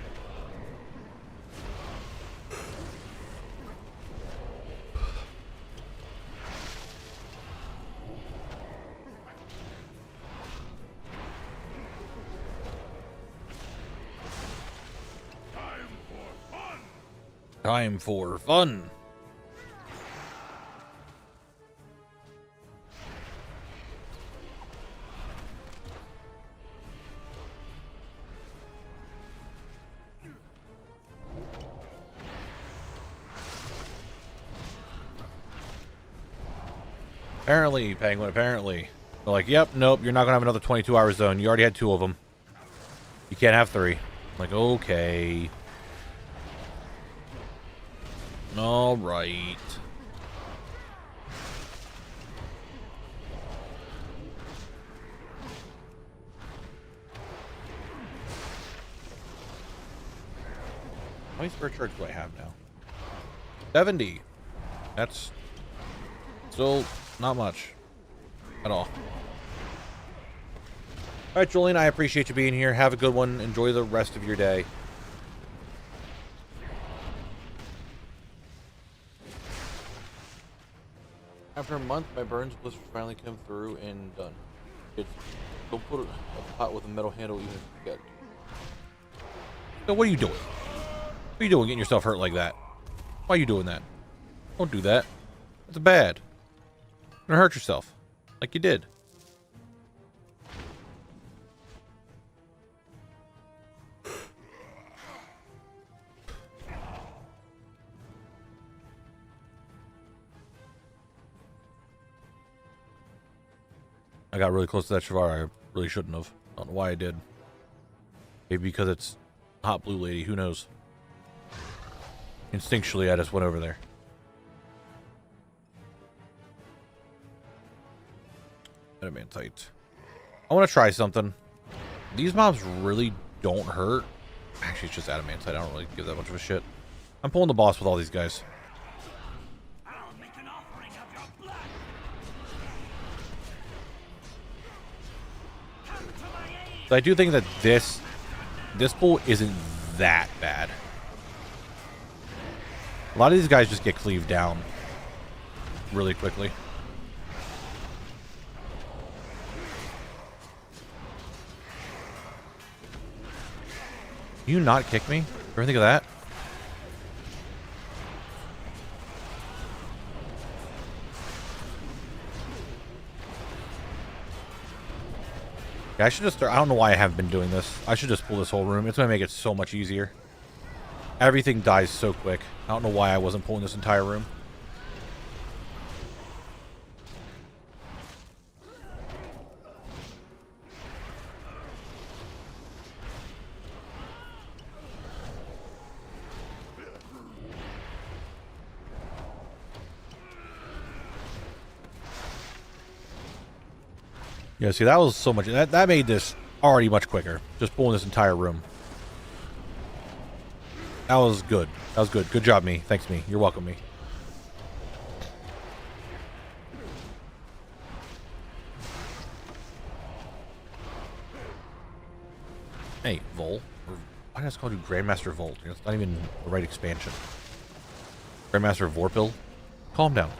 Time for fun. Apparently, Penguin, apparently. They're like, yep, nope, you're not going to have another 22-hour zone. You already had 2 of them. You can't have 3. I'm like, okay. All right. How many spare charge do I have now? 70. That's still not much at all. All right, Julian, I appreciate you being here. Have a good one. Enjoy the rest of your day. After a month, my burns blister finally came through and done. Don't put a pot with a metal handle even if you get. So what are you doing? What are you doing getting yourself hurt like that? Why are you doing that? Don't do that. That's bad. You're gonna hurt yourself. Like you did. I got really close to that Shavar. I really shouldn't have. I don't know why I did. Maybe because it's hot blue lady. Who knows? Instinctually, I just went over there. Adamantite. I want to try something. These mobs really don't hurt. Actually, it's just adamantite. I don't really give that much of a shit. I'm pulling the boss with all these guys. I'll make an offering of your blood. Come to my aid. So I do think that this pool isn't that bad. A lot of these guys just get cleaved down really quickly. Can you not kick me? Ever think of that? Yeah, I should just start. I don't know why I haven't been doing this. I should just pull this whole room. It's going to make it so much easier. Everything dies so quick. I don't know why I wasn't pulling this entire room. Yeah, see, that was so much. That made this already much quicker. Just pulling this entire room. That was good. That was good. Good job, me. Thanks, me. You're welcome, me. Hey, Vol. Why did I just call you Grandmaster Volt? It's not even the right expansion. Grandmaster Vorpil? Calm down.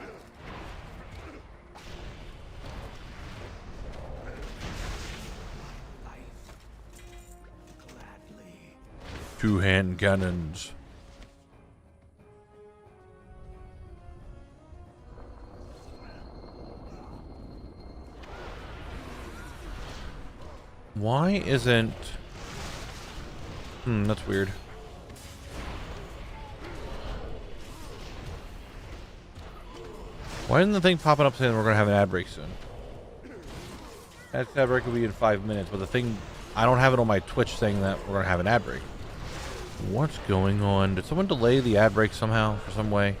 Two-hand cannons. Why isn't... that's weird. Why isn't the thing popping up saying we're going to have an ad break soon? That ad break will be in 5 minutes, but the thing... I don't have it on my Twitch saying that we're going to have an ad break. What's going on? Did someone delay the ad break somehow, for some way?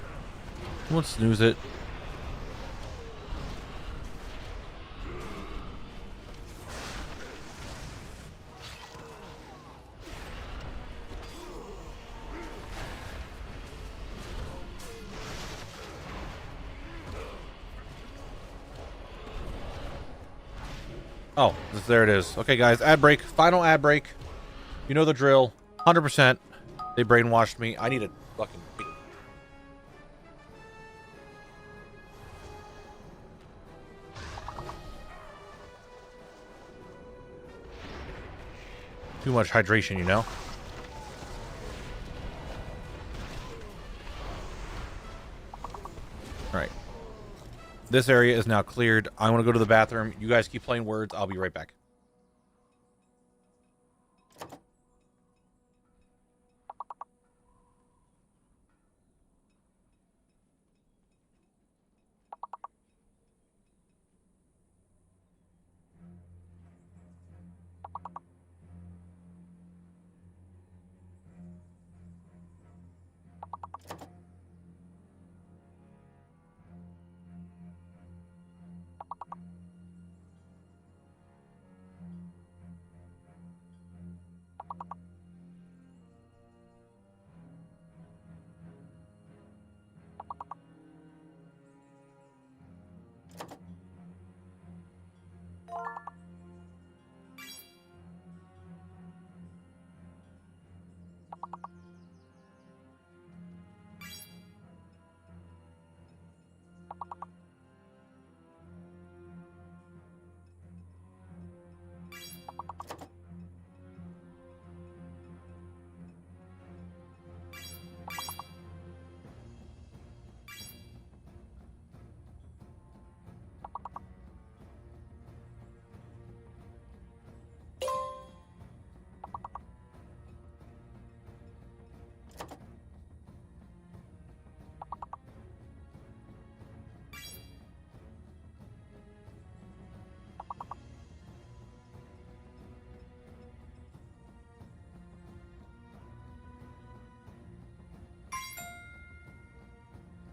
Someone snooze it. Oh, there it is. Okay, guys, ad break. Final ad break. You know the drill. 100%. They brainwashed me. I need a fucking... Too much hydration, you know? Alright. This area is now cleared. I want to go to the bathroom. You guys keep playing words. I'll be right back.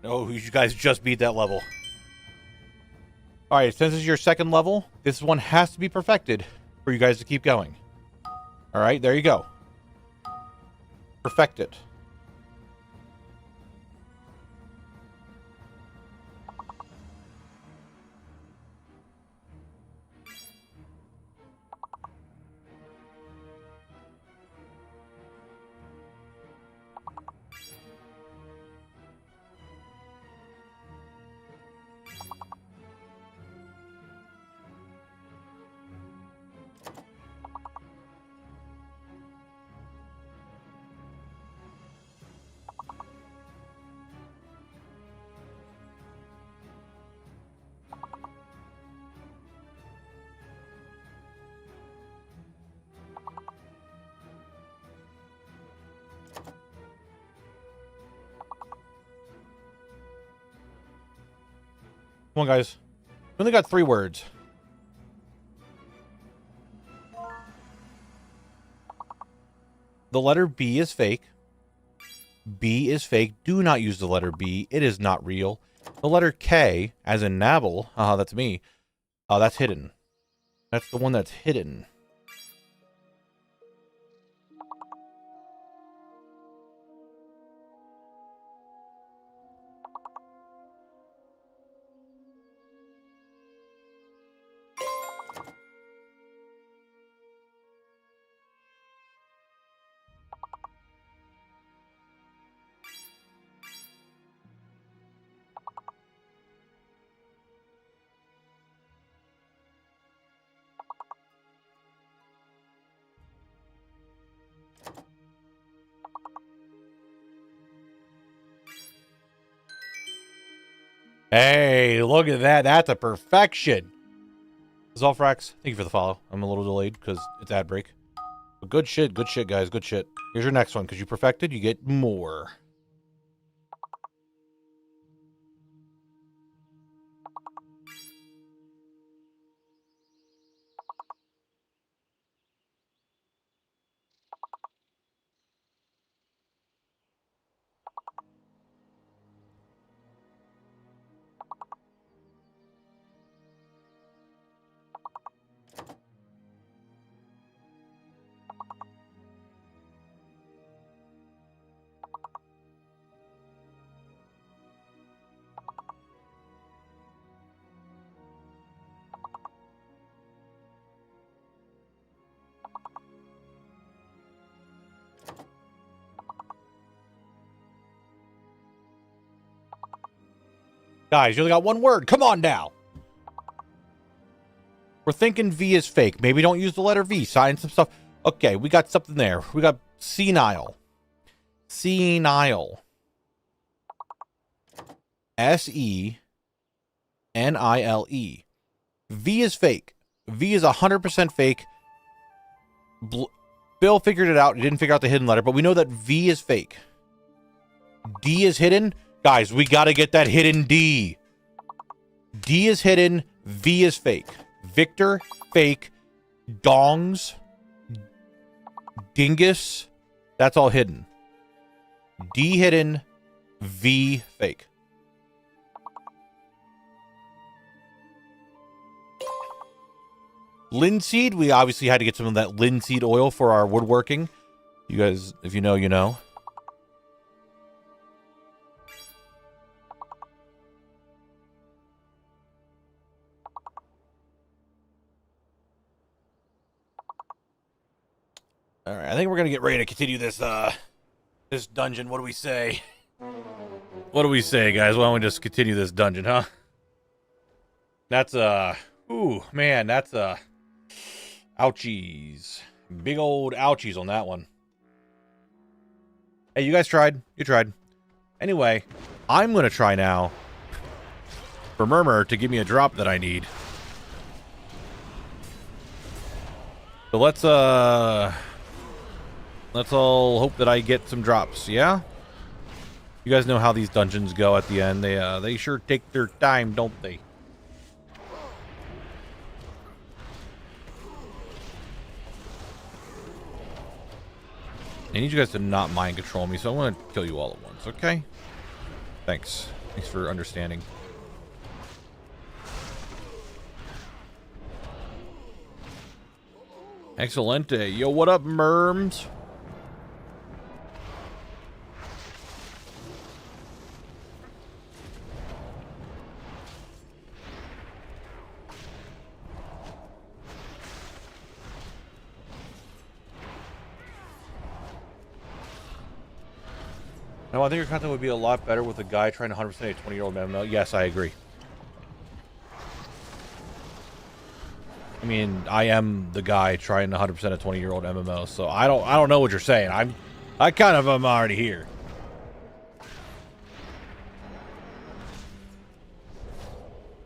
Oh, you guys just beat that level. Alright, since it's your second level, this one has to be perfected for you guys to keep going. Alright, there you go. Perfect it. Come on, guys. We only got 3 words. The letter B is fake. B is fake. Do not use the letter B. It is not real. The letter K, as in Knabble, that's me. That's hidden. That's the one that's hidden. Hey, look at that. That's a perfection. Zolfrax, thank you for the follow. I'm a little delayed because it's ad break. But good shit, guys. Good shit. Here's your next one. Because you perfected, you get more. Guys, you only got one word. Come on now. We're thinking V is fake. Maybe don't use the letter V. Sign some stuff. Okay, we got something there. We got senile. Senile. S-E-N-I-L-E. V is fake. V is 100% fake. Bill figured it out. He didn't figure out the hidden letter, but we know that V is fake. D is hidden. Guys, we got to get that hidden D. D is hidden. V is fake. Victor, fake. Dongs. Dingus. That's all hidden. D hidden. V fake. Linseed. We obviously had to get some of that linseed oil for our woodworking. You guys, if you know, you know. All right, I think we're gonna get ready to continue this this dungeon. What do we say? What do we say, guys? Why don't we just continue this dungeon, huh? That's ooh, man, that's ouchies. Big old ouchies on that one. Hey, you guys tried. You tried. Anyway, I'm gonna try now for Murmur to give me a drop that I need. So let's all hope that I get some drops, yeah? You guys know how these dungeons go at the end. They sure take their time, don't they? I need you guys to not mind control me, so I'm going to kill you all at once, okay? Thanks. Thanks for understanding. Excelente. Yo, what up, merms? No, I think your content would be a lot better with a guy trying to 100% a 20-year-old MMO. Yes, I agree. I mean, I am the guy trying to 100% a 20-year-old MMO, so I don't know what you're saying. I kind of am already here.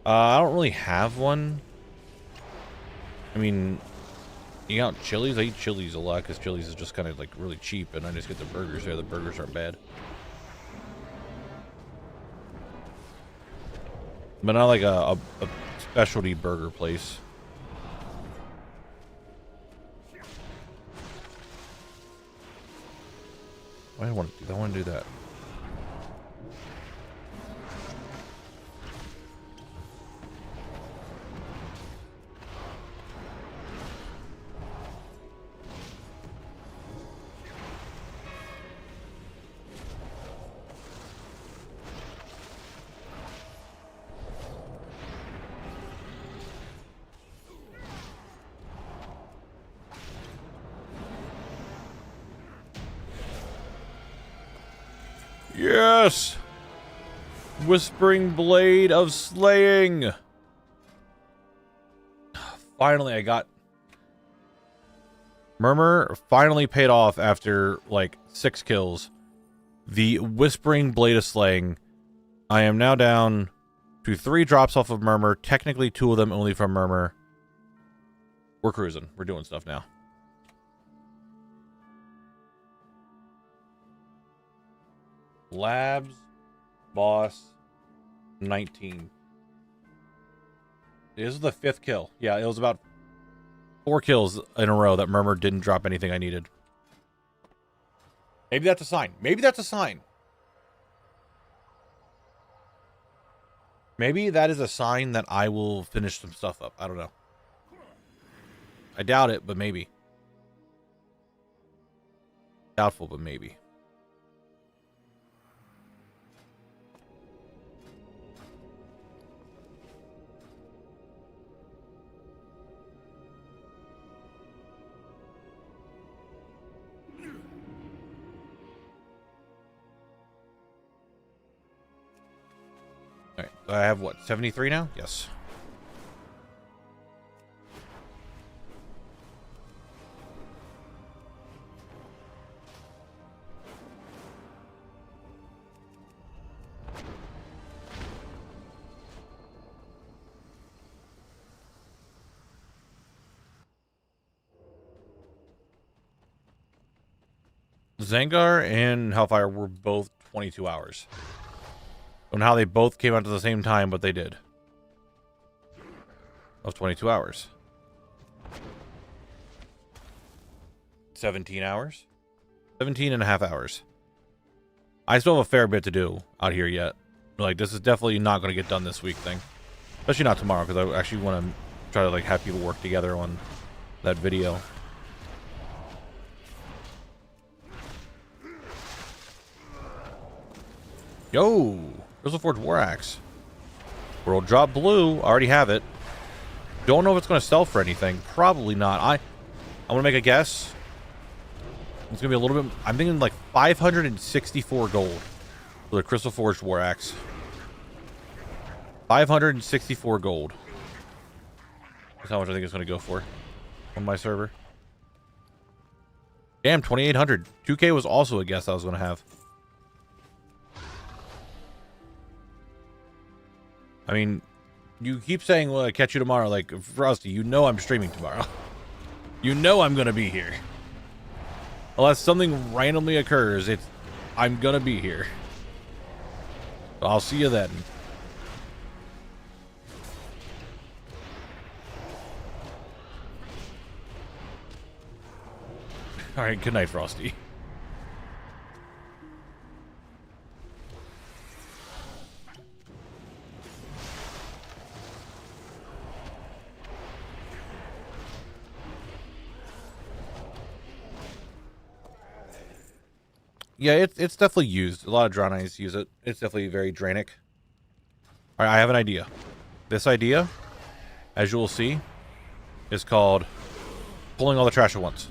I don't really have one. I mean, you got Chili's? I eat Chili's a lot because Chili's is just kind of like really cheap, and I just get the burgers there. The burgers aren't bad. But not like a specialty burger place. I don't want to do that. Yes! Whispering Blade of Slaying! Finally, I got... Murmur finally paid off after, like, 6 kills. The Whispering Blade of Slaying. I am now down to 3 drops off of Murmur. Technically 2 of them only from Murmur. We're cruising. We're doing stuff now. Labs, boss, 19. This is the 5th kill. Yeah, it was about 4 kills in a row that Murmur didn't drop anything I needed. Maybe that's a sign. Maybe that's a sign. Maybe that is a sign that I will finish some stuff up. I don't know. I doubt it, but maybe. Doubtful, but maybe. All right, I have what, 73 now? Yes. Zangar and Hellfire were both 22 hours. And how they both came out at the same time, but they did. Of 22 hours. 17 hours? 17 and a half hours. I still have a fair bit to do out here yet. Like, this is definitely not going to get done this week thing. Especially not tomorrow, because I actually want to try to, like, have people work together on that video. Yo! Crystal Forge War Axe. World Drop Blue. Already have it. Don't know if it's going to sell for anything. Probably not. I want to make a guess. It's going to be a little bit... I'm thinking like 564 gold for the Crystal Forged War Axe. 564 gold. That's how much I think it's going to go for on my server. Damn, 2,800. 2K was also a guess I was going to have. I mean, you keep saying, well, I'll catch you tomorrow. Like, Frosty, you know I'm streaming tomorrow. You know I'm going to be here. Unless something randomly occurs, I'm going to be here. So I'll see you then. All right, good night, Frosty. Yeah, it's definitely used. A lot of Draenei's use it. It's definitely very Draenic. All right, I have an idea. This idea, as you will see, is called pulling all the trash at once.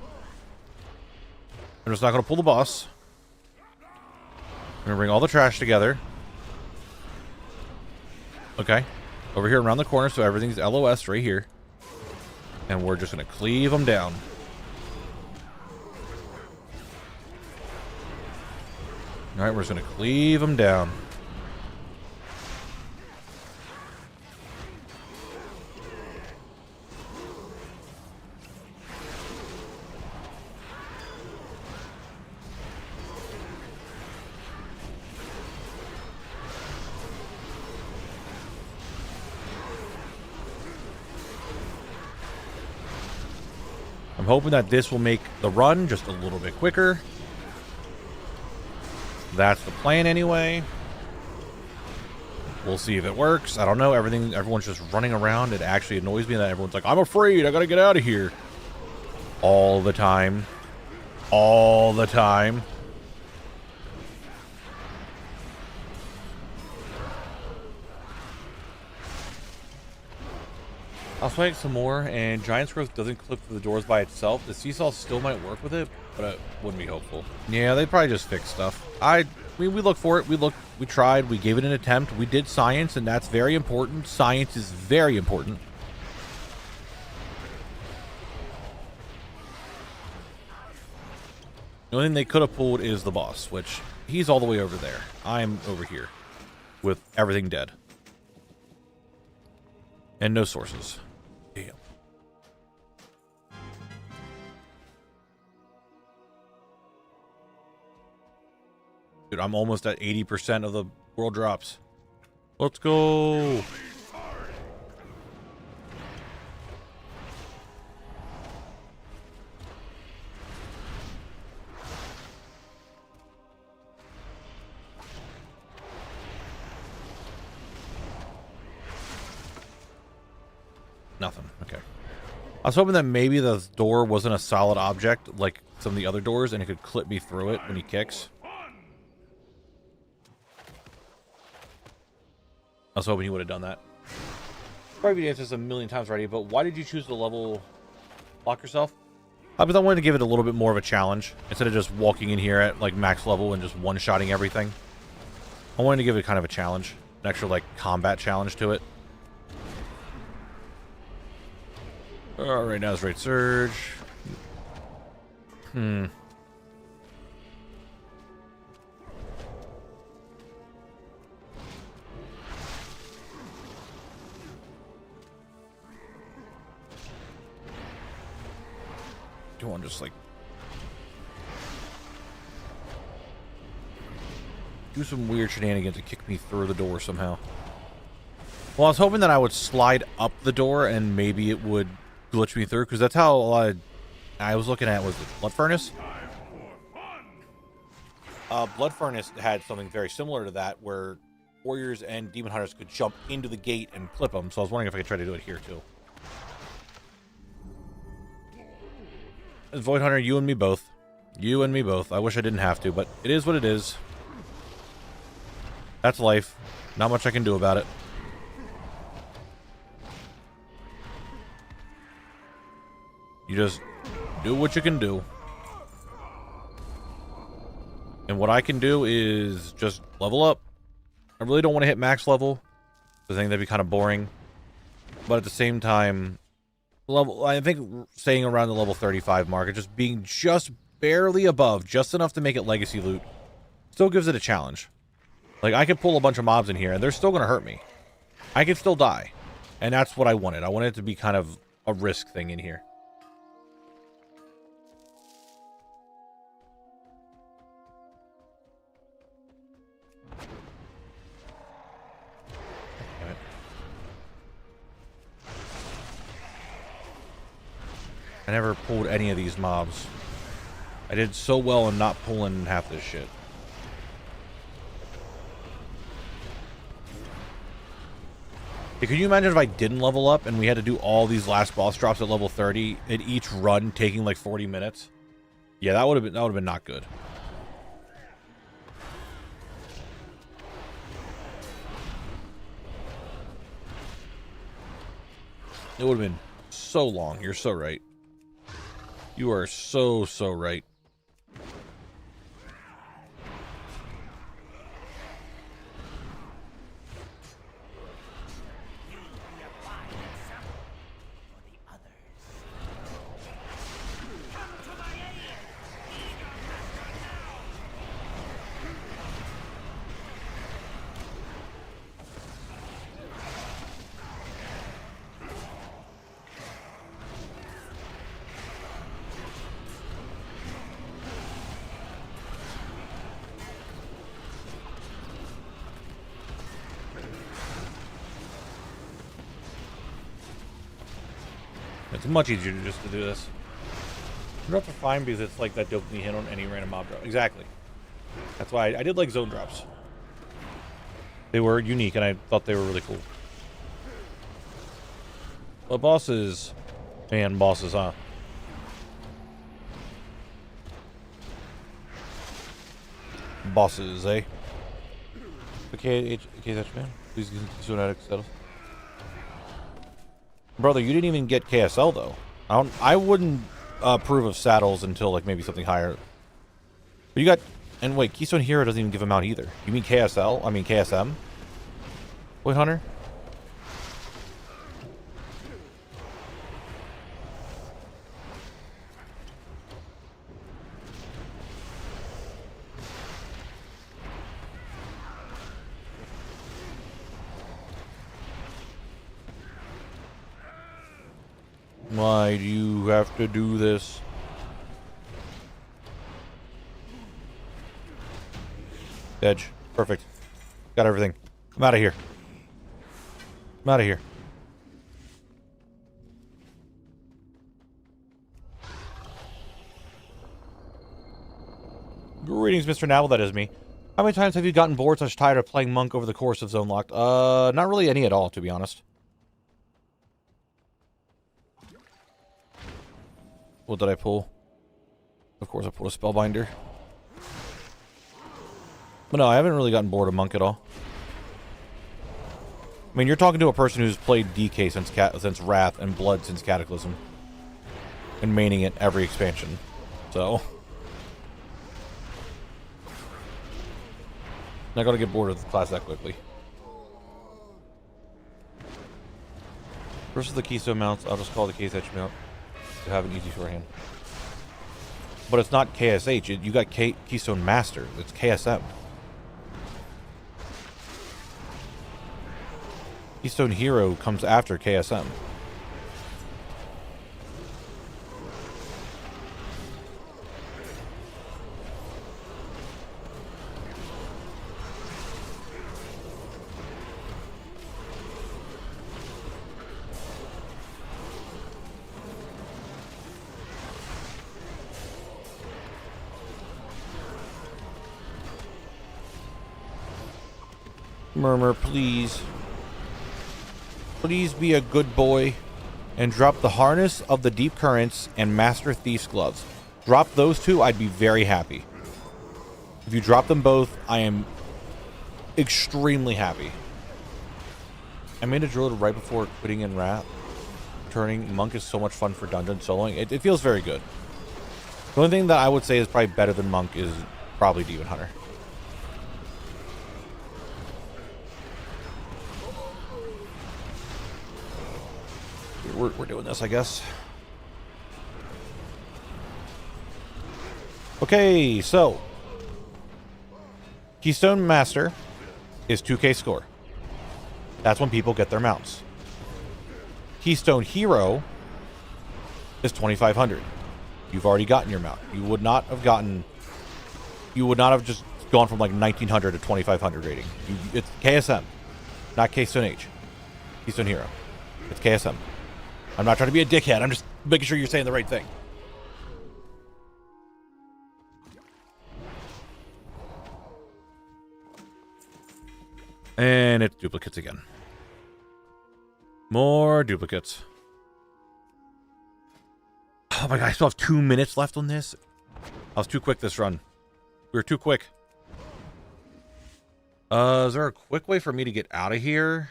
I'm just not going to pull the boss. I'm going to bring all the trash together. Okay. Over here around the corner, so everything's LOS right here. And we're just going to cleave them down. All right, we're just going to cleave them down. I'm hoping that this will make the run just a little bit quicker. That's the plan anyway. We'll see if it works. I don't know. Everyone's just running around. It actually annoys me that everyone's like, I'm afraid. I gotta get out of here. All the time. All the time. I'll swing some more, and Giant's Growth doesn't clip through the doors by itself. The Seesaw still might work with it, but I wouldn't be hopeful. Yeah, they probably just fix stuff. I mean, we looked for it. We tried. We gave it an attempt. We did science, and that's very important. Science is very important. The only thing they could have pulled is the boss, which he's all the way over there. I'm over here with everything dead. And no sources. Damn. Dude, I'm almost at 80% of the world drops. Let's go. Nothing. Okay. I was hoping that maybe the door wasn't a solid object like some of the other doors and it could clip me through it when he kicks. I was hoping he would have done that. Probably answered this a million times already, but why did you choose to level lock yourself? Because I wanted to give it a little bit more of a challenge instead of just walking in here at like max level and just one-shotting everything. I wanted to give it kind of a challenge, an extra like combat challenge to it. All right, now it's Raid Surge. Do you want to just like do some weird shenanigans to kick me through the door somehow? Well, I was hoping that I would slide up the door and maybe it would glitch me through, because that's how I was looking at was the Blood Furnace. Blood Furnace had something very similar to that, where warriors and demon hunters could jump into the gate and clip them. So I was wondering if I could try to do it here too. Void Hunter, you and me both. You and me both. I wish I didn't have to, but it is what it is. That's life. Not much I can do about it. You just do what you can do. And what I can do is just level up. I really don't want to hit max level. I think that'd be kind of boring. But at the same time, I think staying around the level 35 mark and just being just barely above, just enough to make it legacy loot, still gives it a challenge. Like, I could pull a bunch of mobs in here and they're still going to hurt me. I could still die. And that's what I wanted. I wanted it to be kind of a risk thing in here. I never pulled any of these mobs. I did so well in not pulling half this shit. Hey, could you imagine if I didn't level up and we had to do all these last boss drops at level 30 in each run taking like 40 minutes? Yeah, that would have been not good. It would have been so long. You're so right. You are so right. It's much easier just to do this. You don't have to find because it's like that dopamine hit on any random mob drop. Exactly. That's why I did like zone drops. They were unique and I thought they were really cool. Well, bosses. Man, bosses, huh? Bosses, eh? Okay, that's man. Please get out of Brother, you didn't even get KSL though. I wouldn't approve of saddles until like maybe something higher. But you got, and wait, Keystone Hero doesn't even give them out either. You mean KSL? I mean KSM? Void Hunter? Why do you have to do this? Edge. Perfect. Got everything. I'm out of here. I'm out of here. Greetings, Mr. Knabble, that is me. How many times have you gotten bored such tired of playing Monk over the course of Zone Locked? Not really any at all, to be honest. What did I pull? Of course I pulled a Spellbinder. But no, I haven't really gotten bored of Monk at all. I mean, you're talking to a person who's played DK since Wrath and Blood since Cataclysm. And maining it every expansion. So... not gonna get bored of the class that quickly. Versus the Keystone mounts, I'll just call it the KSH mount to have an easy shorthand. But it's not KSH, you got Keystone Master, it's KSM. Keystone Hero comes after KSM. Murmur, please. Please be a good boy and drop the Harness of the Deep Currents and Master Thief's Gloves. Drop those two, I'd be very happy. If you drop them both, I am extremely happy. I made a drill right before quitting in Wrath. Turning Monk is so much fun for dungeon soloing. It feels very good. The only thing that I would say is probably better than Monk is probably Demon Hunter. We're doing this, I guess. Okay, so Keystone Master is 2k score. That's when people get their mounts. Keystone Hero is 2,500. You've already gotten your mount. You would not have just gone from like 1,900 to 2,500 rating. It's KSM, not Keystone H. Keystone Hero. It's KSM. I'm not trying to be a dickhead. I'm just making sure you're saying the right thing. And it's duplicates again. More duplicates. Oh my god, I still have 2 minutes left on this. I was too quick this run. We were too quick. Is there a quick way for me to get out of here?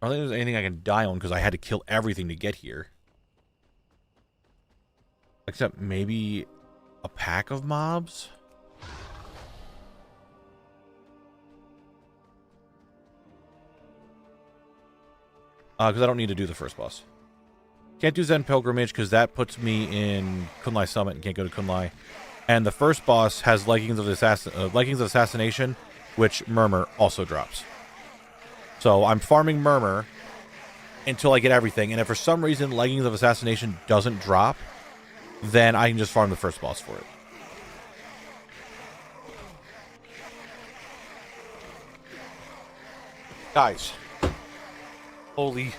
I don't think there's anything I can die on because I had to kill everything to get here. Except maybe a pack of mobs? Because I don't need to do the first boss. Can't do Zen Pilgrimage because that puts me in Kunlai Summit and can't go to Kunlai. And the first boss has Leggings of Assassination, which Murmur also drops. So I'm farming Murmur until I get everything. And if for some reason Leggings of Assassination doesn't drop, then I can just farm the first boss for it. Guys. Holy...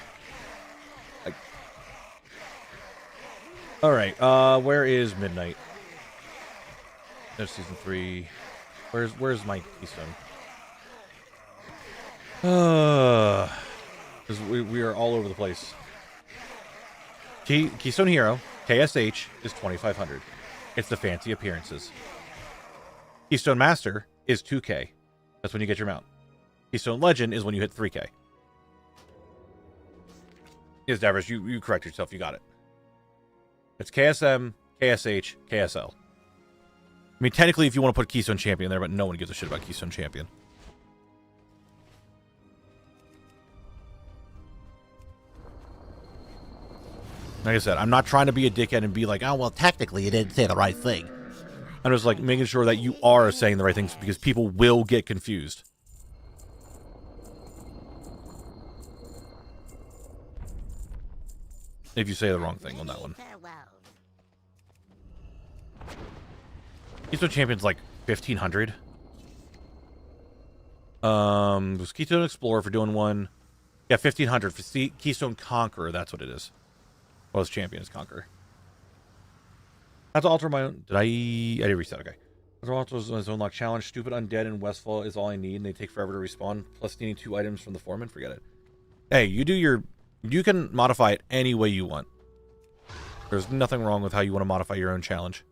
Alright, where is Midnight? There's Season 3. Where's my Keystone? Because we are all over the place. Keystone Hero, KSH, is 2,500. It's the fancy appearances. Keystone Master is 2k. That's when you get your mount. Keystone Legend is when you hit 3k. Yes, Davros, you correct yourself. You got it. It's KSM, KSH, KSL. I mean, technically, if you want to put Keystone Champion there, but no one gives a shit about Keystone Champion. Like I said, I'm not trying to be a dickhead and be like, oh, well, technically, you didn't say the right thing. I'm just like making sure that you are saying the right things because people will get confused. if you say the wrong thing on that one. Farewells. Keystone Champion's like 1500. Was Keystone Explorer for doing one. Yeah, 1500 for Keystone Conqueror. That's what it is. Well, his champion is Conqueror. That's alter my own. I did reset. Okay. Alter his own lock challenge. Stupid undead in Westfall is all I need, and they take forever to respawn. Plus, needing 2 items from the foreman. Forget it. Hey, you do your. You can modify it any way you want. There's nothing wrong with how you want to modify your own challenge.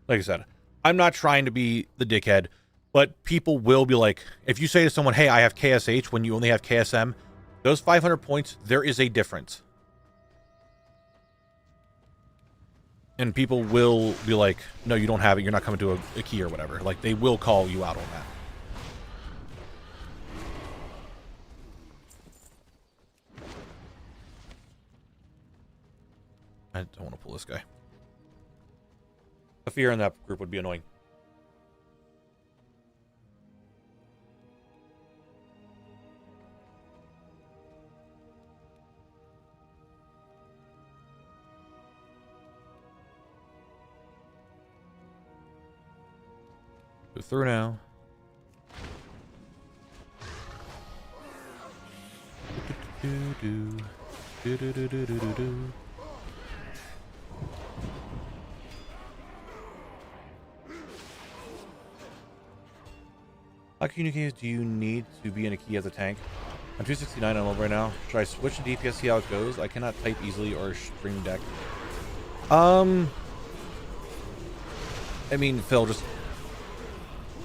Like I said, I'm not trying to be the dickhead, but people will be like, if you say to someone, hey, I have KSH when you only have KSM, those 500 points, there is a difference. And people will be like, no, you don't have it. You're not coming to a key or whatever. Like, they will call you out on that. I don't want to pull this guy. A fear in that group would be annoying. Go through now. How communications do you need to be in a key as a tank? I'm 269 on level right now. Should I switch to DPS, see how it goes? I cannot type easily or stream deck. I mean, Phil, just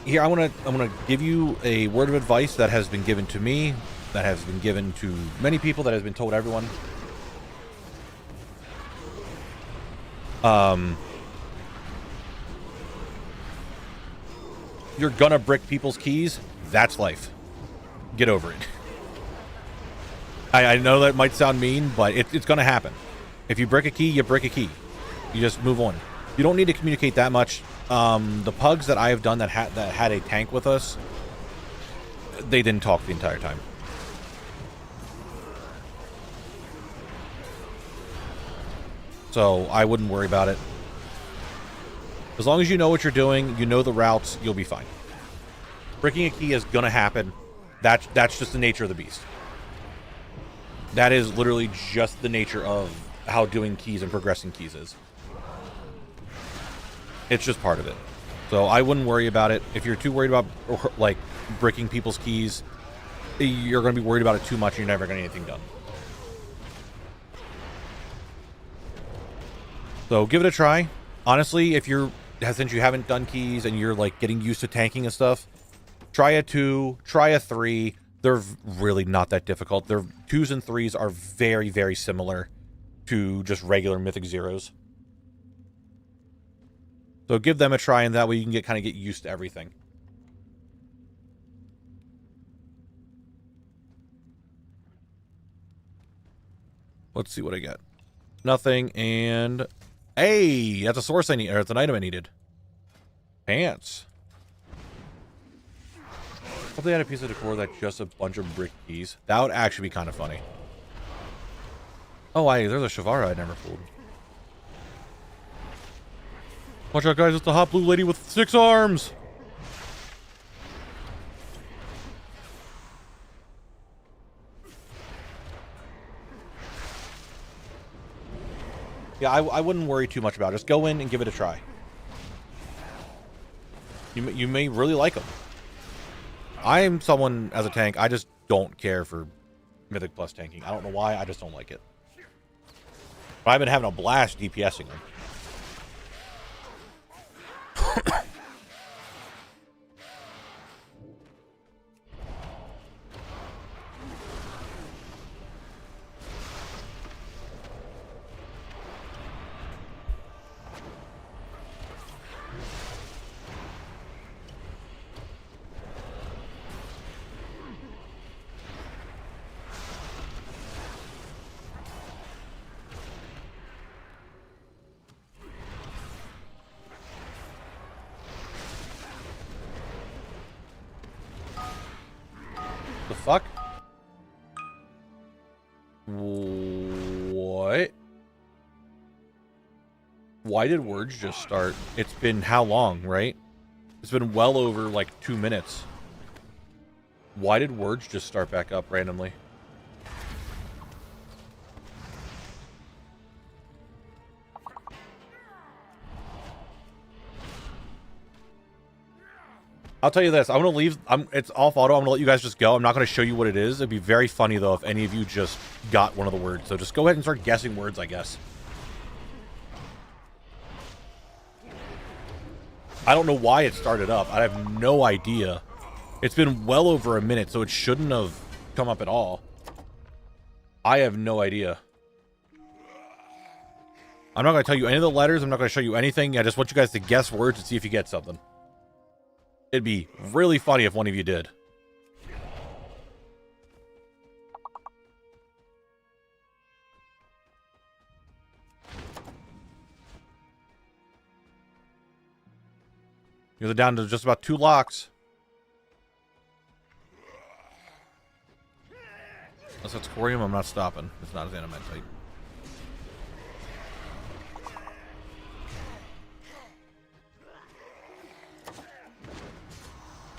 here. I'm gonna give you a word of advice that has been given to me, that has been given to many people, that has been told everyone. You're gonna brick people's keys. That's life. Get over it. I know that might sound mean, but it's gonna happen. If you brick a key, you brick a key. You just move on. You don't need to communicate that much. The pugs that I have done that had a tank with us, they didn't talk the entire time. So I wouldn't worry about it. As long as you know what you're doing, you know the routes, you'll be fine. Bricking a key is gonna happen. That's just the nature of the beast. That is literally just the nature of how doing keys and progressing keys is. It's just part of it. So I wouldn't worry about it. If you're too worried about like bricking people's keys, you're gonna be worried about it too much and you're never gonna get anything done. So give it a try. Honestly, since you haven't done keys and you're like getting used to tanking and stuff, try a 2, try a 3. They're really not that difficult. Their 2s and 3s are very, very similar to just regular Mythic Zeros. So give them a try, and that way you can kind of get used to everything. Let's see what I get. Nothing, and hey, that's a source I need, or it's an item I needed. Pants. Hope they had a piece of decor that's just a bunch of brick keys. That would actually be kind of funny. Oh, there's a Shavara I never pulled. Watch out, guys, it's the hot blue lady with 6 arms! Yeah, I wouldn't worry too much about it. Just go in and give it a try. You may really like them. I am someone, as a tank, I just don't care for Mythic Plus tanking. I don't know why, I just don't like it. But I've been having a blast DPSing them. The fuck? Why did words just start? It's been how long, right? It's been well over like 2 minutes. Why did words just start back up randomly? I'll tell you this. I'm going to leave. It's off auto. I'm going to let you guys just go. I'm not going to show you what it is. It'd be very funny, though, if any of you just got one of the words. So just go ahead and start guessing words, I guess. I don't know why it started up. I have no idea. It's been well over a minute, so it shouldn't have come up at all. I have no idea. I'm not going to tell you any of the letters. I'm not going to show you anything. I just want you guys to guess words and see if you get something. It'd be really funny if one of you did. You're down to just about 2 locks. Unless it's Corium, I'm not stopping. It's not an animate.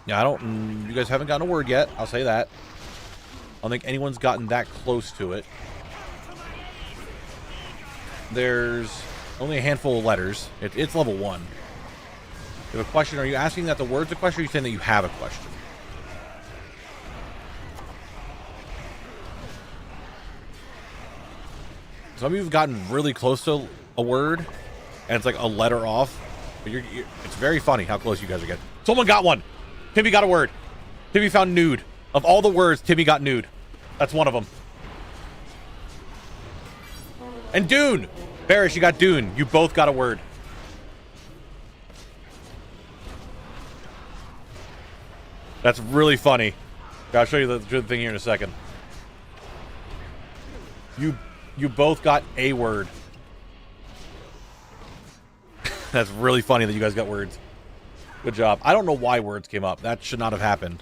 Yeah, you guys haven't gotten a word yet. I'll say that. I don't think anyone's gotten that close to it. There's only a handful of letters. It's level 1. You have a question. Are you asking that the word's a question, or are you saying that you have a question? Some of you have gotten really close to a word, and it's like a letter off. But it's very funny how close you guys are getting. Someone got one! Timmy got a word. Timmy found nude. Of all the words, Timmy got nude. That's one of them. And Dune! Barish, you got Dune. You both got a word. That's really funny. I'll show you the thing here in a second. You both got a word. That's really funny that you guys got words. Good job. I don't know why words came up. That should not have happened.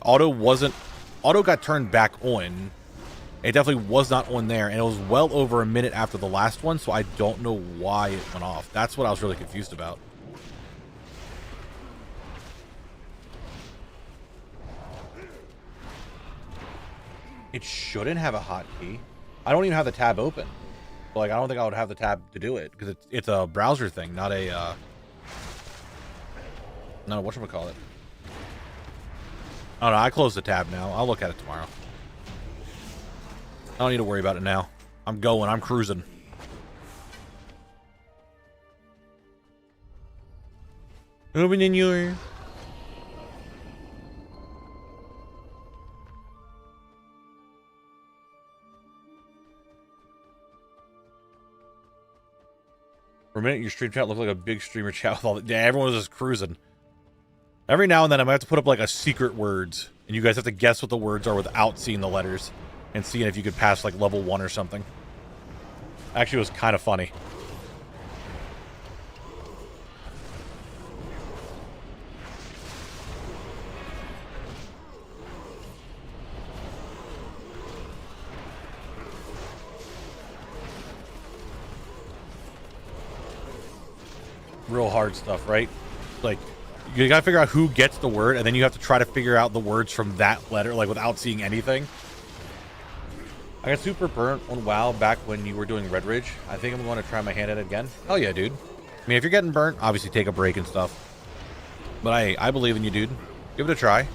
Auto got turned back on. It definitely was not on there, and it was well over a minute after the last one, so I don't know why it went off. That's what I was really confused about. It shouldn't have a hotkey. I don't even have the tab open. Like, I don't think I would have the tab to do it, because it's a browser thing, not a whatchamacallit. Oh no, I closed the tab now. I'll look at it tomorrow. I don't need to worry about it now. I'm going. I'm cruising. Open in your... For a minute, your stream chat looked like a big streamer chat with all the... Yeah, everyone was just cruising. Every now and then, I might have to put up, like, a secret words. And you guys have to guess what the words are without seeing the letters. And seeing if you could pass, like, level 1 or something. Actually, it was kind of funny. Real hard stuff, right? Like, you gotta figure out who gets the word, and then you have to try to figure out the words from that letter, like, without seeing anything. I got super burnt on WoW back when you were doing Red Ridge. I think I'm going to try my hand at it again. Hell yeah, dude. I mean, if you're getting burnt, obviously take a break and stuff. But I believe in you, dude. Give it a try.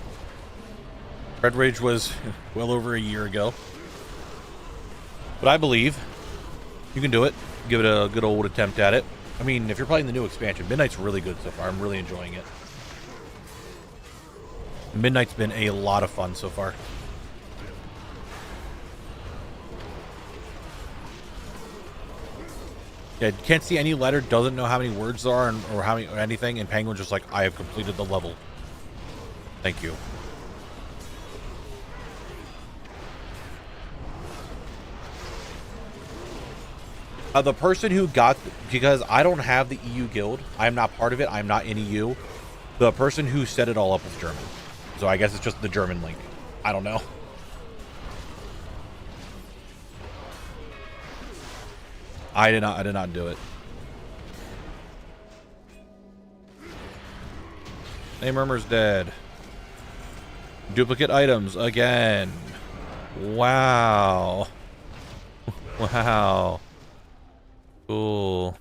Red Ridge was well over a year ago. But I believe you can do it. Give it a good old attempt at it. I mean, if you're playing the new expansion, Midnight's really good so far. I'm really enjoying it. Midnight's been a lot of fun so far. Yeah, can't see any letter, doesn't know how many words there are or how many or anything, and Penguin's just like, I have completed the level. Thank you. The person who got, because I don't have the EU guild, I'm not part of it, I'm not in EU. The person who set it all up was German. So I guess it's just the German link. I don't know. I did not do it. Name Murmur's dead. Duplicate items again. Wow. Wow. Cool.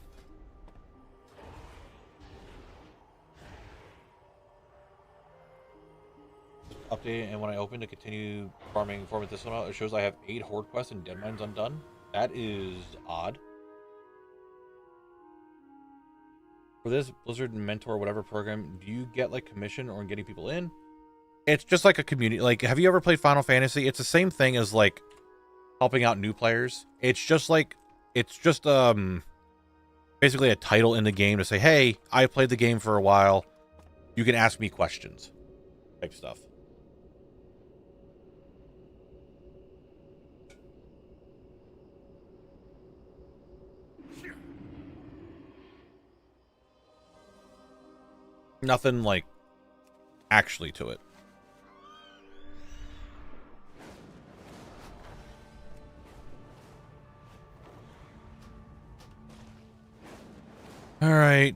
Update, and when I open to continue farming for this one out, it shows I have 8 horde quests and dead mines undone. That is odd. For this Blizzard Mentor whatever program, do you get like commission or getting people in? It's just like a community. Like, have you ever played Final Fantasy? It's the same thing as like helping out new players. It's just basically a title in the game to say, hey, I played the game for a while. You can ask me questions type stuff. Nothing like actually to it. All right,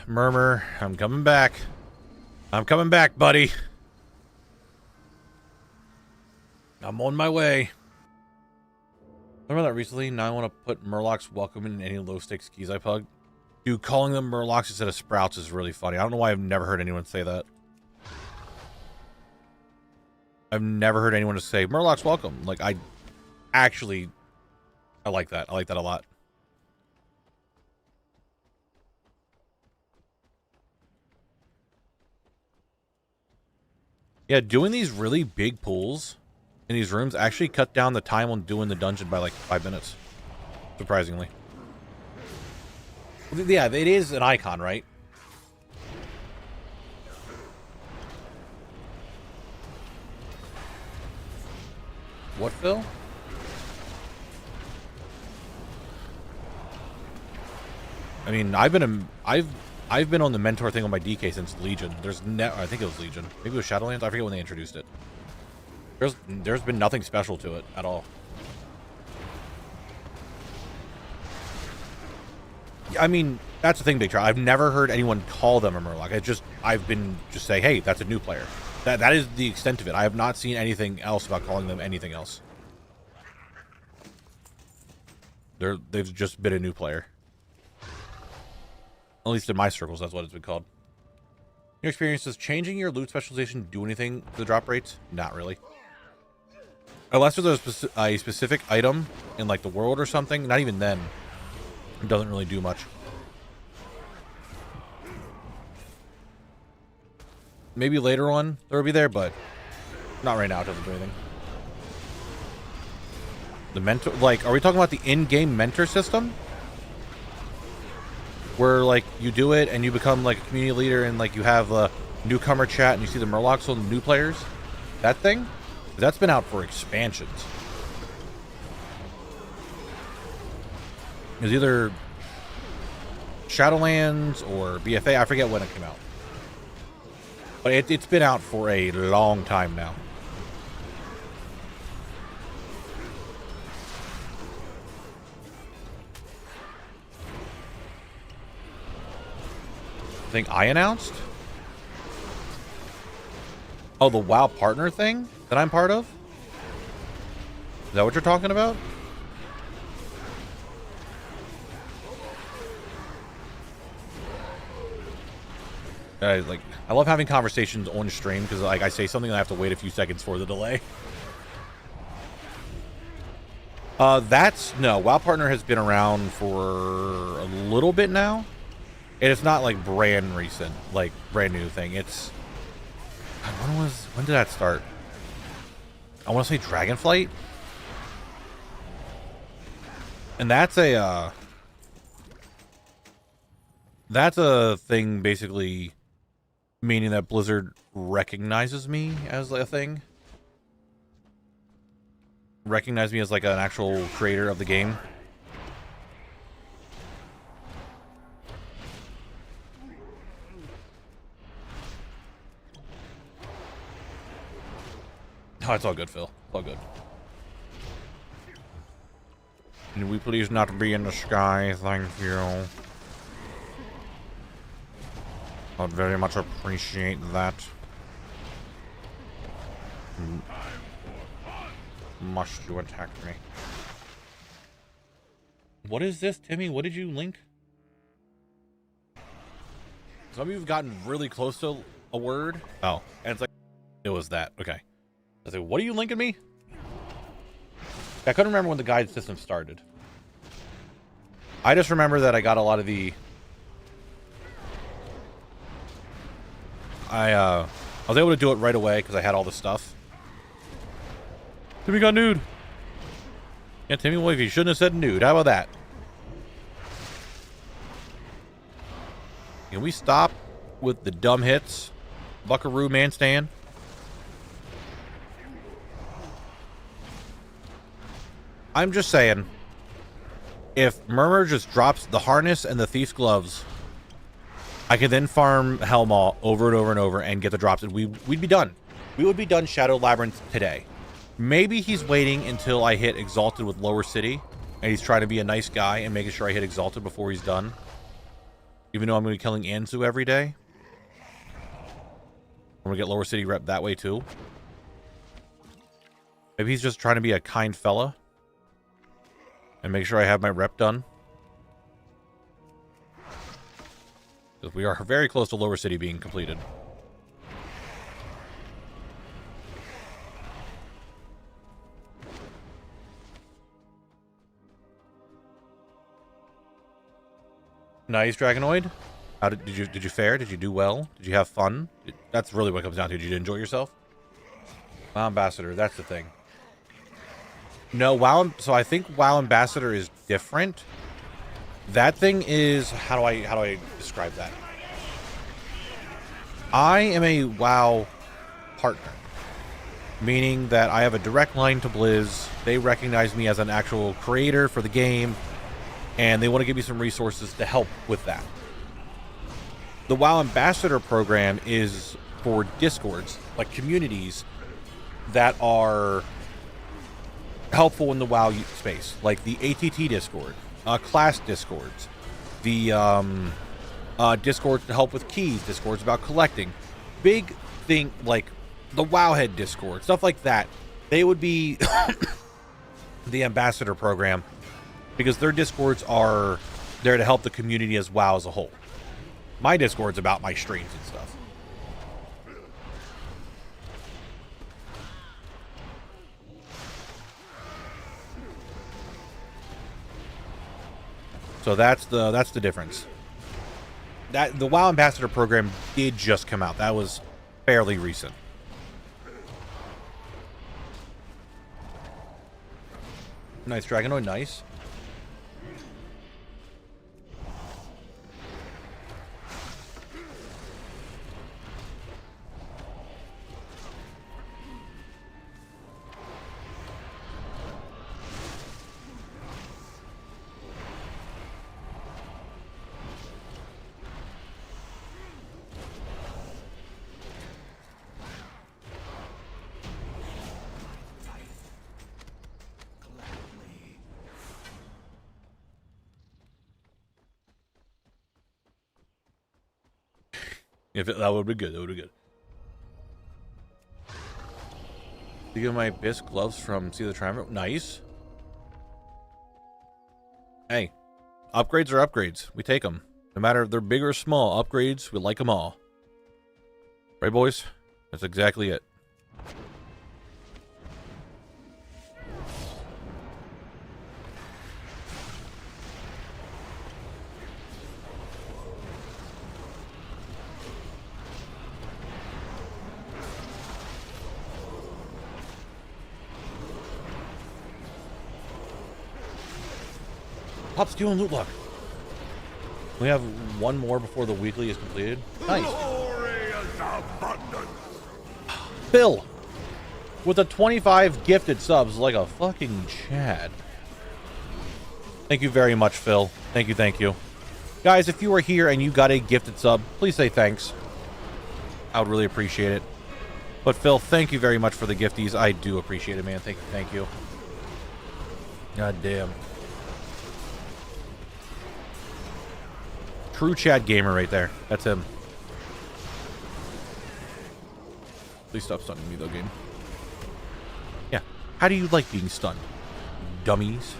Murmur, I'm coming back. I'm coming back, buddy. I'm on my way. I remember that recently. Now I want to put Murlocs welcome in any low stakes keys I pug. Dude, calling them Murlocs instead of Sprouts is really funny. I don't know why I've never heard anyone say that. I've never heard anyone just say Murlocs welcome. Like, I like that. I like that a lot. Yeah, doing these really big pools in these rooms actually cut down the time on doing the dungeon by like 5 minutes. Surprisingly. Yeah, it is an icon, right? What, Phil? I mean, I've been on the mentor thing on my DK since Legion. I think it was Legion. Maybe it was Shadowlands. I forget when they introduced it. There's been nothing special to it at all. I mean, that's the thing, Big Trout. I've never heard anyone call them a Murloc. I've been just say, hey, that's a new player. That is the extent of it. I have not seen anything else about calling them anything else. They've just been a new player. At least in my circles, that's what it's been called. Your experience, does changing your loot specialization do anything to the drop rates? Not really. Unless there's a specific item in like the world or something, not even then. It doesn't really do much. Maybe later on there will be there, but not right now. It doesn't do anything. The mentor, like, are we talking about the in-game mentor system? Where like you do it and you become like a community leader and like you have a newcomer chat and you see the Murlocs on the new players? That thing? That's been out for expansions. It was either Shadowlands or BFA. I forget when it came out. But it's been out for a long time now. Thing I announced? Oh, the WoW partner thing that I'm part of? Is that what you're talking about? I love having conversations on stream because like I say something and I have to wait a few seconds for the delay. No, WoW Partner has been around for a little bit now. And it's not like brand recent, like brand new thing. It's when did that start? I want to say Dragonflight. And that's a thing basically meaning that Blizzard recognizes me as a thing. Recognize me as like an actual creator of the game. Oh, it's all good, Phil. It's all good. Can we please not be in the sky? Thank you. I'd very much appreciate that. Must you attack me? What is this, Timmy? What did you link? Some of you have gotten really close to a word. Oh, And it's like, it was that. Okay. I was like, what are you linking me? I couldn't remember when the guide system started. I just remember that I got a lot of the... I was able to do it right away because I had all the stuff. Timmy got nude. Yeah, Timmy, well, if you shouldn't have said nude. How about that? Can we stop with the dumb hits? Buckaroo man stand. I'm just saying, if Murmur just drops the harness and the thief's gloves, I could then farm Helmaw over and over and over and get the drops, and we'd be done. We would be done Shadow Labyrinth today. Maybe he's waiting until I hit Exalted with Lower City, and he's trying to be a nice guy and making sure I hit Exalted before he's done. Even though I'm going to be killing Anzu every day. I'm going to get Lower City rep that way too. Maybe he's just trying to be a kind fella. And make sure I have my rep done. Because we are very close to Lower City being completed. Nice, Dragonoid. How did you fare? Did you do well? Did you have fun? That's really what it comes down to. Did you enjoy yourself? WoW Ambassador, that's the thing. No, WoW. So I think WoW Ambassador is different. That thing is, how do I describe that? I am a WoW partner, meaning that I have a direct line to Blizz. They recognize me as an actual creator for the game, and they want to give me some resources to help with that. The WoW Ambassador program is for Discords, like communities that are helpful in the WoW space, like the ATT Discord, class Discords, the Discords to help with keys, Discords about collecting, big thing like the Wowhead Discord, stuff like that. They would be the Ambassador program because their Discords are there to help the community as WoW as a whole. My Discord's about my streams and stuff. So that's the difference. That the WoW Ambassador program did just come out. That was fairly recent. Nice, Dragonoid, nice. That would be good. That would be good. You get my bisque gloves from See the Triumph. Nice. Hey, upgrades are upgrades. We take them. No matter if they're big or small, upgrades, we like them all. Right, boys? That's exactly it. Pop steal and loot luck. We have one more before the weekly is completed. Nice. Glorious abundance. Phil, with the 25 gifted subs like a fucking Chad. Thank you very much, Phil. Thank you, thank you. Guys, if you are here and you got a gifted sub, please say thanks. I would really appreciate it. But Phil, thank you very much for the gifties. I do appreciate it, man. Thank you, thank you. God damn. True Chad gamer right there. That's him. Please stop stunning me, though, game. Yeah. How do you like being stunned? Dummies.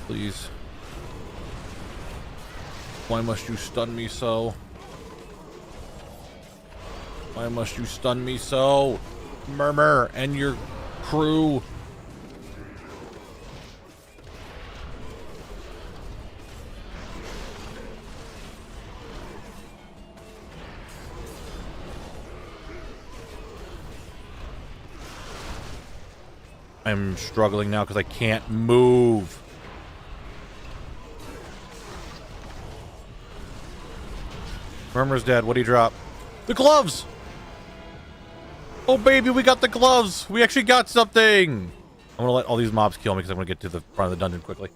Please. Why must you stun me so? Why must you stun me so? Murmur and your crew. I'm struggling now because I can't move. Murmur's dead. What do you drop? The gloves! Oh, baby, we got the gloves! We actually got something! I'm gonna let all these mobs kill me because I'm gonna get to the front of the dungeon quickly.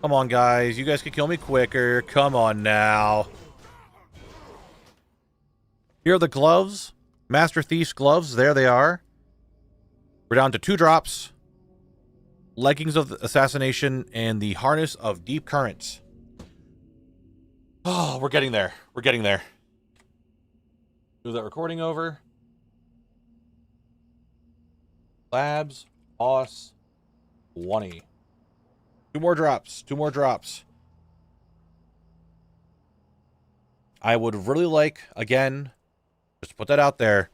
Come on, guys. You guys can kill me quicker. Come on now. Here are the gloves. Master Thief's gloves. There they are. We're down to 2 drops. Leggings of Assassination and the Harness of Deep Currents. Oh, we're getting there. We're getting there. Move that recording over. Labs. Boss. 20. 2 more drops. 2 more drops. I would really like, again, just put that out there,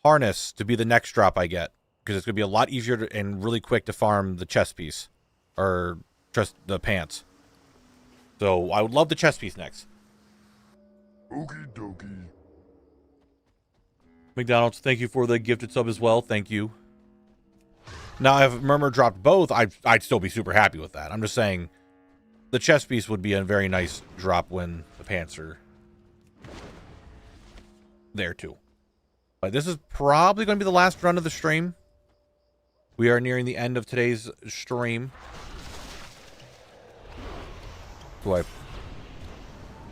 Harness to be the next drop I get. Because it's going to be a lot easier to, and really quick to farm the chest piece. Or just the pants. So I would love the chest piece next. Okie dokie. McDonald's, thank you for the gifted sub as well. Thank you. Now, if Murmur dropped both, I'd still be super happy with that. I'm just saying the chest piece would be a very nice drop when the pants are there too. But this is probably going to be the last run of the stream. We are nearing the end of today's stream. Do I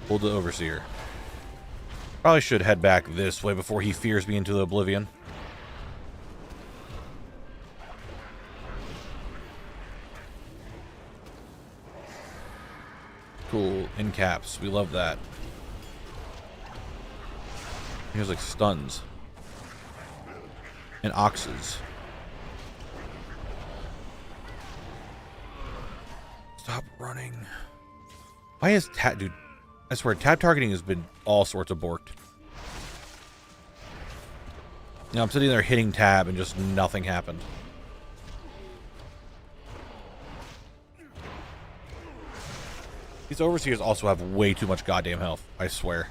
pull the Overseer? Probably should head back this way before he fears me into the oblivion. Cool. In caps. We love that. Here's like stuns. And oxes. Stop running. Why is dude, I swear, tab targeting has been all sorts of borked. Now I'm sitting there hitting tab and just nothing happened. These Overseers also have way too much goddamn health, I swear.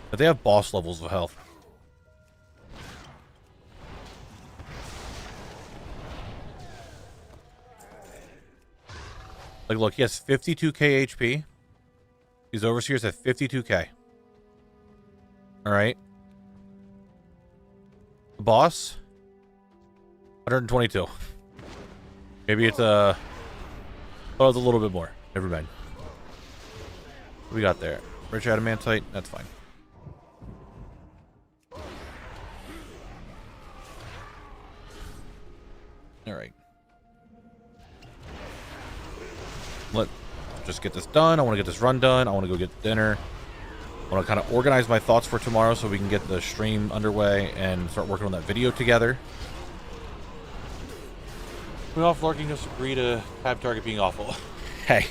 But they have boss levels of health. Like, look, he has 52k HP. These Overseers have 52k. Alright. The boss? 122. Maybe it's a... Oh, it's a little bit more. Never mind. What we got there? Rich Adamantite? That's fine. Alright. Let's just get this done. I want to get this run done. I want to go get dinner. I want to kind of organize my thoughts for tomorrow so we can get the stream underway and start working on that video together. We all lurking just agree to tab target being awful. Hey,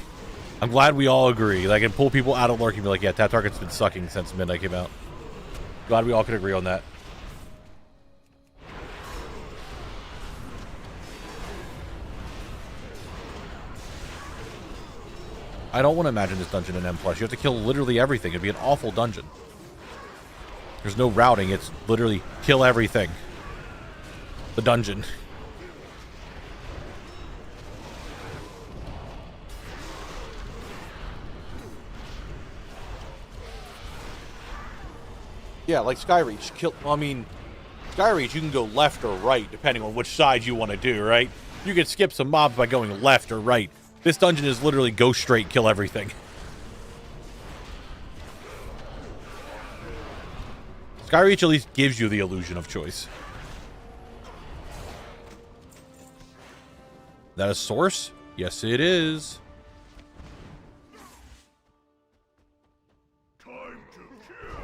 I'm glad we all agree. Like, I can pull people out of lurking and be like, yeah, tab target's been sucking since Midnight came out. Glad we all could agree on that. I don't want to imagine this dungeon in M+. You have to kill literally everything. It'd be an awful dungeon. There's no routing. It's literally kill everything. The dungeon. Yeah, like Skyreach. I mean, Skyreach, you can go left or right, depending on which side you want to do, right? You can skip some mobs by going left or right. This dungeon is literally go straight, kill everything. Skyreach at least gives you the illusion of choice. That a source? Yes, it is. Time to kill.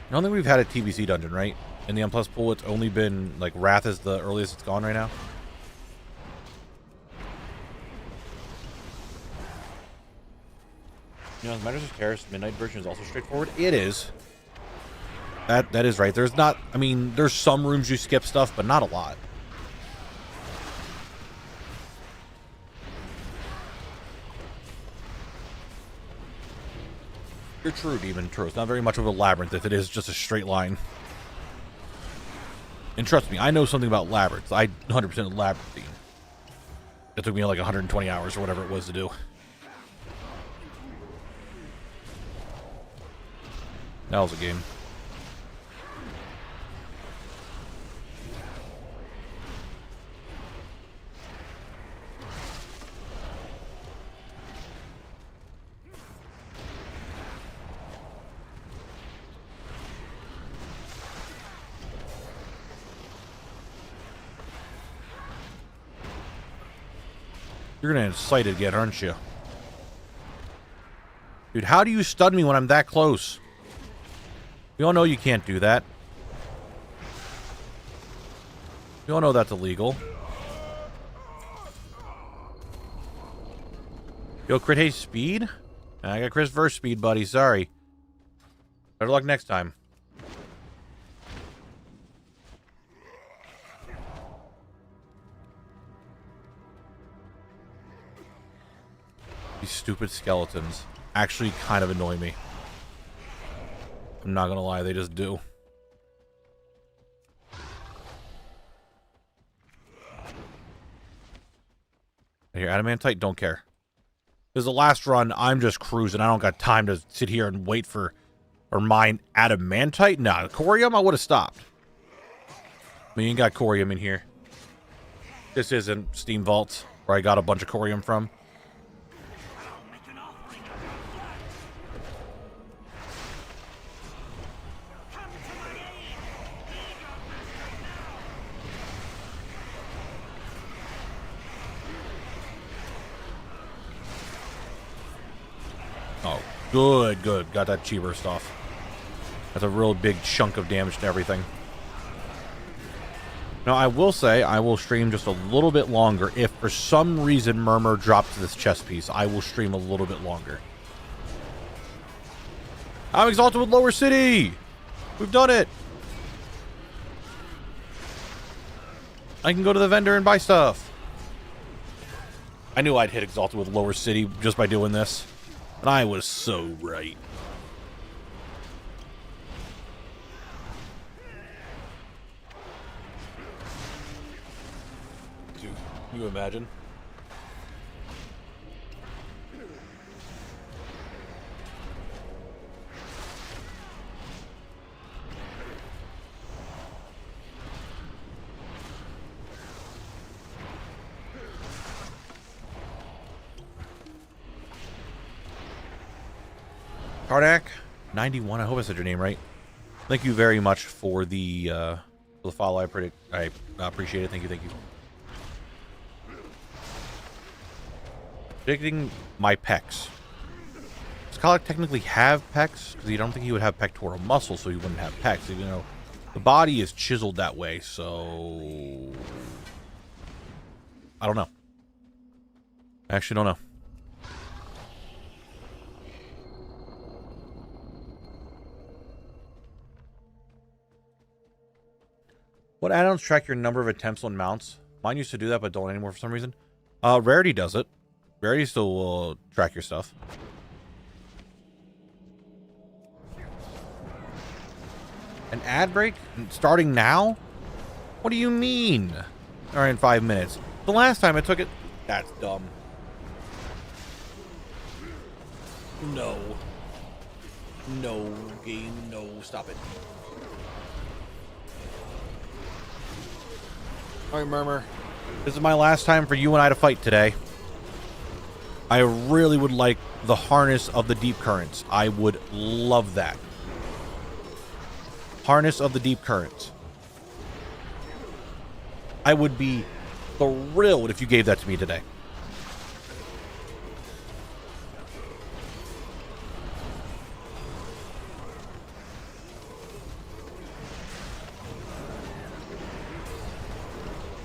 I don't think we've had a TBC dungeon, right? In the M+ pool, it's only been, like, Wrath is the earliest it's gone right now. You know, the Matters of Terrace Midnight version is also straightforward. It is. That is right. There's not, I mean, there's some rooms you skip stuff, but not a lot. You're true, Demon. True. It's not very much of a labyrinth if it is just a straight line. And trust me, I know something about labyrinths. I 100% labyrinthine. It took me like 120 hours or whatever it was to do. That was a game. You're gonna incite it again, aren't you? Dude, how do you stun me when I'm that close? We all know you can't do that. We all know that's illegal. Yo, crit haste speed? I got Chris verse speed, buddy. Sorry. Better luck next time. These stupid skeletons actually kind of annoy me. I'm not gonna lie, they just do. Here, adamantite, don't care. This is the last run, I'm just cruising. I don't got time to sit here and wait for or mine adamantite. Nah, corium, I would have stopped. I mean, you ain't got corium in here. This isn't Steam Vaults, where I got a bunch of corium from. Oh, good, good. Got that chi burst off. That's a real big chunk of damage to everything. Now, I will say, I will stream just a little bit longer. If for some reason Murmur drops this chest piece, I will stream a little bit longer. I'm exalted with Lower City! We've done it! I can go to the vendor and buy stuff. I knew I'd hit exalted with Lower City just by doing this. And I was so right. Dude, can you imagine? Karnak 91. I hope I said your name right. Thank you very much for the follow. I appreciate it. Thank you. Thank you. Predicting my pecs. Does Karnak technically have pecs? Because you don't think he would have pectoral muscle, so he wouldn't have pecs. You know, the body is chiseled that way, so I don't know. I actually don't know. What add-ons track your number of attempts on mounts? Mine used to do that, but don't anymore for some reason. Rarity does it. Rarity still will track your stuff. An ad break? Starting now? What do you mean? Or in 5 minutes. The last time I took it... That's dumb. No. No, game, no. Stop it. Alright, Murmur. This is my last time for you and I to fight today. I really would like the harness of the deep currents. I would love that. Harness of the deep currents. I would be thrilled if you gave that to me today.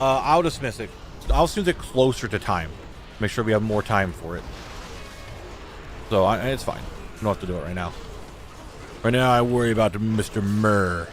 I'll dismiss it. I'll snooze it closer to time. Make sure we have more time for it. So it's fine. We don't have to do it right now. Right now, I worry about Mr. Murr.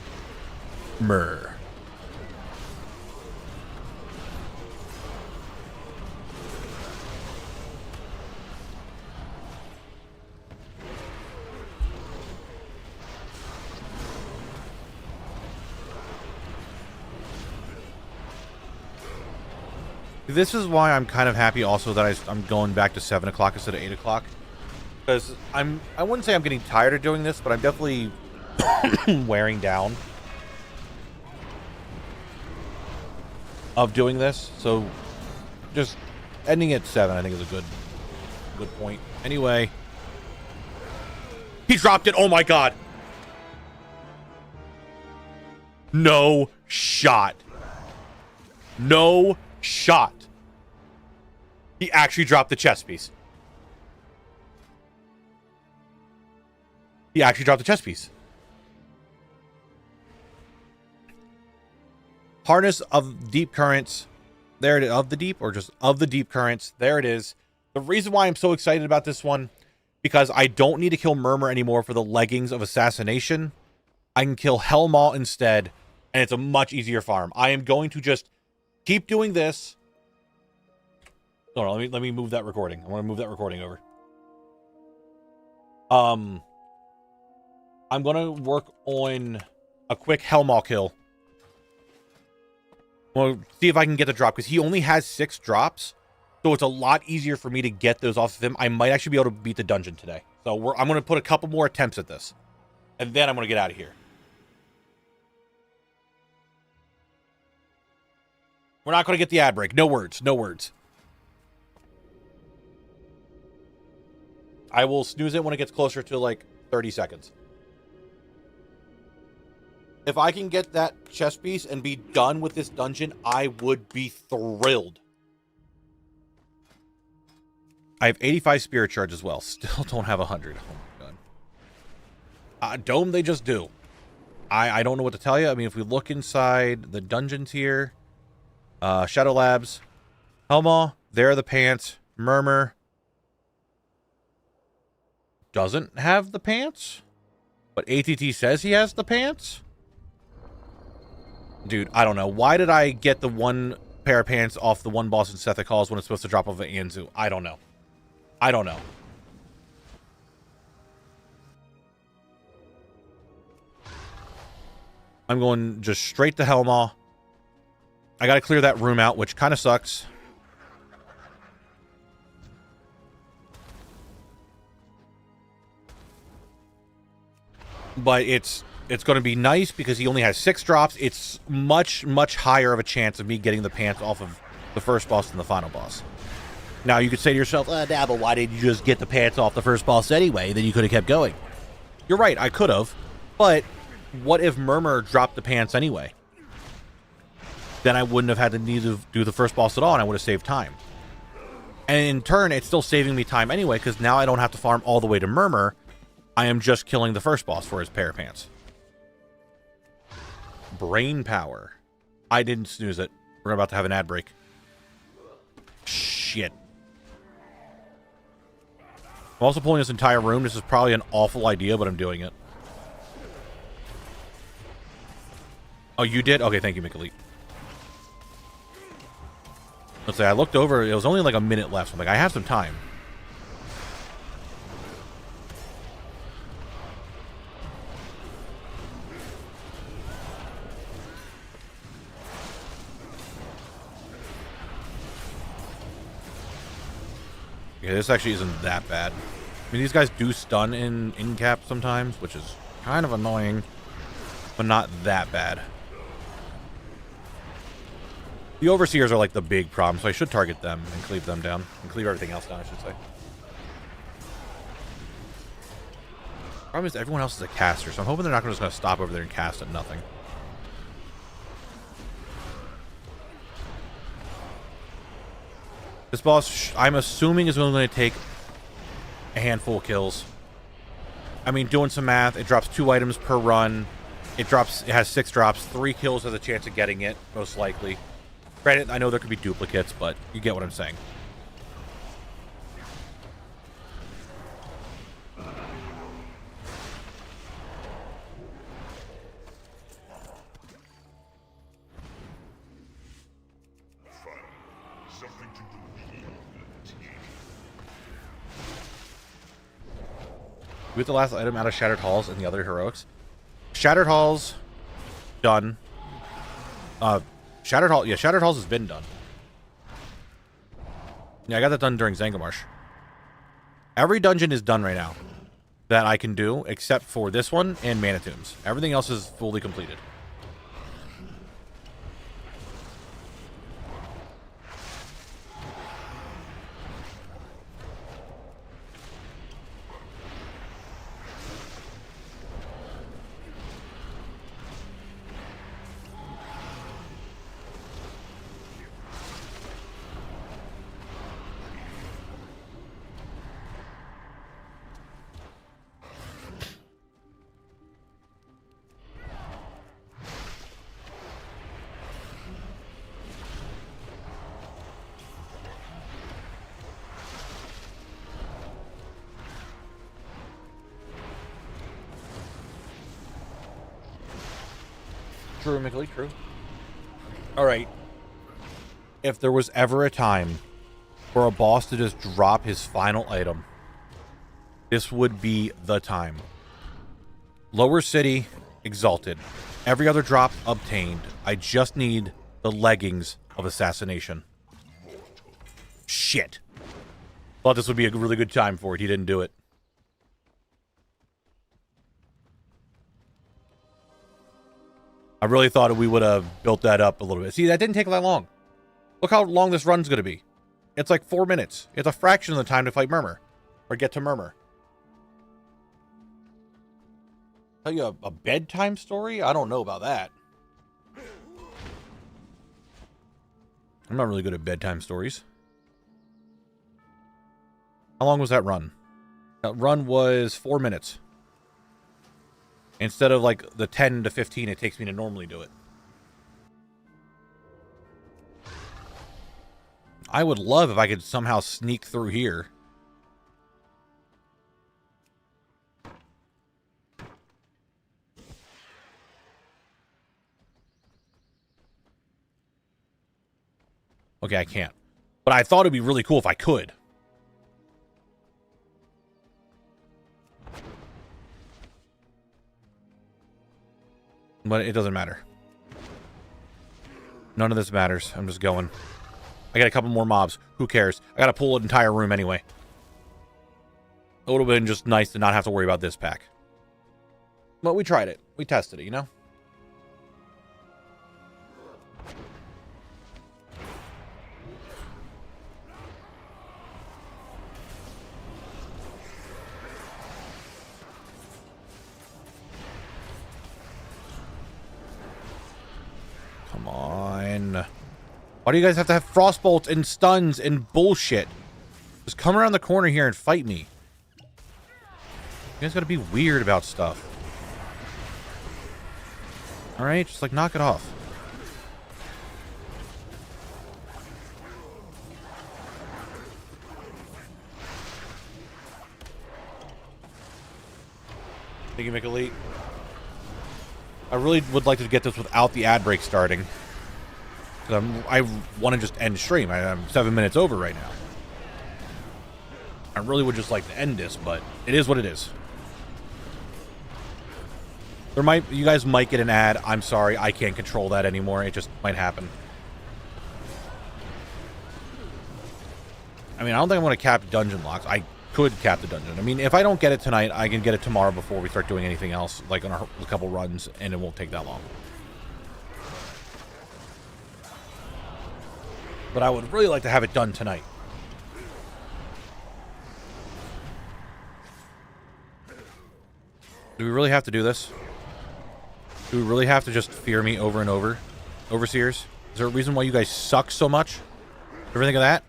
This is why I'm kind of happy also that I'm going back to 7 o'clock instead of 8 o'clock. Because I wouldn't say I'm getting tired of doing this, but I'm definitely wearing down of doing this. So just ending at 7, I think, is a good point. Anyway, he dropped it. Oh my god. No shot. No shot. He actually dropped the chess piece. He actually dropped the chess piece. Harness of deep currents. There it is. Of the deep, or just of the deep currents. There it is. The reason why I'm so excited about this one, because I don't need to kill Murmur anymore for the leggings of assassination. I can kill Hellmaw instead, and it's a much easier farm. I am going to just keep doing this. Hold on, let me move that recording. I want to move that recording over. I'm gonna work on a quick Hellmaw kill. Well, see if I can get the drop, because he only has 6 drops, so it's a lot easier for me to get those off of him. I might actually be able to beat the dungeon today. So I'm gonna put a couple more attempts at this, and then I'm gonna get out of here. We're not gonna get the ad break. No words. No words. I will snooze it when it gets closer to like 30 seconds. If I can get that chess piece and be done with this dungeon, I would be thrilled. I have 85 spirit charge as well. Still don't have 100. Oh my god. Dome, they just do. I don't know what to tell you. I mean, if we look inside the dungeons here, Shadow Labs, Hellmaw, there are the pants. Murmur doesn't have the pants, but ATT says he has the pants. Dude, I don't know. Why did I get the one pair of pants off the one boss in Seth Calls when it's supposed to drop off of Anzu? I don't know. I don't know. I'm going just straight to Hellmaw. I got to clear that room out, which kind of sucks. But it's going to be nice because he only has 6 drops. It's much, much higher of a chance of me getting the pants off of the first boss than the final boss. Now, you could say to yourself, Knabble, why didn't you just get the pants off the first boss anyway? Then you could have kept going. You're right, I could have. But what if Murmur dropped the pants anyway? Then I wouldn't have had to need to do the first boss at all, and I would have saved time. And in turn, it's still saving me time anyway, because now I don't have to farm all the way to Murmur. I am just killing the first boss for his pair of pants. Brain power. I didn't snooze it. We're about to have an ad break. Shit. I'm also pulling this entire room. This is probably an awful idea, but I'm doing it. Oh, you did? Okay, thank you, Mikalite. Let's say I looked over. It was only like a minute left. So I'm like, I have some time. Yeah, this actually isn't that bad. I mean, these guys do stun in cap sometimes, which is kind of annoying, but not that bad. The overseers are like the big problem, so I should target them and cleave them down. And cleave everything else down, I should say. Problem is everyone else is a caster, so I'm hoping they're not just going to stop over there and cast at nothing. This boss, I'm assuming, is only going to take a handful of kills. I mean, doing some math, it drops 2 items per run. It has 6 drops. 3 kills has a chance of getting it, most likely. Granted, I know there could be duplicates, but you get what I'm saying. We get the last item out of Shattered Halls and the other heroics. Shattered Halls, done. Shattered Halls has been done. Yeah, I got that done during Zangamarsh. Every dungeon is done right now that I can do, except for this one and Mana Tombs. Everything else is fully completed. True, Mickley, true. Alright. If there was ever a time for a boss to just drop his final item, this would be the time. Lower City, Exalted. Every other drop obtained. I just need the leggings of Assassination. Shit. Thought this would be a really good time for it. He didn't do it. I really thought we would have built that up a little bit. See, that didn't take that long. Look how long this run's going to be. It's like 4 minutes. It's a fraction of the time to fight Murmur. Or get to Murmur. Tell you a bedtime story? I don't know about that. I'm not really good at bedtime stories. How long was that run? That run was 4 minutes. Instead of like the 10 to 15 it takes me to normally do it. I would love if I could somehow sneak through here. Okay, I can't. But I thought it'd be really cool if I could. But it doesn't matter. None of this matters. I'm just going. I got a couple more mobs. Who cares? I got to pull an entire room anyway. It would have been just nice to not have to worry about this pack. But we tried it. We tested it, you know? Come on. Why do you guys have to have frostbolts and stuns and bullshit? Just come around the corner here and fight me. You guys gotta be weird about stuff. Alright, just like knock it off. Thank you, Mick. I really would like to get this without the ad break starting. I want to just end stream. I'm 7 minutes over right now. I really would just like to end this, but it is what it is. You guys might get an ad. I'm sorry, I can't control that anymore. It just might happen. I mean, I don't think I want to cap dungeon locks. I could cap the dungeon. I mean, if I don't get it tonight, I can get it tomorrow before we start doing anything else, like on a couple runs, and it won't take that long. But I would really like to have it done tonight. Do we really have to do this? Do we really have to just fear me over and over? Overseers? Is there a reason why you guys suck so much? Ever think of that?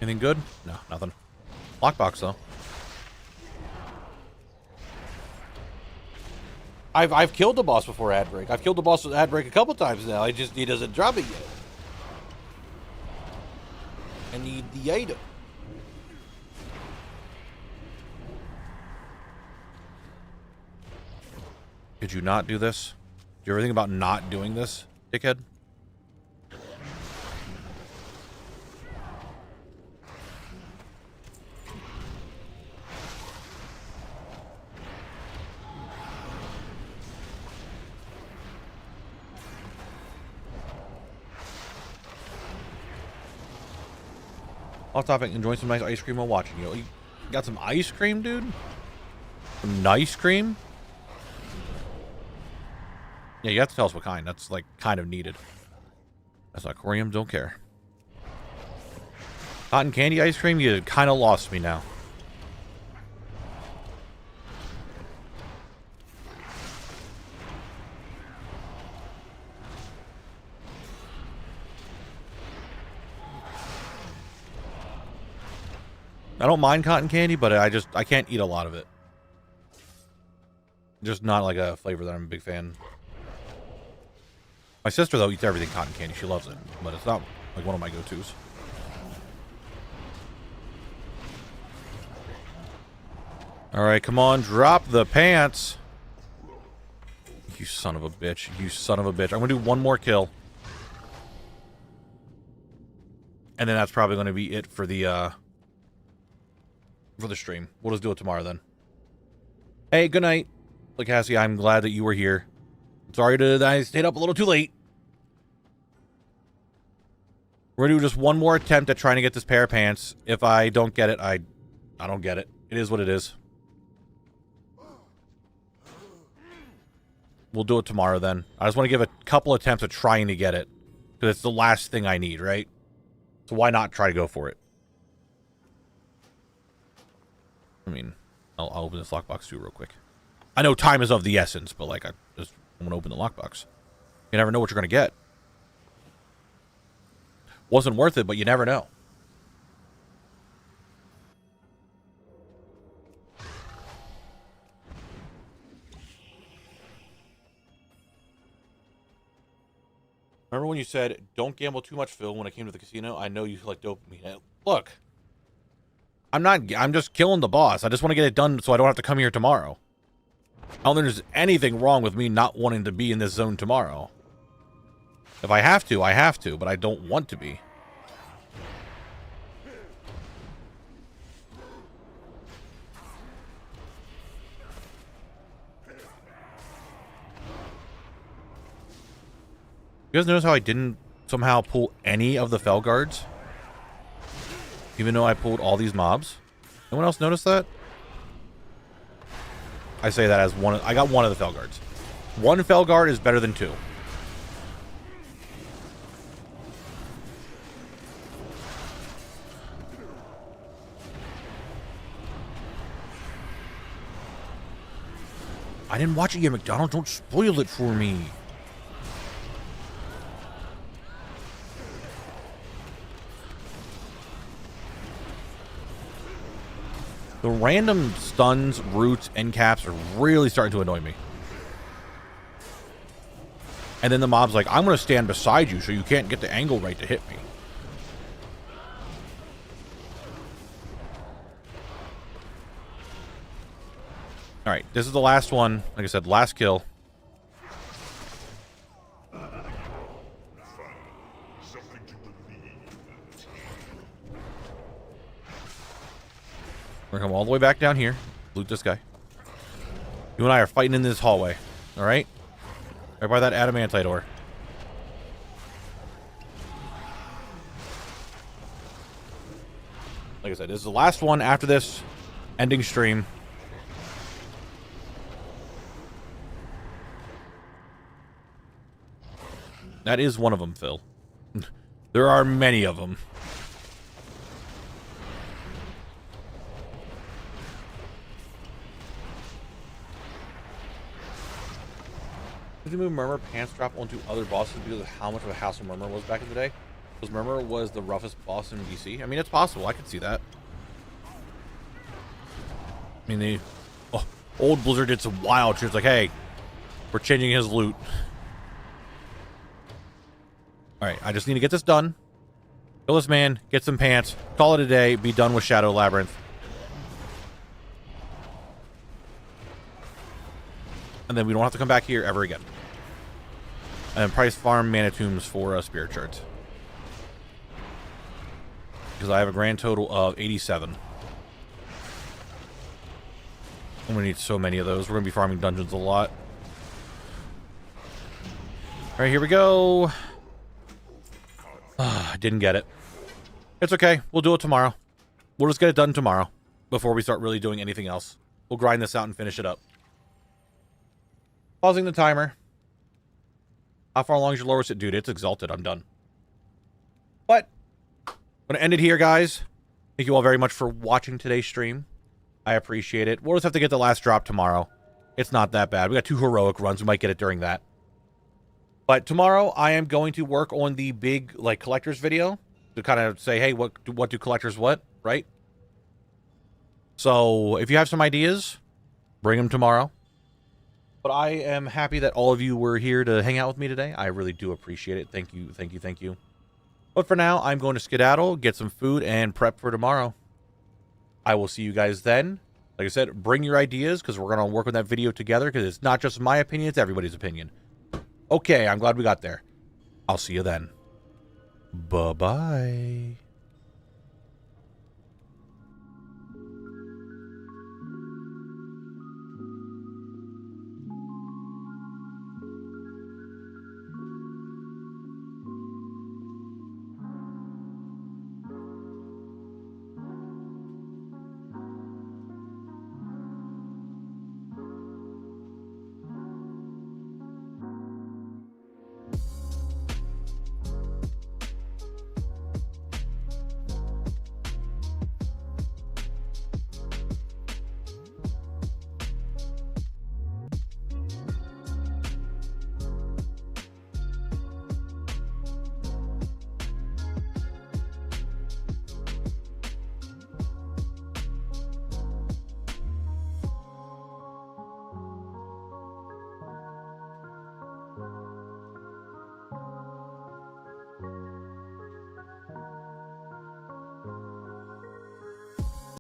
Anything good? No, nothing. Lockbox, though. I've killed the boss before ad break. I've killed the boss with ad break a couple times now. He doesn't drop it yet. I need the item. Did you not do this? Do you ever think about not doing this, dickhead? Off topic, enjoying some nice ice cream while watching you. You got some ice cream, dude? Some nice cream? Yeah, you have to tell us what kind. That's, like, kind of needed. That's not corium, don't care. Cotton candy ice cream? You kind of lost me now. I don't mind cotton candy, but I can't eat a lot of it. Just not like a flavor that I'm a big fan. My sister, though, eats everything cotton candy. She loves it, but it's not like one of my go-tos. All right, come on, drop the pants. You son of a bitch. You son of a bitch. I'm going to do one more kill. And then that's probably going to be it for the stream. We'll just do it tomorrow then. Hey, good night. Look, Cassie, I'm glad that you were here. Sorry that I stayed up a little too late. We're going to do just one more attempt at trying to get this pair of pants. If I don't get it, I don't get it. It is what it is. We'll do it tomorrow then. I just want to give a couple attempts at trying to get it. Because it's the last thing I need, right? So why not try to go for it? I mean, I'll open this lockbox too real quick. I know time is of the essence, but like, I'm going to open the lockbox. You never know what you're going to get. Wasn't worth it, but you never know. Remember when you said, don't gamble too much, Phil, when I came to the casino? I know you like dopamine. Look. I'm just killing the boss. I just want to get it done so I don't have to come here tomorrow. I don't think there's anything wrong with me not wanting to be in this zone tomorrow. If I have to, I have to, but I don't want to be. You guys notice how I didn't somehow pull any of the Fel guards? Even though I pulled all these mobs? Anyone else notice that? I say that as one. I got one of the Fel guards. One Fel guard is better than two. I didn't watch it yet, McDonald. Don't spoil it for me. The random stuns, roots, end caps are really starting to annoy me. And then the mob's like, I'm going to stand beside you so you can't get the angle right to hit me. Alright, this is the last one. Like I said, last kill. We're gonna come all the way back down here. Loot this guy. You and I are fighting in this hallway. Alright? Right by that adamantite ore. Like I said, this is the last one after this ending stream. That is one of them, Phil. There are many of them. Did the Murmur pants drop onto other bosses because of how much of a hassle Murmur was back in the day? Because Murmur was the roughest boss in BC. I mean, it's possible. I could see that. I mean, the old Blizzard did some wild shit. It's like, hey, we're changing his loot. Alright, I just need to get this done. Kill this man, get some pants, call it a day, be done with Shadow Labyrinth. And then we don't have to come back here ever again. And then price farm mana tombs for spirit shards. Because I have a grand total of 87. I'm gonna need so many of those. We're gonna be farming dungeons a lot. Alright, here we go. I didn't get it. It's okay. We'll do it tomorrow. We'll just get it done tomorrow before we start really doing anything else. We'll grind this out and finish it up. Pausing the timer. How far along is your lowest? Dude, it's exalted. I'm done. But I'm going to end it here, guys. Thank you all very much for watching today's stream. I appreciate it. We'll just have to get the last drop tomorrow. It's not that bad. We got 2 heroic runs. We might get it during that. But tomorrow, I am going to work on the big, like, collectors video to kind of say, hey, what do collectors what, right? So, if you have some ideas, bring them tomorrow. But I am happy that all of you were here to hang out with me today. I really do appreciate it. Thank you, thank you, thank you. But for now, I'm going to skedaddle, get some food, and prep for tomorrow. I will see you guys then. Like I said, bring your ideas, because we're going to work on that video together, because it's not just my opinion, it's everybody's opinion. Okay, I'm glad we got there. I'll see you then. Bye-bye.